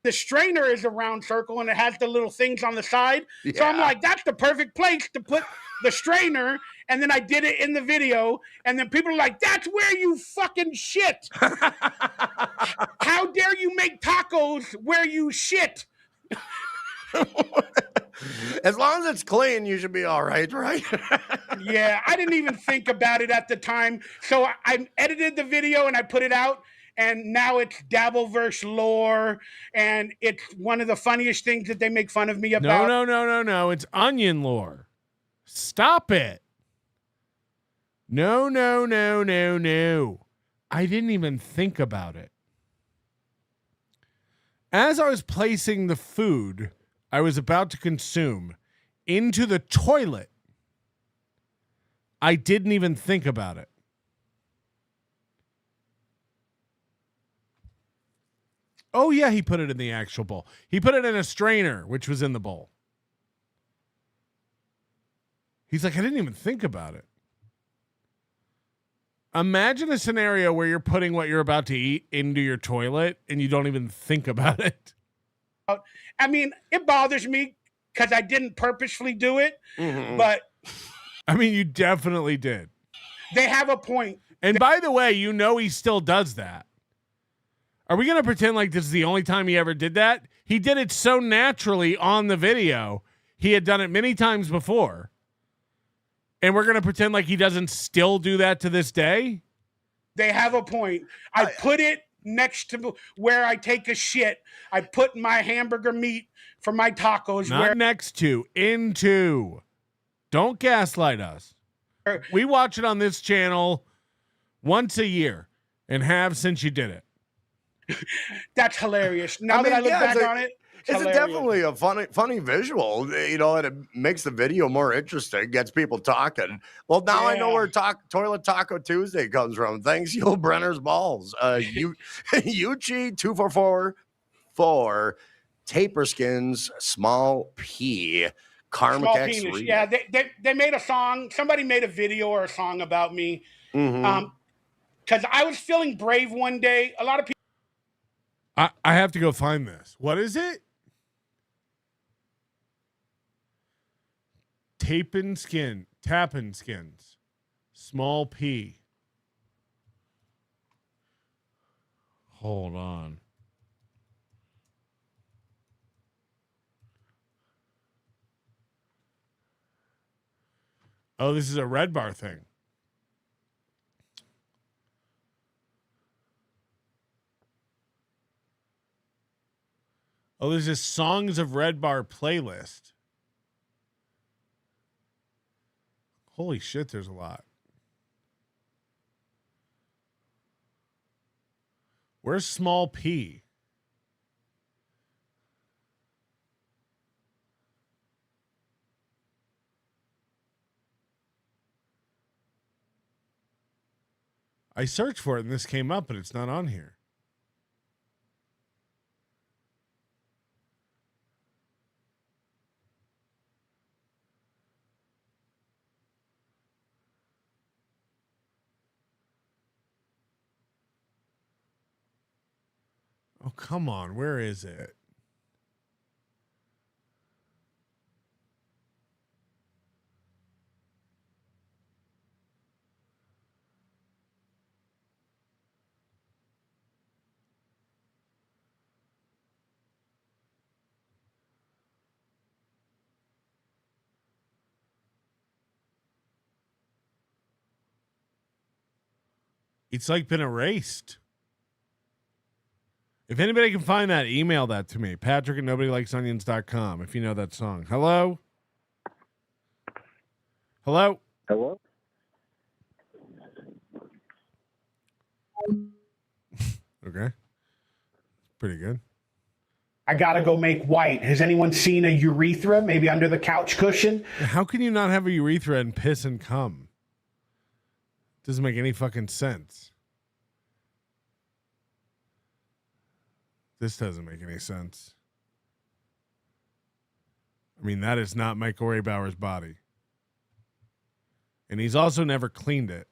The strainer is a round circle, and it has the little things on the side. Yeah. So I'm like, that's the perfect place to put the strainer. And then I did it in the video, and then people are like, that's where you fucking shit. How dare you make tacos where you shit? As long as it's clean, you should be all right, right? Yeah, I didn't even think about it at the time. So I edited the video and I put it out, and now it's Dabbleverse lore, and it's one of the funniest things that they make fun of me about. No. It's onion lore. Stop it. No. I didn't even think about it. As I was placing the food I was about to consume into the toilet, I didn't even think about it. Oh, yeah, he put it in the actual bowl. He put it in a strainer, which was in the bowl. He's like, I didn't even think about it. Imagine a scenario where you're putting what you're about to eat into your toilet and you don't even think about it. I mean, it bothers me because I didn't purposefully do it, but... I mean, you definitely did. They have a point. And by the way, you know he still does that. Are we going to pretend like this is the only time he ever did that? He did it so naturally on the video. He had done it many times before. And we're going to pretend like he doesn't still do that to this day? They have a point. I put it next to where I take a shit. I put my hamburger meat for my tacos. Not next to, into. Don't gaslight us. We watch it on this channel once a year and have since you did it. That's hilarious. Now that I look back on it, it's definitely a funny visual, you know, and it makes the video more interesting, gets people talking. Well, now I know where Toilet Taco Tuesday comes from. Thanks, you Brenner's balls. Yuchi 2444 Taper Skins Small P KarmicX. Yeah, they made a song. Somebody made a video or a song about me. Because I was feeling brave one day. A lot of people. I have to go find this. What is it? Tappin' skins, small P. Hold on. Oh, this is a Red Bar thing. Oh, this is Songs of Red Bar playlist. Holy shit, there's a lot. Where's Small P? I searched for it and this came up, but it's not on here. Oh, come on. Where is it? It's like been erased. If anybody can find that, email that to me. Patrick at nobodylikesonions.com if you know that song. Hello? Hello? Hello? Okay. Pretty good. I gotta go make white. Has anyone seen a urethra maybe under the couch cushion? How can you not have a urethra and piss and cum? Doesn't make any fucking sense. This doesn't make any sense. I mean, that is not Michael Ray Bauer's body. And he's also never cleaned it.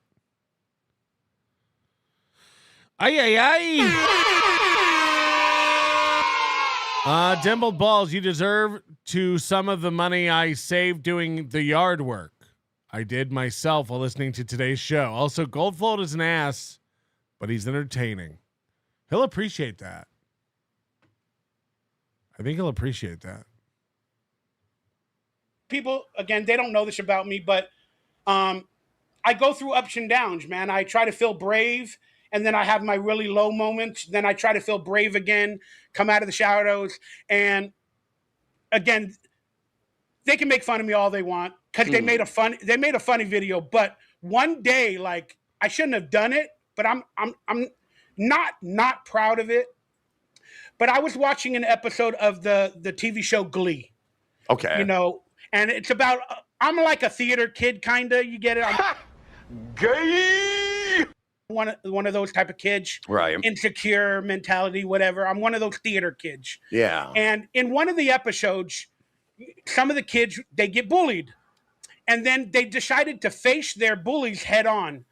Dimpled balls, you deserve to some of the money I saved doing the yard work. I did myself while listening to today's show. Also, Goldfold is an ass, but he's entertaining. He'll appreciate that. I think he'll appreciate that. People, again, they don't know this about me, but I go through ups and downs, man. I try to feel brave, and then I have my really low moments. Then I try to feel brave again, come out of the shadows. And again, they can make fun of me all they want because they made a funny video. But one day, like, I shouldn't have done it, but I'm not proud of it. But I was watching an episode of the TV show Glee. Okay. You know, and it's about, I'm like a theater kid, kind of. You get it? Gay! One of those type of kids. Right. Insecure mentality, whatever. I'm one of those theater kids. Yeah. And in one of the episodes, some of the kids, they get bullied. And then they decided to face their bullies head on.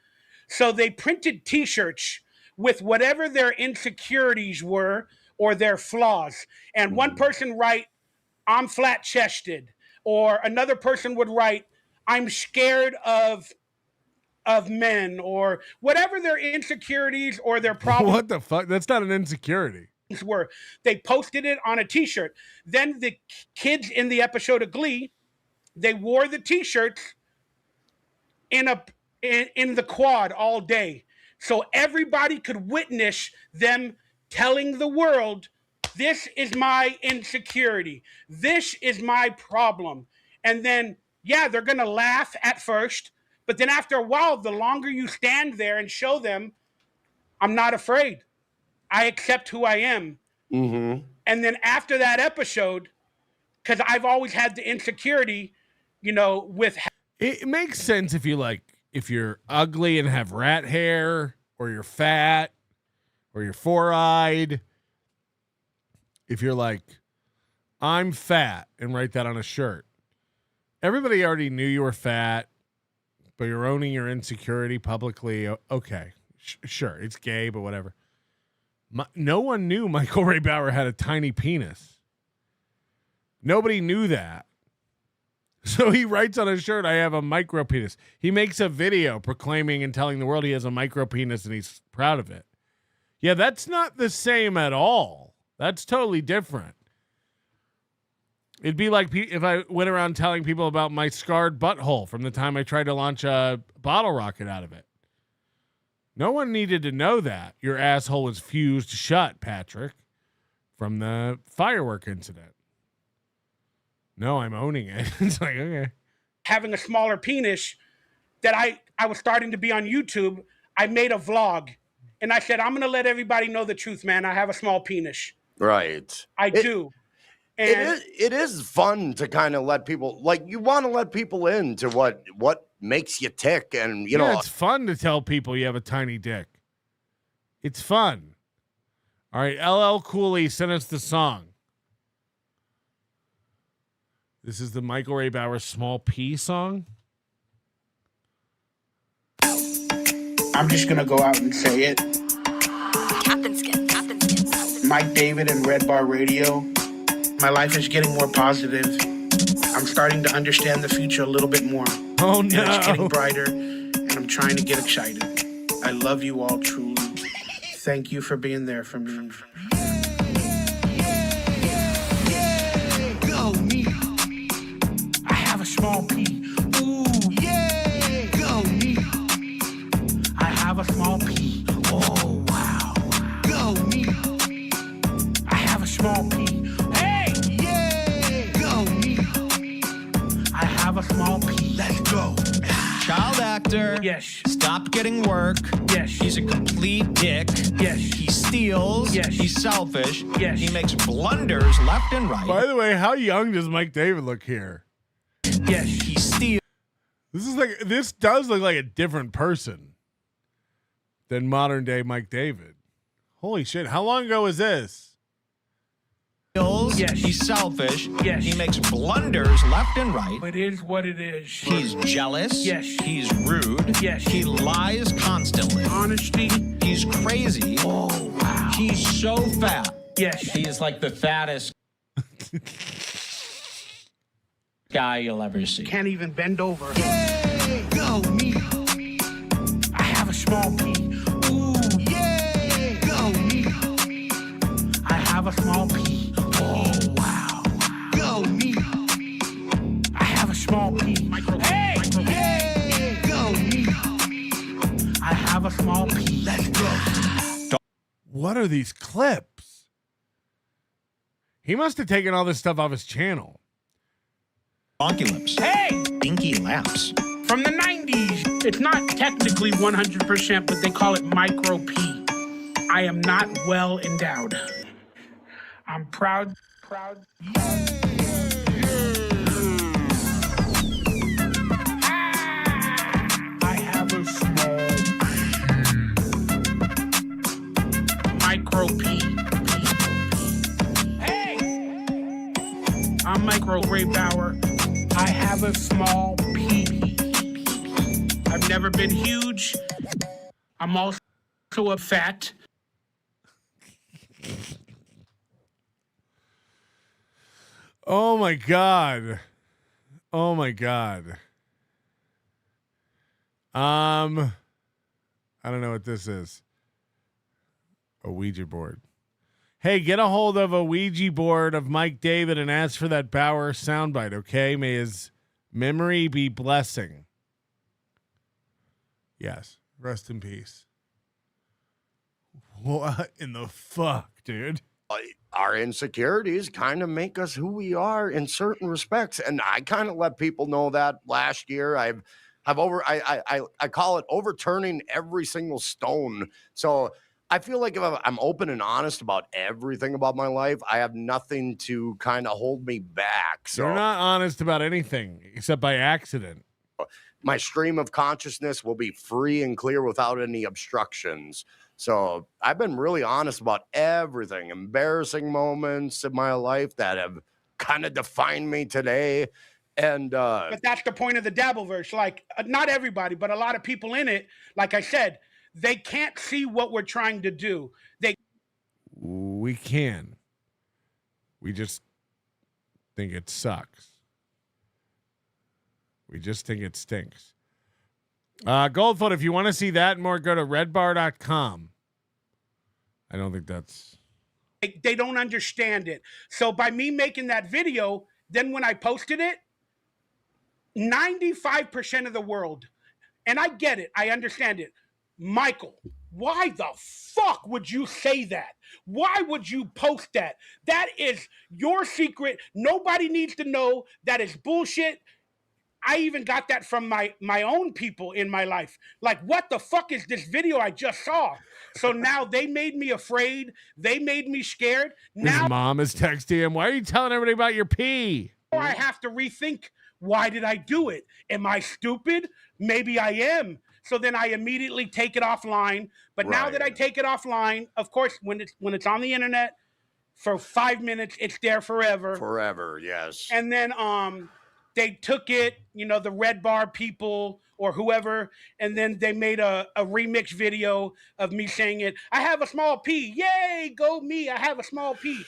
So they printed T-shirts with whatever their insecurities were or their flaws. And one person write, I'm flat-chested. Or another person would write, I'm scared of men, or whatever their insecurities or their problems. What the fuck? That's not an insecurity. Were. They posted it on a T-shirt. Then the kids in the episode of Glee, they wore the T-shirts in the quad all day, so everybody could witness them telling the world, this is my insecurity, this is my problem. And then, yeah, they're going to laugh at first, but then after a while, the longer you stand there and show them, I'm not afraid, I accept who I am. Mm-hmm. And then after that episode, because I've always had the insecurity, with... It makes sense if you're ugly and have rat hair, or you're fat, or you're four-eyed. If you're like, I'm fat, and write that on a shirt. Everybody already knew you were fat, but you're owning your insecurity publicly. Okay, sure, it's gay, but whatever. No one knew Michael Ray Bauer had a tiny penis. Nobody knew that. So he writes on his shirt, I have a micro penis. He makes a video proclaiming and telling the world he has a micro penis and he's proud of it. Yeah, that's not the same at all. That's totally different. It'd be like if I went around telling people about my scarred butthole from the time I tried to launch a bottle rocket out of it. No one needed to know that. Your asshole was fused shut, Patrick, from the firework incident. No, I'm owning it. It's like, okay. Having a smaller penis, that I was starting to be on YouTube, I made a vlog. And I said, I'm going to let everybody know the truth, man. I have a small penis. Right. I do. And it is fun to kind of let people, like, you want to let people into what makes you tick. And, you know, it's fun to tell people you have a tiny dick. It's fun. All right. LL Cooley sent us the song. This is the Michael Ray Bauer Small P song. I'm just going to go out and say it. Captain Skin. Mike David and Red Bar Radio. My life is getting more positive. I'm starting to understand the future a little bit more. Oh, no. And it's getting brighter, and I'm trying to get excited. I love you all truly. Thank you for being there for me. Go me. I have a small P. Ooh, yeah. Go me. I have a small P. Oh, wow. Go me. I have a small P. Hey, yeah. Go me. I have a small P. Let's go. Child actor. Yes. Stopped getting work. Yes. He's a complete dick. Yes. He steals. Yes. He's selfish. Yes. He makes blunders left and right. By the way, how young does Mike David look here? Yes. He steals. This does look like a different person than modern day Mike David. Holy shit. How long ago was this? Yes. He's selfish. Yes. He makes blunders left and right. It is what it is. He's jealous. Yes. He's rude. Yes. He lies constantly. Honesty. He's crazy. Oh, wow. He's so fat. Yes. He is like the fattest guy you'll ever see. Can't even bend over. Yeah. Go me. I have a small P. Ooh, yeah. Go me. I have a small P. Oh, wow. Go me. I have a small P. Hey, yeah. Go me. I have a small P. Let's go. What are these clips? He must have taken all this stuff off his channel. DonkeyLips. Hey! Dinky Laps. From the 90s. It's not technically 100%, but they call it micro P. I am not well endowed. I'm proud. I have a small micro P. Hey! I'm Michael Ray Bauer. I have a small P. I've never been huge. I'm also a fat. Oh my God. Oh my God. I don't know what this is. A Ouija board. Hey, get a hold of a Ouija board of Mike David and ask for that Bauer soundbite, okay? May his memory be blessing. Yes. Rest in peace. What in the fuck, dude? Our insecurities kind of make us who we are in certain respects. And I kind of let people know that last year. I call it overturning every single stone. So I feel like if I'm open and honest about everything about my life, I have nothing to kind of hold me back. So You're not honest about anything except by accident. my stream of consciousness will be free and clear without any obstructions. So I've been really honest about everything, embarrassing moments in my life that have kind of defined me today. And but that's the point of the Dabbleverse. Like, not everybody, but a lot of people in it, like I said, they can't see what we're trying to do. We can. We just think it sucks. We just think it stinks. Goldfoot, if you want to see that and more, go to redbar.com. I don't think that's... They don't understand it. So by me making that video, then when I posted it, 95% of the world, and I get it, I understand it. Michael, why the fuck would you say that? Why would you post that? That is your secret. Nobody needs to know. That is bullshit. I even got that from my own people in my life. Like, what the fuck is this video I just saw? So now they made me afraid. They made me scared. Now his mom is texting him, why are you telling everybody about your pee? I have to rethink, why did I do it? Am I stupid? Maybe I am. So then I immediately take it offline. But now that I take it offline, of course, when it's on the internet for 5 minutes, it's there forever. Forever, yes. And then they took it, the Red Bar people or whoever, and then they made a remix video of me saying it. I have a small P. Yay, go me. I have a small P.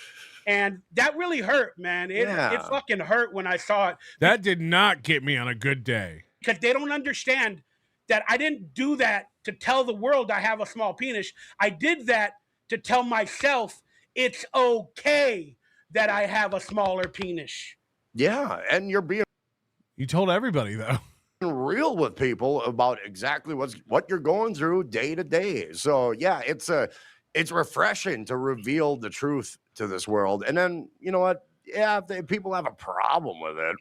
And that really hurt, man. It fucking hurt when I saw it. That did not get me on a good day. Because they don't understand that I didn't do that to tell the world I have a small penis. I did that to tell myself it's okay that I have a smaller penis. Yeah, and you're being... You told everybody, though. Real with people about exactly what you're going through day to day. So yeah, it's refreshing to reveal the truth to this world. And then, you know what? Yeah, if people have a problem with it,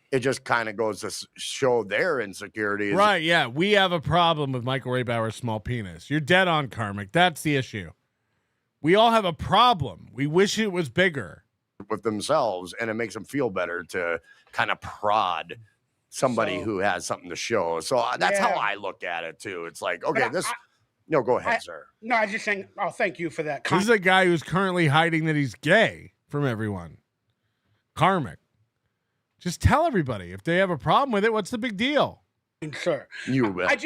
it just kind of goes to show their insecurities. Right, yeah. We have a problem with Michael Raybauer's small penis. You're dead on, Karmic. That's the issue. We all have a problem. We wish it was bigger. With themselves, and it makes them feel better to kind of prod somebody who has something to show. So that's how I look at it, too. It's like, okay, go ahead, sir. No, I was just saying, thank you for that. This is a guy who's currently hiding that he's gay from everyone. Karmic. Just tell everybody if they have a problem with it. What's the big deal? Sir, I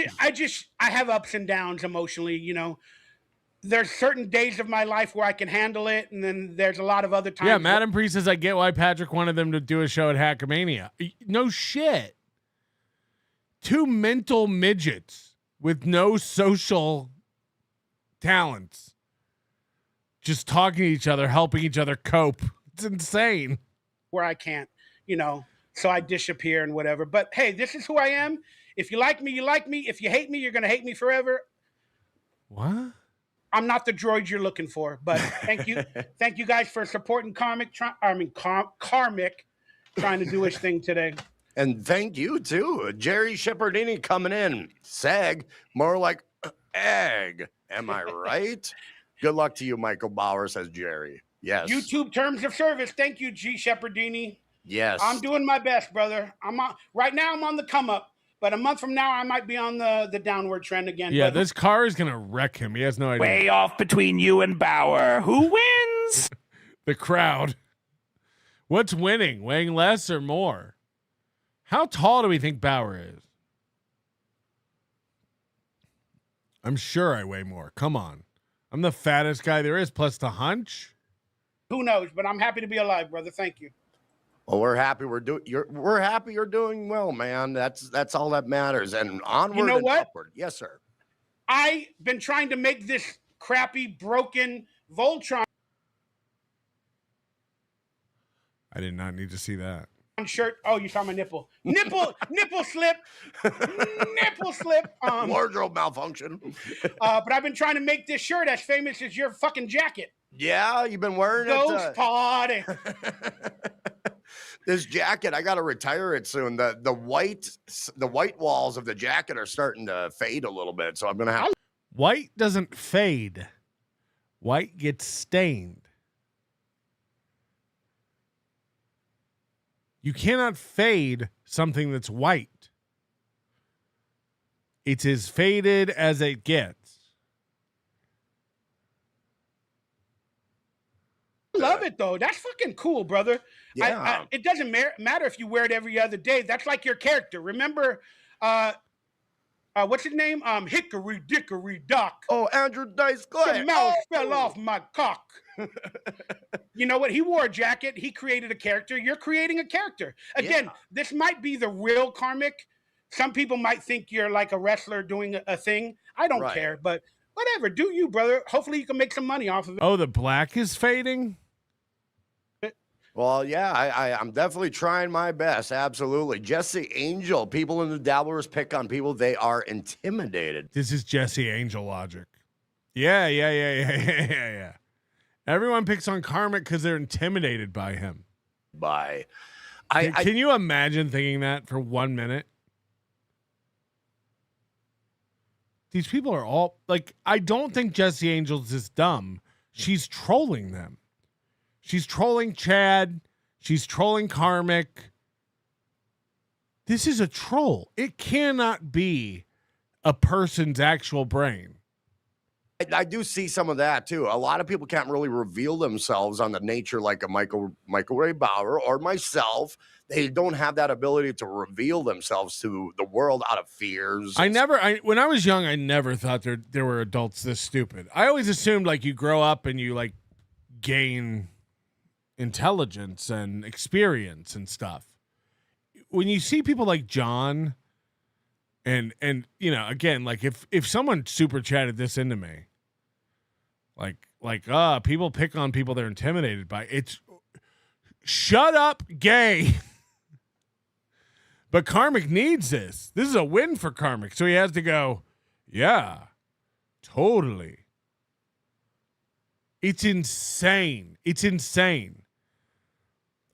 have ups and downs emotionally. There's certain days of my life where I can handle it, and then there's a lot of other times. Yeah, Madam Priest says, I get why Patrick wanted them to do a show at Hackamania. No shit. Two mental midgets with no social talents just talking to each other, helping each other cope. It's insane. Where I can't, so I disappear and whatever. But hey, this is who I am. If you like me, you like me. If you hate me, you're going to hate me forever. What? I'm not the droid you're looking for, but thank you. Thank you guys for supporting Karmic trying to do his thing today. And thank you, too. Jerry Shepherdini coming in. Sag, more like egg. Am I right? Good luck to you, Michael Bauer, says Jerry. Yes. YouTube terms of service. Thank you, G. Shepherdini. Yes. I'm doing my best, brother. Right now I'm on the come up. But a month from now, I might be on the downward trend again. Yeah, this car is going to wreck him. He has no idea. Way off between you and Bauer. Who wins? The crowd. What's winning? Weighing less or more? How tall do we think Bauer is? I'm sure I weigh more. Come on. I'm the fattest guy there is, plus the hunch. Who knows? But I'm happy to be alive, brother. Thank you. Well, we're happy we're happy you're doing well, man. That's all that matters. And onward and upward. Yes, sir. I've been trying to make this crappy, broken Voltron. I did not need to see that. shirt. Oh, you saw my nipple. Nipple slip. Nipple slip. Wardrobe malfunction. But I've been trying to make this shirt as famous as your fucking jacket. Yeah, you've been wearing Ghost party. This jacket, I gotta retire it soon. The white walls of the jacket are starting to fade a little bit, so I'm gonna have. White doesn't fade. White gets stained. You cannot fade something that's white. It's as faded as it gets. I love it though. That's fucking cool, brother. Yeah. It doesn't matter if you wear it every other day. That's like your character. Remember, what's his name? Hickory Dickory Dock. Oh, Andrew Dice Clay. The mouse fell off my cock. You know what? He wore a jacket. He created a character. You're creating a character. Again, this might be the real Karmic. Some people might think you're like a wrestler doing a thing. I don't care, but whatever. Do you, brother? Hopefully you can make some money off of it. Oh, the black is fading? Well, yeah, I'm definitely trying my best. Absolutely. Jesse Angel, people in the Dabbleverse pick on people. They are intimidated. This is Jesse Angel logic. Yeah. Everyone picks on Karmic because they're intimidated by him. Can you imagine thinking that for 1 minute? These people are all like, I don't think Jesse Angel's is dumb. She's trolling them. She's trolling Chad. She's trolling Karmic. This is a troll. It cannot be a person's actual brain. I do see some of that too. A lot of people can't really reveal themselves on the nature like a Michael Ray Bauer or myself. They don't have that ability to reveal themselves to the world out of fears. When I was young, I never thought there were adults this stupid. I always assumed like you grow up and you like gain intelligence and experience and stuff. When you see people like John and you know, again, like if someone super chatted this into me, people pick on people they're intimidated by. It's shut up, gay. But Karmic needs this. This is a win for Karmic. So he has to go, yeah, totally. It's insane. It's insane.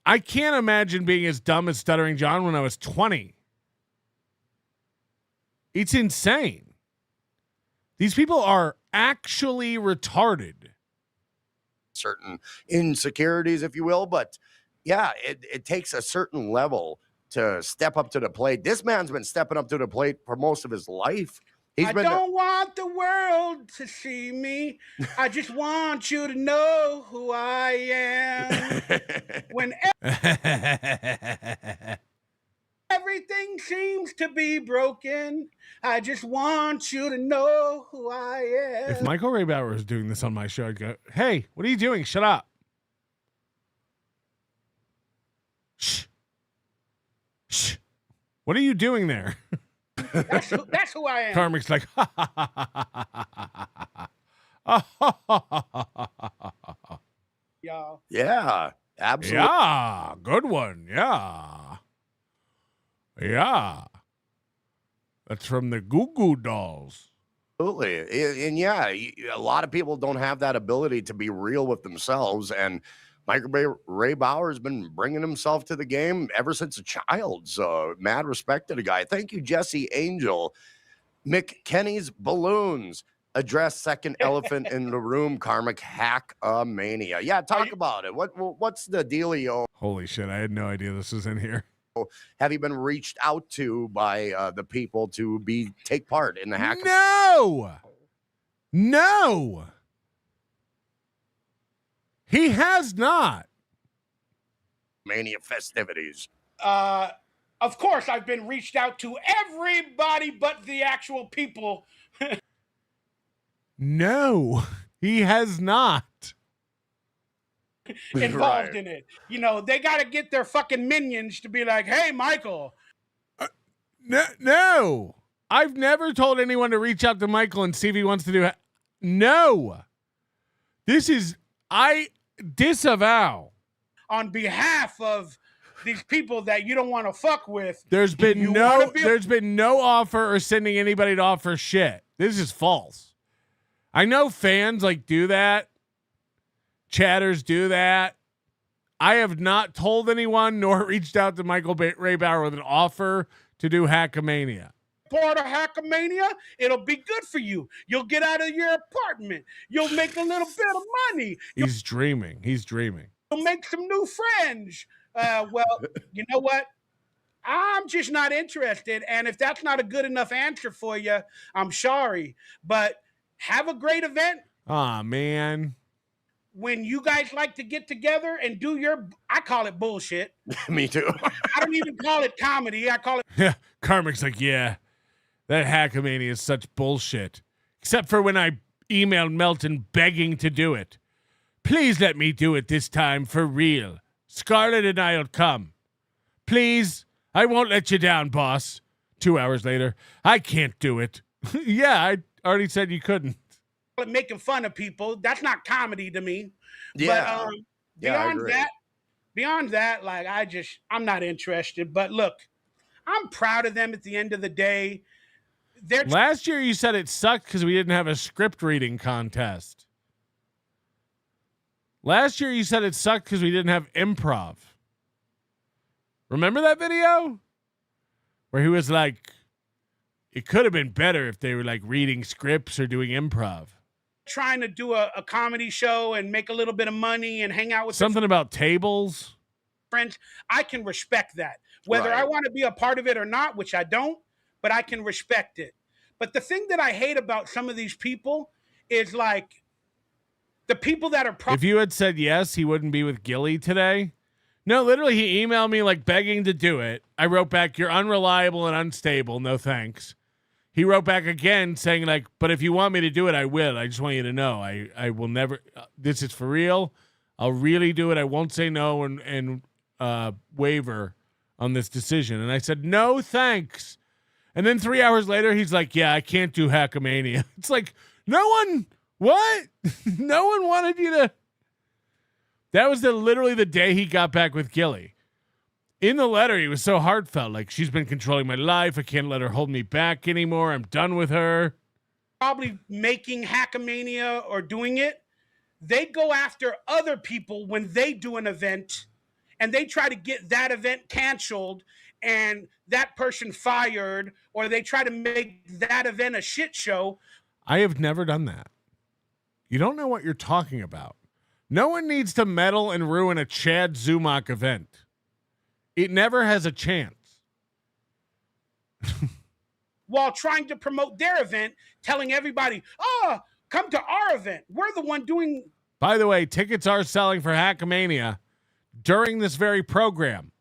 I can't imagine being as dumb as Stuttering John when I was 20. It's insane. These people are actually retarded. Certain insecurities, if you will. But yeah, it takes a certain level to step up to the plate. This man's been stepping up to the plate for most of his life. I don't want the world to see me. I just want you to know who I am. When everything seems to be broken, I just want you to know who I am. If Michael Ray Bauer was doing this on my show, I'd go, hey, what are you doing? Shut up. Shh. Shh. What are you doing there? That's who I am. Karmic's like, Y'all. Yeah, absolutely. Yeah, good one. Yeah. That's from the Goo Goo Dolls. Absolutely. And yeah, a lot of people don't have that ability to be real with themselves. And Michael Ray Bauer has been bringing himself to the game ever since a child. So mad respect to the guy. Thank you, Jesse Angel. McKenny's Balloons. Address second elephant in the room, Karmic Hackamania. Yeah, talk about it. What's the dealio? Holy shit, I had no idea this was in here. Have you been reached out to by the people to take part in the hack? No. He has not. Mania festivities. Of course, I've been reached out to everybody but the actual people. No, he has not. Involved in it. You know, they got to get their fucking minions to be like, hey, Michael. No. I've never told anyone to reach out to Michael and see if he wants to do it. No. I disavow. On behalf of these people that you don't want to fuck with. There's been no offer or sending anybody to offer shit. This is false. I know fans like do that. Chatters do that. I have not told anyone nor reached out to Michael Ray Bauer with an offer to do Hackamania. Part of Hackamania, it'll be good for you. You'll get out of your apartment. You'll make a little bit of money. He's dreaming. He's dreaming. You'll make some new friends. Well, you know what? I'm just not interested. And if that's not a good enough answer for you, I'm sorry. But have a great event. Aw, man. When you guys like to get together and do your, I call it bullshit. Me too. I don't even call it comedy. I call it. Yeah, Karmic's like, yeah, that Hackamania is such bullshit. Except for when I emailed Melton begging to do it. Please let me do it this time for real. Scarlett and I'll come. Please, I won't let you down, boss. 2 hours later, I can't do it. Yeah, I already said you couldn't. Making fun of people, that's not comedy to me. Yeah. But beyond that, like I'm not interested. But look, I'm proud of them at the end of the day. Last year you said it sucked because we didn't have a script reading contest. Last year you said it sucked because we didn't have improv. Remember that video? Where he was like, it could have been better if they were like reading scripts or doing improv. Trying to do a comedy show and make a little bit of money and hang out with something about tables. Friends, I can respect that. Whether I want to be a part of it or not, which I don't, but I can respect it. But the thing that I hate about some of these people is like the people that are if you had said yes, he wouldn't be with Gilly today. No, literally he emailed me like begging to do it. I wrote back, you're unreliable and unstable. No thanks. He wrote back again saying like, but if you want me to do it, I will. I just want you to know I will never, this is for real. I'll really do it. I won't say no and waver on this decision. And I said, no, thanks. And then 3 hours later, he's like, yeah, I can't do Hackamania. It's like, no one wanted you to. That was literally the day he got back with Gilly. In the letter, he was so heartfelt. Like, she's been controlling my life. I can't let her hold me back anymore. I'm done with her. Probably making Hackamania or doing it. They go after other people when they do an event and they try to get that event canceled and that person fired, or they try to make that event a shit show. I have never done that. You don't know what you're talking about. No one needs to meddle and ruin a Chad Zumach event. It never has a chance. While trying to promote their event, telling everybody, oh, come to our event. We're the one doing. By the way, tickets are selling for Hackamania during this very program.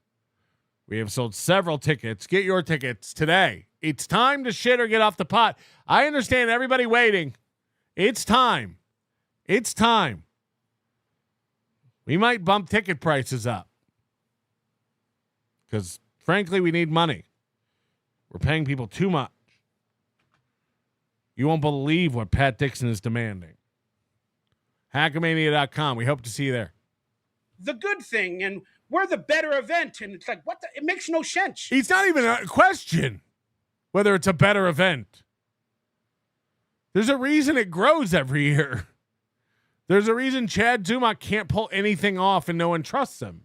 We have sold several tickets. Get your tickets today. It's time to shit or get off the pot. I understand everybody waiting. It's time. It's time. We might bump ticket prices up. Because, frankly, we need money. We're paying people too much. You won't believe what Pat Dixon is demanding. Hackamania.com. We hope to see you there. The good thing, and we're the better event. And it's like, what the? It makes no sense. It's not even a question whether it's a better event. There's a reason it grows every year. There's a reason Chad Zumach can't pull anything off and no one trusts him.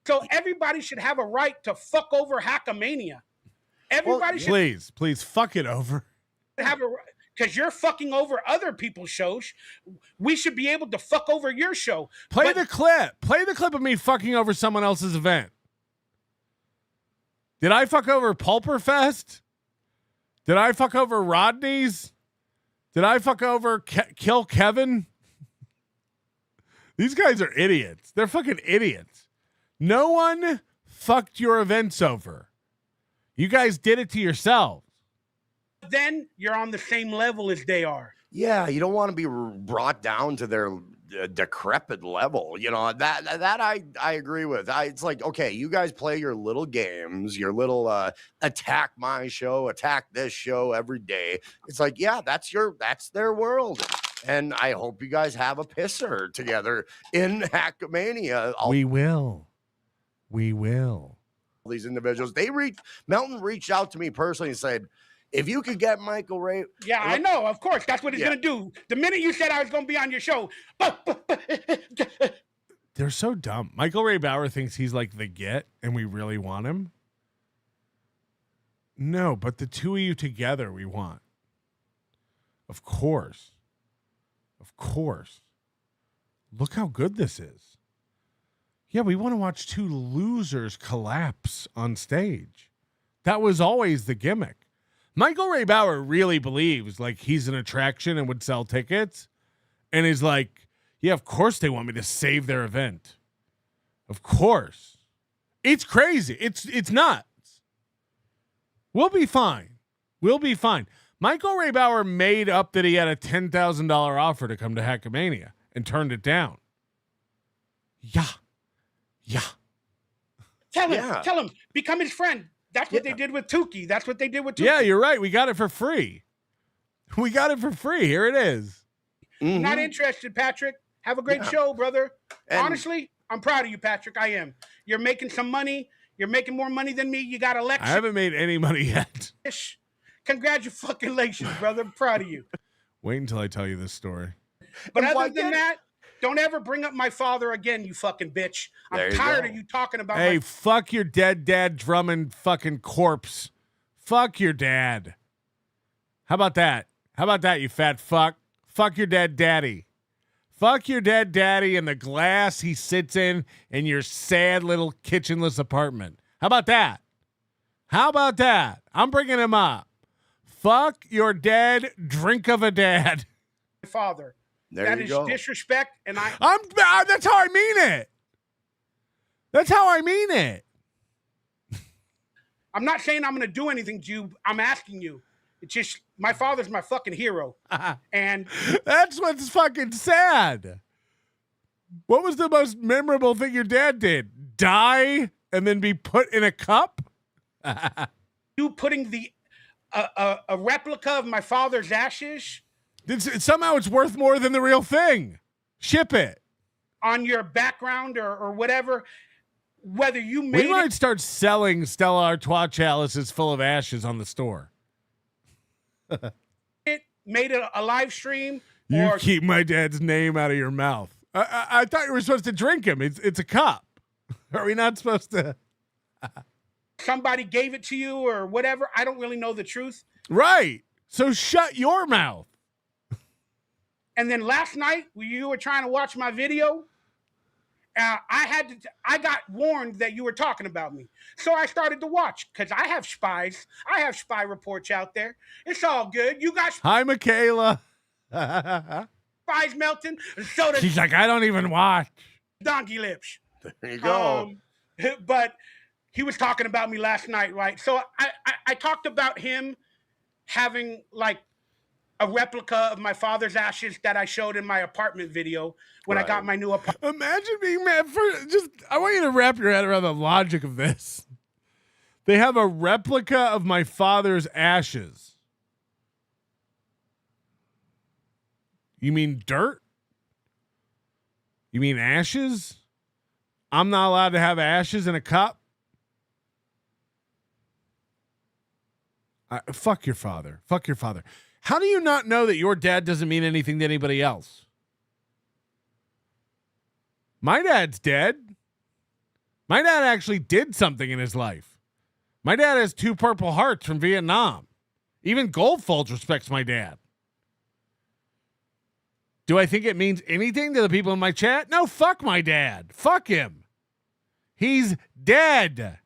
So everybody should have a right to fuck over Hackamania. Everybody should. Please fuck it over. Have a, because you're fucking over other people's shows. We should be able to fuck over your show. Play the clip. Play the clip of me fucking over someone else's event. Did I fuck over Pulperfest? Did I fuck over Rodney's? Did I fuck over Kill Kevin? These guys are idiots. They're fucking idiots. No one fucked your events over. You guys did it to yourselves. Then you're on the same level as they are. Yeah, you don't want to be brought down to their decrepit level. You know, that I agree with. It's like, okay, you guys play your little games, your little attack my show, attack this show every day. It's like, yeah, that's their world. And I hope you guys have a pisser together in Hackamania. We will. We will. These individuals, Melton reached out to me personally and said, if you could get Michael Ray. Yeah, I know. Of course, that's what he's going to do. The minute you said I was going to be on your show. They're so dumb. Michael Ray Bauer thinks he's like the get and we really want him. No, but the two of you together we want. Of course. Of course. Look how good this is. Yeah, we want to watch two losers collapse on stage. That was always the gimmick. Michael Ray Bauer really believes like he's an attraction and would sell tickets. And is like, yeah, of course they want me to save their event. Of course. It's crazy. It's nuts. We'll be fine. We'll be fine. Michael Ray Bauer made up that he had a $10,000 offer to come to Hackamania and turned it down. Yeah. Tell him, become his friend. That's what they did with Tukey. That's what they did with Tukey. Yeah, you're right. We got it for free. We got it for free. Here it is. Mm-hmm. Not interested, Patrick. Have a great show, brother. And honestly, I'm proud of you, Patrick. I am. You're making some money. You're making more money than me. You got elections. I haven't made any money yet. Congratulations, brother. I'm proud of you. Wait until I tell you this story. But other than that, don't ever bring up my father again, you fucking bitch. I'm tired of you talking about Hey, fuck your dead dad drumming fucking corpse. Fuck your dad. How about that? How about that, you fat fuck? Fuck your dead daddy. Fuck your dead daddy and the glass he sits in your sad little kitchenless apartment. How about that? How about that? I'm bringing him up. Fuck your dead drink of a dad. My father. That is go. Disrespect, and that's how I mean it. That's how I mean it. I'm not saying I'm going to do anything to you. I'm asking you. It's just my father's my fucking hero. And that's what's fucking sad. What was the most memorable thing your dad did? Die and then be put in a cup? You putting a replica of my father's ashes? Somehow it's worth more than the real thing. Ship it. On your background or whatever. Whether you made We might start selling Stella Artois chalices full of ashes on the store. Made it a live stream. You keep my dad's name out of your mouth. I thought you were supposed to drink him. It's a cup. Are we not supposed to? Somebody gave it to you or whatever. I don't really know the truth. Right. So shut your mouth. And then last night, when you were trying to watch my video, I got warned that you were talking about me. So I started to watch because I have spies. I have spy reports out there. It's all good. You got Hi, Michaela. spies, Melton. So she's like, I don't even watch. DonkeyLips. There you go. But he was talking about me last night, right? So I talked about him having like a replica of my father's ashes that I showed in my apartment video when I got my new apartment. Imagine being mad for I want you to wrap your head around the logic of this. They have a replica of my father's ashes. You mean dirt? You mean ashes? I'm not allowed to have ashes in a cup? Fuck your father. Fuck your father. How do you not know that your dad doesn't mean anything to anybody else? My dad's dead. My dad actually did something in his life. My dad has 2 Purple Hearts from Vietnam. Even Goldfolds respects my dad. Do I think it means anything to the people in my chat? No, fuck my dad. Fuck him. He's dead.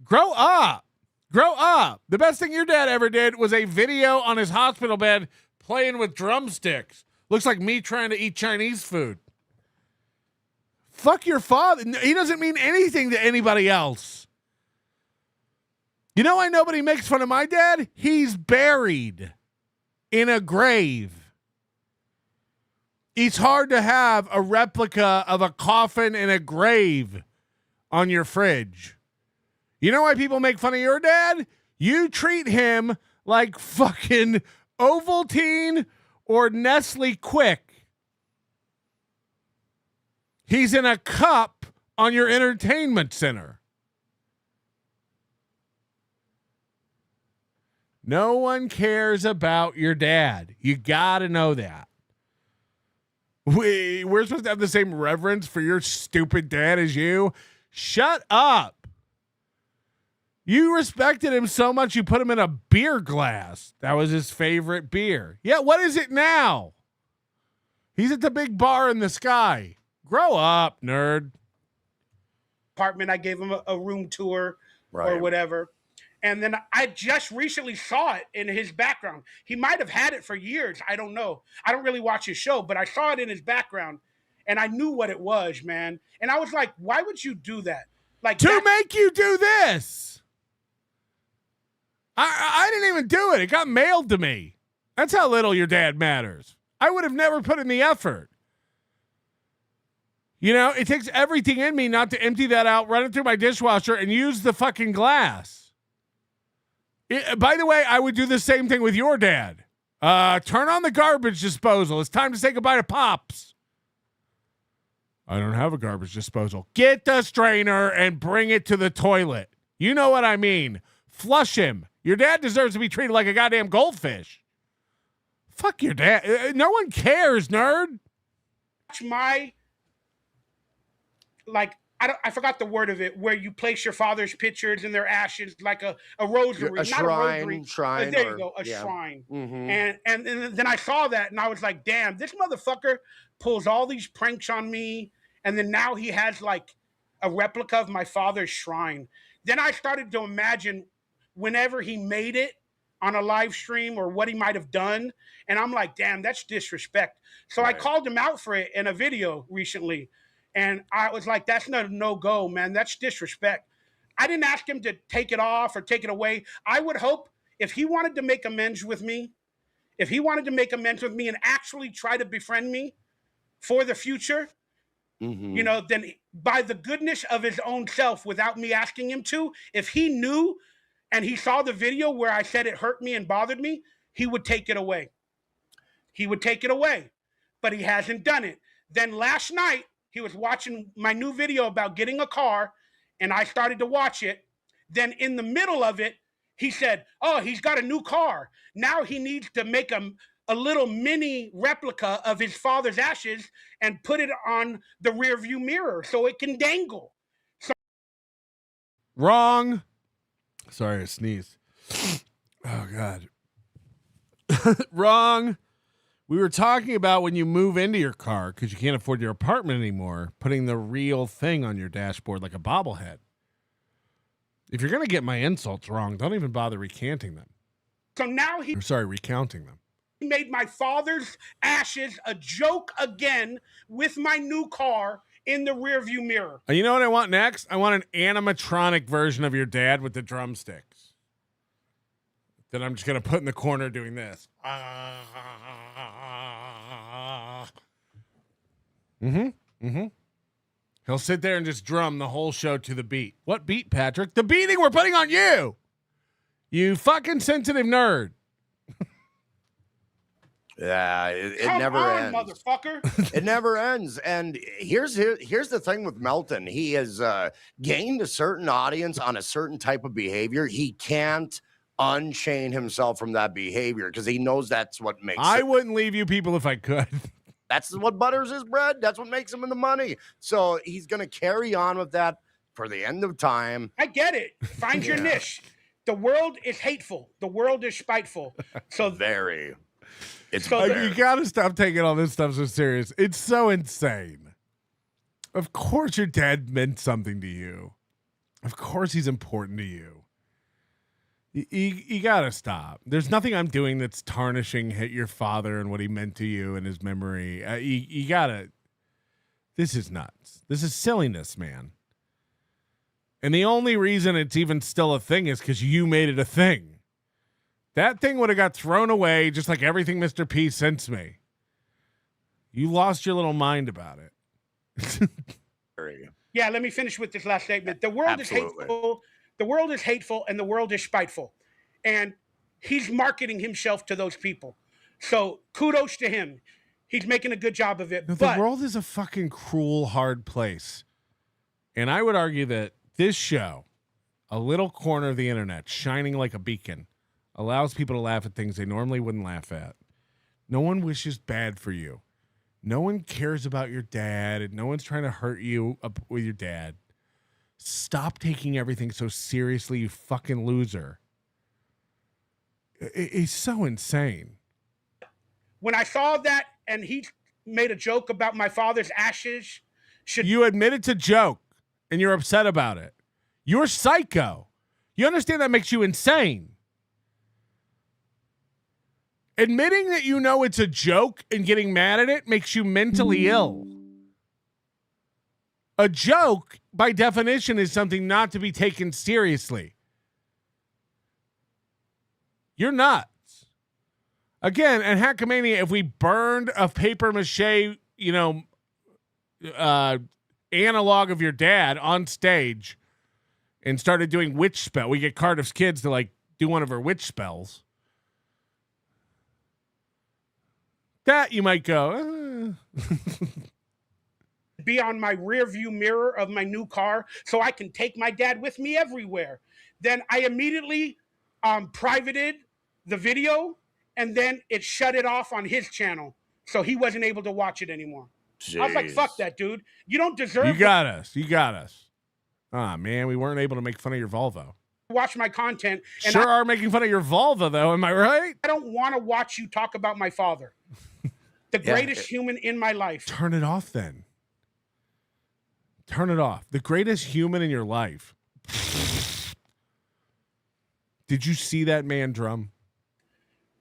Grow up. Grow up. The best thing your dad ever did was a video on his hospital bed playing with drumsticks. Looks like me trying to eat Chinese food. Fuck your father. He doesn't mean anything to anybody else. You know why nobody makes fun of my dad? He's buried in a grave. It's hard to have a replica of a coffin in a grave on your fridge. You know why people make fun of your dad? You treat him like fucking Ovaltine or Nestle Quick. He's in a cup on your entertainment center. No one cares about your dad. You got to know that. We're supposed to have the same reverence for your stupid dad as you. Shut up. You respected him so much you put him in a beer glass. That was his favorite beer. Yeah, what is it now? He's at the big bar in the sky. Grow up, nerd. Apartment, I gave him a room tour or whatever. And then I just recently saw it in his background. He might have had it for years. I don't know. I don't really watch his show, but I saw it in his background and I knew what it was, man. And I was like, why would you do that? Like to make you do this. I didn't even do it. It got mailed to me. That's how little your dad matters. I would have never put in the effort. You know, it takes everything in me not to empty that out, run it through my dishwasher, and use the fucking glass. By the way, I would do the same thing with your dad. Turn on the garbage disposal. It's time to say goodbye to Pops. I don't have a garbage disposal. Get the strainer and bring it to the toilet. You know what I mean. Flush him. Your dad deserves to be treated like a goddamn goldfish. Fuck your dad. No one cares, nerd. I forgot the word of it, where you place your father's pictures in their ashes like a rosary. A shrine. There you go, shrine. Mm-hmm. And then I saw that and I was like, damn, this motherfucker pulls all these pranks on me. And then now he has like a replica of my father's shrine. Then I started to imagine whenever he made it on a live stream or what he might have done. And I'm like, damn, that's disrespect. So I called him out for it in a video recently. And I was like, that's not a no-go, man. That's disrespect. I didn't ask him to take it off or take it away. I would hope if he wanted to make amends with me, and actually try to befriend me for the future, you know, then by the goodness of his own self, without me asking him to, if he knew and he saw the video where I said it hurt me and bothered me, he would take it away. But he hasn't done it. Then last night, he was watching my new video about getting a car, and I started to watch it. Then in the middle of it, he said, oh, he's got a new car. Now he needs to make a little mini replica of his father's ashes and put it on the rear view mirror so it can dangle. Wrong. Sorry, I sneezed. Oh, God. Wrong. We were talking about when you move into your car because you can't afford your apartment anymore, putting the real thing on your dashboard like a bobblehead. If you're going to get my insults wrong, don't even bother recanting them. So now recounting them. He made my father's ashes a joke again with my new car in the rearview mirror. You know what I want next? I want an animatronic version of your dad with the drumsticks that I'm just going to put in the corner doing this. He'll sit there and just drum the whole show to the beat. What beat, Patrick? The beating we're putting on you. You fucking sensitive nerd. Yeah, it never ends. Motherfucker. It never ends. And here's the thing with Melton. He has gained a certain audience on a certain type of behavior. He can't unchain himself from that behavior because he knows that's what makes I wouldn't leave you people if I could. That's what butters his bread. That's what makes him in the money. So he's going to carry on with that for the end of time. I get it. Find your niche. The world is hateful. The world is spiteful. So very. It's you got to stop taking all this stuff so serious. It's so insane. Of course your dad meant something to you. Of course he's important to you. You got to stop. There's nothing I'm doing that's tarnishing your father and what he meant to you and his memory. You got to. This is nuts. This is silliness, man. And the only reason it's even still a thing is because you made it a thing. That thing would have got thrown away just like everything Mr. P sends me. You lost your little mind about it. Yeah, let me finish with this last statement. The world is hateful. The world is hateful and the world is spiteful. And he's marketing himself to those people. So kudos to him. He's making a good job of it. No, the world is a fucking cruel, hard place. And I would argue that this show, a little corner of the internet, shining like a beacon, allows people to laugh at things they normally wouldn't laugh at. No one wishes bad for you. No one cares about your dad, and no one's trying to hurt you up with your dad. Stop taking everything so seriously, you fucking loser. It's so insane. When I saw that and he made a joke about my father's ashes, you admit it's a joke and you're upset about it. You're psycho. You understand that makes you insane. Admitting that you know it's a joke and getting mad at it makes you mentally ill. A joke, by definition, is something not to be taken seriously. You're nuts. Again, at Hackamania, if we burned a paper mache, analog of your dad on stage and started doing witch spell, we get Cardiff's kids to like do one of her witch spells. That you might go, be on my rear view mirror of my new car so I can take my dad with me everywhere. Then I immediately privated the video, and then it shut it off on his channel. So he wasn't able to watch it anymore. Jeez. I was like, fuck that, dude. You don't deserve You got us. Ah, man, we weren't able to make fun of your Volvo. Watch my content. And sure are making fun of your Volvo, though. Am I right? I don't want to watch you talk about my father. The greatest human in my life. Turn it off, then. Turn it off. The greatest human in your life. Did you see that man drum?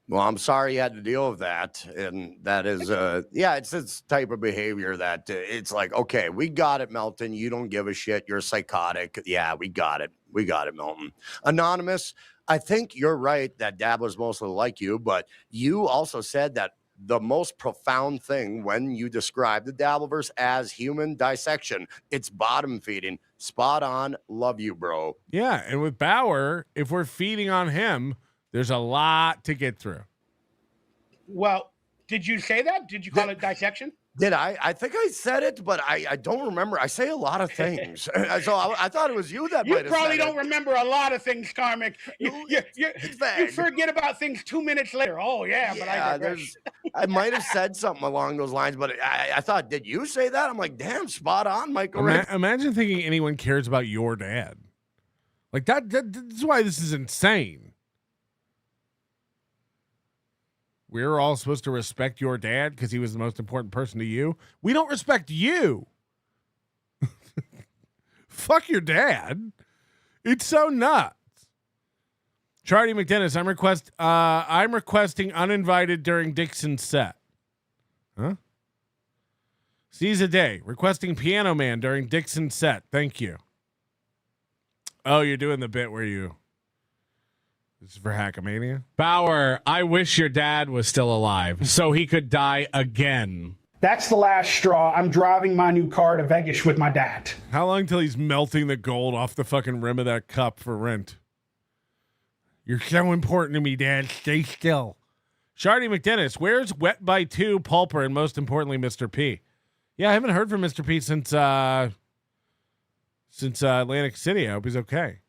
Well, I'm sorry you had to deal with that. And that is, it's this type of behavior that it's like, okay, we got it, Melton. You don't give a shit. You're psychotic. Yeah, we got it. We got it, Melton. Anonymous, I think you're right that dabblers mostly like you, but you also said that the most profound thing when you describe the Dabbleverse as human dissection, it's bottom feeding. Spot on. Love you, bro. Yeah, and with Bauer, if we're feeding on him, there's a lot to get through. Well, did you say that? Did you call it dissection? Did I? I think I said it, but I don't remember. I say a lot of things. So I thought it was you that might have said it. You probably don't remember a lot of things, Karmic. You forget about things 2 minutes later. Oh, yeah, but I digress. I might have said something along those lines, but I thought, did you say that? I'm like, damn, spot on, Michael. Imagine thinking anyone cares about your dad. Like, that's why this is insane. We're all supposed to respect your dad because he was the most important person to you. We don't respect you. Fuck your dad. It's so nuts. Charlie McDennis, I'm requesting uninvited during Dixon's set. Huh? Seize a day. Requesting Piano Man during Dixon's set. Thank you. Oh, you're doing the bit where you... This is for Hackamania. Bauer, I wish your dad was still alive so he could die again. That's the last straw. I'm driving my new car to Vegas with my dad. How long till he's melting the gold off the fucking rim of that cup for rent? You're so important to me, Dad. Stay still. Shardy McDennis, where's Wet by 2, Pulper, and most importantly, Mr. P? Yeah, I haven't heard from Mr. P since Atlantic City. I hope he's okay.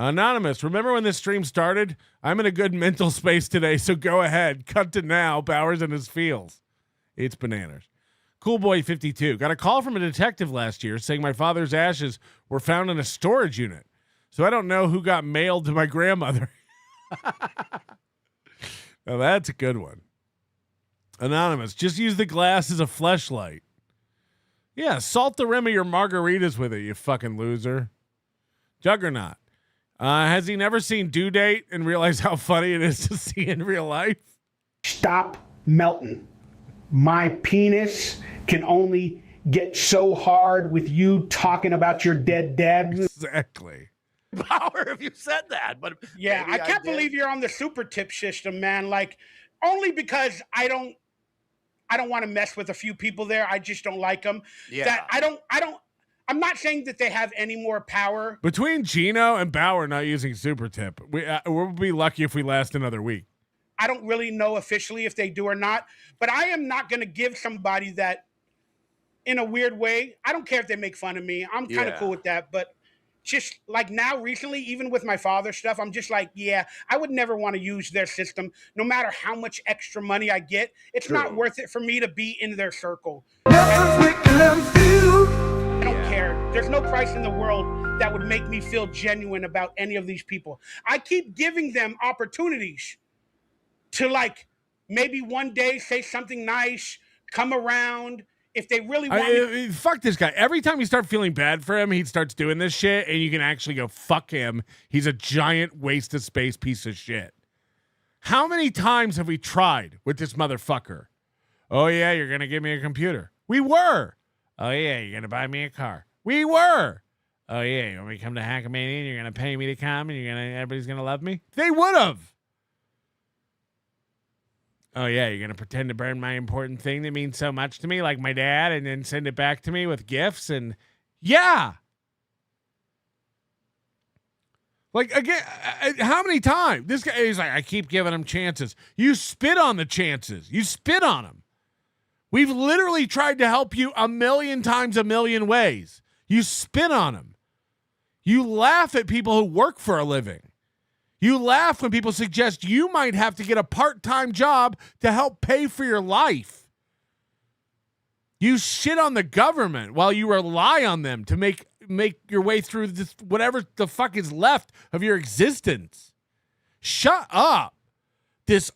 Anonymous, remember when this stream started? I'm in a good mental space today, so go ahead. Cut to now. Bowers in his feels. It's bananas. Cool Boy 52. Got a call from a detective last year saying my father's ashes were found in a storage unit. So I don't know who got mailed to my grandmother. Now that's a good one. Anonymous, just use the glass as a fleshlight. Yeah, salt the rim of your margaritas with it, you fucking loser. Juggernaut. Has he never seen Due Date and realized how funny it is to see in real life? Stop melting. My penis can only get so hard with you talking about your dead dad. Exactly. Power if you said that, but yeah, I can't believe you're on the super tip system, man. Like, only because I don't want to mess with a few people there. I just don't like them. Yeah. That I'm not saying that they have any more power. Between Gino and Bauer not using super tip, we'll be lucky if we last another week. I don't really know officially if they do or not, but I am not going to give somebody that in a weird way. I don't care if they make fun of me. I'm kind of cool with that. But just like now, recently, even with my father's stuff, I'm just like, yeah, I would never want to use their system. No matter how much extra money I get, it's not worth it for me to be in their circle. I don't care. There's no price in the world that would make me feel genuine about any of these people. I keep giving them opportunities to, like, maybe one day say something nice, come around. If they really want fuck this guy. Every time you start feeling bad for him, he starts doing this shit, and you can actually go, fuck him. He's a giant waste of space piece of shit. How many times have we tried with this motherfucker? Oh, yeah, you're going to give me a computer. We were. Oh, yeah, you're going to buy me a car. We were. Oh, yeah, you want me to come to Hackamania, and you're going to pay me to come, and everybody's going to love me? They would have. Oh, yeah, you're going to pretend to burn my important thing that means so much to me, like my dad, and then send it back to me with gifts, and yeah. Like, again, how many times? This guy is like, I keep giving him chances. You spit on the chances. You spit on them. We've literally tried to help you a million times, a million ways. You spit on them. You laugh at people who work for a living. You laugh when people suggest you might have to get a part-time job to help pay for your life. You shit on the government while you rely on them to make your way through this, whatever the fuck is left of your existence. Shut up.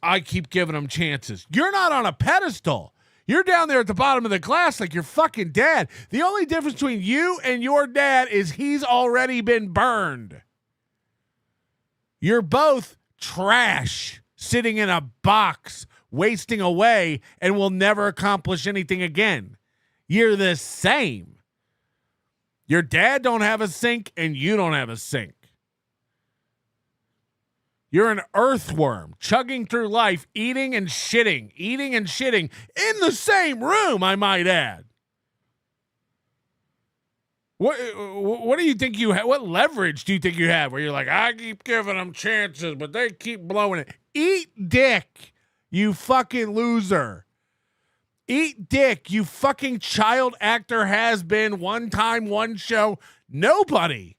I keep giving them chances. You're not on a pedestal. You're down there at the bottom of the glass like your fucking dad. The only difference between you and your dad is he's already been burned. You're both trash sitting in a box, wasting away, and will never accomplish anything again. You're the same. Your dad don't have a sink, and you don't have a sink. You're an earthworm chugging through life, eating and shitting in the same room, I might add. What do you think you have? What leverage do you think you have where you're like, I keep giving them chances, but they keep blowing it? Eat dick, you fucking loser. Eat dick, you fucking child actor has been one time, one show. Nobody.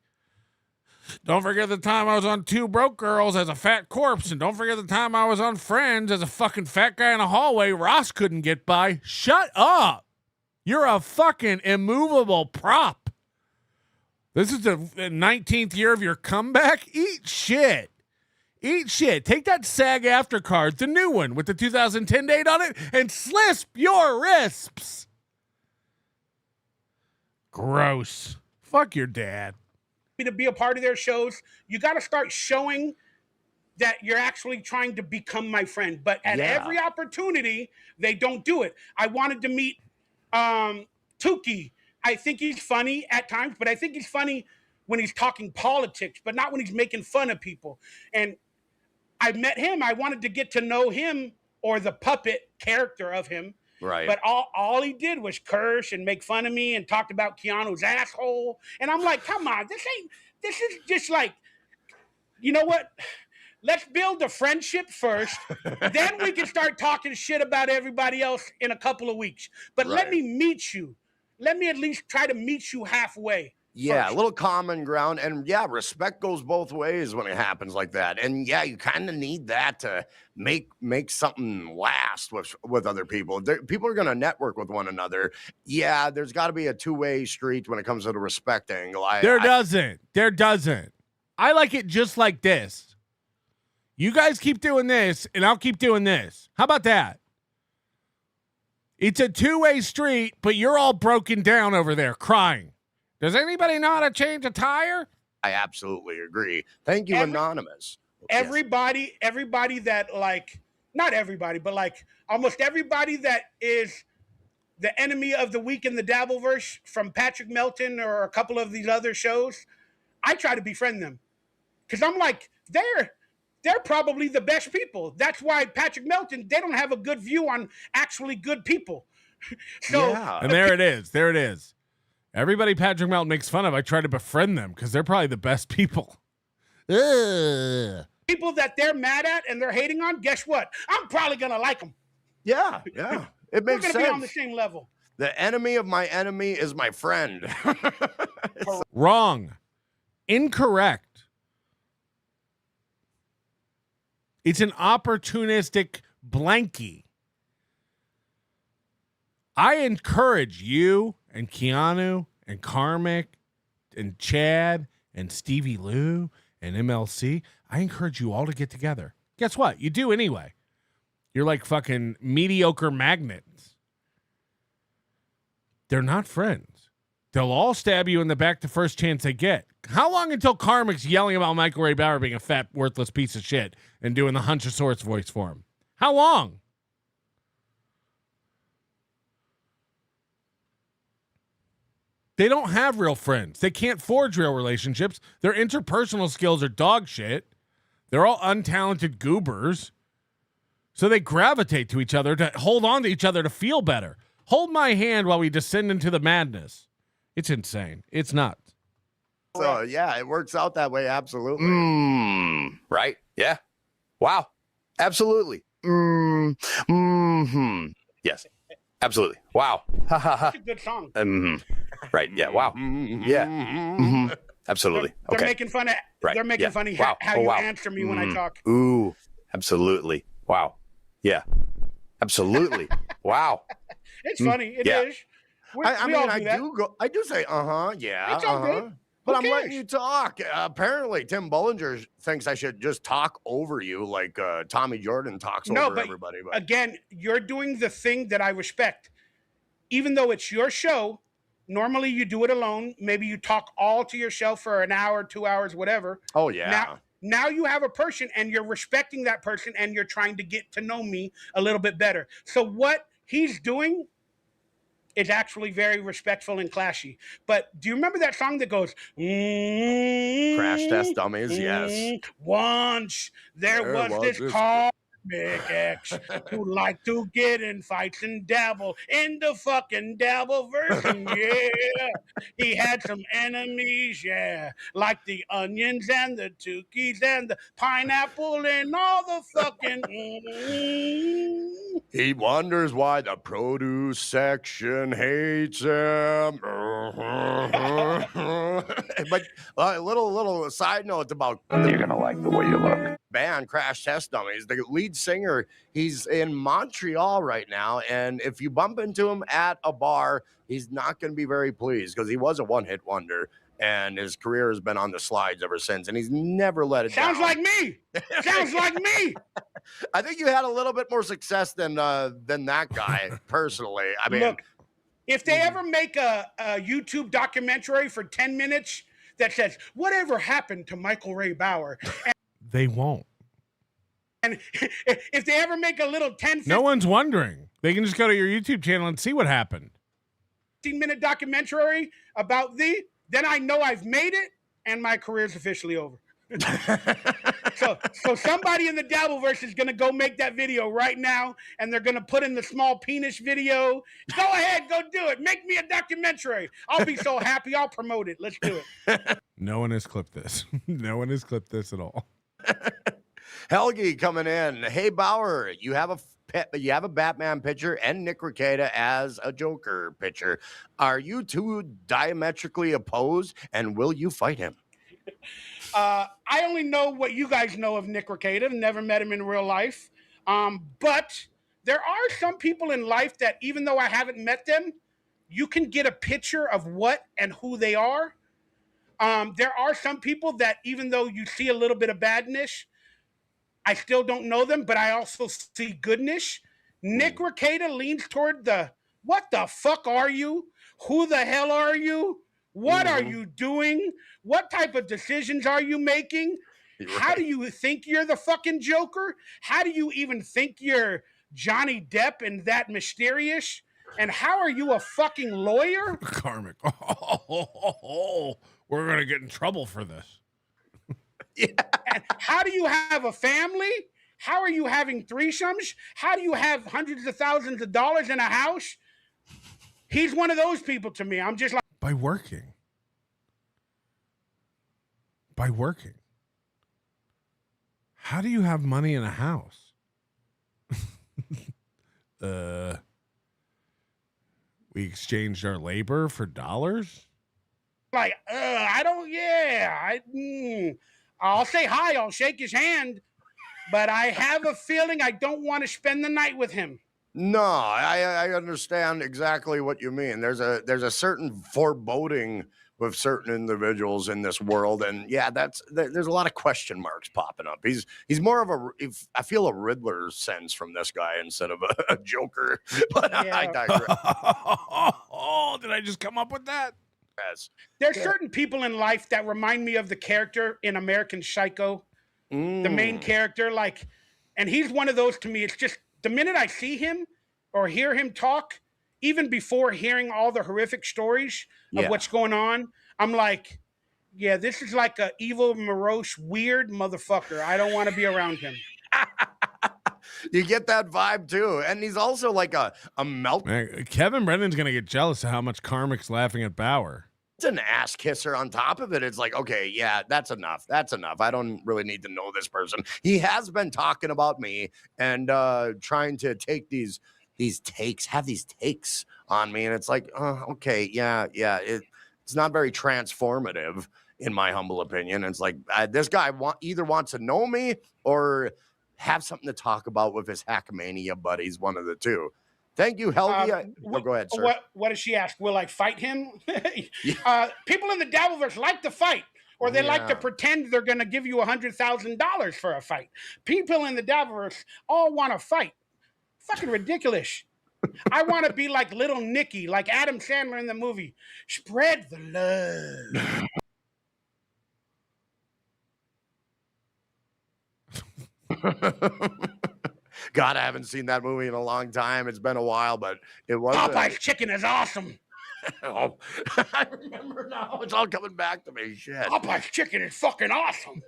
Don't forget the time I was on Two Broke Girls as a fat corpse. And don't forget the time I was on Friends as a fucking fat guy in a hallway Ross couldn't get by. Shut up. You're a fucking immovable prop. This is the 19th year of your comeback? Eat shit. Eat shit. Take that SAG after card, the new one with the 2010 date on it, and slisp your wrists. Gross. Fuck your dad. To be a part of their shows, you got to start showing that you're actually trying to become my friend. But at every opportunity, they don't do it. I wanted to meet Tukey. I think he's funny at times, but I think he's funny when he's talking politics, but not when he's making fun of people. And I met him. I wanted to get to know him, or the puppet character of him. Right. But all he did was curse and make fun of me and talked about Keanu's asshole. And I'm like, come on, this is just like, you know what? Let's build a friendship first. Then we can start talking shit about everybody else in a couple of weeks. But let me meet you. Let me at least try to meet you halfway. Yeah, a little common ground. And yeah, respect goes both ways when it happens like that. And yeah, you kind of need that to make something last with other people. People are going to network with one another. Yeah, there's got to be a two-way street when it comes to the respect angle. There doesn't. I like it just like this. You guys keep doing this, and I'll keep doing this. How about that? It's a two-way street, but you're all broken down over there crying. Does anybody know how to change a tire? I absolutely agree. Thank you, Anonymous. Everybody that, like, not everybody, but like almost everybody that is the enemy of the week in the Dabbleverse, from Patrick Melton or a couple of these other shows, I try to befriend them. Because I'm like, they're probably the best people. That's why Patrick Melton, they don't have a good view on actually good people. And there it is. Everybody Patrick Melton makes fun of, I try to befriend them because they're probably the best people. Ugh. People that they're mad at and they're hating on, guess what? I'm probably going to like them. Yeah. It makes sense. We're going to be on the same level. The enemy of my enemy is my friend. Wrong. Incorrect. It's an opportunistic blankie. I encourage you and Keanu and Karmic and Chad and Stevie Lou and MLC. I encourage you all to get together. Guess what? You do anyway. You're like fucking mediocre magnets. They're not friends. They'll all stab you in the back the first chance they get. How long until Karmic's yelling about Michael Ray Bauer being a fat, worthless piece of shit and doing the Hunchosaurus voice for him? How long? They don't have real friends. They can't forge real relationships. Their interpersonal skills are dog shit. They're all untalented goobers. So they gravitate to each other to hold on to each other to feel better. Hold my hand while we descend into the madness. It's insane. It's nuts. So, yeah, it works out that way. Absolutely. Right? Yeah. Wow. Absolutely. Yes. Absolutely. Wow. Ha ha ha. It's a good song. Right. Yeah. Wow. Yeah. Absolutely. They're Okay. making fun of. Right. They're making Yeah. funny Wow. how Oh, you wow. answer me when I talk. Ooh. Absolutely. Wow. Yeah. Absolutely. Wow. It's funny. It Yeah. is. I We all mean, do that. I do say, yeah. It's all good. But Who I'm letting cares? you talk. Apparently, Tim Bollinger thinks I should just talk over you like Tommy Jordan talks over everybody. But Again, you're doing the thing that I respect. Even though it's your show, normally you do it alone. Maybe you talk all to yourself for an hour, 2 hours, whatever. Oh, yeah. Now you have a person and you're respecting that person and you're trying to get to know me a little bit better. So what he's doing is actually very respectful and classy. But do you remember that song that goes, Crash Test Dummies, yes. Once there was this KarmicX who liked to get in fights and dabble in the fucking Dabbleverse. And yeah, he had some enemies, yeah, like the onions and the tukis and the pineapple and all the fucking. He wonders why the produce section hates him. But a little side note about you're gonna like the way you look. Band Crash Test Dummies. The lead singer, he's in Montreal right now, and if you bump into him at a bar, he's not going to be very pleased because he was a one-hit wonder, and his career has been on the slides ever since, and he's never let it down. Sounds like me. Sounds like me. I think you had a little bit more success than that guy, personally. I mean, Look, if they ever make a YouTube documentary for 10 minutes that says, whatever happened to Michael Ray Bauer? They won't. And if they ever make a little 10, No one's wondering. They can just go to your YouTube channel and see what happened. 15-minute documentary about thee, then I know I've made it and my career's officially over. So somebody in the Dabbleverse is going to go make that video right now, and they're going to put in the small penis video. Go ahead, go do it. Make me a documentary. I'll be so happy. I'll promote it. Let's do it. No one has clipped this. No one has clipped this at all. Helgi coming in. Hey Bauer, you have a Batman picture and Nick Rekieta as a Joker picture. Are you two diametrically opposed, and will you fight him? I only know what you guys know of Nick Rekieta. Never met him in real life. But there are some people in life that, even though I haven't met them, you can get a picture of what and who they are. There are some people that, even though you see a little bit of badness, I still don't know them, but I also see goodness. Nick Rekieta leans toward the, what the fuck are you? Who the hell are you? What are you doing? What type of decisions are you making? How do you think you're the fucking Joker? How do you even think you're Johnny Depp and that mysterious? And how are you a fucking lawyer? Karmic. We're going to get in trouble for this. And how do you have a family? How are you having threesomes? How do you have hundreds of thousands of dollars in a house? He's one of those people to me. I'm just like, By working. By working. How do you have money in a house? We exchanged our labor for dollars? Like, I don't, I'll say hi, I'll shake his hand, but I have a feeling I don't want to spend the night with him. No, I understand exactly what you mean. There's a certain foreboding with certain individuals in this world, and yeah, there's a lot of question marks popping up. He's more of I feel a Riddler sense from this guy instead of a Joker. But I digress. Oh, did I just come up with that? Yes. There's certain people in life that remind me of the character in American Psycho, the main character, like, and he's one of those to me. It's just the minute I see him or hear him talk, even before hearing all the horrific stories of what's going on, I'm like, yeah, this is like a evil, morose, weird motherfucker. I don't want to be around him. You get that vibe too. And he's also like a melt. Man, Kevin Brennan's going to get jealous of how much Karmic's laughing at Bauer. It's an ass kisser on top of it. It's like, okay, yeah, that's enough. That's enough. I don't really need to know this person. He has been talking about me and trying to take these takes on me. And it's like, okay, yeah. It's not very transformative in my humble opinion. It's like this guy either wants to know me or have something to talk about with his Hackamania buddies, one of the two. Thank you, Helgi. Go ahead, sir. What does she ask? Will I fight him? People in the Dabbleverse like to fight, or they like to pretend they're going to give you $100,000 for a fight. People in the Dabbleverse all want to fight. Fucking ridiculous. I want to be like Little Nicky, like Adam Sandler in the movie. Spread the love. God, I haven't seen that movie in a long time. It's been a while, but it was. Popeye's chicken is awesome. Oh, I remember now. It's all coming back to me. Shit. Popeye's chicken is fucking awesome.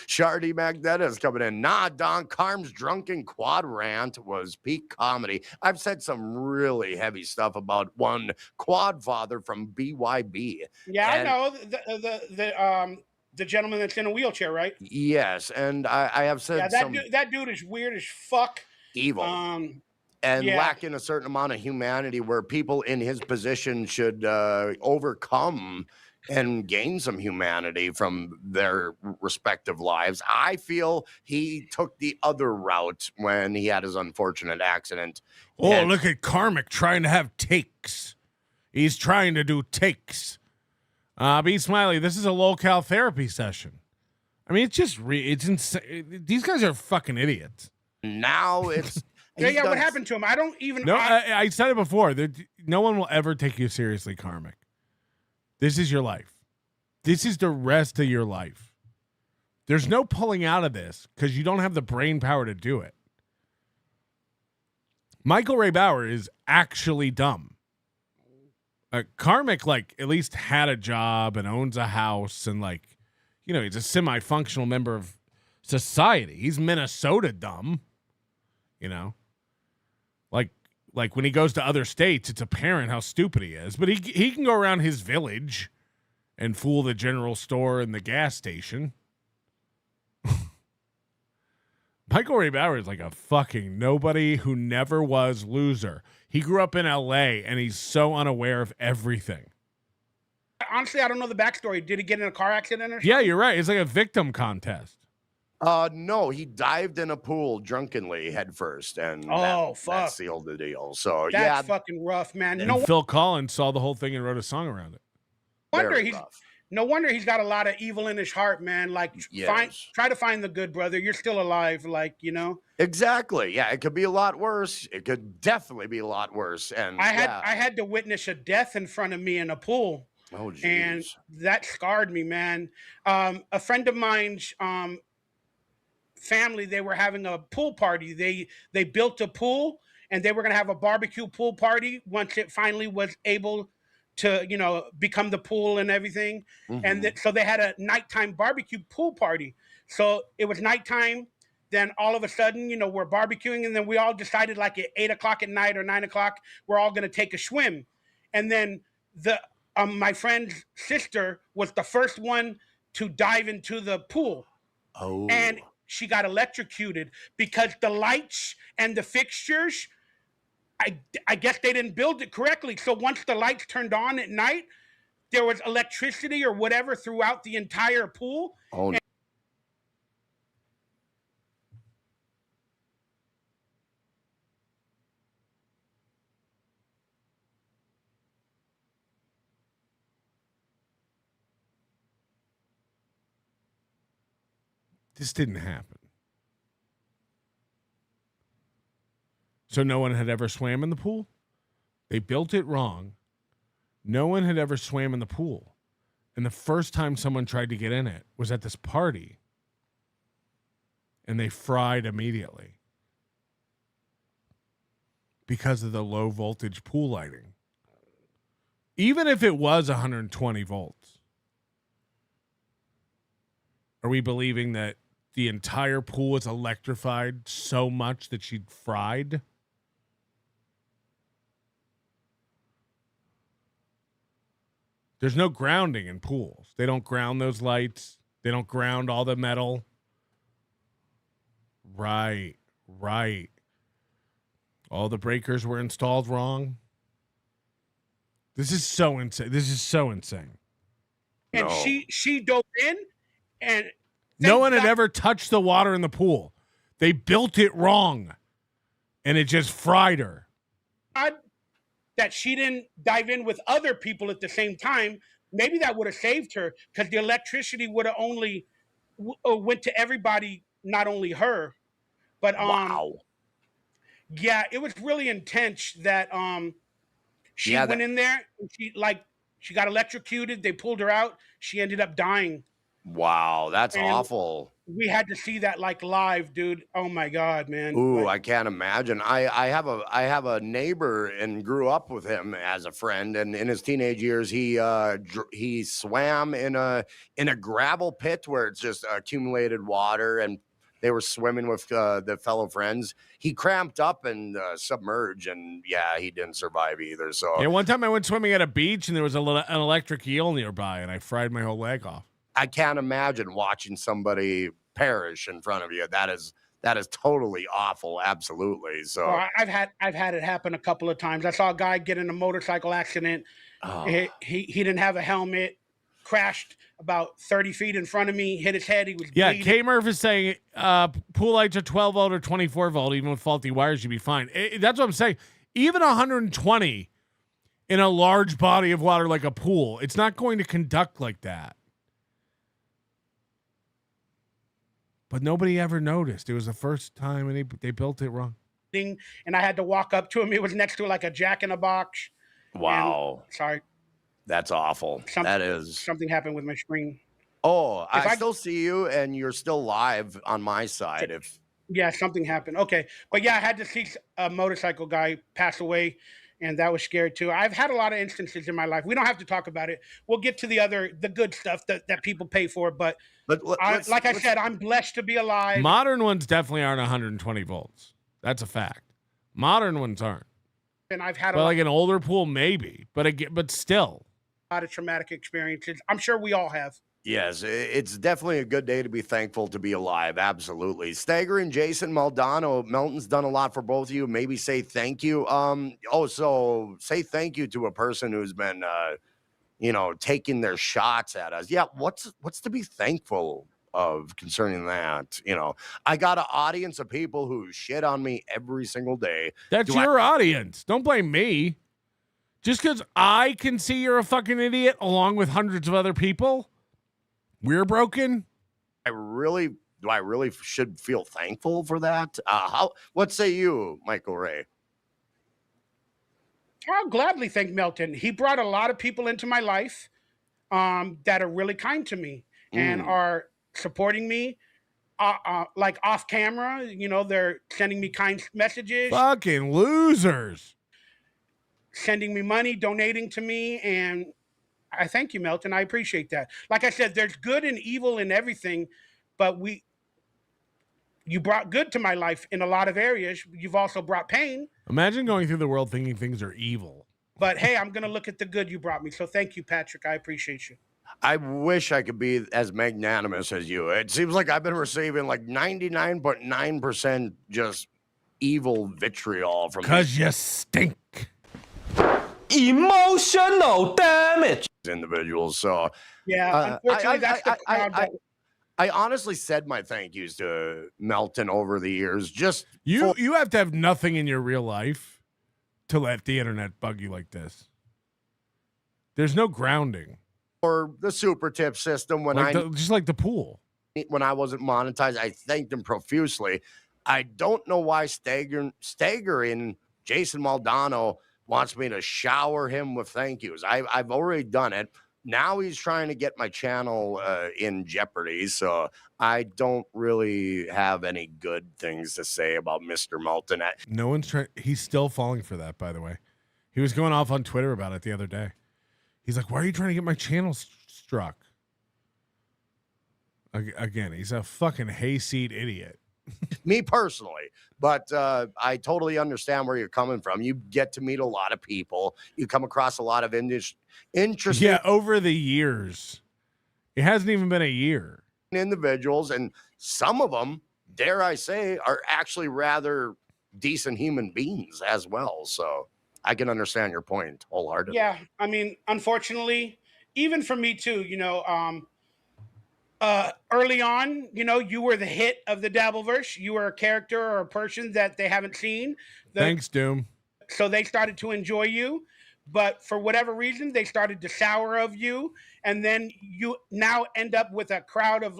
Shardy Magdetta is coming in. Nah, Don, Carm's drunken quad rant was peak comedy. I've said some really heavy stuff about one quad father from BYB. Yeah, I know the gentleman that's in a wheelchair, right? Yes, and I have said that dude is weird as fuck. Evil. And lacking a certain amount of humanity where people in his position should overcome and gain some humanity from their respective lives. I feel he took the other route when he had his unfortunate accident. Oh, look at Karmic trying to have takes. He's trying to do takes. Be Smiley, this is a low-cal therapy session. I mean, it's just it's insane. These guys are fucking idiots. Now it's... yeah, what happened to him? I don't even... No, I said it before. No one will ever take you seriously, Karmic. This is your life. This is the rest of your life. There's no pulling out of this because you don't have the brain power to do it. Michael Ray Bauer is actually dumb. Karmic, like, at least had a job and owns a house and, like, you know, he's a semi-functional member of society. He's Minnesota dumb, you know? Like when he goes to other states, it's apparent how stupid he is. But he can go around his village and fool the general store and the gas station. Michael Ray Bauer is like a fucking nobody who never was loser. He grew up in L.A. and he's so unaware of everything. Honestly, I don't know the backstory. Did he get in a car accident or something? Yeah, you're right. It's like a victim contest. No, he dived in a pool drunkenly head first, and fuck, that sealed the deal. So that's fucking rough, man. And Phil Collins saw the whole thing and wrote a song around it. No wonder he's got a lot of evil in his heart, man. Like, try to find the good, brother. You're still alive, like, you know. Exactly. Yeah, it could be a lot worse. It could definitely be a lot worse. And I had to witness a death in front of me in a pool. Oh, geez. And that scarred me, man. A friend of mine's family, they were having a pool party. They built a pool and they were going to have a barbecue pool party once it finally was able to, you know, become the pool and everything. Mm-hmm. And so they had a nighttime barbecue pool party. So it was nighttime. Then all of a sudden, you know, we're barbecuing, and then we all decided, like, at 8 o'clock at night or 9 o'clock, we're all going to take a swim. And then my friend's sister was the first one to dive into the pool. Oh. And she got electrocuted because the lights and the fixtures I guess they didn't build it correctly. So once the lights turned on at night, there was electricity or whatever throughout the entire pool. Oh, This didn't happen. So no one had ever swam in the pool? They built it wrong. No one had ever swam in the pool. And the first time someone tried to get in it was at this party. And they fried immediately. Because of the low voltage pool lighting. Even if it was 120 volts. Are we believing that the entire pool was electrified so much that she'd fried? There's no grounding in pools. They don't ground those lights. They don't ground all the metal. Right. All the breakers were installed wrong. This is so insane. And she dove in, and no one had ever touched the water in the pool. They built it wrong, and it just fried her. That she didn't dive in with other people at the same time. Maybe that would have saved her, because the electricity would have only went to everybody, not only her. But wow. Yeah, it was really intense that she went in there and she got electrocuted. They pulled her out. She ended up dying. Wow, that's And awful. We had to see that live, dude. Oh my God, man. Ooh, I can't imagine. I have a neighbor and grew up with him as a friend, and in his teenage years he swam in a gravel pit where it's just accumulated water, and they were swimming with the fellow friends. He cramped up and submerged, and yeah, he didn't survive either. So yeah, one time I went swimming at a beach and there was an electric eel nearby, and I fried my whole leg off. I can't imagine watching somebody perish in front of you. That is totally awful. Absolutely. So I've had it happen a couple of times. I saw a guy get in a motorcycle accident. Oh. He didn't have a helmet, crashed about 30 feet in front of me, hit his head. He was bleeding. K Murph is saying pool lights are 12 volt or 24 volt. Even with faulty wires, you'd be fine. That's what I'm saying. Even 120 in a large body of water like a pool, it's not going to conduct like that. But nobody ever noticed. It was the first time, and they built it wrong. And I had to walk up to him. It was next to like a Jack in a Box. Wow. And, sorry. That's awful. Something happened with my screen. Oh, I still see you, and you're still live on my side. Yeah, something happened. Okay. But yeah, I had to see a motorcycle guy pass away, and that was scary too. I've had a lot of instances in my life. We don't have to talk about it. We'll get to the good stuff that people pay for. But like I said, I'm blessed to be alive. Modern ones definitely aren't 120 volts. That's a fact. Modern ones aren't. And I've had like an older pool, maybe, but still. A lot of traumatic experiences. I'm sure we all have. Yes, it's definitely a good day to be thankful to be alive. Absolutely. Staggering Jason Maldonado. Melton's done a lot for both of you. Maybe say thank you. So say thank you to a person who's been, taking their shots at us. Yeah. What's to be thankful of concerning that? I got an audience of people who shit on me every single day. That's your audience. Don't blame me. Just because I can see you're a fucking idiot along with hundreds of other people, we're broken. Do I really should feel thankful for that? What say you, Michael Ray? I'll gladly thank Melton. He brought a lot of people into my life that are really kind to me and are supporting me, like off camera. They're sending me kind messages. Fucking losers. Sending me money, donating to me, and I thank you, Melton. I appreciate that. Like I said, there's good and evil in everything, but you brought good to my life in a lot of areas. You've also brought pain. Imagine going through the world thinking things are evil. But hey, I'm going to look at the good you brought me. So thank you, Patrick. I appreciate you. I wish I could be as magnanimous as you. It seems like I've been receiving like 99.9% just evil vitriol from Because you stink. Emotional damage. Individuals. So yeah, unfortunately, that's the crowd. I honestly said my thank yous to Melton over the years. Just You have to have nothing in your real life to let the internet bug you like this. There's no grounding. For the super tip system just like the pool. When I wasn't monetized, I thanked him profusely. I don't know why staggering Jason Maldonado wants me to shower him with thank yous. I've already done it. Now he's trying to get my channel in jeopardy, so I don't really have any good things to say about Mr. Melton. No one's trying. He's still falling for that, by the way. He was going off on Twitter about it the other day. He's like, why are you trying to get my channel struck? Again, he's a fucking hayseed idiot. Me personally, but I totally understand where you're coming from. You get to meet a lot of people. You come across a lot of interesting. Yeah, over the years. It hasn't even been a year. Individuals, and some of them, dare I say, are actually rather decent human beings as well. So I can understand your point wholeheartedly. Yeah, I mean, unfortunately, even for me too, early on, you were the hit of the Dabbleverse. You were a character or a person that they haven't seen. Thanks, Doom. So they started to enjoy you, but for whatever reason, they started to sour of you, and then you now end up with a crowd of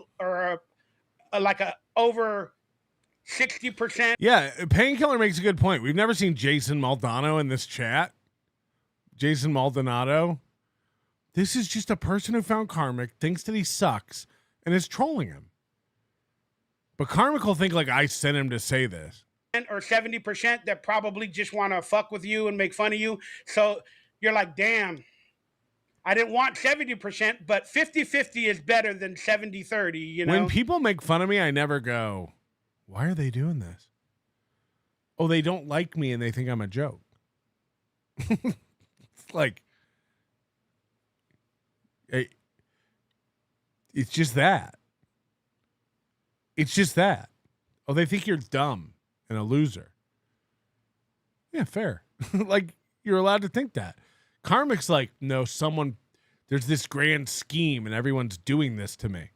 over 60%. Yeah, Painkiller makes a good point. We've never seen Jason Maldonado in this chat. Jason Maldonado. This is just a person who found Karmic, thinks that he sucks, and is trolling him. But Karmic will think like I sent him to say this. Or 70% that probably just want to fuck with you and make fun of you. So you're like, damn, I didn't want 70%, but 50-50 is better than 70-30, When people make fun of me, I never go, why are they doing this? Oh, they don't like me and they think I'm a joke. It's like, it's just that. It's just that. Oh, they think you're dumb and a loser. Yeah, fair. Like, you're allowed to think that. Karmic's like, no, there's this grand scheme and everyone's doing this to me.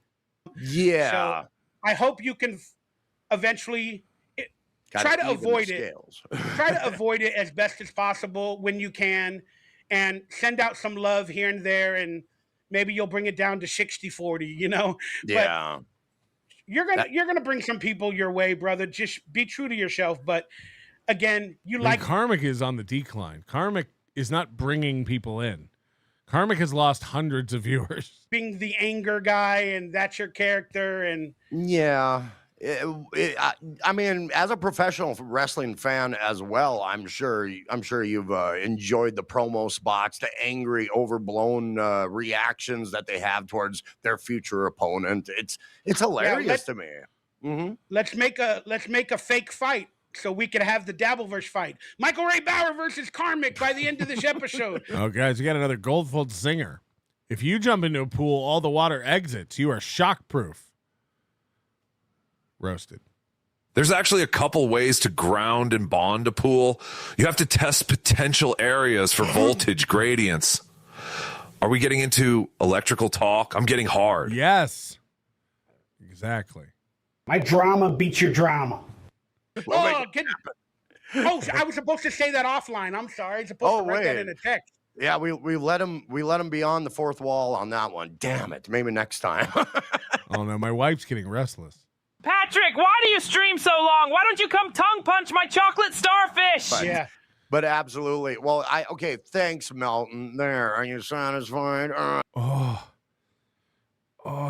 Yeah. So I hope you can eventually try to avoid it. Try to avoid it as best as possible when you can, and send out some love here and there, and maybe you'll bring it down to 60-40, Yeah. But you're gonna bring some people your way, brother. Just be true to yourself. But again, Karmic is on the decline. Karmic is not bringing people in. Karmic has lost hundreds of viewers. Being the anger guy, and that's your character, and yeah. I mean, as a professional wrestling fan as well, I'm sure you've enjoyed the promo spots, the angry, overblown reactions that they have towards their future opponent. It's hilarious to me. Mm-hmm. Let's make a fake fight so we could have the Dabbleverse fight. Michael Ray Bauer versus Karmic by the end of this episode. Oh, guys, we got another Goldfold singer. If you jump into a pool, all the water exits. You are shockproof. Roasted. There's actually a couple ways to ground and bond a pool. You have to test potential areas for voltage gradients. Are we getting into electrical talk? I'm getting hard. Yes. Exactly. My drama beats your drama. I was supposed to say that offline. I'm sorry. I was supposed to write that in a text. Yeah, we let him beyond the fourth wall on that one. Damn it. Maybe next time. Oh no, my wife's getting restless. Patrick, why do you stream so long? Why don't you come tongue punch my chocolate starfish? But absolutely. Well, thanks, Melton. There, are you satisfied? Oh,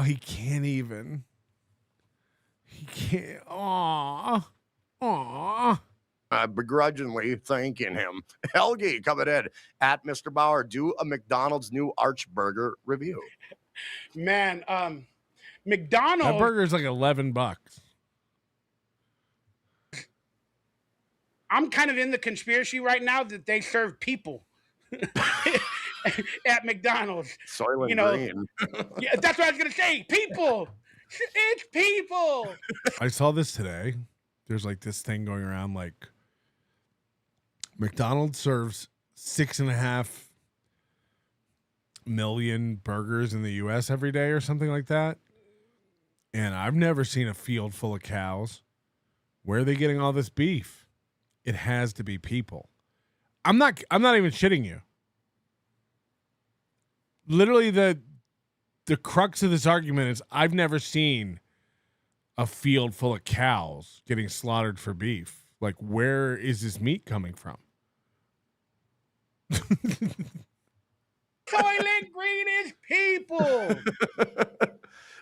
he can't even. He can't. Aw. Begrudgingly thanking him. Helgi coming in at Mr. Bauer. Do a McDonald's new Arch Burger review. Man, McDonald's. That burger's like $11. I'm kind of in the conspiracy right now that they serve people at McDonald's. Soylent Green. Yeah, that's what I was gonna say. People. It's people. I saw this today. there's like this thing going around like McDonald's serves 6.5 million burgers in the U.S. every day or something like that. And I've never seen a field full of cows. Where are they getting all this beef? It has to be people. I'm not even shitting you. Literally the crux of this argument is I've never seen a field full of cows getting slaughtered for beef. Like, where is this meat coming from? Soylent Green is people.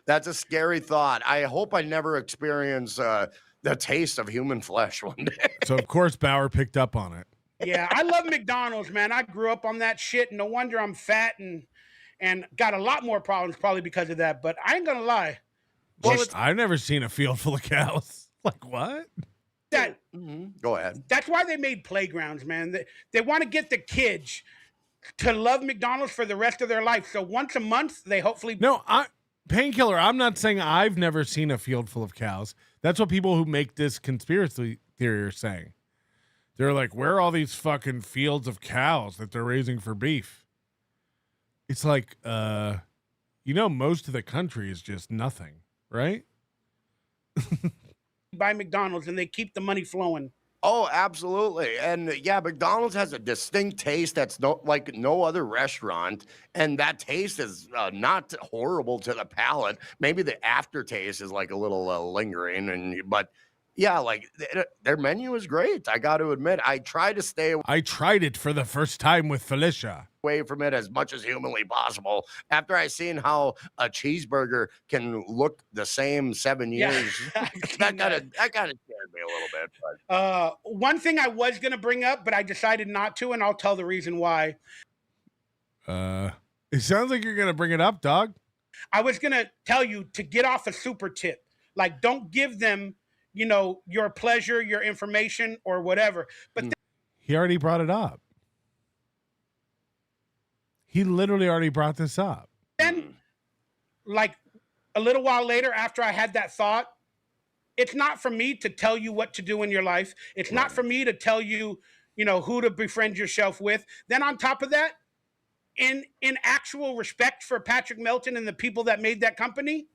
That's a scary thought. I hope I never experience the taste of human flesh one day. So, of course, Bauer picked up on it. Yeah, I love McDonald's, man. I grew up on that shit. No wonder I'm fat and got a lot more problems probably because of that. But I ain't going to lie. Well, I've never seen a field full of cows. Like, what? Go ahead. That's why they made playgrounds, man. They want to get the kids to love McDonald's for the rest of their life. So once a month, they hopefully... No, Painkiller, I'm not saying I've never seen a field full of cows. That's what people who make this conspiracy theory are saying. They're like, where are all these fucking fields of cows that they're raising for beef? It's like, most of the country is just nothing, right? Buy McDonald's and they keep the money flowing. Oh, absolutely. And yeah, McDonald's has a distinct taste that's like no other restaurant. And that taste is not horrible to the palate. Maybe the aftertaste is like a little lingering. But yeah, like their menu is great. I got to admit, I try to stay I tried it for the first time with Felicia. Away from it as much as humanly possible. After I seen how a cheeseburger can look the same 7 years, that kind of scared me a little bit. But. One thing I was gonna bring up, but I decided not to, and I'll tell the reason why. It sounds like you're gonna bring it up, dog. I was gonna tell you to get off a super tip. Like, don't give them, your pleasure, your information, or whatever. But he already brought it up. He literally already brought this up. Then, like a little while later, after I had that thought, it's not for me to tell you what to do in your life. It's not for me to tell you, who to befriend yourself with. Then on top of that, in actual respect for Patrick Melton and the people that made that company,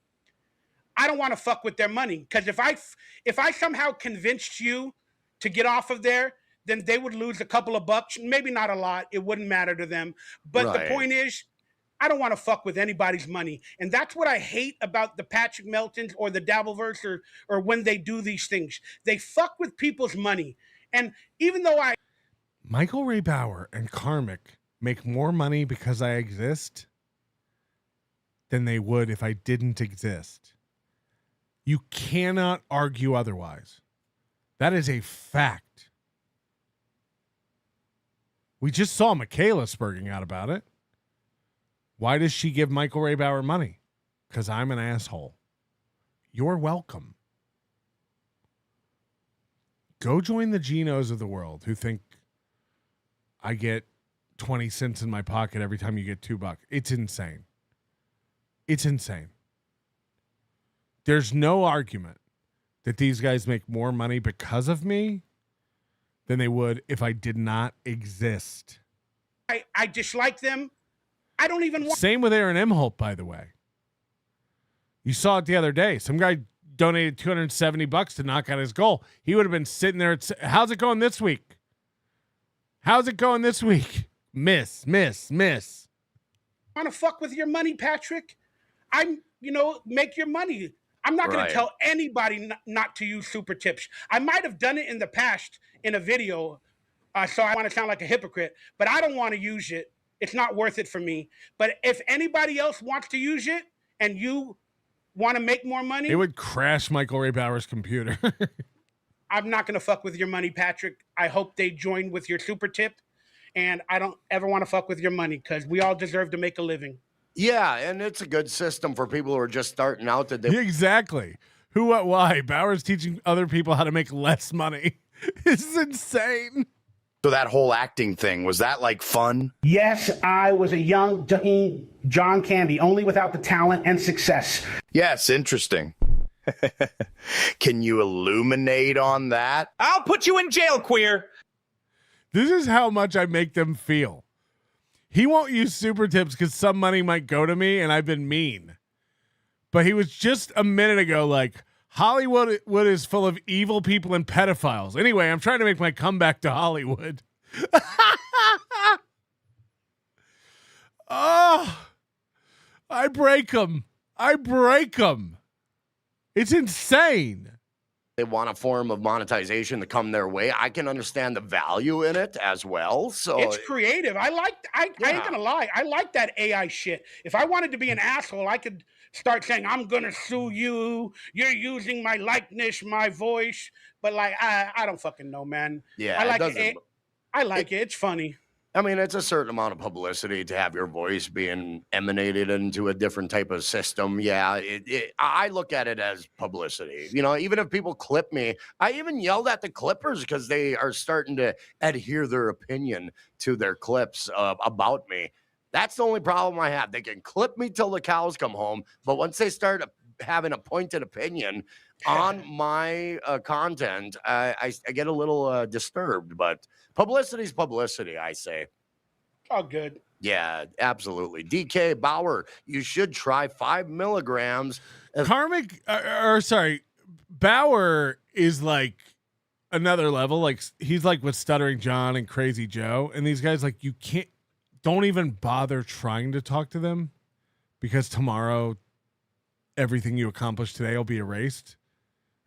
I don't want to fuck with their money. Because if I somehow convinced you to get off of there, then they would lose a couple of bucks, maybe not a lot. It wouldn't matter to them. But the point is, I don't want to fuck with anybody's money. And that's what I hate about the Patrick Meltons or the Dabbleverse or when they do these things. They fuck with people's money. And even though Michael Ray Bauer and Karmic make more money because I exist than they would if I didn't exist. You cannot argue otherwise. That is a fact. We just saw Michaela spurging out about it. Why does she give Michael Ray Bauer money? Because I'm an asshole. You're welcome. Go join the Genos of the world who think I get 20 cents in my pocket every time you get $2. It's insane. It's insane. There's no argument that these guys make more money because of me than they would if I did not exist. I dislike them. I don't even want... Same with Aaron Emholt, by the way. You saw it the other day. Some guy donated $270 to knock out his goal. He would have been sitting there. How's it going this week? How's it going this week? Miss. I want to fuck with your money, Patrick. Make your money. I'm not going to tell anybody not to use super tips. I might have done it in the past in a video, so I want to sound like a hypocrite, but I don't want to use it. It's not worth it for me. But if anybody else wants to use it and you want to make more money... It would crash Michael Ray Bauer's computer. I'm not going to fuck with your money, Patrick. I hope they join with your super tip, and I don't ever want to fuck with your money because we all deserve to make a living. Yeah, and it's a good system for people who are just starting out. Exactly. Who, what, why? Bauer's teaching other people how to make less money. This is insane. So that whole acting thing, was that like fun? Yes, I was a young John Candy, only without the talent and success. Yes, interesting. Can you illuminate on that? I'll put you in jail, queer. This is how much I make them feel. He won't use super tips because some money might go to me, and I've been mean. But he was just a minute ago like, Hollywood is full of evil people and pedophiles. Anyway, I'm trying to make my comeback to Hollywood. Oh, I break them. It's insane. They want a form of monetization to come their way. I can understand the value in it as well. So it's creative. I ain't gonna lie. I like that AI shit. If I wanted to be an asshole, I could start saying, I'm gonna sue you. You're using my likeness, my voice. But like, I don't fucking know, man. Yeah, I like it. I like it. It's funny. I mean, it's a certain amount of publicity to have your voice being emanated into a different type of system. Yeah, I look at it as publicity. You know, even if people clip me, I even yelled at the clippers because they are starting to adhere their opinion to their clips about me. That's the only problem I have. They can clip me till the cows come home, but once they start having a pointed opinion on my content, I get a little disturbed. But publicity's publicity, I say. Oh, good. Yeah, absolutely. DK Bauer, you should try 5 milligrams. Bauer is like another level. Like he's like with Stuttering John and Crazy Joe, and these guys, like, don't even bother trying to talk to them because tomorrow everything you accomplished today will be erased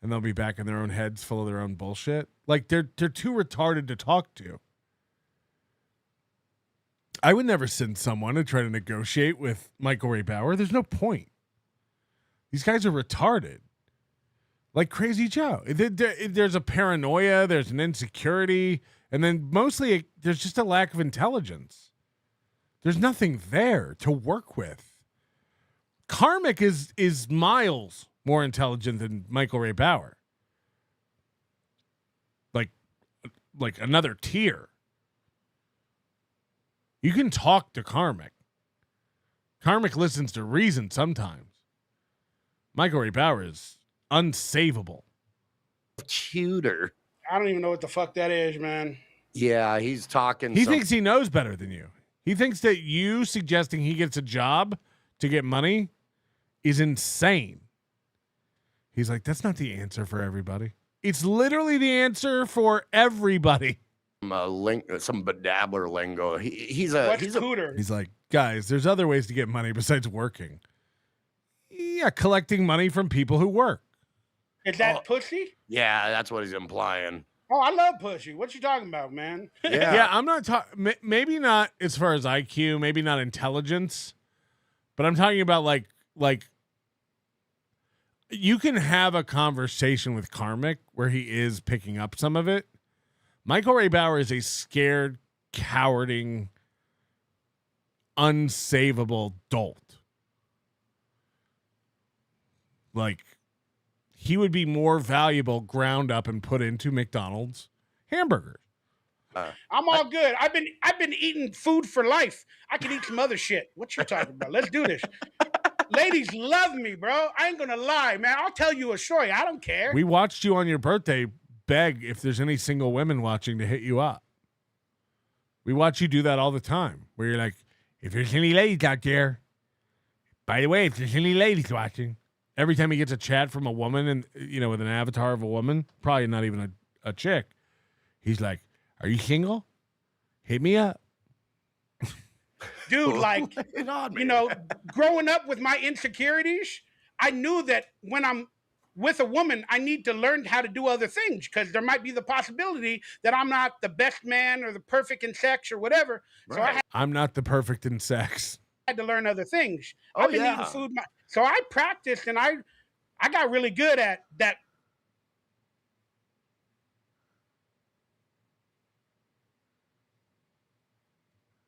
and they'll be back in their own heads full of their own bullshit. Like they're too retarded to talk to. I would never send someone to try to negotiate with Michael Ray Bauer. There's no point. These guys are retarded. Like Crazy Joe. There's a paranoia, there's an insecurity, and then mostly there's just a lack of intelligence. There's nothing there to work with. Karmic is miles more intelligent than Michael Ray Bauer. Like another tier. You can talk to Karmic. Karmic listens to reason sometimes. Michael Ray Bauer is unsavable. Cuter. I don't even know what the fuck that is, man. Yeah, he's talking. He thinks he knows better than you. He thinks that you suggesting he gets a job to get money is insane. He's like, that's not the answer for everybody. It's literally the answer for everybody. Some dabbler lingo. He's cooter? He's like, guys, there's other ways to get money besides working. Yeah, collecting money from people who work. Is that pussy? Yeah, that's what he's implying. Oh, I love pussy. What you talking about, man? Yeah, I'm not talking. Maybe not as far as IQ, maybe not intelligence, but I'm talking about like you can have a conversation with Karmic where he is picking up some of it. Michael Ray Bauer is a scared, cowarding, unsavable dolt. Like, he would be more valuable ground up and put into McDonald's hamburgers. I'm all good. I've been eating food for life. I can eat some other shit. What you talking about? Let's do this. Ladies love me, bro. I ain't gonna lie, man. I'll tell you a story. I don't care. We watched you on your birthday beg if there's any single women watching to hit you up. We watch you do that all the time, where you're like, if there's any ladies out there, by the way, if there's any ladies watching, every time he gets a chat from a woman and, with an avatar of a woman, probably not even a chick, he's like, are you single? Hit me up. Dude, like, growing up with my insecurities, I knew that when I'm with a woman, I need to learn how to do other things because there might be the possibility that I'm not the best man or the perfect in sex or whatever. Right. So I'm not the perfect in sex. I had to learn other things. I've been eating food. So I practiced and I got really good at that.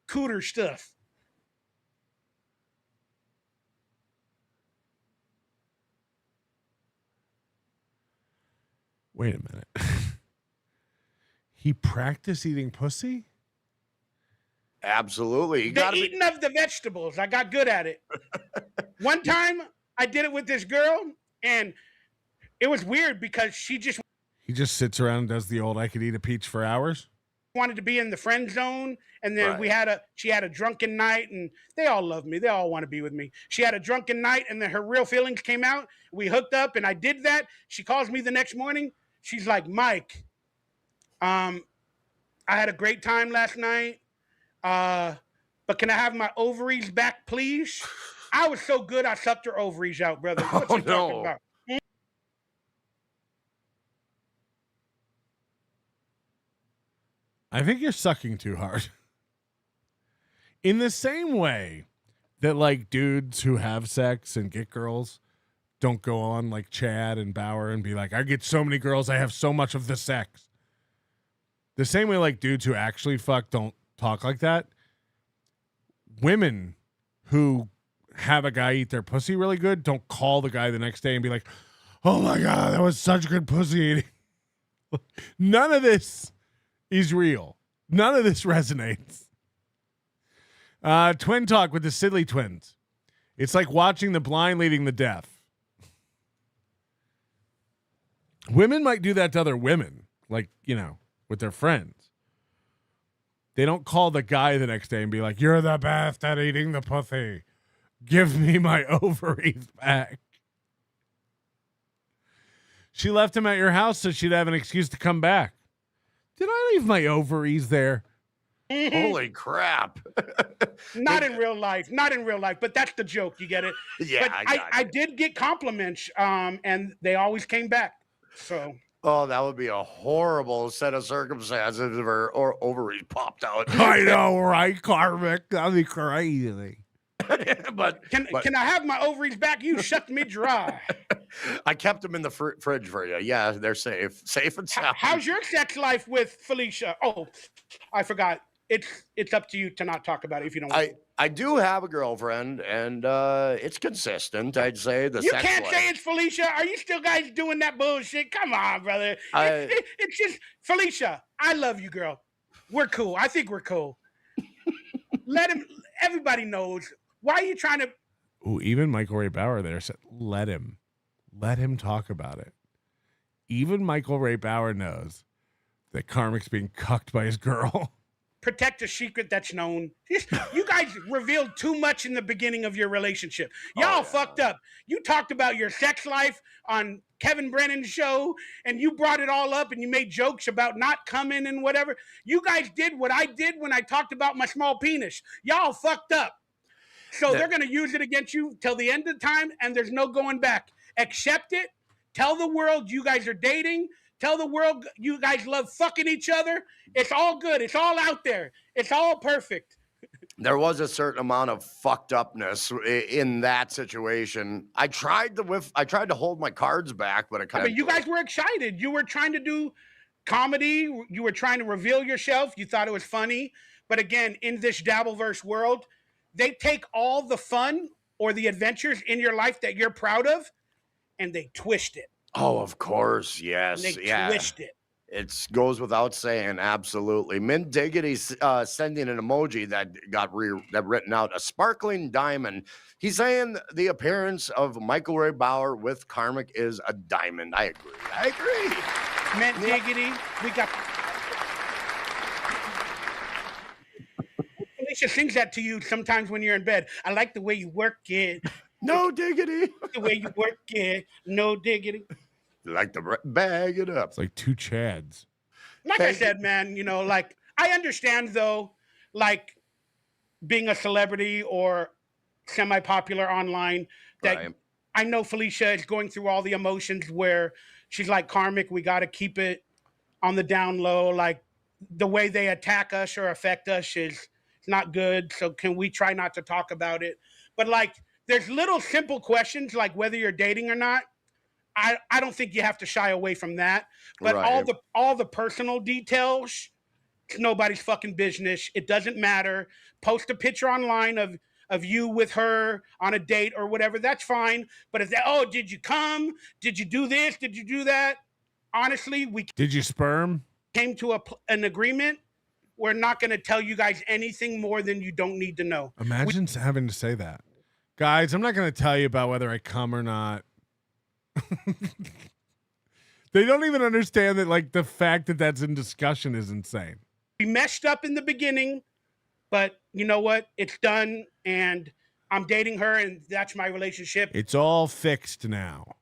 Cooter stuff. Wait a minute. He practiced eating pussy? Absolutely. The eating of the vegetables. I got good at it. One time I did it with this girl and it was weird because he just sits around and does the old I could eat a peach for hours. Wanted to be in the friend zone, and then she had a drunken night, and they all love me. They all want to be with me. She had a drunken night, and then her real feelings came out. We hooked up, and I did that. She calls me the next morning. She's like, Mike, I had a great time last night, but can I have my ovaries back, please? I was so good, I sucked her ovaries out, brother. What you talking about? I think you're sucking too hard. In the same way that like dudes who have sex and get girls don't go on like Chad and Bauer and be like, I get so many girls, I have so much of the sex. The same way like dudes who actually fuck don't talk like that. Women who have a guy eat their pussy really good don't call the guy the next day and be like, oh my God, that was such good pussy eating. None of this is real. None of this resonates. Twin talk with the Sidley twins. It's like watching the blind leading the deaf. Women might do that to other women, like, you know, with their friends. They don't call the guy the next day and be like, you're the best at eating the pussy. Give me my ovaries back. She left him at your house so she'd have an excuse to come back. Did I leave my ovaries there? Holy crap. Not in real life, but that's the joke. You get it? Yeah, but I did get compliments, and they always came back. So. Oh, that would be a horrible set of circumstances if her ovaries popped out. I know, right, Karmic? That'd be crazy. but can I have my ovaries back? You sucked me dry. I kept them in the fridge for you. Yeah, they're safe and sound. How's your sex life with Felicia? Oh, I forgot. It's up to you to not talk about it if you don't want to. I do have a girlfriend, and it's consistent. I'd say you can't say it's Felicia. Are you still guys doing that bullshit? Come on, brother. It's just Felicia. I love you, girl. We're cool. I think we're cool. Everybody knows. Why are you trying to? Ooh, even Michael Ray Bauer there said, let him talk about it. Even Michael Ray Bauer knows that Karmic's being cucked by his girl. Protect a secret that's known. You guys revealed too much in the beginning of your relationship. Y'all fucked up. You talked about your sex life on Kevin Brennan's show, and you brought it all up, and you made jokes about not coming and whatever. You guys did what I did when I talked about my small penis. Y'all fucked up. So they're going to use it against you till the end of time, and there's no going back. Accept it. Tell the world you guys are dating. Tell the world you guys love fucking each other. It's all good. It's all out there. It's all perfect. There was a certain amount of fucked upness in that situation. I tried to hold my cards back, but you guys were excited. You were trying to do comedy. You were trying to reveal yourself. You thought it was funny. But again, in this Dabbleverse world, they take all the fun or the adventures in your life that you're proud of, and they twist it. Oh, of course. Yes. And they twist it. It goes without saying. Absolutely. Mint Diggity sending an emoji that got written out, a sparkling diamond. He's saying the appearance of Michael Ray Bauer with Karmic is a diamond. I agree. Mint Diggity. We got. Felicia sings that to you sometimes when you're in bed. I like the way you work it. No diggity. The way you work it. No diggity. Like to bag it up. It's like two Chads. Like I said, man, you know, like I understand though, like being a celebrity or semi-popular online that right. I know Felicia is going through all the emotions where she's like, Karmic, we got to keep it on the down low. Like the way they attack us or affect us is not good. So can we try not to talk about it? But like, there's little simple questions like whether you're dating or not. I don't think you have to shy away from that. But right. all the personal details, it's nobody's fucking business. It doesn't matter. Post a picture online of you with her on a date or whatever. That's fine. But if did you come? Did you do this? Did you do that? Honestly, did you sperm? Came to an agreement. We're not going to tell you guys anything more than you don't need to know. Imagine having to say that. Guys, I'm not going to tell you about whether I come or not. They don't even understand that, like, the fact that that's in discussion is insane. We messed up in the beginning, but you know what? It's done, and I'm dating her, and that's my relationship. It's all fixed now.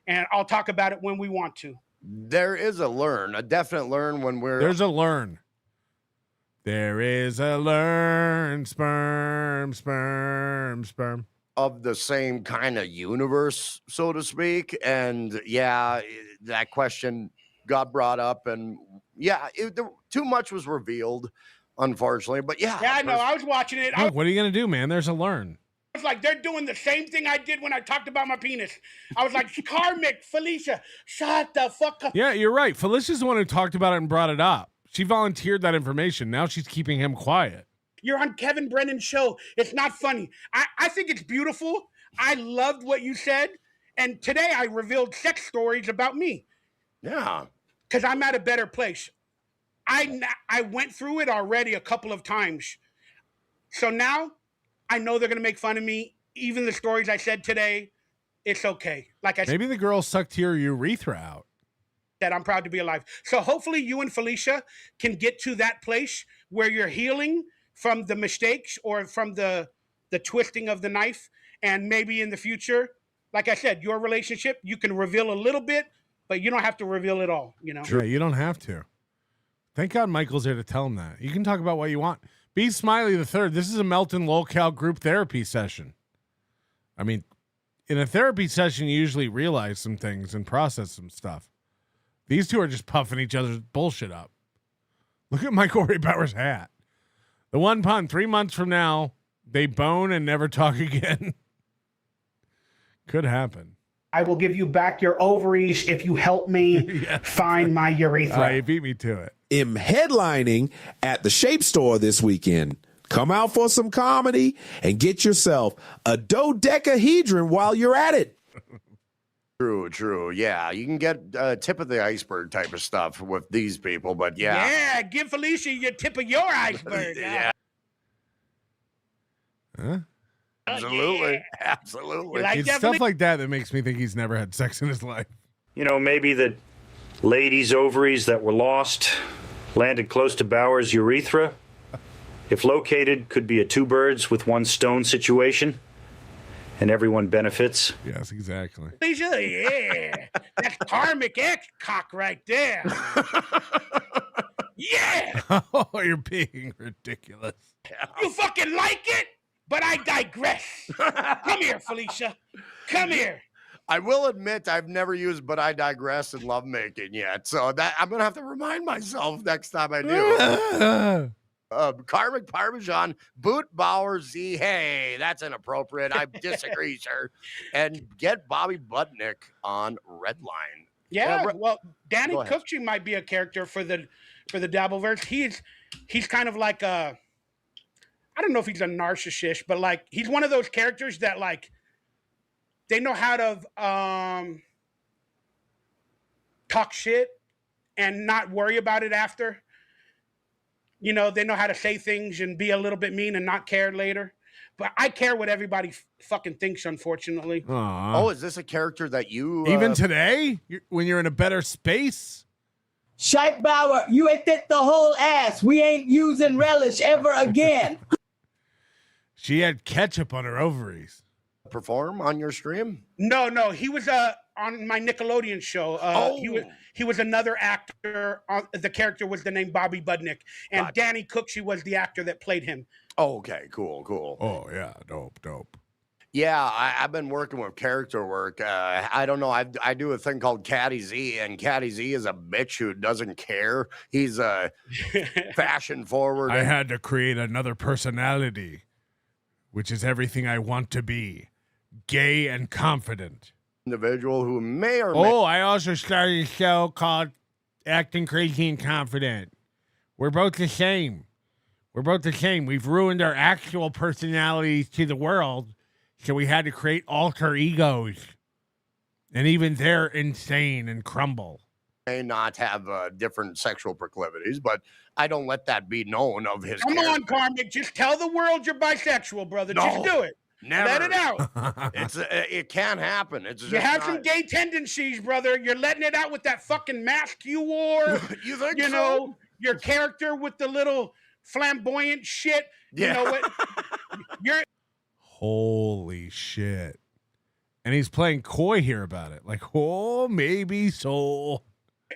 And I'll talk about it when we want to. There is a definite learn when we're... There's a learn. There is a learn, sperm. Of the same kind of universe, so to speak. And yeah, that question got brought up, and yeah, too much was revealed, unfortunately. But yeah. Yeah, I know. I was watching it. Look, what are you going to do, man? There's a learn. I was like, they're doing the same thing I did when I talked about my penis. I was like, Karmic, Felicia, shut the fuck up. Yeah, you're right. Felicia's the one who talked about it and brought it up. She volunteered that information. Now she's keeping him quiet. You're on Kevin Brennan's show. It's not funny. I think it's beautiful. I loved what you said. And today I revealed sex stories about me. Yeah. Because I'm at a better place. I went through it already a couple of times. So now I know they're going to make fun of me. Even the stories I said today, it's okay. Like I said. Maybe the girl sucked your urethra out. That I'm proud to be alive. So hopefully you and Felicia can get to that place where you're healing from the mistakes or from the twisting of the knife. And maybe in the future, like I said, your relationship, you can reveal a little bit, but you don't have to reveal it all, you know? Yeah, you don't have to. Thank God Michael's there to tell him that. You can talk about what you want. Be Smiley the Third. This is a Melton Lolcow group therapy session. I mean, in a therapy session, you usually realize some things and process some stuff. These two are just puffing each other's bullshit up. Look at Michael Ray Bauer's hat. The one pun, 3 months from now, they bone and never talk again. Could happen. I will give you back your ovaries if you help me find my urethra. You beat me to it. am headlining at the Shape Store this weekend. Come out for some comedy and get yourself a dodecahedron while you're at it. True. Yeah, you can get tip of the iceberg type of stuff with these people, but yeah. Yeah, give Felicia your tip of your iceberg. Yeah. Huh? Absolutely. Yeah. Absolutely. Like It's stuff like that that makes me think he's never had sex in his life. You know, maybe the lady's ovaries that were lost landed close to Bauer's urethra. If located, could be a two birds with one stone situation, and everyone benefits. Yes, exactly. Felicia, yeah. That's KarmicX cock right there. Yeah. Oh, you're being ridiculous. You fucking like it? But I digress. Come here, Felicia. Come here. I will admit I've never used "but I digress" in lovemaking yet, so that I'm gonna have to remind myself next time I do. Karmic Parmesan, Boot Bauer Z. Hey, that's inappropriate. I disagree, sir. And get Bobby Budnick on Redline. Yeah, well, Danny Cookchi might be a character for the Dabbleverse. He's kind of like a, I don't know if he's a narcissist, but like he's one of those characters that like they know how to talk shit and not worry about it after. You know, they know how to say things and be a little bit mean and not care later. But I care what everybody fucking thinks, unfortunately. Aww. Oh, is this a character that you... Even today? When you're in a better space? Shape Bauer, you ate it the whole ass. We ain't using relish ever again. She had ketchup on her ovaries. Perform on your stream? No. He was on my Nickelodeon show. He was another actor. The character was the name Bobby Budnick. And gotcha. Danny Cookchi was the actor that played him. Oh, okay, cool. Oh, yeah, dope. Yeah, I've been working with character work. I don't know. I do a thing called Caddy Z, and Caddy Z is a bitch who doesn't care. He's fashion forward. I had to create another personality, which is everything I want to be. Gay and confident. Individual who may or may... I also started a show called Acting Crazy and Confident. We're both the same. We've ruined our actual personalities to the world, so we had to create alter egos. And even they're insane and crumble. May not have different sexual proclivities, but I don't let that be known of his Come character. on, Karmic. Just tell the world you're bisexual, brother. No. Just do it. Never. Let it out. It can't happen. It's just You have not. some gay tendencies, brother. You're letting it out with that fucking mask you wore. You think you so? know, your character with the little flamboyant shit. Yeah. You know what? You're Holy shit. And he's playing coy here about it. Like, oh, maybe so.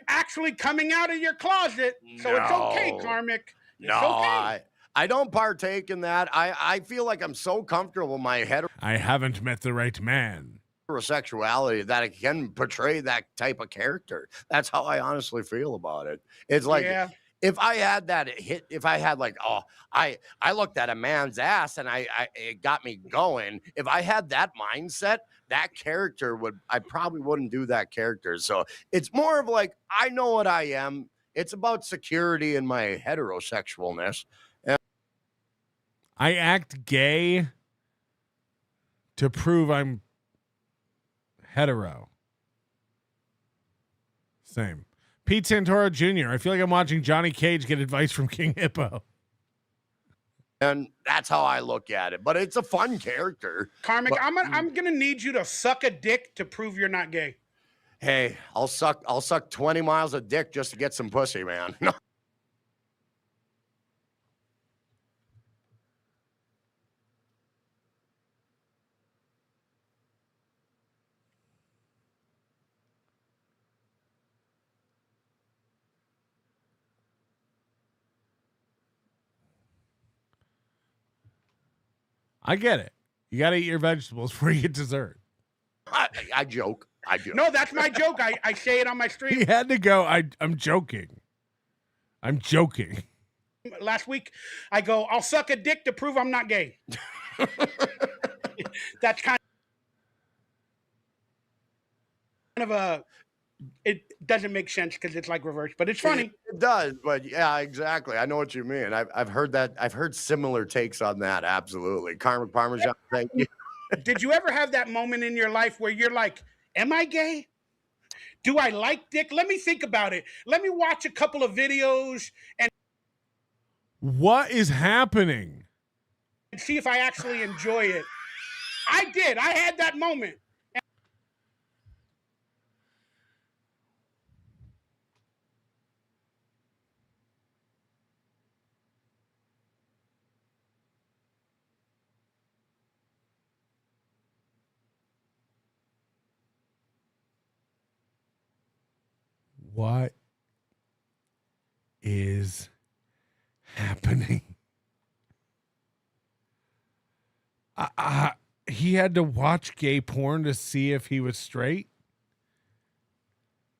actually coming out of your closet. So it's okay, Karmic. It's okay. I don't partake in that. I feel like I'm so comfortable in my I haven't met the right man. heterosexuality that I can portray that type of character. That's how I honestly feel about it. It's like if I had that hit, if I had like, I looked at a man's ass and it got me going. If I had that mindset, that character I probably wouldn't do that character. So it's more of like, I know what I am. It's about security in my heterosexualness. I act gay to prove I'm hetero. Same. Pete Santoro Jr. I feel like I'm watching Johnny Cage get advice from King Hippo. And that's how I look at it. But it's a fun character. Karmic, I'm gonna need you to suck a dick to prove you're not gay. Hey, I'll suck 20 miles of dick just to get some pussy, man. I get it. You got to eat your vegetables before you get dessert. I joke. I do. No, that's my joke. I say it on my stream. He had to go. I'm joking. I'm joking. Last week, I go, I'll suck a dick to prove I'm not gay. That's kind of a, it doesn't make sense because it's like reverse, but it's funny. It does, but yeah, exactly. I know what you mean. I've heard that. I've heard similar takes on that. Absolutely. Karmic Parmesan, thank you. Did you ever have that moment in your life where you're like, am I gay? Do I like dick? Let me think about it. Let me watch a couple of videos and what is happening? See if I actually enjoy it. I did. I had that moment. What is happening? He had to watch gay porn to see if he was straight.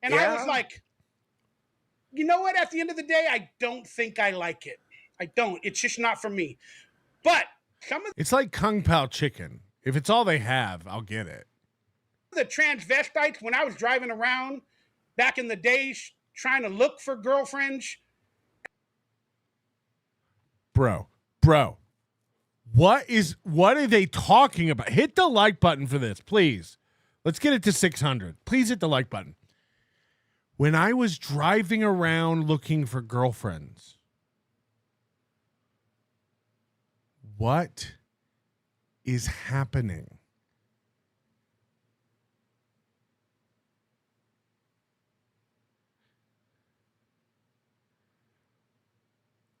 And I was like, you know what? At the end of the day, I don't think I like it. I don't. It's just not for me. But some of It's like Kung Pao chicken. If it's all they have, I'll get it. the transvestites, when I was driving around back in the days trying to look for girlfriends. Bro. What are they talking about? Hit the like button for this, please. Let's get it to 600. Please hit the like button. When I was driving around looking for girlfriends, what is happening?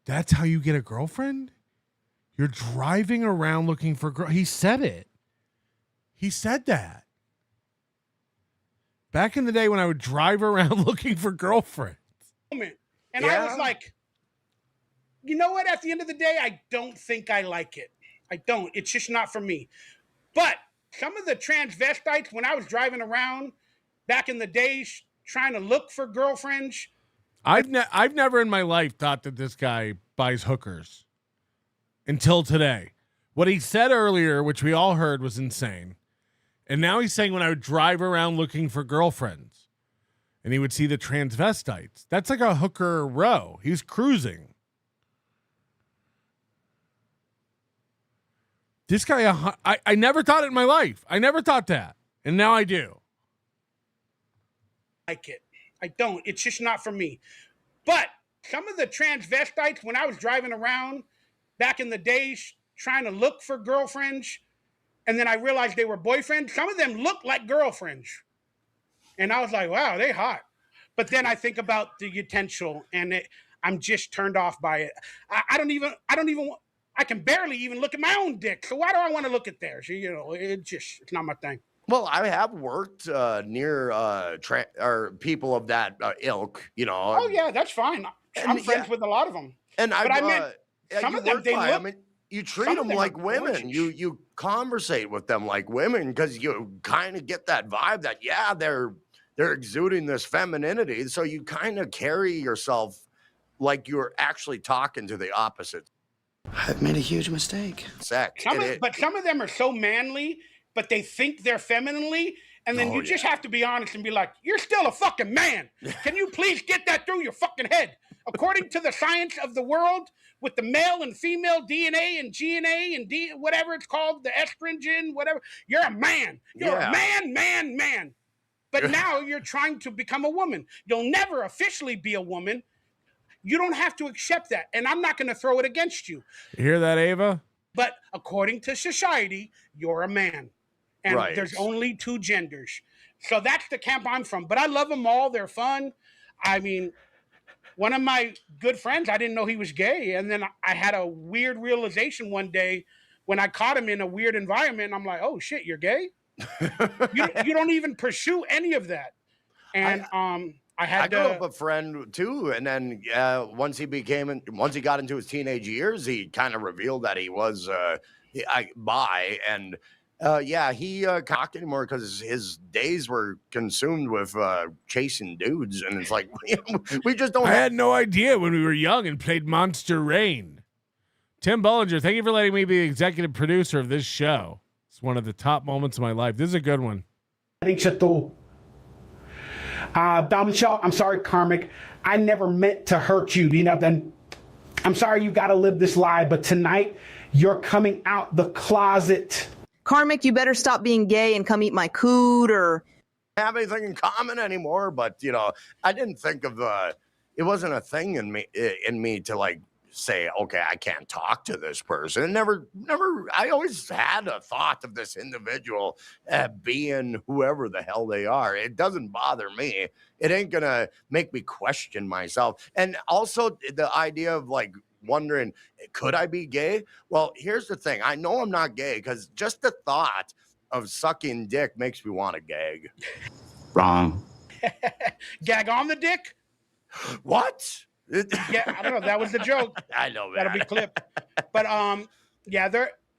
That's how you get a girlfriend? You're driving around looking for girl. He said it. He said that. Back in the day when I would drive around looking for girlfriends. And I was like, you know what? At the end of the day, I don't think I like it. I don't. It's just not for me. But some of the transvestites, when I was driving around back in the days trying to look for girlfriends. I've never in my life thought that this guy buys hookers until today. What he said earlier, which we all heard, was insane. And now he's saying when I would drive around looking for girlfriends and he would see the transvestites. That's like a hooker row. He's cruising. This guy, I never thought it in my life. I never thought that. And now I do. Like it. I don't. It's just not for me. But some of the transvestites, when I was driving around back in the days trying to look for girlfriends, And then I realized they were boyfriends. Some of them looked like girlfriends. And I was like, wow, they hot. But then I think about the utensil, and I'm just turned off by it. I don't even, I can barely even look at my own dick. So why do I want to look at theirs? You know, it's not my thing. Well, I have worked near or people of that ilk, you know. Oh yeah, that's fine. I'm friends with a lot of them. And I meant some of them, they look. I mean, you treat them like women. You conversate with them like women because you kind of get that vibe that they're exuding this femininity. So you kind of carry yourself like you're actually talking to the opposite. I've made a huge mistake. Sex. But some of them are so manly, but they think they're femininely. And then you just have to be honest and be like, you're still a fucking man. Can you please get that through your fucking head? According to the science of the world, with the male and female DNA and GNA and whatever it's called, the estrogen, whatever, you're a man. You're a man. But now you're trying to become a woman. You'll never officially be a woman. You don't have to accept that. And I'm not going to throw it against you. You hear that, Ava? But according to society, you're a man. And there's only two genders. So that's the camp I'm from. But I love them all. They're fun. I mean, one of my good friends, I didn't know he was gay. And then I had a weird realization one day when I caught him in a weird environment. I'm like, oh, shit, you're gay? you don't even pursue any of that. And I grew up a friend too, and then once he got into his teenage years, he kind of revealed that he was bi, and he cocked anymore because his days were consumed with chasing dudes, and it's like we just don't. I had no idea when we were young and played Monster Rain. Tim Bollinger, thank you for letting me be the executive producer of this show. It's one of the top moments of my life. This is a good one. I'm sorry, Karmic. I never meant to hurt you. You know, then I'm sorry you got to live this lie, but tonight you're coming out the closet. Karmic, you better stop being gay and come eat my coot or have anything in common anymore. But you know, I didn't think of it wasn't a thing in me to like say, okay, I can't talk to this person. Never. I always had a thought of this individual being whoever the hell they are. It doesn't bother me. It ain't gonna make me question myself. And also the idea of like wondering, could I be gay? Well, here's the thing. I know I'm not gay because just the thought of sucking dick makes me want to gag. Wrong. Gag on the dick? What? Yeah, I don't know. That was the joke. I know, man. That'll be clipped. But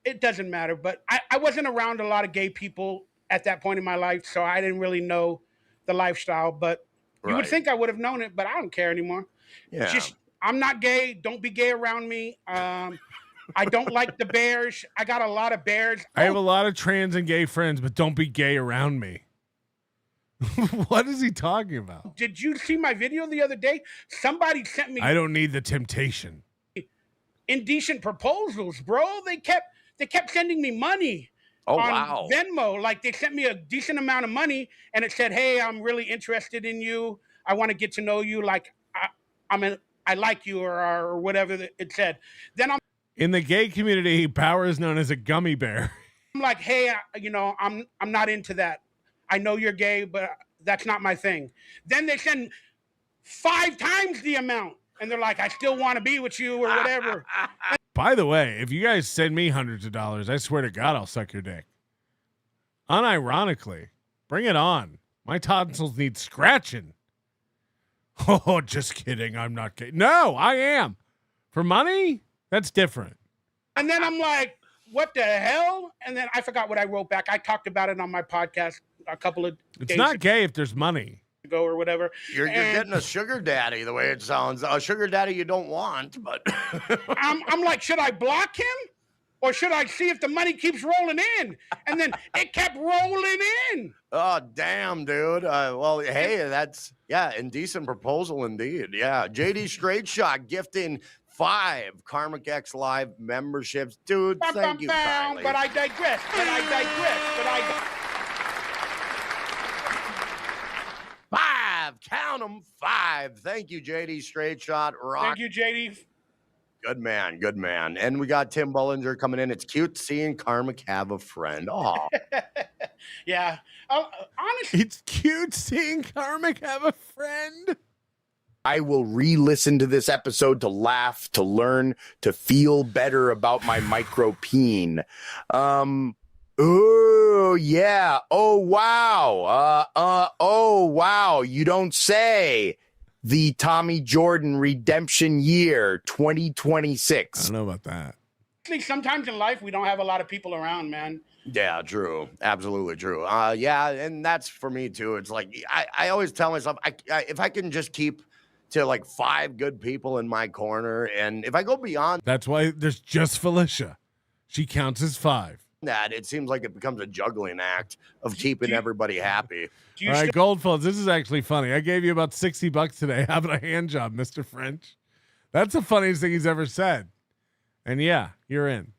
it doesn't matter. But I wasn't around a lot of gay people at that point in my life, so I didn't really know the lifestyle. But you would think I would have known it, but I don't care anymore. Yeah. I'm not gay. Don't be gay around me. I don't like the bears. I got a lot of bears. I have a lot of trans and gay friends, but don't be gay around me. What is he talking about? Did you see my video the other day? Somebody sent me. I don't need the temptation. Indecent proposals, bro. They kept sending me money. Oh, on wow. Venmo. Like they sent me a decent amount of money, and it said, "Hey, I'm really interested in you. I want to get to know you. Like I like you," or whatever it said. Then I'm in the gay community. Power is known as a gummy bear. I'm like, hey, I'm not into that. I know you're gay, but that's not my thing. Then they send 5 times the amount, and they're like, I still want to be with you or whatever. By the way, if you guys send me hundreds of dollars, I swear to God, I'll suck your dick. Unironically, bring it on. My tonsils need scratching. Oh, just kidding. I'm not gay. No, I am. For money, that's different. And then I'm like, what the hell? And then I forgot what I wrote back. I talked about it on my podcast a couple of days It's not gay if there's money. Ago or whatever. You're getting a sugar daddy the way it sounds. A sugar daddy you don't want, but I'm like, should I block him? Or should I see if the money keeps rolling in? And then it kept rolling in. Oh, damn, dude. Well, hey, that's, indecent proposal indeed. Yeah. JD Straight Shot gifting 5 KarmicX Live memberships. Dude, thank you kindly. But I digress. Five. Count them 5. Thank you, JD Straight Shot. Rock. Thank you, JD. Good man, good man. And we got Tim Bullinger coming in. It's cute seeing Karmic have a friend. Oh, Yeah. Honestly, It's cute seeing Karmic have a friend. I will re-listen to this episode to laugh, to learn, to feel better about my micropeen. Oh yeah. Oh wow. Oh wow. You don't say. The Tommy Jordan redemption year 2026. I don't know about that. sometimes in life we don't have a lot of people around, man. yeah, true. Absolutely true. Yeah, and that's for me too. It's like I always tell myself, if I can just keep to like 5 good people in my corner, and if I go beyond That's why there's just Felicia. She counts as 5. that, it seems like it becomes a juggling act of keeping everybody happy. All right, Goldfolds, this is actually funny. I gave you about $60 today having a hand job, Mr. French. That's the funniest thing he's ever said. And yeah, you're in.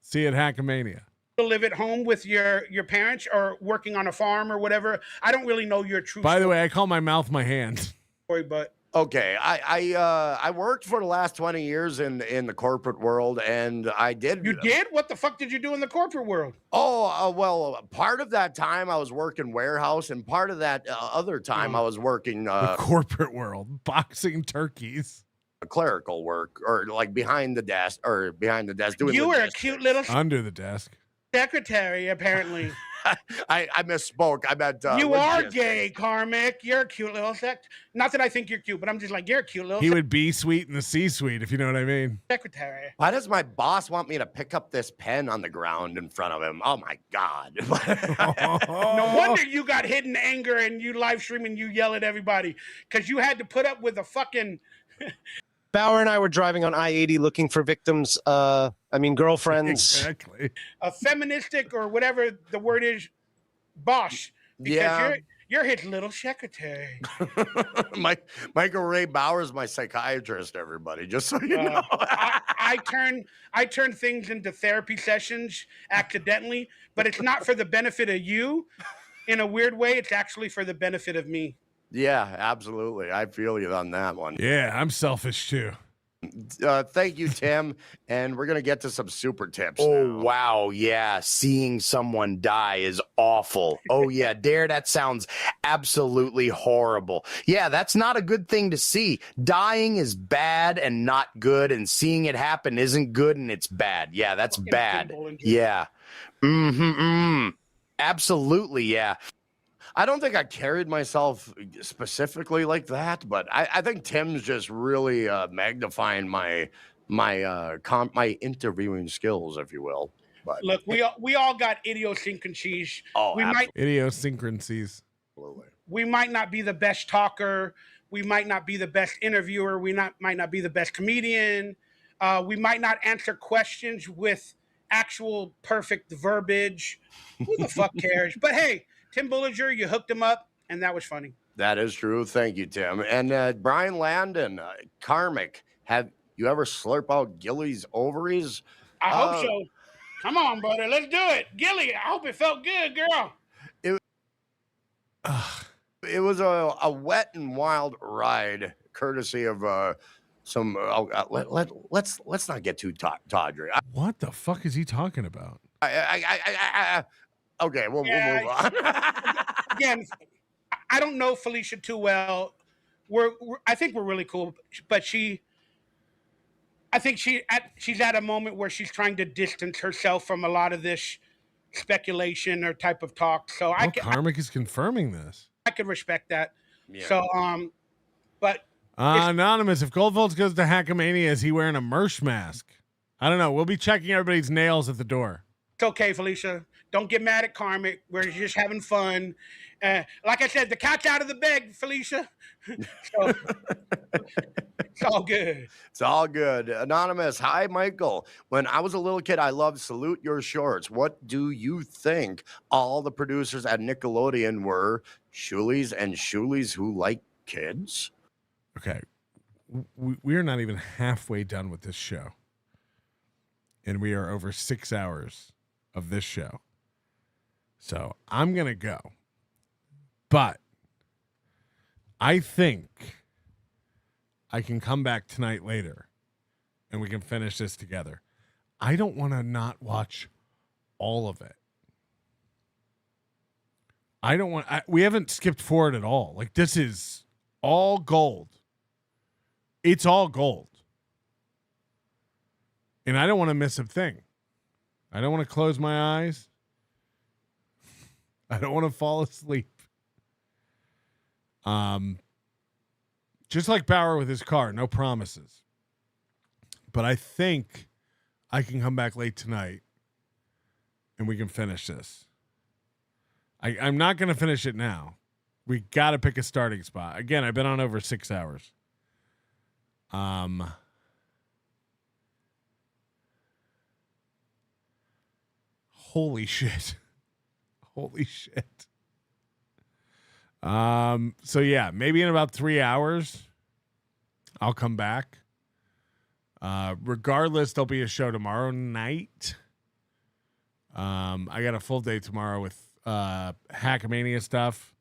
See you at Hackamania. Live at home with your parents or working on a farm or whatever. I don't really know your true By the way, I call my mouth my hand. story, but Okay, I worked for the last 20 years in the corporate world, and I did. You did? What the fuck did you do in the corporate world? Oh, well, part of that time I was working warehouse, and part of that other time I was working the corporate world, boxing turkeys. Clerical work, or like behind the desk doing. You were a cute little under the desk secretary, apparently. I misspoke. I meant you are gay, Karmic. You're a cute little Not that I think you're cute, but I'm just like, you're a cute little He would be sweet in the C-suite, if you know what I mean. secretary. Why does my boss want me to pick up this pen on the ground in front of him? Oh my God. No wonder you got hidden anger and you live stream and you yell at everybody because you had to put up with a fucking Bauer and I were driving on I-80 looking for victims. Girlfriends. Exactly. a feministic or whatever the word is, boss. Because Yeah. you're his little secretary. Michael Ray Bauer is my psychiatrist, everybody, just so you know. I turn things into therapy sessions accidentally, but it's not for the benefit of you. In a weird way, it's actually for the benefit of me. Yeah, absolutely. I feel you on that one. Yeah, I'm selfish too. Thank you, Tim. And we're going to get to some super tips. Oh, wow. Yeah. Seeing someone die is awful. Oh, yeah. Dare, that sounds absolutely horrible. Yeah, that's not a good thing to see. Dying is bad and not good, and seeing it happen isn't good and it's bad. Yeah, that's bad. Yeah. Absolutely. Yeah. I don't think I carried myself specifically like that, but I think Tim's just really magnifying my interviewing skills, if you will. But Look, we all got idiosyncrasies. Oh, idiosyncrasies. We might not be the best talker. We might not be the best interviewer. Might not be the best comedian. We might not answer questions with actual perfect verbiage. Who the fuck cares? But hey, Tim Bullinger, you hooked him up, and that was funny. That is true. Thank you, Tim. And Brian Landon, Karmic, have you ever slurp out Gilly's ovaries? I hope so. Come on, brother. Let's do it. Gilly, I hope it felt good, girl. It was a wet and wild ride, courtesy of some. Let's not get too tawdry. What the fuck is he talking about? Okay, we'll move on. Again, I don't know Felicia too well. I think we're really cool, but I think she's at a moment where she's trying to distance herself from a lot of this speculation or type of talk. So Karmic is confirming this. I could respect that. Yeah. So, but Anonymous, if Goldfolds goes to Hackamania, is he wearing a Mersh mask? I don't know. We'll be checking everybody's nails at the door. It's okay, Felicia. Don't get mad at Karmic. We're just having fun. Like I said, the cat's out of the bag, Felicia. So, it's all good. It's all good. Anonymous, hi, Michael. When I was a little kid, I loved Salute Your Shorts. What do you think all the producers at Nickelodeon were? Shoolies and Shoolies who like kids? Okay. We are not even halfway done with this show. And we are over 6 hours of this show. So I'm going to go. But I think I can come back tonight later and we can finish this together. I don't want to not watch all of it. I don't want. We haven't skipped forward at all. Like, this is all gold. It's all gold. And I don't want to miss a thing. I don't want to close my eyes. I don't want to fall asleep. Just like Bauer with his car, no promises. But I think I can come back late tonight and we can finish this. I'm not going to finish it now. We got to pick a starting spot. Again, I've been on over 6 hours. Holy shit. Holy shit. So yeah, maybe in about 3 hours, I'll come back. Regardless, there'll be a show tomorrow night. I got a full day tomorrow with Hackamania stuff.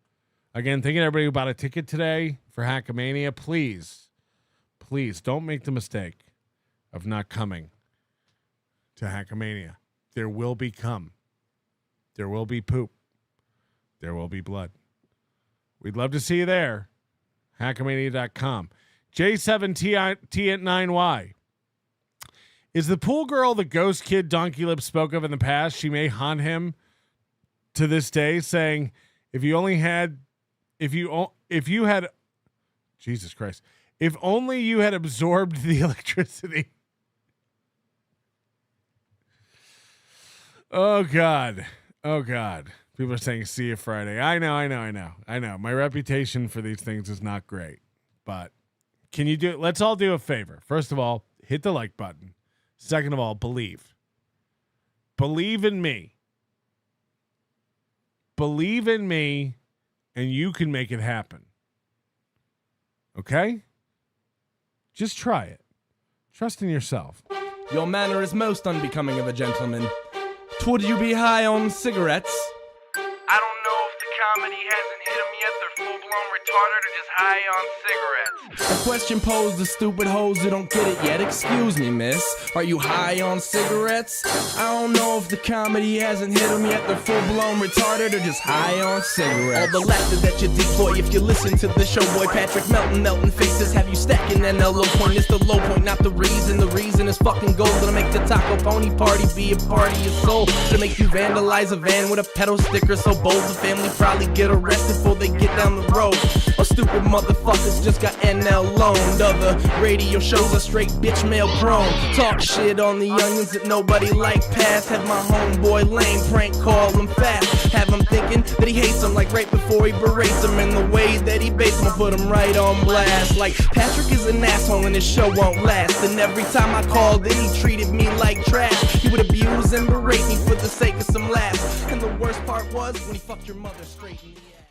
Again, thinking everybody about a ticket today for Hackamania. Please don't make the mistake of not coming to Hackamania. There will be cum. There will be poop. There will be blood. We'd love to see you there. Hackamania.com. J7T9Y. Is the pool girl the ghost kid DonkeyLips spoke of in the past? She may haunt him to this day, saying, if only you had absorbed the electricity. Oh God. People are saying, see you Friday. I know. My reputation for these things is not great, but can you do it? Let's all do a favor. First of all, hit the like button. Second of all, believe in me. Believe in me, and you can make it happen. Okay? Just try it. Trust in yourself. Your manner is most unbecoming of a gentleman. Would you be high on cigarettes? I don't know if the comedy hasn't hit them yet. They're full-blown retarded or just high on cigarettes. A question posed to stupid hoes who don't get it yet. Excuse me, miss. Are you high on cigarettes? I don't know if the comedy hasn't hit them yet. They're full-blown retarded or just high on cigarettes. All the laughter that you decoy if you listen to the show, boy. Patrick melting faces have you stacking an low point. It's the low point, not the reason. The reason is fucking gold. Gonna make the taco pony party be a party of soul. Gonna make you vandalize a van with a pedal sticker so bold the family probably get arrested before they get down the road. Or stupid motherfuckers just got NL loaned. Other radio shows are straight bitch mail prone. Talk shit on the onions that nobody like past. Have my homeboy lame prank call him fast. Have him thinking that he hates him like right before he berates him. And the way that he baits him, put him right on blast. Like Patrick is an asshole and his show won't last. And every time I called in he treated me like trash. He would abuse and berate me for the sake of some laughs. And the worst part was when he fucked your mother straight in the ass.